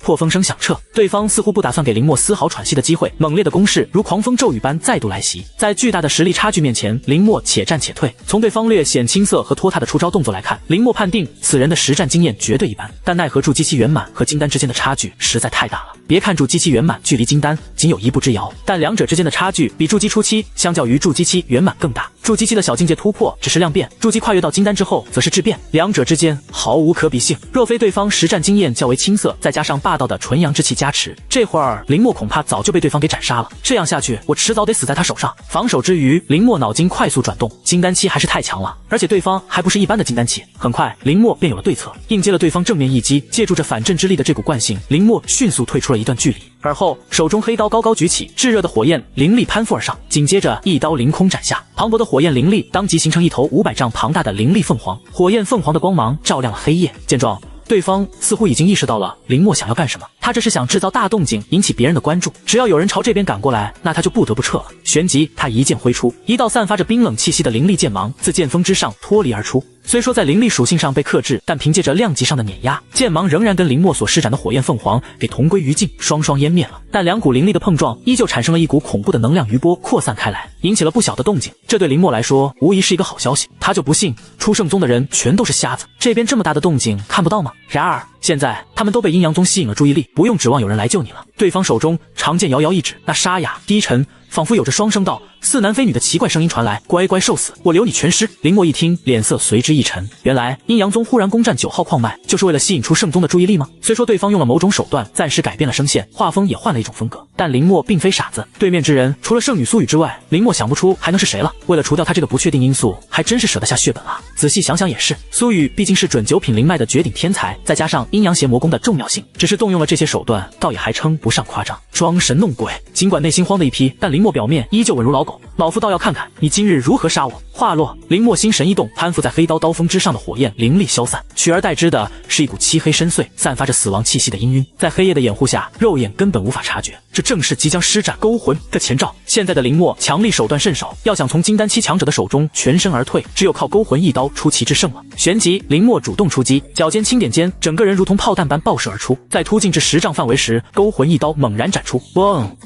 破风声响彻，对方似乎不打算给林默丝毫喘息的机会，猛烈的攻势如狂风骤雨般再度来袭。在巨大的实力差距面前，林默且战且退。从对方略显青涩和拖沓的出招动作来看，林默判定此人的实战经验绝对一般，但奈何筑基期圆满和金丹之间的差距实在太大了。别看筑基期圆满距离金丹仅有1步之遥，但两者之间的差距比筑基初期相较于筑基期圆满更大。筑基期的小境界突破只是量变，筑基跨越到金丹之后则是质变，两者之间毫无可比性。若非对方实战经验较为青涩，再加上霸道的纯阳之气加持，这会儿林默恐怕早就被对方给斩杀了。这样下去，我迟早得死在他手上。防守之余，林默脑筋快速转动，金丹期还是太强了，而且对方还不是一般的金丹期。很快，林默便有了对策，应接了对方正面一击，借助着反震之力的这股惯性，林默迅速退出了一段距离。而后手中黑刀高高举起，炙热的火焰凌厉攀附而上，紧接着一刀凌空斩下，磅礴的火焰凌厉当即形成一头500丈庞大的凌厉凤凰，火焰凤凰的光芒照亮了黑夜。见状，对方似乎已经意识到了林默想要干什么，他这是想制造大动静，引起别人的关注。只要有人朝这边赶过来，那他就不得不撤了。旋即，他一剑挥出，一道散发着冰冷气息的凌厉剑芒自剑锋之上脱离而出。虽说在灵力属性上被克制，但凭借着量级上的碾压，剑芒仍然跟林默所施展的火焰凤凰给同归于尽，双双湮灭了。但两股灵力的碰撞依旧产生了一股恐怖的能量余波扩散开来，引起了不小的动静。这对林默来说无疑是一个好消息，他就不信出圣宗的人全都是瞎子，这边这么大的动静看不到吗？然而现在他们都被阴阳宗吸引了注意力，不用指望有人来救你了。对方手中长剑遥遥一指，那沙哑低沉仿佛有着双声道似男非女的奇怪声音传来，乖乖受死，我留你全尸。林默一听，脸色随之一沉，原来阴阳宗忽然攻占9号矿脉，就是为了吸引出圣宗的注意力吗？虽说对方用了某种手段暂时改变了声线，画风也换了一种风格，但林默并非傻子，对面之人除了圣女苏雨之外，林默想不出还能是谁了。为了除掉他这个不确定因素，还真是舍得下血本啊。仔细想想也是，苏雨毕竟是准9品灵脉的绝顶天才，再加上阴阳邪魔功的重要性，只是动用了这些手段，倒也还称不上夸张，装神弄鬼。尽管内心慌的一批，但林默表面依旧稳如老狗，老夫倒要看看你今日如何杀我。话落，林默心神一动，攀附在黑刀刀锋之上的火焰凌厉消散，取而代之的是一股漆黑深邃、散发着死亡气息的氤氲，在黑夜的掩护下，肉眼根本无法察觉，这正是即将施展勾魂的前兆。现在的林默强力手段甚少，要想从金丹期强者的手中全身而退，只有靠勾魂一刀出奇制胜了。旋即，林默主动出击，脚尖轻点间，整个人如同炮弹般爆射而出，在突进至10丈范围时，勾魂一刀猛然斩出，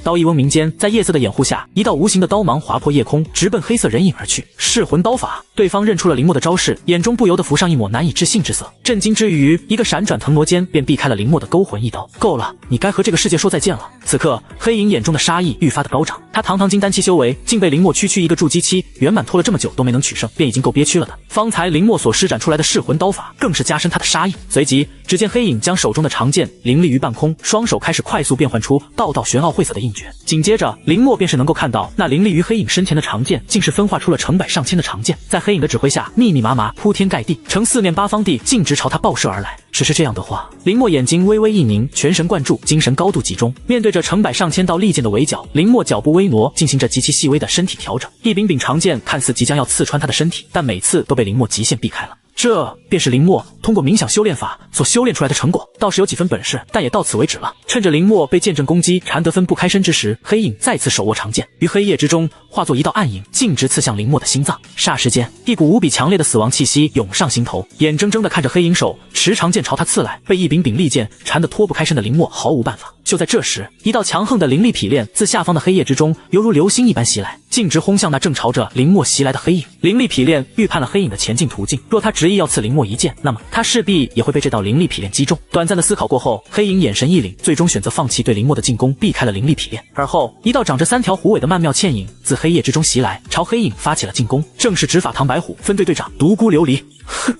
刀意嗡鸣间，在夜色的掩护下，一道无形的刀芒划破夜空，直奔黑色人影而去。噬魂刀法，对方认出了林默的招式，眼中不由得浮上一抹难以置信之色。震惊之余，一个闪转腾挪间便避开了林默的勾魂一刀。够了，你该和这个世界说再见了。此刻，黑影眼中的杀意愈发的高涨，他堂堂金丹期修为，竟被林默区区一个筑基期圆满拖了这么久都没能取胜，便已经够憋屈了的。方才林默所施展出来的噬魂刀法，更是加深他的杀意。随即，只见黑影将手中的长剑凌厉于半空，双手开始快速变换出道道玄奥晦涩的印诀。紧接着，林默便是能够看到那凌厉于黑影身前的长剑，竟是分化出了成百上千的长剑，在黑影的指挥下，密密麻麻铺天盖地，呈四面八方地径直朝他爆射而来。只是这样的话，林默眼睛微微一凝，全神贯注，精神高度集中，面对着成百上千道利剑的围剿，林默脚步微挪，进行着极其细微的身体调整。一柄柄长剑看似即将要刺穿他的身体，但每次都被林默极限避开了。这便是林默通过冥想修炼法所修炼出来的成果，倒是有几分本事，但也到此为止了。趁着林默被剑阵攻击缠得分不开身之时，黑影再次手握长剑，于黑夜之中化作一道暗影，径直刺向林默的心脏。霎时间，一股无比强烈的死亡气息涌上心头，眼睁睁地看着黑影手持长剑朝他刺来，被一柄柄利剑缠得脱不开身的林默毫无办法。就在这时，一道强横的灵力劈链自下方的黑夜之中犹如流星一般袭来，径直轰向那正朝着林默袭来的黑影。灵力劈链预判了黑影的前进途径，若他执意要刺林默一剑，那么他势必也会被这道灵力劈链击中。短暂的思考过后，黑影眼神一凛，最终选择放弃对林默的进攻，避开了灵力劈链。而后，一道长着3条虎尾的曼妙倩影自黑夜之中袭来，朝黑影发起了进攻。正是执法唐白虎分队队长独孤琉璃。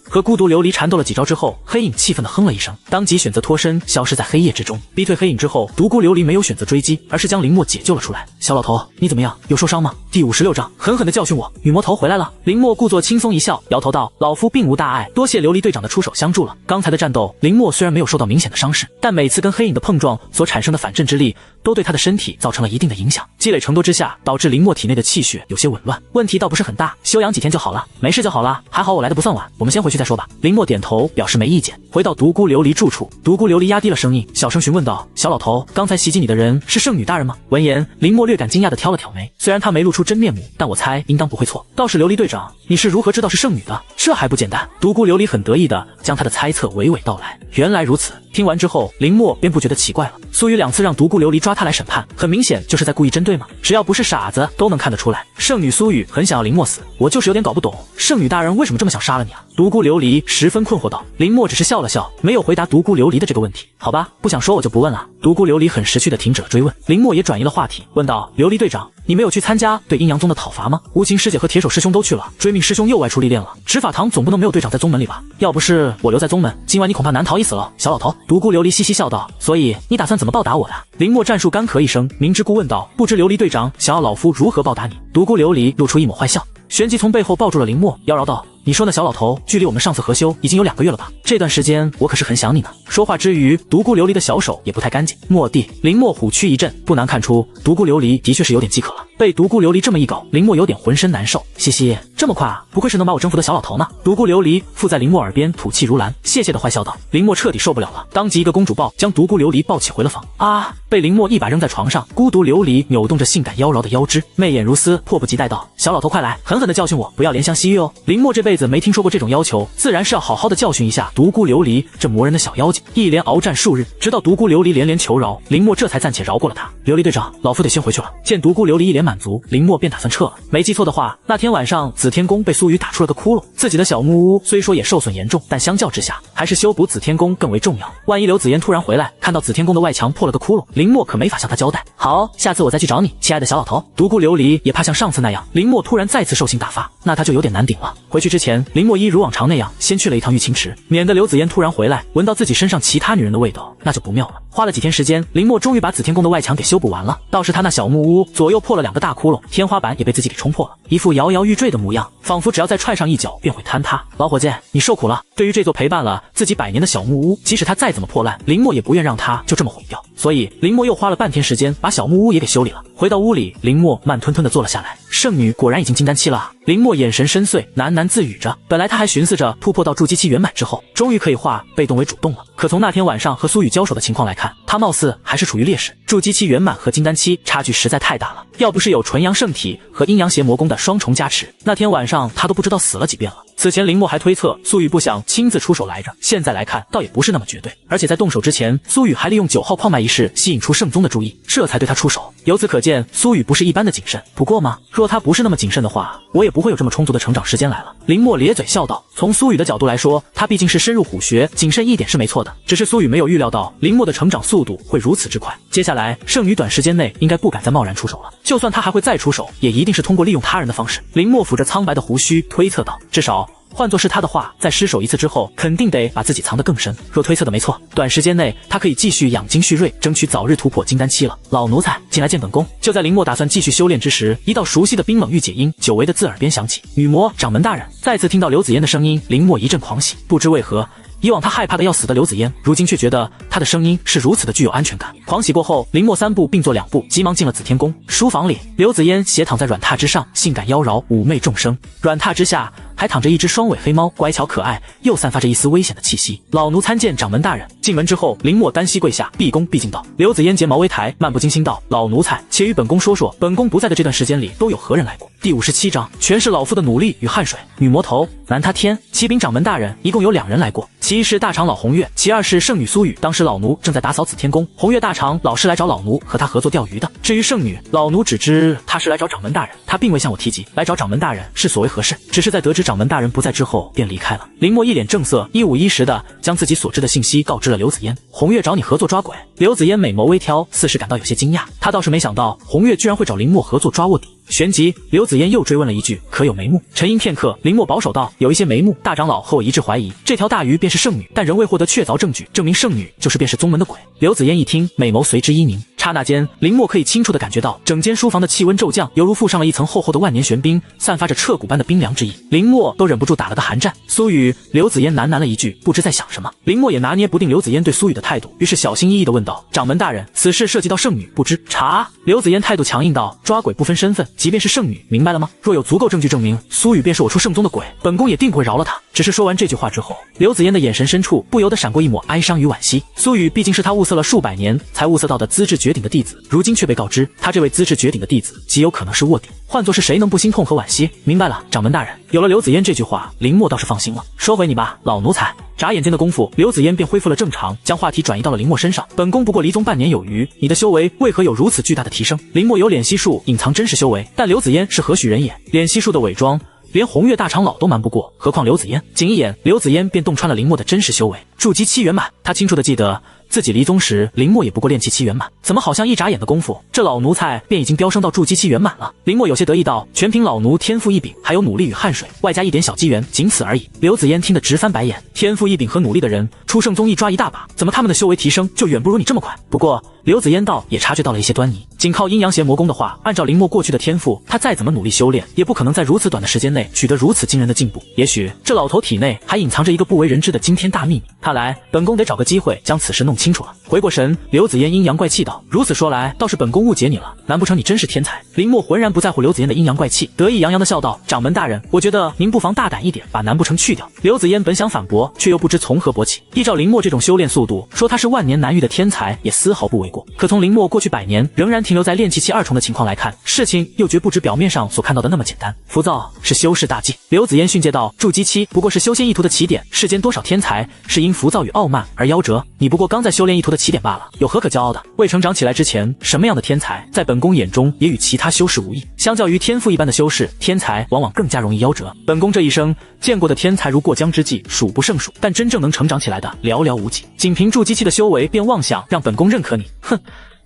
和孤独琉璃缠斗了几招之后，黑影气愤地哼了一声，当即选择脱身，消失在黑夜之中。逼退黑影之后，独孤琉璃没有选择追击，而是将林默解救了出来。小老头，你怎么样？有受伤吗？第56章，狠狠地教训我。女魔头回来了。林默故作轻松一笑，摇头道：“老夫并无大碍，多谢琉璃队长的出手相助了。”刚才的战斗，林默虽然没有受到明显的伤势，但每次跟黑影的碰撞所产生的反震之力，都对他的身体造成了一定的影响。积累成多之下，导致林默体内的气血有些紊乱。问题倒不是很大，休养几天就好了，没事就好了。还好我来的不算晚，我们先回去再说吧。林默点头表示没意见。回到独孤琉璃住处，独孤琉璃压低了声音，小声询问道：“小老头，刚才袭击你的人是圣女大人吗？”闻言，林默略感惊讶地挑了挑眉，虽然他没露出真面目，但我猜应当不会错。倒是琉璃队长，你是如何知道是圣女的？这还不简单。独孤琉璃很得意地将他的猜测娓娓道来。原来如此。听完之后，林默便不觉得奇怪了。苏雨2次让独孤琉璃抓他来审判，很明显就是在故意针对嘛。只要不是傻子，都能看得出来。圣女苏雨很想要林默死，我就是有点搞不懂，圣女大人为什么这么想杀了你啊？独孤琉璃十分困惑道。林默只是笑了笑，没有回答独孤琉璃的这个问题。好吧，不想说我就不问了。独孤琉璃很识趣地停止了追问。林默也转移了话题，问道：“琉璃队长，你没有去参加对阴阳宗的讨伐吗？无情师姐和铁手师兄都去了，追命师兄又外出历练了。执法堂总不能没有队长在宗门里吧？要不是我留在宗门，今晚你恐怕难逃一死了。”小老头，独孤琉璃嘻嘻笑道：“所以你打算怎么报答我的？”林默战术干咳一声，明知故问道：“不知琉璃队长想要老夫如何报答你？”独孤琉璃露出一抹坏笑，旋即从背后抱住了林默，妖娆道：“你说那小老头距离我们上次合修已经有2个月了吧？这段时间我可是很想你呢。”说话之余，独孤琉璃的小手也不太干净。蓦地，林默虎躯一震，不难看出独孤琉璃的确是有点饥渴了。被独孤琉璃这么一搞，林默有点浑身难受。嘻嘻，这么快啊？不愧是能把我征服的小老头呢。独孤琉璃附在林默耳边吐气如兰，谢谢的坏笑道。林默彻底受不了了，当即一个公主抱将独孤琉璃抱起回了房。啊！被林默一把扔在床上，孤独琉璃扭动着性感妖娆的腰肢，媚眼如丝，迫不及待道：“小老头快来，狠狠的教训我，不要怜香惜玉哦。”林默这辈子没听说过这种要求，自然是要好好的教训一下独孤琉璃这磨人的小妖精。一连鏖战数日，直到独孤琉璃连连求饶，林默这才暂且饶过了他。琉璃队长，老夫得先回去了。见独孤琉璃一脸满足，林默便打算撤了。没记错的话，那天晚上紫天宫被苏雨打出了个窟窿，自己的小木屋虽说也受损严重，但相较之下，还是修补紫天宫更为重要。万一刘子嫣突然回来，看到紫天宫的外墙破了个窟窿，林默可没法向他交代。好，下次我再去找你，亲爱的小老头。独孤琉璃也怕像上次那样，林默突然再次兽性大发，那他就有点难顶了。回去之前，林默一如往常那样先去了一趟玉清池，免得刘子嫣突然回来闻到自己身上其他女人的味道，那就不妙了。花了几天时间，林默终于把紫天宫的外墙给修补完了。倒是他那小木屋左右破了2个大窟窿，天花板也被自己给冲破了，一副摇摇欲坠的模样，仿佛只要再踹上一脚便会坍塌。老伙计，你受苦了。对于这座陪伴了自己100年的小木屋，即使它再怎么破烂，林默也不愿让它就这么毁掉。所以林默又花了半天时间把小木屋也给修理了。回到屋里，林默慢吞吞地坐了下来。圣女果然已经金丹期了。林默眼神深邃，喃喃自语着。本来他还寻思着突破到筑基期圆满之后，终于可以化被动为主动了。可从那天晚上和苏雨交手的情况来看，他貌似还是处于劣势。筑基期圆满和金丹期差距实在太大了，要不是有纯阳圣体和阴阳邪魔功的双重加持，那天晚上他都不知道死了几遍了。此前林默还推测苏雨不想亲自出手来着，现在来看倒也不是那么绝对。而且在动手之前，苏雨还利用9号矿脉一事吸引出圣宗的注意，这才对他出手。由此可见，苏雨不是一般的谨慎。不过嘛，若他不是那么谨慎的话，我也不会有这么充足的成长时间来了。林默咧嘴笑道。从苏雨的角度来说，他毕竟是深入虎穴，谨慎一点是没错的。只是苏雨没有预料到林默的成长速度会如此之快。接下来圣女短时间内应该不敢再贸然出手了，就算他还会再出手，也一定是通过利用他人的方式。林默抚着苍白的胡须推测道，至少换作是他的话，在失手一次之后，肯定得把自己藏得更深。若推测的没错，短时间内他可以继续养精蓄锐，争取早日突破金丹期了。老奴才，进来见本宫。就在林默打算继续修炼之时，一道熟悉的冰冷御姐音久违的自耳边响起。女魔掌门大人。再次听到刘子嫣的声音，林默一阵狂喜，不知为何，以往他害怕的要死的刘子嫣，如今却觉得他的声音是如此的具有安全感。狂喜过后，林默3步并作2步，急忙进了紫天宫。书房里，刘子嫣斜躺在软榻之上，性感妖娆，妩媚众生。软榻之下还躺着一只双尾黑猫，乖巧可爱，又散发着一丝危险的气息。老奴参见掌门大人。进门之后，林默单膝跪下，毕恭毕敬道。刘子嫣睫毛微抬，漫不经心道：“老奴才，且与本宫说说，本宫不在的这段时间里都有何人来过？”第57章，全是老夫的努力与汗水。女魔头，男他天，启禀掌门大人，一共有2人来过。其一是大长老红月，其二是圣女苏雨。当时老奴正在打扫紫天宫，红月大长老是来找老奴和他合作钓鱼的。至于圣女，老奴只知她是来找掌门大人，她并未向我提及来找掌门大人是所为何事，只是在得知掌门大人不在之后便离开了。林默一脸正色，一五一十的将自己所知的信息告知了刘子嫣。红月找你合作抓鬼。刘子嫣美眸微挑，似是感到有些惊讶，她倒是没想到红月居然会找林默合作抓卧底。旋即，刘子嫣又追问了一句：“可有眉目？”沉吟片刻，林默保守道：“有一些眉目。大长老和我一致怀疑，这条大鱼便是圣女，但仍未获得确凿证据证明圣女便是宗门的鬼。”刘子嫣一听，美眸随之一凝，差刹那间，林默可以清楚地感觉到整间书房的气温骤降，犹如覆上了一层厚厚的万年玄冰，散发着彻骨般的冰凉之意。林默都忍不住打了个寒战。苏雨，刘子嫣喃喃了一句，不知在想什么。林默也拿捏不定刘子嫣对苏雨的态度，于是小心翼翼地问道：“掌门大人，此事涉及到圣女，不知查？”刘子嫣态度强硬道：“抓鬼不分身份，即便是圣女，明白了吗？若有足够证据证明苏雨便是我出圣宗的鬼，本宫也定不会饶了他。”只是说完这句话之后，刘子嫣的眼神深处不由得闪过一抹哀伤与惋惜。苏雨毕竟是他物色了数百年才物色到的资质绝顶的弟子，如今却被告知他这位资质绝顶的弟子极有可能是卧底，换作是谁能不心痛和惋惜？明白了，掌门大人。有了刘子嫣这句话，林默倒是放心了。说回你吧，老奴才。眨眼间的功夫，刘子嫣便恢复了正常，将话题转移到了林默身上。本宫不过离宗半年有余，你的修为为何有如此巨大的提升？林默有敛息术隐藏真实修为，但刘子嫣是何许人也？敛息术的伪装连红月大长老都瞒不过，何况刘子嫣？仅一眼，刘子嫣便洞穿了林默的真实修为，筑基7圆满。他清楚地记得自己离宗时，林默也不过炼气7圆满，怎么好像一眨眼的功夫，这老奴才便已经飙升到筑基7圆满了？林默有些得意道：“全凭老奴天赋异禀，还有努力与汗水，外加一点小机缘，仅此而已。”刘子嫣听得直翻白眼，天赋异禀和努力的人，出圣宗一抓一大把，怎么他们的修为提升就远不如你这么快？不过刘子嫣倒也察觉到了一些端倪，仅靠阴阳邪魔功的话，按照林默过去的天赋，他再怎么努力修炼，也不可能在如此短的时间内取得如此惊人的进步。也许这老头体内还隐藏着一个不为人知的惊天大秘密，看来本宫得找个机会将此事弄清楚了。回过神，刘子嫣阴阳怪气道：“如此说来，倒是本宫误解你了，难不成你真是天才？”林默浑然不在乎刘子嫣的阴阳怪气，得意洋洋地笑道：“掌门大人，我觉得您不妨大胆一点，把难不成去掉。”刘子嫣本想反驳，却又不知从何驳起。依照林默这种修炼速度，说他是万年难遇的天才也丝毫不为过。可从林默过去100年仍然停留在炼气期2重的情况来看，事情又绝不止表面上所看到的那么简单。浮躁是修士大忌。刘子嫣训诫道：“筑基期不过是修仙意图的起点，世间多少天才是因浮躁与傲慢而夭折，你不过刚在修炼意图的起点罢了，有何可骄傲的？未成长起来之前，什么样的天才，在本宫眼中也与其他修士无异。相较于天赋一般的修士，天才往往更加容易夭折。本宫这一生见过的天才如过江之鲫，数不胜数，但真正能成长起来的寥寥无几。仅凭筑基期的修为便妄想让本宫认可你，哼！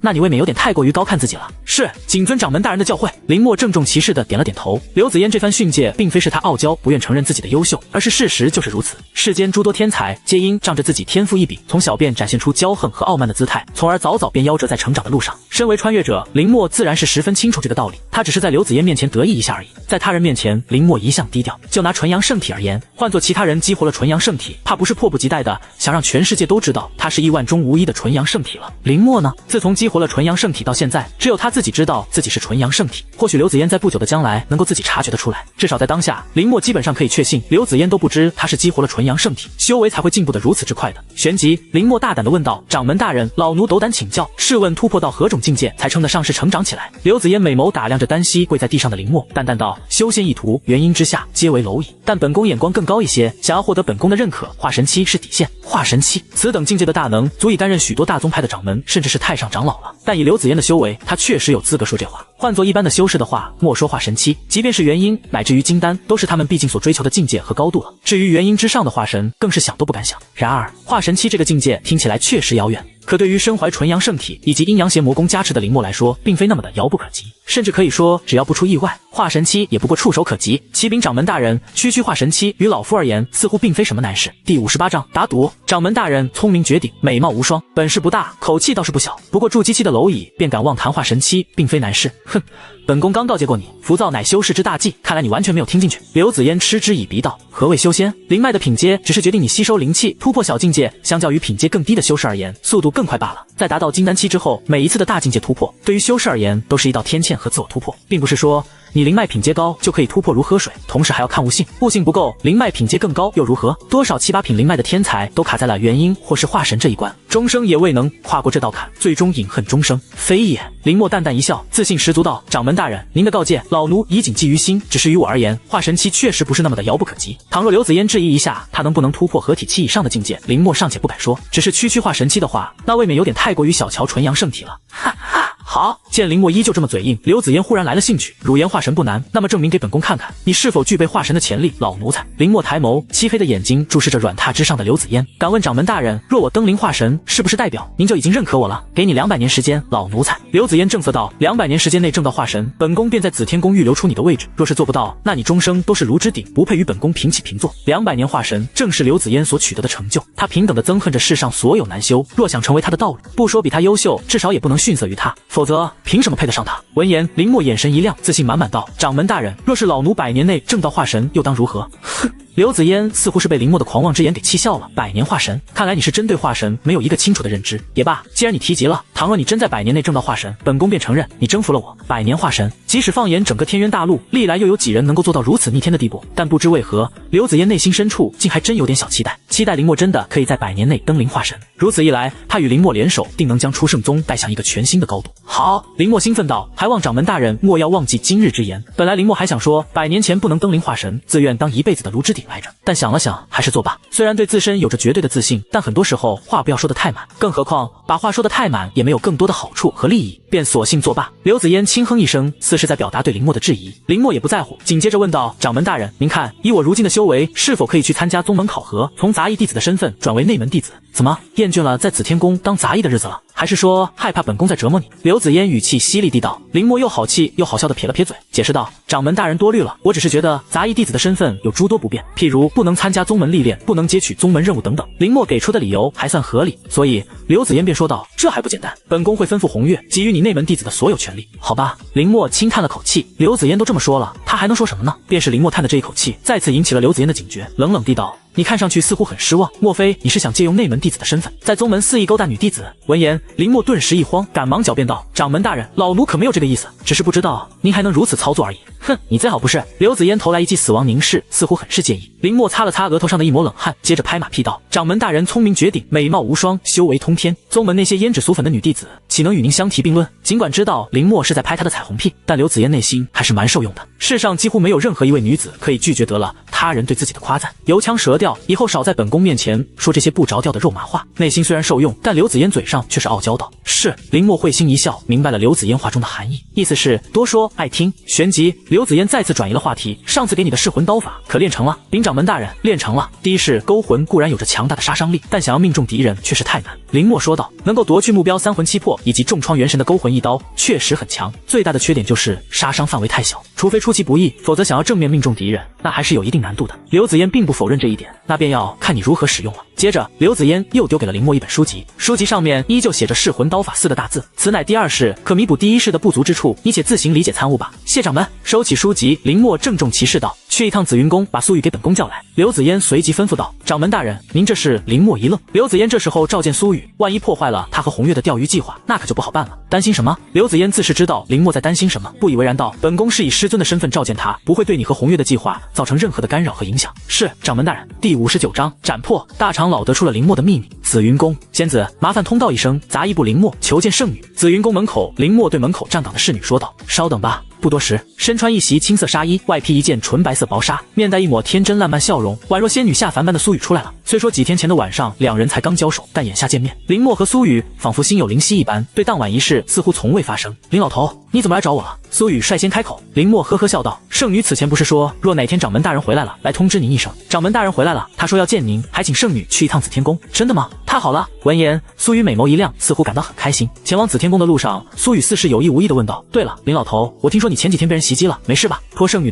那你未免有点太过于高看自己了。”“是，谨遵掌门大人的教诲。”林默郑重其事地点了点头。刘子嫣这番训诫并非是他傲娇不愿承认自己的优秀，而是事实就是如此。世间诸多天才皆因仗着自己天赋异禀，从小便展现出骄横和傲慢的姿态，从而早早便夭折在成长的路上。身为穿越者，林默自然是十分清楚这个道理，他只是在刘子嫣面前得意一下而已。在他人面前，林默一向低调。就拿纯阳圣体而言，换做其他人激活了纯阳圣体，怕不是迫不及待的想让全世界都知道他是亿万中无一的纯阳圣体了。林默呢，自从激活了纯阳圣体到现在，只有他自己知道自己是纯阳圣体。或许刘子嫣在不久的将来能够自己察觉得出来，至少在当下，林默基本上可以确信，刘子嫣都不知他是激活了纯阳圣体，修为才会进步得如此之快的。旋即，林默大胆地问道：“掌门大人，老奴斗胆请教，试问突破到何种境界才称得上是成长起来？”刘子嫣美眸打量着单膝跪在地上的林默，淡淡道：“修仙意图，元婴之下皆为蝼蚁，但本宫眼光更高一些，想要获得本宫的认可，化神期是底线。化神期，此等境界的大能，足以担任许多大宗派的掌门，甚至是太上长老了。但以刘子嫣的修为，他确实有资格说这话。换做一般的修士的话，莫说化神期，即便是元婴乃至于金丹，都是他们毕竟所追求的境界和高度了。至于元婴之上的化神，更是想都不敢想。然而，化神期这个境界听起来确实遥远。可对于身怀纯阳圣体以及阴阳邪魔功加持的林默来说，并非那么的遥不可及，甚至可以说，只要不出意外，化神期也不过触手可及。启禀掌门大人，区化神期于老夫而言，似乎并非什么难事。第58章打赌。掌门大人聪明绝顶，美貌无双，本事不大，口气倒是不小。不过筑基期的蝼蚁便敢妄谈化神期，并非难事。哼！本宫刚告诫过你，浮躁乃修士之大忌，看来你完全没有听进去。刘子嫣嗤之以鼻道：“何谓修仙？灵脉的品阶只是决定你吸收灵气、突破小境界，相较于品阶更低的修士而言，速度更快罢了。在达到金丹期之后，每一次的大境界突破，对于修士而言都是一道天堑和自我突破，并不是说你灵脉品阶高就可以突破如喝水，同时还要看悟性，悟性不够，灵脉品阶更高又如何？多少7、8品灵脉的天才都卡在了元婴或是化神这一关，终生也未能跨过这道坎，最终饮恨终生。非也。”林默淡淡一笑，自信十足道：“掌门大人，您的告诫，老奴已谨记于心。只是于我而言，化神期确实不是那么的遥不可及。倘若刘子嫣质疑一下他能不能突破合体期以上的境界，林默尚且不敢说，只是区化神期的话，那未免有点太过于小瞧纯阳圣体了。”哈哈，好，见林墨依旧这么嘴硬，刘子嫣忽然来了兴趣。汝言化神不难，那么证明给本宫看看，你是否具备化神的潜力，老奴才。林墨抬眸，漆黑的眼睛注视着软榻之上的刘子嫣。敢问掌门大人，若我登临化神，是不是代表您就已经认可我了？给你200年时间，老奴才。刘子嫣正色道：200年时间内证到化神，本宫便在紫天宫预留出你的位置。若是做不到，那你终生都是炉之鼎，不配与本宫平起平坐。200年化神，正是刘子嫣所取得的成就。他平等的憎恨着世上所有难修，若想成为他的道侣，不说比他优秀，至少也不能逊色于他，否则凭什么配得上他？闻言，林墨眼神一亮，自信满满道：掌门大人，若是老奴100年内证到化神，又当如何？哼！刘子嫣似乎是被林墨的狂妄之言给气笑了。100年化神，看来你是真对化神没有一个清楚的认知。也罢，既然你提及了，倘若你真在100年内证到化神，本宫便承认你征服了我。100年化神，即使放眼整个天渊大陆，历来又有几人能够做到如此逆天的地步？但不知为何，刘子嫣内心深处竟还真有点小期待，期待林墨真的可以在100年内登临化神。如此一来，他与林墨联手，定能将出圣宗带向一个全新的高度。好，林墨兴奋道，还望掌门大人莫要忘记今日之言。本来林墨还想说100年前不能登临化神，自愿当一辈子的炉之鼎来着，但想了想，还是作罢。虽然对自身有着绝对的自信，但很多时候话不要说得太满，更何况把话说得太满也没有更多的好处和利益，便索性作罢。刘子嫣轻哼一声，似是在表达对林墨的质疑。林墨也不在乎，紧接着问道：掌门大人，您看以我如今的修为，是否可以去参加宗门考核，从杂役弟子的身份转为内门弟子？怎么厌倦了在紫天宫当杂役的日子了？还是说害怕本宫在折磨你？刘子嫣语气犀利地道。林墨又好气又好笑地撇了撇嘴，解释道：掌门大人多虑了，我只是觉得杂役弟子的身份有诸多不便，譬如不能参加宗门历练，不能接取宗门任务等等。林墨给出的理由还算合理，所以刘子嫣便说道：这还不简单，本宫会吩咐红月给予你内门弟子的所有权利。好吧。林墨轻叹了口气，刘子嫣都这么说了，他还能说什么呢？便是林墨叹的这一口气再次引起了刘子嫣的警觉，冷冷地道：你看上去似乎很失望，莫非你是想借用内门弟子的身份，在宗门肆意勾搭女弟子？闻言，林墨顿时一慌，赶忙狡辩道：掌门大人，老奴可没有这个意思，只是不知道您还能如此操作而已。哼，你最好不是。刘子嫣投来一记死亡凝视，似乎很是介意。林墨擦了擦额头上的一抹冷汗，接着拍马屁道：掌门大人聪明绝顶，美貌无双，修为通天，宗门那些胭脂俗粉的女弟子岂能与您相提并论？尽管知道林墨是在拍他的彩虹屁，但刘子嫣内心还是蛮受用的。世上几乎没有任何一位女子可以拒绝得了他人对自己的夸赞，油腔舌调，以后少在本宫面前说这些不着调的肉麻话。内心虽然受用，但刘子嫣嘴上却是傲娇道：是。林墨会心一笑，明白了刘子嫣话中的含义，意思是多说爱听。旋即刘子嫣再次转移了话题：上次给你的噬魂刀法可练成了？禀掌门大人，练成了。第一是勾魂固然有着强大的杀伤力，但想要命中敌人却是太难。林墨说道：能够夺去目标三魂七魄以及重创元神的勾魂一刀确实很强，最大的缺点就是杀伤范围太小，除非出其不意，否则想要正面命中敌人，那还是有一定难度的。刘子嫣并不否认这一点，那便要看你如何使用了。接着刘子嫣又丢给了林墨一本书籍，书籍上面依旧写着噬魂刀法4个大字，此乃第二式，可弥补第一式的不足之处，你且自行理解参悟吧。谢掌门。收起书籍，林墨郑重其事道：去一趟紫云宫，把苏雨给本宫叫来。刘子嫣随即吩咐道：掌门大人，您这是？林墨一愣，刘子嫣这时候召见苏雨，万一破坏了他和红月的钓鱼计划，那可就不好办了。担心什么？刘子嫣自是知道林墨在担心什么，不以为然道：本宫是以师尊的身份召见他，不会对你和红月的计划造成任何的干扰和影响。是，掌门大人。第59章斩破。大长老得出了林墨的秘密。紫云宫，仙子，麻烦通道一声，杂役部林墨求见圣女。紫云宫门口，林墨对门口站岗的侍女说道：稍等吧。不多时，身穿一袭青色纱衣，外披一件纯白色薄纱，面带一抹天真烂漫笑容，宛若仙女下凡般的苏雨出来了。虽说几天前的晚上两人才刚交手，但眼下见面，林墨和苏雨仿佛心有灵犀一般，对当晚一事似乎从未发生。林老头，你怎么来找我了？苏雨率先开口。林墨呵呵笑道：圣女此前不是说，若哪天掌门大人回来了，来通知您一声。掌门大人回来了，他说要见您，还请圣女去一趟紫天宫。真的吗？太好了。闻言，苏雨美眸一亮，似乎感到很开心。前往紫天宫的路上，苏雨似是有意无意地问道：对了，林老头，我听说你前几天被人袭击了，没事吧？托圣女的